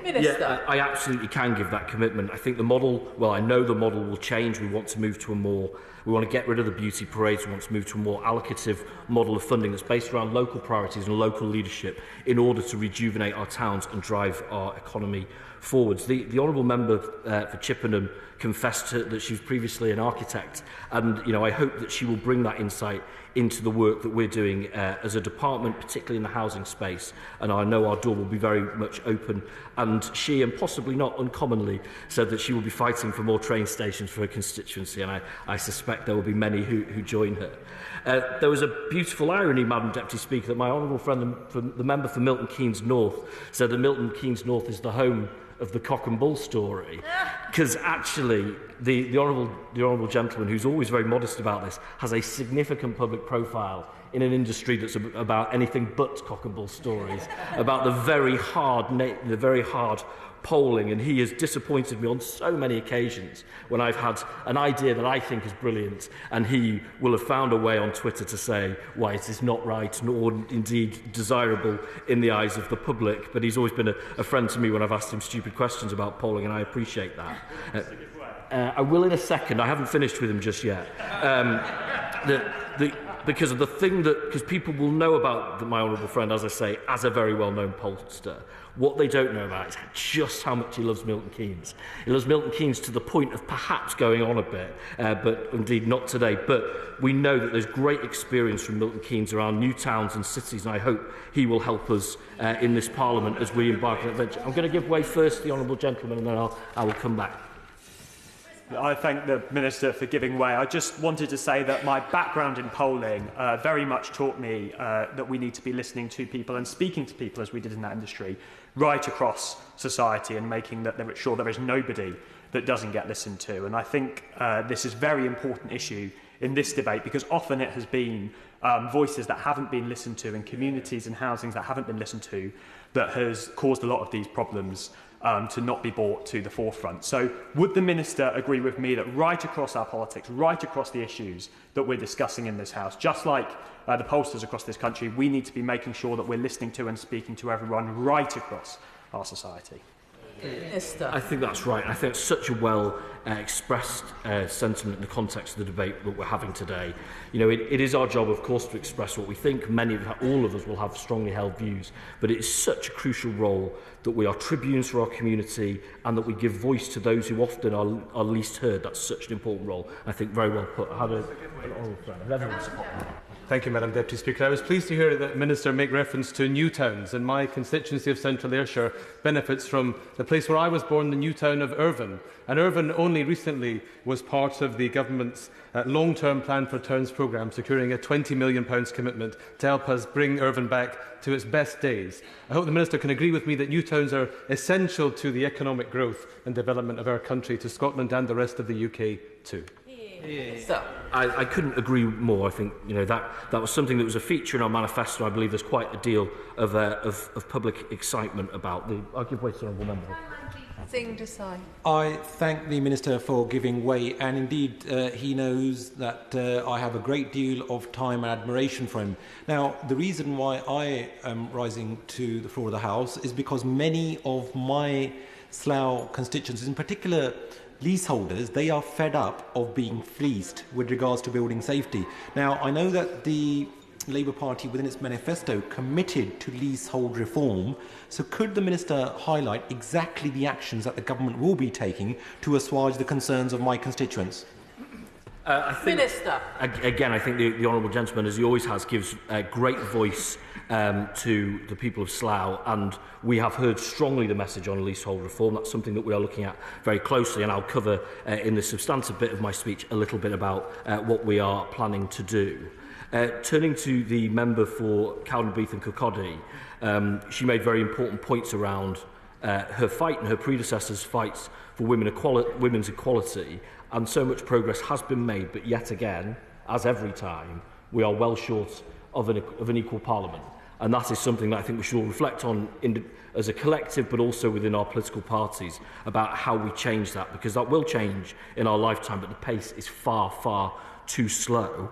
Yeah, I absolutely can give that commitment. I think the model, well, I know the model will change. We want to move to a more We want to get rid of the beauty parades. We want to move to a more allocative model of funding that's based around local priorities and local leadership in order to rejuvenate our towns and drive our economy forwards. The honourable member for Chippenham confessed that she was previously an architect, and I hope that she will bring that insight into the work that we're doing as a department, particularly in the housing space. And I know our door will be very much open. And she, and possibly not uncommonly, said that she will be fighting for more train stations for her constituency, and I suspect there will be many who join her. There was a beautiful irony, Madam Deputy Speaker, that my honourable friend, the member for Milton Keynes North, said that Milton Keynes North is the home of the cock and bull story, because actually the honourable gentleman, who's always very modest about this, has a significant public profile in an industry that's about anything but cock and bull stories, about the very hard polling, and he has disappointed me on so many occasions when I've had an idea that I think is brilliant, and he will have found a way on Twitter to say why it is not right nor indeed desirable in the eyes of the public. But he's always been a friend to me when I've asked him stupid questions about polling, and I appreciate that. I will in a second. I haven't finished with him just yet. Because people will know about my honourable friend, as I say, as a very well-known pollster. What they don't know about is just how much he loves Milton Keynes. He loves Milton Keynes to the point of perhaps going on a bit, but indeed not today. But we know that there's great experience from Milton Keynes around new towns and cities, and I hope he will help us in this Parliament as we embark on an adventure. I'm going to give way first to the honourable gentleman, and then I will come back. I thank the Minister for giving way. I just wanted to say that my background in polling very much taught me that we need to be listening to people and speaking to people, as we did in that industry, right across society, and making sure there is nobody that doesn't get listened to. And I think this is a very important issue in this debate, because often it has been voices that haven't been listened to in communities and housings that haven't been listened to that has caused a lot of these problems to not be brought to the forefront. So would the Minister agree with me that right across our politics, right across the issues that we're discussing in this House, just like the pollsters across this country, we need to be making sure that we're listening to and speaking to everyone right across our society? Minister. I think that's right. I think it's such a well expressed sentiment in the context of the debate that we're having today. It is our job, of course, to express what we think. All of us will have strongly held views, but it is such a crucial role that we are tribunes for our community and that we give voice to those who often are least heard. That's such an important role. I think very well put. I had an oral friend. Everyone's Thank you, Madam Deputy Speaker. I was pleased to hear the Minister make reference to new towns, and my constituency of Central Ayrshire benefits from the place where I was born, the new town of Irvine. And Irvine only recently was part of the Government's long-term plan for towns programme, securing a £20 million commitment to help us bring Irvine back to its best days. I hope the Minister can agree with me that new towns are essential to the economic growth and development of our country, to Scotland and the rest of the UK too. I couldn't agree more. I think that was something that was a feature in our manifesto. I believe there's quite a deal of public excitement about. I'll give way to the honourable member. Thing to say. I thank the Minister for giving way, and indeed he knows that I have a great deal of time and admiration for him. Now, the reason why I am rising to the floor of the House is because many of my Slough constituencies, in particular leaseholders, they are fed up of being fleeced with regards to building safety. Now, I know that the Labour Party within its manifesto committed to leasehold reform, so could the Minister highlight exactly the actions that the government will be taking to assuage the concerns of my constituents? Minister. Again, I think the honourable gentleman, as he always has, gives great voice to the people of Slough, and we have heard strongly the message on leasehold reform. That's something that we are looking at very closely, and I'll cover in the substantive bit of my speech a little bit about what we are planning to do. Turning to the member for Calder, Beath and Kirkcaldy, she made very important points around her fight and her predecessors' fights for women's equality, and so much progress has been made, but yet again, as every time, we are well short of an equal parliament. And that is something that I think we should all reflect on as a collective, but also within our political parties, about how we change that, because that will change in our lifetime, but the pace is far, far too slow.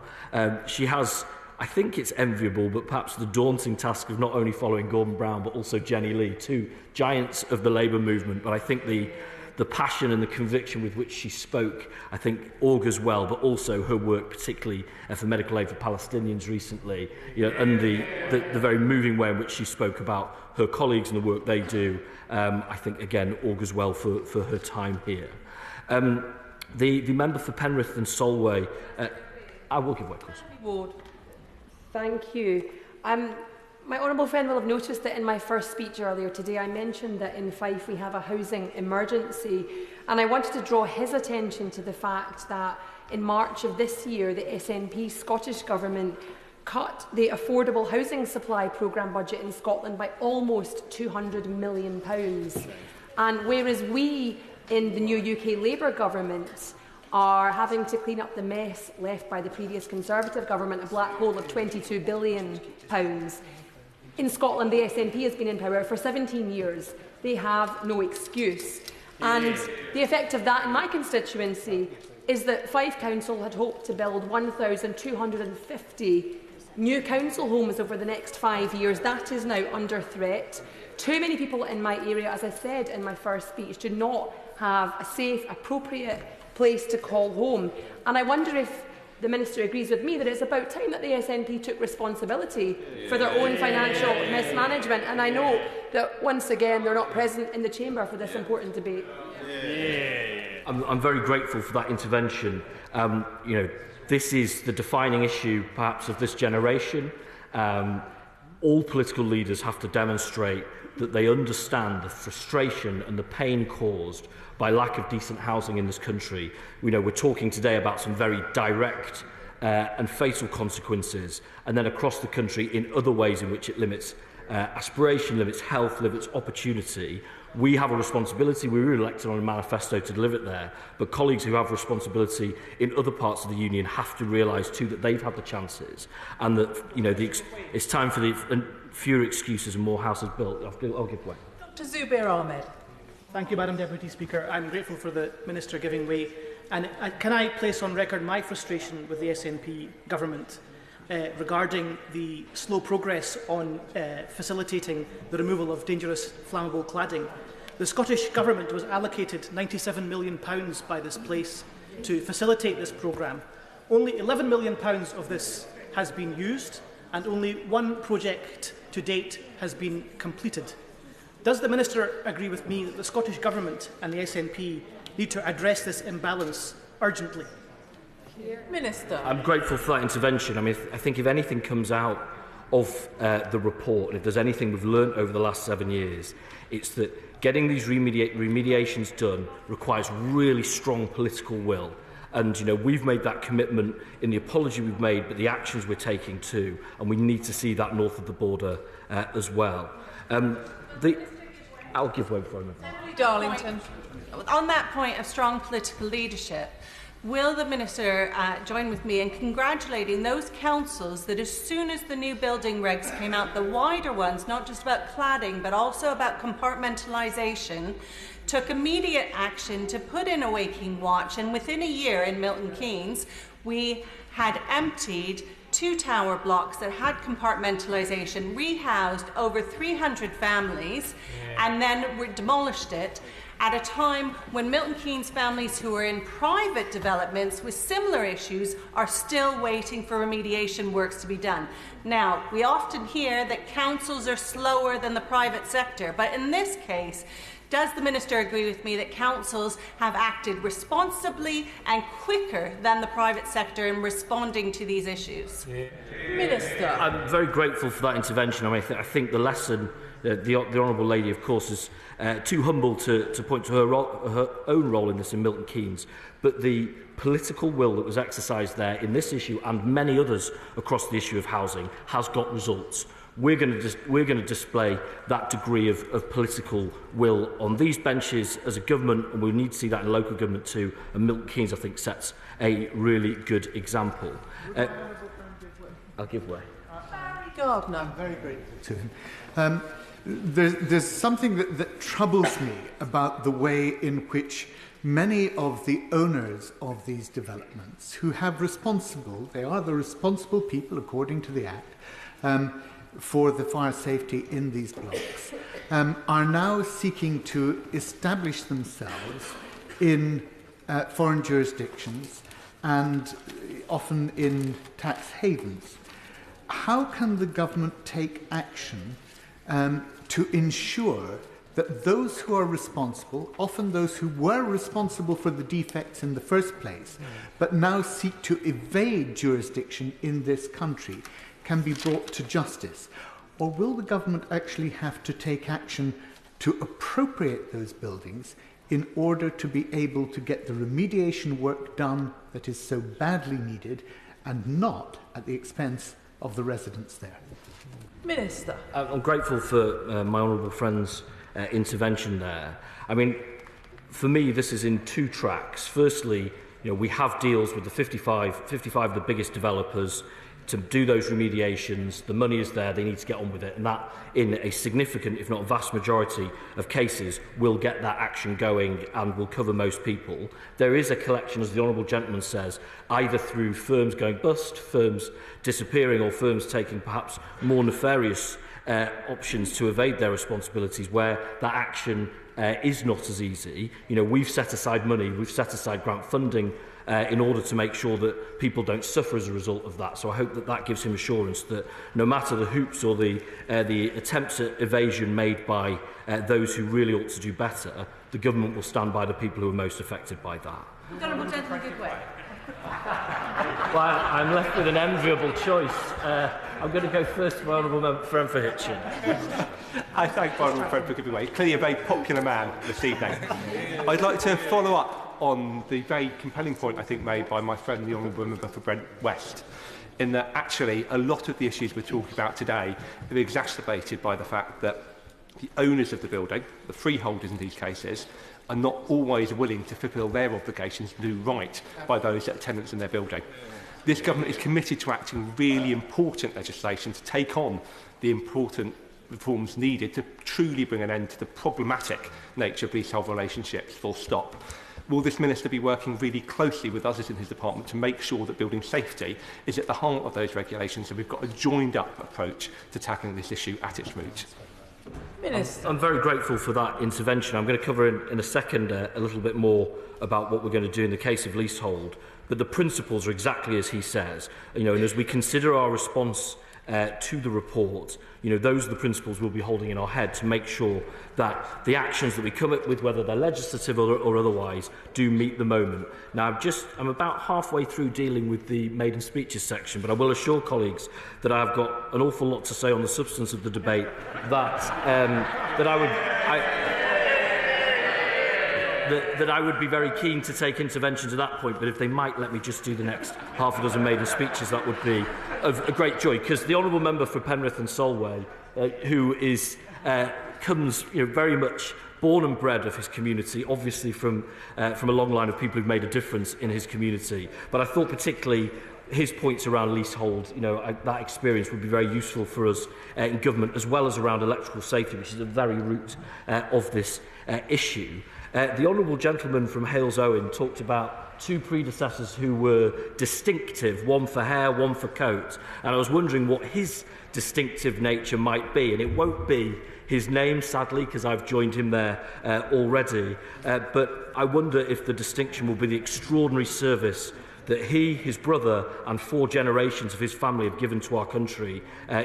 She has, I think it's enviable, but perhaps the daunting task of not only following Gordon Brown, but also Jenny Lee, two giants of the Labour movement. But I think the the passion and the conviction with which she spoke, I think, augurs well, but also her work, particularly for medical aid for Palestinians recently, and the very moving way in which she spoke about her colleagues and the work they do, I think, again, augurs well for her time here. The member for Penrith and Solway, I will give way, of course. Ward. Thank you. My honourable friend will have noticed that in my first speech earlier today I mentioned that in Fife we have a housing emergency, and I wanted to draw his attention to the fact that in March of this year the SNP Scottish Government cut the affordable housing supply programme budget in Scotland by almost £200 million. And whereas we in the new UK Labour government are having to clean up the mess left by the previous Conservative government, a black hole of £22 billion, in Scotland, the SNP has been in power for 17 years. They have no excuse. And the effect of that in my constituency is that Fife Council had hoped to build 1,250 new council homes over the next 5 years. That is now under threat. Too many people in my area, as I said in my first speech, do not have a safe, appropriate place to call home. And I wonder if the Minister agrees with me that it's about time that the SNP took responsibility for their own financial mismanagement. And I know that, once again, they're not present in the chamber for this important debate. I'm very grateful for that intervention. This is the defining issue, perhaps, of this generation. All political leaders have to demonstrate that they understand the frustration and the pain caused by lack of decent housing in this country. We're talking today about some very direct and fatal consequences, and then across the country in other ways in which it limits aspiration, limits health, limits opportunity. We have a responsibility. We were elected on a manifesto to deliver it there, but colleagues who have responsibility in other parts of the union have to realise too that they've had the chances, and that it's time for the fewer excuses and more houses built. I'll give way. Dr. Zubair Ahmed. Thank you, Madam Deputy Speaker. I'm grateful for the Minister giving way. And can I place on record my frustration with the SNP government regarding the slow progress on facilitating the removal of dangerous flammable cladding? The Scottish Government was allocated £97 million by this place to facilitate this programme. Only £11 million of this has been used, and only one project to date has been completed. Does the Minister agree with me that the Scottish Government and the SNP need to address this imbalance urgently? Minister. I'm grateful for that intervention. I think if anything comes out of the report, and if there's anything we've learned over the last 7 years, it's that getting these remediations done requires really strong political will. And, we've made that commitment in the apology we've made, but the actions we're taking too, and we need to see that north of the border as well. I'll give way before I move on. Darlington. On that point of strong political leadership, will the Minister join with me in congratulating those councils that, as soon as the new building regs came out, the wider ones, not just about cladding but also about compartmentalisation, took immediate action to put in a waking watch, and within a year in Milton Keynes we had emptied 2 tower blocks that had compartmentalisation, rehoused over 300 families, and then demolished it at a time when Milton Keynes families who are in private developments with similar issues are still waiting for remediation works to be done. Now, we often hear that councils are slower than the private sector, but in this case, does the Minister agree with me that councils have acted responsibly and quicker than the private sector in responding to these issues? Minister. I'm very grateful for that intervention. I think the lesson, the Honourable Lady, of course, is too humble to point to her own role in this in Milton Keynes, but the political will that was exercised there in this issue and many others across the issue of housing has got results. We're going to display that degree of political will on these benches as a government, and we need to see that in local government too. And Milton Keynes, I think, sets a really good example. I'll give way. Gardner. I'm very grateful to him. There's something that troubles me about the way in which many of the owners of these developments, who have they are the responsible people according to the Act, for the fire safety in these blocks are now seeking to establish themselves in foreign jurisdictions and often in tax havens. How can the government take action to ensure that those who are responsible, often those who were responsible for the defects in the first place, but now seek to evade jurisdiction in this country, can be brought to justice? Or will the government actually have to take action to appropriate those buildings in order to be able to get the remediation work done that is so badly needed and not at the expense of the residents there? Minister. I'm grateful for my honourable friend's intervention there. I mean, for me, this is in two tracks. Firstly, we have deals with the 55 of the biggest developers to do those remediations. The money is there, they need to get on with it, and that, in a significant, if not a vast majority of cases, will get that action going and will cover most people. There is a collection, as the honourable gentleman says, either through firms going bust, firms disappearing, or firms taking perhaps more nefarious options to evade their responsibilities, where that action is not as easy. We've set aside money, we've set aside grant funding in order to make sure that people don't suffer as a result of that. So I hope that that gives him assurance that no matter the hoops or the attempts at evasion made by those who really ought to do better, the government will stand by the people who are most affected by that. Honourable Gentleman Goodway. Well, I'm left with an enviable choice. I'm going to go first to my honourable friend for Hitchin. I thank my honourable friend for giving way. Clearly a very popular man this evening. I'd like to follow up on the very compelling point, I think, made by my friend, the honourable member for Brent West, in that actually a lot of the issues we're talking about today are exacerbated by the fact that the owners of the building, the freeholders in these cases, are not always willing to fulfil their obligations to do right by those that are tenants in their building. This government is committed to acting really important legislation to take on the important reforms needed to truly bring an end to the problematic nature of leasehold relationships, full stop. Will this Minister be working really closely with others in his department to make sure that building safety is at the heart of those regulations and we've got a joined-up approach to tackling this issue at its roots? Minister. I'm very grateful for that intervention. I'm going to cover in a second a little bit more about what we're going to do in the case of leasehold, but the principles are exactly as he says. And as we consider our response to the report, those are the principles we'll be holding in our head to make sure that the actions that we come up with, whether they're legislative or otherwise, do meet the moment. Now, I'm about halfway through dealing with the maiden speeches section, but I will assure colleagues that I've got an awful lot to say on the substance of the debate that I would be very keen to take interventions at that point, but if they might let me just do the next half a dozen maiden speeches, that would be of a great joy, because the honourable member for Penrith and Solway, who comes very much born and bred of his community, obviously from a long line of people who've made a difference in his community, but I thought particularly his points around leasehold, that experience would be very useful for us in government, as well as around electrical safety, which is the very root of this issue. The honourable gentleman from Hales Owen talked about two predecessors who were distinctive, one for hair, one for coat, and I was wondering what his distinctive nature might be, and it won't be his name, sadly, because I've joined him there already, but I wonder if the distinction will be the extraordinary service that he, his brother and 4 generations of his family have given to our country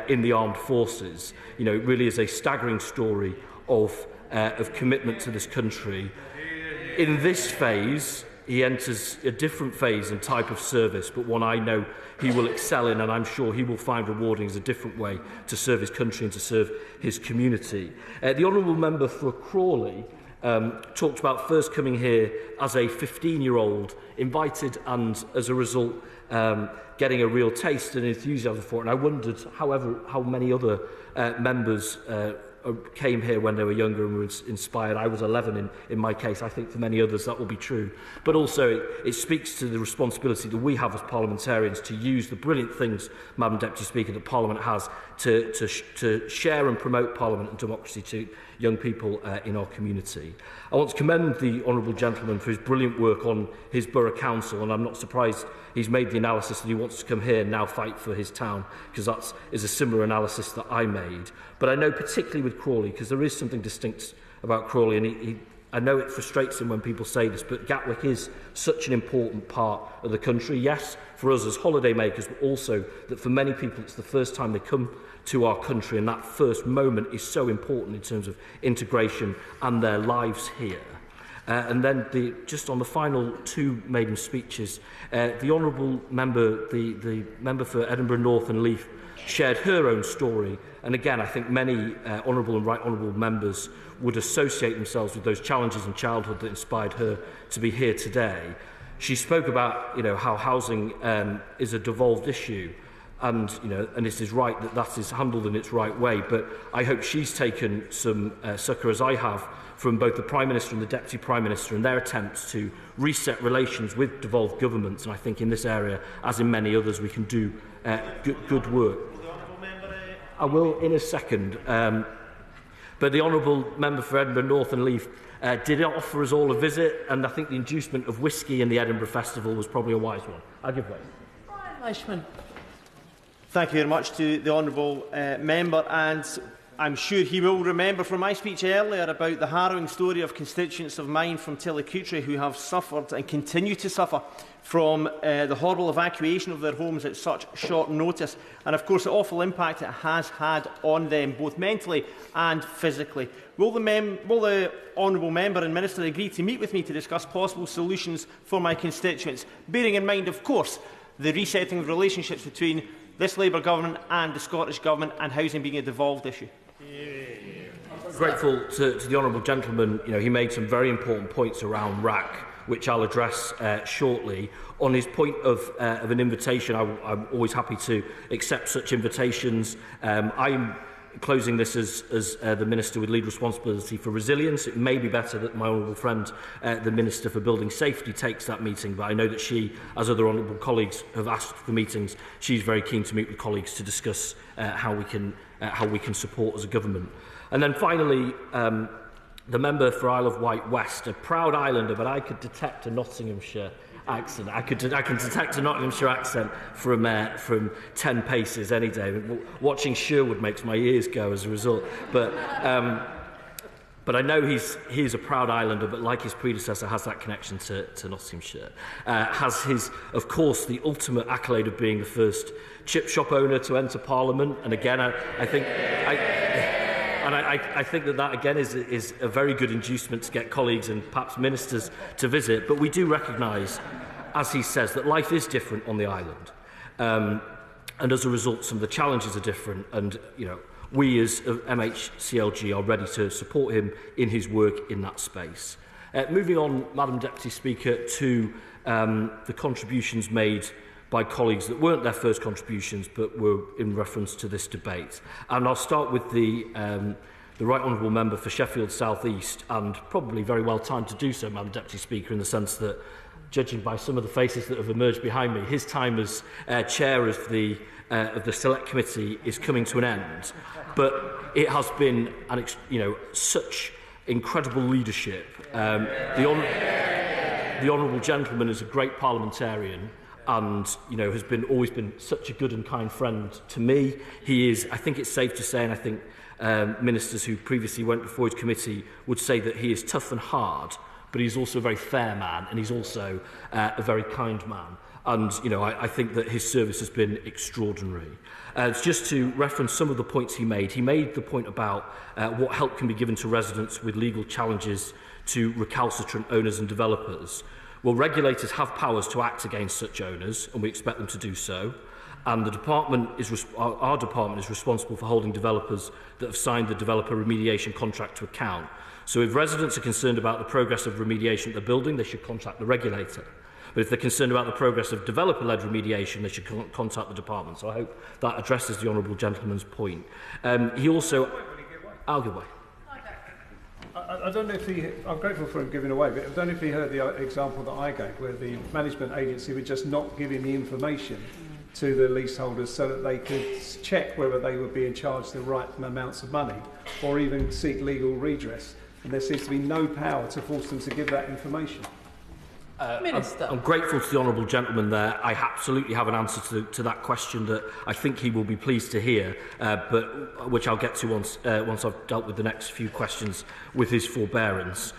in the armed forces. It really is a staggering story of commitment to this country. In this phase, he enters a different phase and type of service, but one I know he will excel in, and I'm sure he will find rewarding as a different way to serve his country and to serve his community. The honourable member for Crawley talked about first coming here as a 15-year-old, invited, and as a result getting a real taste and enthusiasm for it. And I wondered, however, how many other members came here when they were younger and were inspired. I was 11 in my case. I think for many others that will be true. But also it speaks to the responsibility that we have as parliamentarians to use the brilliant things, Madam Deputy Speaker, that Parliament has to share and promote Parliament and democracy to young people in our community. I want to commend the Honourable Gentleman for his brilliant work on his borough council, and I'm not surprised he's made the analysis that he wants to come here and now fight for his town, because that is a similar analysis that I made. But I know particularly with Crawley, because there is something distinct about Crawley, and I know it frustrates him when people say this, but Gatwick is such an important part of the country. Yes, for us as holiday makers, but also that for many people it's the first time they come to our country, and that first moment is so important in terms of integration and their lives here. And then just on the final two maiden speeches, the Honourable Member, the Member for Edinburgh North and Leith, shared her own story. And again, I think many Honourable and Right Honourable members would associate themselves with those challenges in childhood that inspired her to be here today. She spoke about, how housing is a devolved issue, and and it is right that is handled in its right way. But I hope she's taken some succour, as I have, from both the Prime Minister and the Deputy Prime Minister in their attempts to reset relations with devolved governments. And I think in this area, as in many others, we can do good work. I will in a second. But the Honourable Member for Edinburgh North and Leith did offer us all a visit, and I think the inducement of whisky in the Edinburgh Festival was probably a wise one. I'll give way. Leishman. Thank you very much to the Honourable Member, and I'm sure he will remember from my speech earlier about the harrowing story of constituents of mine from Tillicoultry who have suffered and continue to suffer from the horrible evacuation of their homes at such short notice, and of course the awful impact it has had on them, both mentally and physically. Will the Honourable Member and Minister agree to meet with me to discuss possible solutions for my constituents, bearing in mind, of course, the resetting of relationships between this Labour Government and the Scottish Government, and housing being a devolved issue? Grateful to the Honourable Gentleman. He made some very important points around RAC, which I'll address shortly. On his point of an invitation, I'm always happy to accept such invitations. I'm closing this as the Minister with lead responsibility for resilience. It may be better that my honourable friend, the Minister for Building Safety, takes that meeting, but I know that she, as other honourable colleagues have asked for meetings, she's very keen to meet with colleagues to discuss how we can support as a government. And then finally, the member for Isle of Wight West, a proud islander, but I could detect a Nottinghamshire accent. I can detect a Nottinghamshire accent from 10 paces any day. Watching Sherwood makes my ears go as a result. But I know he's a proud islander, but like his predecessor, has that connection to Nottinghamshire. Has his, of course, the ultimate accolade of being the first chip shop owner to enter Parliament. And again, I think that again is a very good inducement to get colleagues and perhaps ministers to visit. But we do recognise, as he says, that life is different on the island, and as a result, some of the challenges are different. And we as MHCLG are ready to support him in his work in that space. Moving on, Madam Deputy Speaker, to the contributions made by colleagues that weren't their first contributions but were in reference to this debate. And I'll start with the Right Honourable Member for Sheffield South East, and probably very well timed to do so, Madam Deputy Speaker, in the sense that, judging by some of the faces that have emerged behind me, his time as chair of the Select Committee is coming to an end. But it has been such incredible leadership. The Honourable Gentleman is a great parliamentarian, and has always been such a good and kind friend to me. He is, I think it's safe to say, and I think ministers who previously went before his committee would say, that he is tough and hard, but he's also a very fair man, and he's also a very kind man. And I think that his service has been extraordinary. Just to reference some of the points he made the point about what help can be given to residents with legal challenges to recalcitrant owners and developers. Well, regulators have powers to act against such owners, and we expect them to do so. And our department is responsible for holding developers that have signed the developer remediation contract to account. So if residents are concerned about the progress of remediation at the building, they should contact the regulator. But if they're concerned about the progress of developer-led remediation, they should contact the department. So I hope that addresses the Honourable Gentleman's point. He also... I'll give way. I don't know if I'm grateful for him giving away, but I don't know if he heard the example that I gave, where the management agency were just not giving the information to the leaseholders so that they could check whether they were being charged the right amounts of money or even seek legal redress. And there seems to be no power to force them to give that information. I'm grateful to the honourable gentleman there. I absolutely have an answer to that question that I think he will be pleased to hear, but which I'll get to once I've dealt with the next few questions with his forbearance.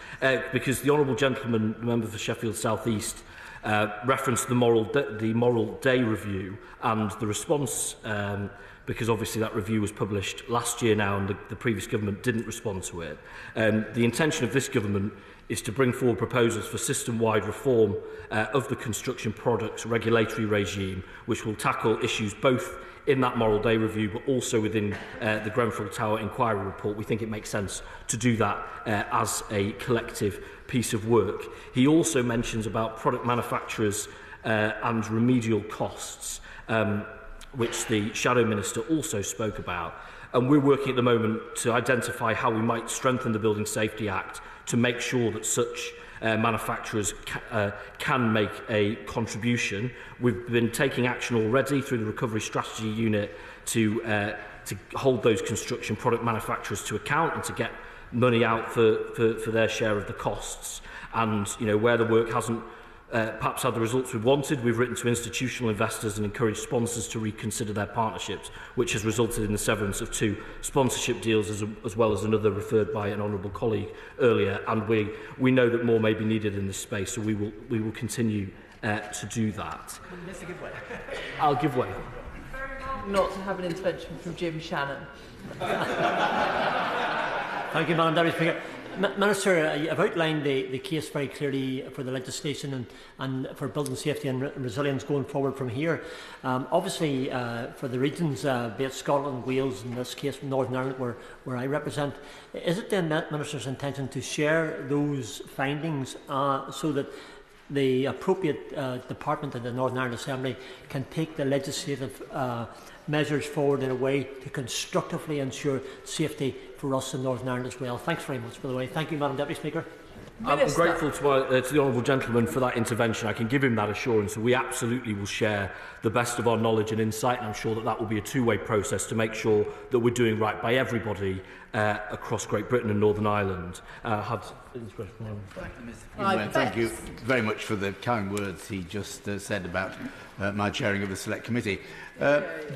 Because the honourable gentleman, the member for Sheffield South East, referenced the moral day review and the response, because obviously that review was published last year now and the previous government didn't respond to it. The intention of this government is to bring forward proposals for system-wide reform of the construction products regulatory regime, which will tackle issues both in that moral day review but also within the Grenfell Tower inquiry report. We think it makes sense to do that as a collective piece of work. He also mentions about product manufacturers and remedial costs, which the Shadow Minister also spoke about. And we're working at the moment to identify how we might strengthen the Building Safety Act to make sure that such manufacturers can make a contribution. We've been taking action already through the Recovery Strategy Unit to hold those construction product manufacturers to account and to get money out for their share of the costs. And where the work hasn't perhaps had the results we wanted, we've written to institutional investors and encouraged sponsors to reconsider their partnerships, which has resulted in the severance of 2 sponsorship deals as well as another referred by an honourable colleague earlier. And we know that more may be needed in this space, so we will continue to do that. I'll give way. Not to have an intervention from Jim Shannon. Thank you, Madam Deputy Speaker. Minister, I've outlined the case very clearly for the legislation and for building safety and resilience going forward from here. Obviously, for the regions, be it Scotland, Wales, in this case from Northern Ireland, where I represent, is it then Minister's intention to share those findings so that the appropriate department in the Northern Ireland Assembly can take the legislative measures forward in a way to constructively ensure safety for us in Northern Ireland as well? Thanks very much, by the way. Thank you, Madam Deputy Speaker. I'm grateful to the honourable gentleman for that intervention. I can give him that assurance. We absolutely will share the best of our knowledge and insight, and I'm sure that will be a two-way process to make sure that we're doing right by everybody across Great Britain and Northern Ireland. Thank you very much for the kind words he just said about my chairing of the Select Committee.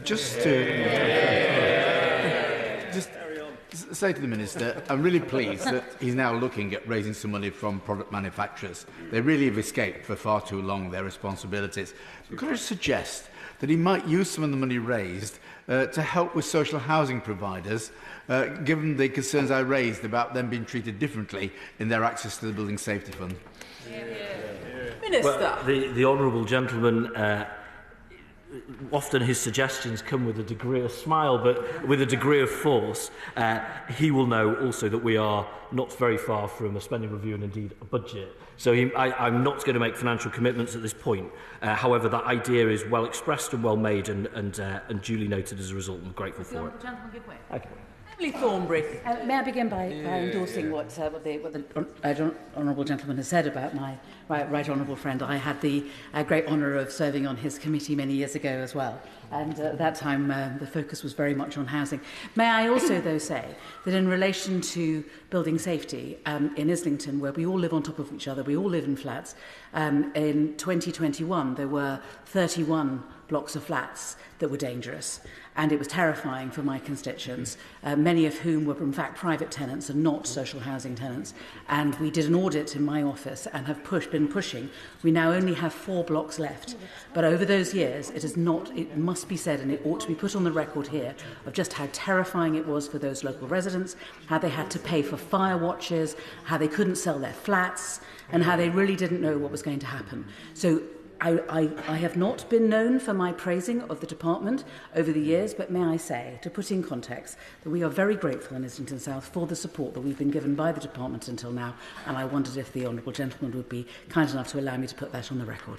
Just say to the Minister, I'm really pleased that he's now looking at raising some money from product manufacturers. They really have escaped for far too long their responsibilities. But could I suggest that he might use some of the money raised to help with social housing providers, given the concerns I raised about them being treated differently in their access to the Building Safety Fund? Minister. Well, the honourable gentleman, often his suggestions come with a degree of smile, but with a degree of force. He will know also that we are not very far from a spending review and indeed a budget. So I'm not going to make financial commitments at this point. However, that idea is well expressed and well made and duly noted as a result. I'm grateful for it. Okay. Emily Thornbury. May I begin by endorsing what the honourable gentleman has said about my right honourable friend. I had the great honour of serving on his committee many years ago as well, and at that time the focus was very much on housing. May I also, though, say that in relation to building safety in Islington, where we all live on top of each other, we all live in flats, in 2021 there were 31 blocks of flats that were dangerous. And it was terrifying for my constituents, many of whom were in fact private tenants and not social housing tenants. And we did an audit in my office and have been pushing. We now only have 4 blocks left. But over those years, it must be said, and it ought to be put on the record here, of just how terrifying it was for those local residents, how they had to pay for fire watches, how they couldn't sell their flats, and how they really didn't know what was going to happen. So I have not been known for my praising of the department over the years, but may I say, to put in context, that we are very grateful in Islington South for the support that we've been given by the department until now, and I wondered if the honourable gentleman would be kind enough to allow me to put that on the record.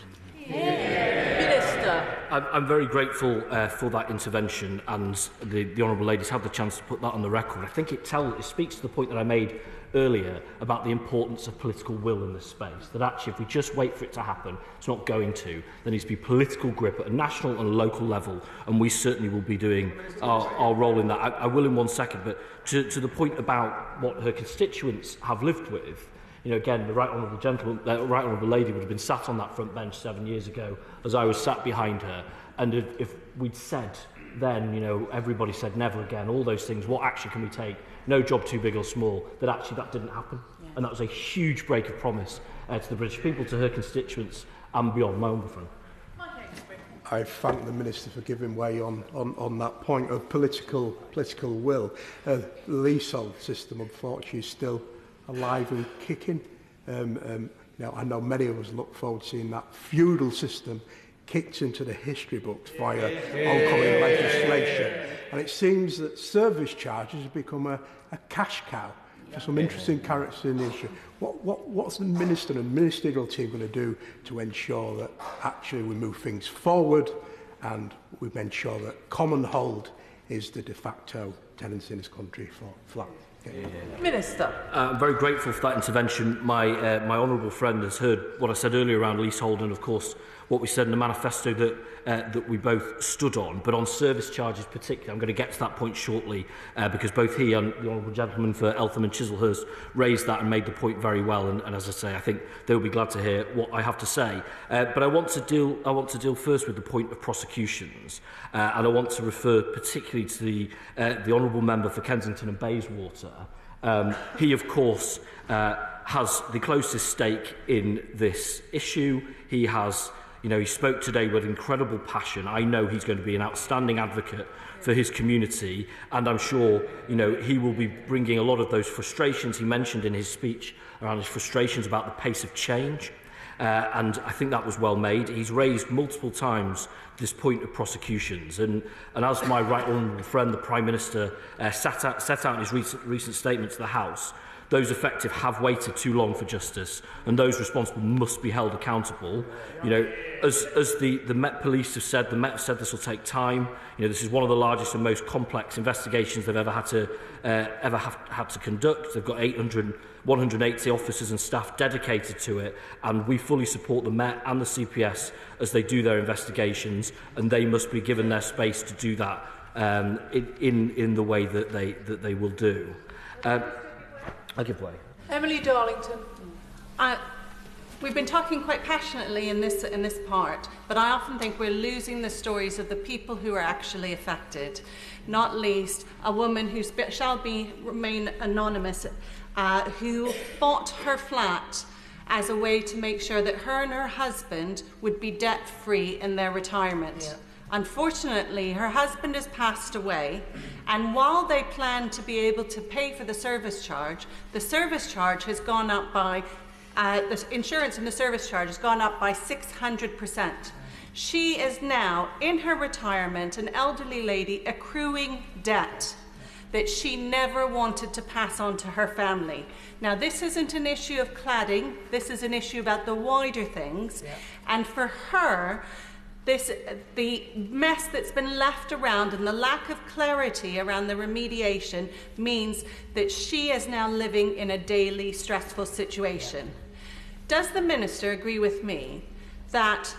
Minister. I'm very grateful for that intervention, and the Honourable Lady's had the chance to put that on the record. I think it speaks to the point that I made earlier about the importance of political will in this space, that actually if we just wait for it to happen, it's not going to. There needs to be political grip at a national and a local level, and we certainly will be doing our role in that. I will in 1 second, but to the point about what her constituents have lived with, again, the Right Honourable Lady would have been sat on that front bench 7 years ago as I was sat behind her, and if we'd said then, everybody said never again, all those things, what action can we take? No job too big or small, that actually that didn't happen. Yeah. And that was a huge break of promise to the British people, to her constituents and beyond. My own friend. I thank the Minister for giving way on that point of political will. The leasehold system, unfortunately, is still alive and kicking. I know many of us look forward to seeing that feudal system kicked into the history books via oncoming legislation. And it seems that service charges have become a cash cow for some interesting characters in the industry. What's the Minister and ministerial team going to do to ensure that actually we move things forward and we ensure that common hold is the de facto tenancy in this country for flat? Minister. I'm very grateful for that intervention. My honourable friend has heard what I said earlier around leasehold, and of course what we said in the manifesto that we both stood on. But on service charges particularly, I'm going to get to that point shortly, because both he and the honourable gentleman for Eltham and Chislehurst raised that and made the point very well. And as I say, I think they will be glad to hear what I have to say. But I want to deal first with the point of prosecutions, and I want to refer particularly to the honourable member for Kensington and Bayswater. He, of course, has the closest stake in this issue. He has, he spoke today with incredible passion. I know he's going to be an outstanding advocate for his community, and I'm sure, he will be bringing a lot of those frustrations he mentioned in his speech around his frustrations about the pace of change. And I think that was well made. He's raised multiple times this point of prosecutions. And as my right honourable friend, the Prime Minister, set out in his recent statement to the House, those affected have waited too long for justice, and those responsible must be held accountable. As the Met Police have said, the Met have said this will take time. This is one of the largest and most complex investigations they've ever had to conduct. They've got 180 officers and staff dedicated to it, and we fully support the Met and the CPS as they do their investigations, and they must be given their space to do that in the way that they will do. I'll give way. Emily Darlington. We've been talking quite passionately in this part, but I often think we're losing the stories of the people who are actually affected, not least a woman who shall remain anonymous, who bought her flat as a way to make sure that her and her husband would be debt-free in their retirement. Yeah. Unfortunately, her husband has passed away, and while they plan to be able to pay for the service charge has gone up by, the insurance and the service charge has gone up by 600%. She is now, in her retirement, an elderly lady accruing debt that she never wanted to pass on to her family. Now, this isn't an issue of cladding, this is an issue about the wider things, yeah. And for her, the mess that's been left around and the lack of clarity around the remediation means that she is now living in a daily stressful situation. Does the Minister agree with me that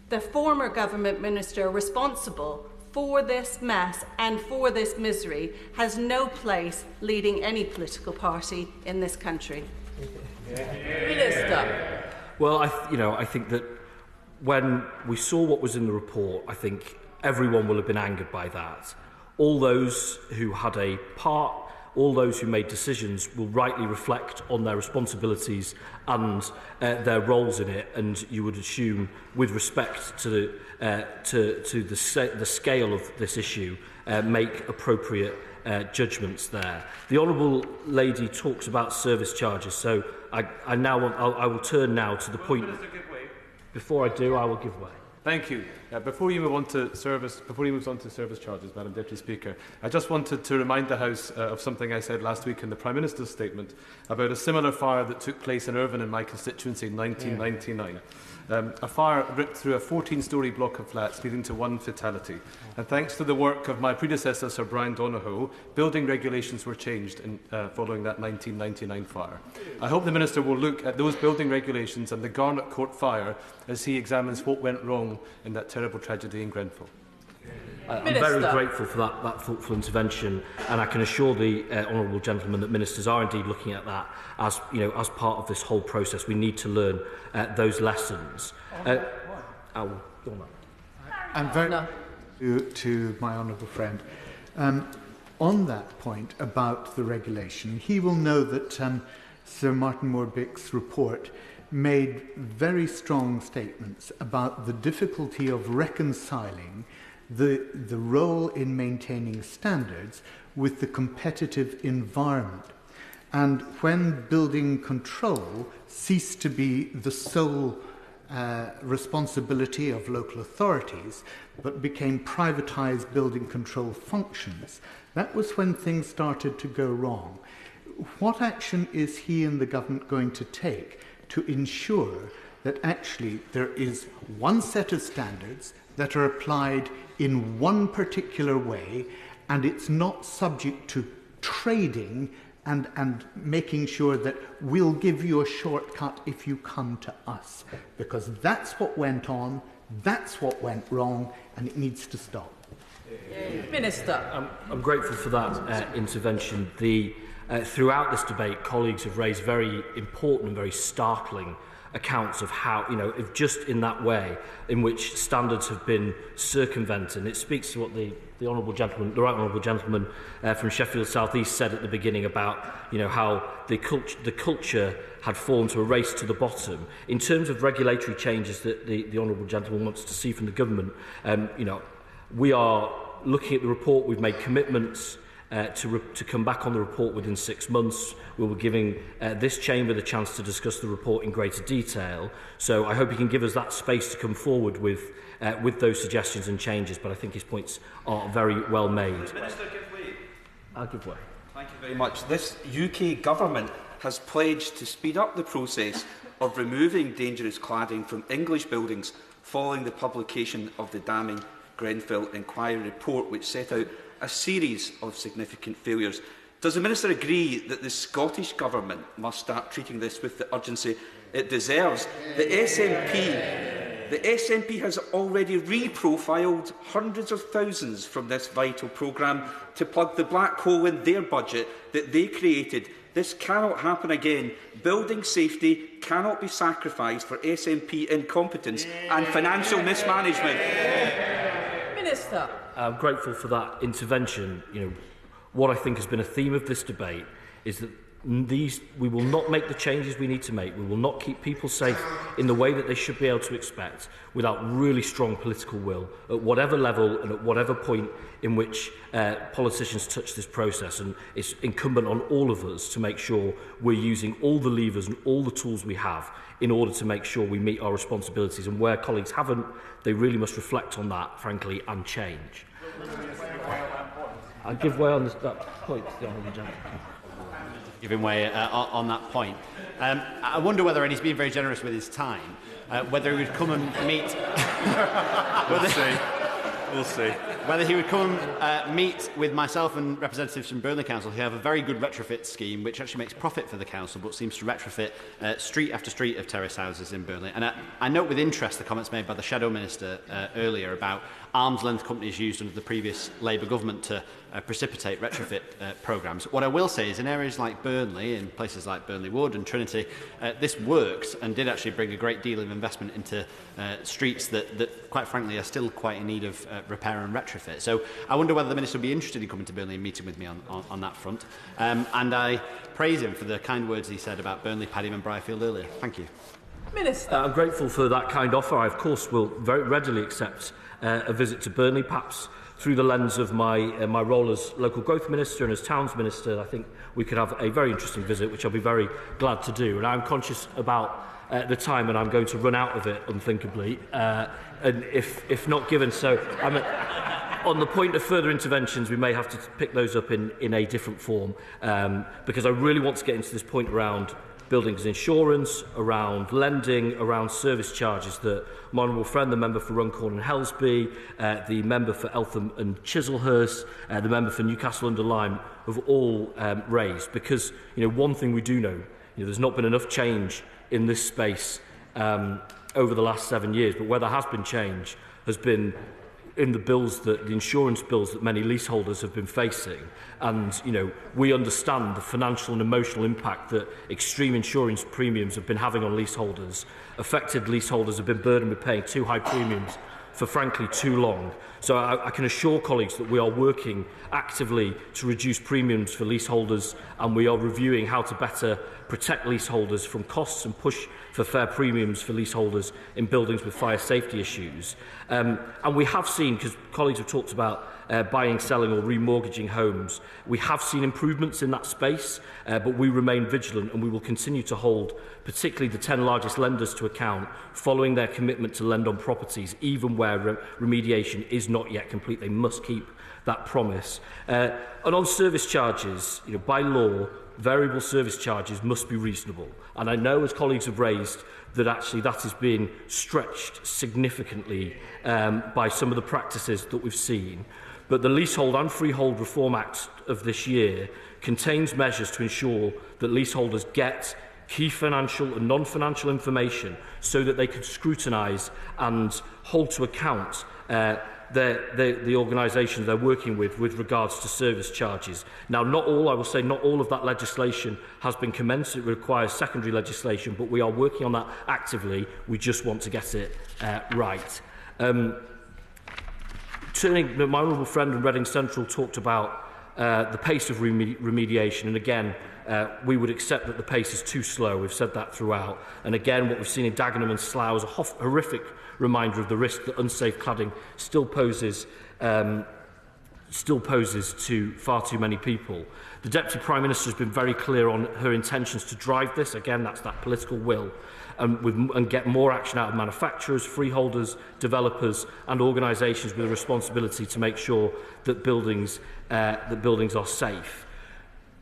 the former government minister responsible for this mess and for this misery has no place leading any political party in this country? Minister. Well, I think that when we saw what was in the report, I think everyone will have been angered by that. All those who had a part, all those who made decisions will rightly reflect on their responsibilities and their roles in it, and you would assume, with respect to the scale of this issue, make appropriate judgments there. The Honourable Lady talks about service charges, so I will turn now to the point. Before I do, I will give way. Thank you. Before you move on to service charges, Madam Deputy Speaker, I just wanted to remind the House of something I said last week in the Prime Minister's statement about a similar fire that took place in Irvine in my constituency in 1999. A fire ripped through a 14-storey block of flats, leading to one fatality. And thanks to the work of my predecessor, Sir Brian Donohoe, building regulations were changed following that 1999 fire. I hope the Minister will look at those building regulations and the Garnet Court fire as he examines what went wrong in that terrible tragedy in Grenfell. I'm very grateful for that thoughtful intervention, and I can assure the honourable gentleman that ministers are indeed looking at that as part of this whole process. We need to learn those lessons. I'm very to my honourable friend. On that point about the regulation, he will know that Sir Martin Moore-Bick's report made very strong statements about the difficulty of reconciling the role in maintaining standards with the competitive environment. And when building control ceased to be the sole responsibility of local authorities, but became privatised building control functions, that was when things started to go wrong. What action is he and the government going to take to ensure that actually there is one set of standards that are applied in one particular way, and it's not subject to trading and making sure that we'll give you a shortcut if you come to us? Because that's what went on, that's what went wrong, and it needs to stop. Minister. I'm grateful for that intervention. Throughout this debate, colleagues have raised very important and very startling accounts of how, if just in that way in which standards have been circumvented. It speaks to what the right honourable gentleman from Sheffield South East said at the beginning about, how the culture had fallen to a race to the bottom. In terms of regulatory changes that the honourable gentleman wants to see from the government, we are looking at the report. We've made commitments to come back on the report within 6 months. We'll be giving this chamber the chance to discuss the report in greater detail. So I hope he can give us that space to come forward with those suggestions and changes. But I think his points are very well made. Minister, give way. I'll give way. Thank you very much. This UK government has pledged to speed up the process of removing dangerous cladding from English buildings following the publication of the damning Grenfell inquiry report, which set out a series of significant failures. Does the Minister agree that the Scottish Government must start treating this with the urgency it deserves? The SNP has already reprofiled hundreds of thousands from this vital programme to plug the black hole in their budget that they created. This cannot happen again. Building safety cannot be sacrificed for SNP incompetence and financial mismanagement. Minister. I'm grateful for that intervention. What I think has been a theme of this debate is that we will not make the changes we need to make. We will not keep people safe in the way that they should be able to expect without really strong political will at whatever level and at whatever point in which politicians touch this process. And it's incumbent on all of us to make sure we're using all the levers and all the tools we have in order to make sure we meet our responsibilities. And where colleagues haven't, they really must reflect on that, frankly, and change. I'll give way on that point to the honourable gentleman. Giving way on that point. I wonder whether, and he's been very generous with his time, whether he would come and meet... We'll see. Whether he would come meet with myself and representatives from Burnley Council, who have a very good retrofit scheme which actually makes profit for the council but seems to retrofit street after street of terrace houses in Burnley. And I note with interest the comments made by the Shadow Minister earlier about arm's-length companies used under the previous Labour government to precipitate retrofit programmes. What I will say is in areas like Burnley, in places like Burnley Wood and Trinity, this works and did actually bring a great deal of investment into streets that quite frankly are still quite in need of repair and retrofit. So I wonder whether the Minister would be interested in coming to Burnley and meeting with me on that front. And I praise him for the kind words he said about Burnley, Padiham and Briarfield earlier. Thank you. Minister. I'm grateful for that kind offer. I, of course, will very readily accept a visit to Burnley, perhaps through the lens of my role as Local Growth Minister and as Towns Minister. I think we could have a very interesting visit, which I'll be very glad to do. And I'm conscious about the time, and I'm going to run out of it unthinkably, and if not given. So on the point of further interventions, we may have to pick those up in a different form, because I really want to get into this point around buildings insurance, around lending, around service charges that my honourable friend, the member for Runcorn and Helsby, the member for Eltham and Chislehurst, the member for Newcastle under Lyme have all raised. Because one thing we do know, there's not been enough change in this space over the last 7 years, but where there has been change has been in the insurance bills that many leaseholders have been facing. And, we understand the financial and emotional impact that extreme insurance premiums have been having on leaseholders. Affected leaseholders have been burdened with paying too high premiums for, frankly, too long. So I can assure colleagues that we are working actively to reduce premiums for leaseholders, and we are reviewing how to better protect leaseholders from costs and push for fair premiums for leaseholders in buildings with fire safety issues. And we have seen, because colleagues have talked about buying, selling or remortgaging homes, we have seen improvements in that space, but we remain vigilant, and we will continue to hold particularly the 10 largest lenders to account following their commitment to lend on properties, even where remediation is not yet complete. They must keep that promise. And on service charges, by law, variable service charges must be reasonable. And I know, as colleagues have raised, that actually that is being stretched significantly by some of the practices that we've seen. But the Leasehold and Freehold Reform Act of this year contains measures to ensure that leaseholders get key financial and non-financial information so that they can scrutinise and hold to account the organisations they're working with regards to service charges. Now, not all of that legislation has been commenced. It requires secondary legislation, but we are working on that actively. We just want to get it right. My honourable friend in Reading Central talked about the pace of remediation, and again, we would accept that the pace is too slow. We've said that throughout. And again, what we've seen in Dagenham and Slough is a horrific reminder of the risk that unsafe cladding still poses to far too many people. The Deputy Prime Minister has been very clear on her intentions to drive this. Again, that's that political will. And get more action out of manufacturers, freeholders, developers and organisations with a responsibility to make sure that buildings are safe.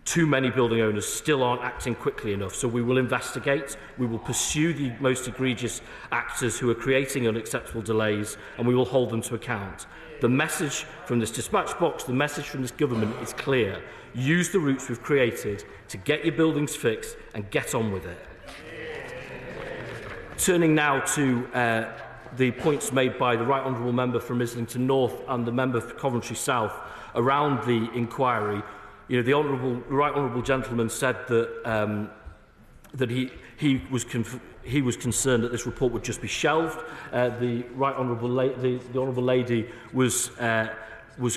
Too many building owners still aren't acting quickly enough, so we will investigate, we will pursue the most egregious actors who are creating unacceptable delays, and we will hold them to account. The message from this dispatch box, the message from this government is clear. Use the routes we've created to get your buildings fixed and get on with it. Turning now to the points made by the Right Honourable Member from Islington North and the Member for Coventry South around the inquiry. The Right Honourable gentleman said that he was concerned that this report would just be shelved. The Honourable lady was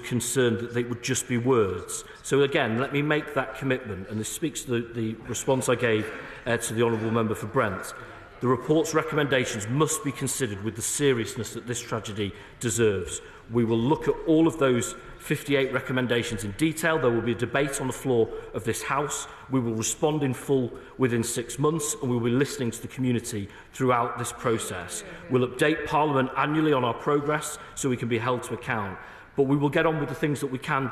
concerned that they would just be words. So again, let me make that commitment, and this speaks to the response I gave to the Honourable Member for Brent. The report's recommendations must be considered with the seriousness that this tragedy deserves. We will look at all of those 58 recommendations in detail. There will be a debate on the floor of this House. We will respond in full within 6 months, and we will be listening to the community throughout this process. We'll update Parliament annually on our progress so we can be held to account. But we will get on with the things that we can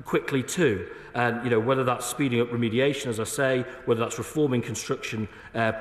quickly too. And whether that's speeding up remediation, as I say, whether that's reforming construction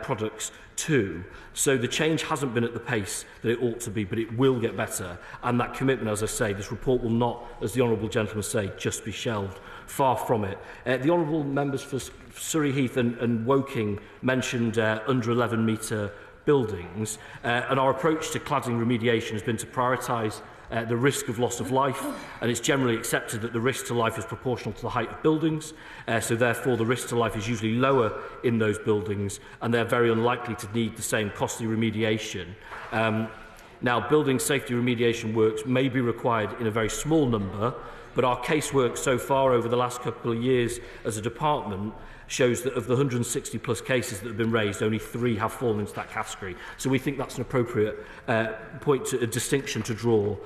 products too. So the change hasn't been at the pace that it ought to be, but it will get better. And that commitment, as I say, this report will not, as the Honourable Gentleman say, just be shelved. Far from it. The Honourable Members for Surrey Heath and Woking mentioned under 11 metre buildings, and our approach to cladding remediation has been to prioritise the risk of loss of life, and it's generally accepted that the risk to life is proportional to the height of buildings, so therefore the risk to life is usually lower in those buildings, and they're very unlikely to need the same costly remediation. Now, building safety remediation works may be required in a very small number, but our casework so far over the last couple of years as a department shows that of the 160 plus cases that have been raised, only 3 have fallen into that category. So we think that's an appropriate distinction to draw.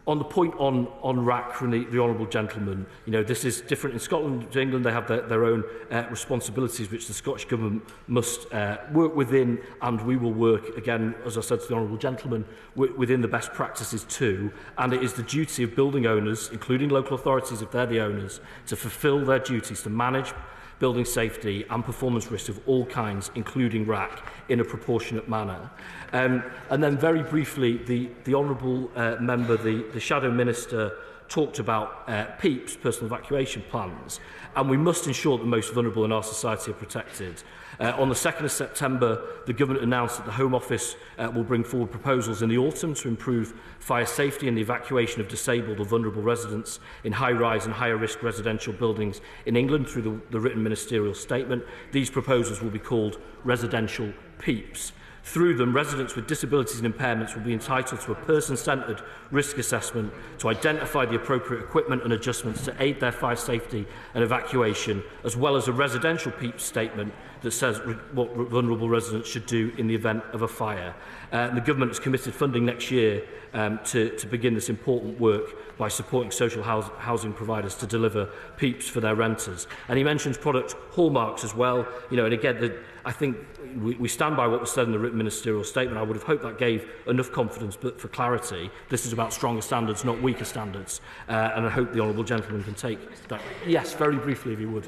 On the point on RAC from the honourable gentleman, this is different in Scotland to England. They have their own responsibilities, which the Scottish Government must work within, and we will work, again, as I said to the honourable gentleman, within the best practices too. And it is the duty of building owners, including local authorities if they're the owners, to fulfil their duties to manage building safety and performance risks of all kinds, including RAC, in a proportionate manner. And then very briefly, the honourable member, the Shadow Minister, talked about PEEPs, personal evacuation plans, and we must ensure that the most vulnerable in our society are protected. On the 2nd of September, the Government announced that the Home Office will bring forward proposals in the autumn to improve fire safety and the evacuation of disabled or vulnerable residents in high-rise and higher-risk residential buildings in England through the written ministerial statement. These proposals will be called residential PEEPs. Through them, residents with disabilities and impairments will be entitled to a person-centred risk assessment to identify the appropriate equipment and adjustments to aid their fire safety and evacuation, as well as a residential PEEPs statement that says what vulnerable residents should do in the event of a fire. The Government has committed funding next year to begin this important work by supporting social housing providers to deliver PEEPs for their renters. And he mentions product hallmarks as well. And again, I think we stand by what was said in the written ministerial statement. I would have hoped that gave enough confidence, but for clarity, this is about stronger standards, not weaker standards. And I hope the honourable gentleman can take that. Yes, very briefly, if you would.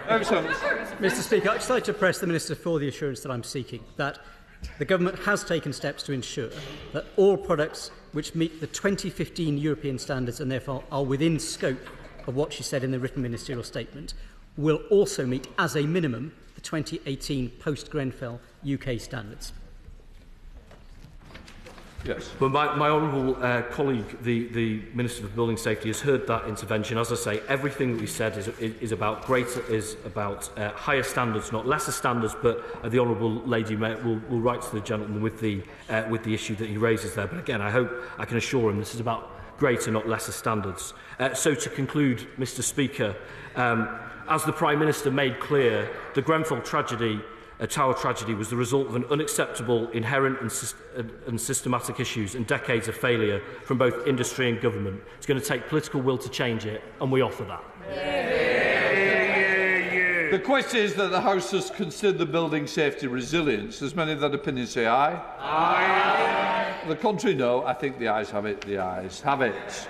Mr. Speaker, I'd just like to press the Minister for the assurance that I'm seeking, that the Government has taken steps to ensure that all products which meet the 2015 European standards and therefore are within scope of what she said in the written ministerial statement will also meet, as a minimum, the 2018 post-Grenfell UK standards. Yes. But my honourable colleague, the Minister for Building Safety, has heard that intervention. As I say, everything that we said is about higher standards, not lesser standards. But the honourable lady will write to the gentleman with the issue that he raises there. But again, I hope I can assure him this is about greater, not lesser standards. So to conclude, Mr. Speaker, as the Prime Minister made clear, the Grenfell tragedy. Tower tragedy was the result of an unacceptable, inherent and systematic issues and decades of failure from both industry and government. It's going to take political will to change it, and we offer that. The question is that the House has considered the building safety resilience. As many of that opinion say aye? Aye. The contrary, no. I think the ayes have it. The ayes have it.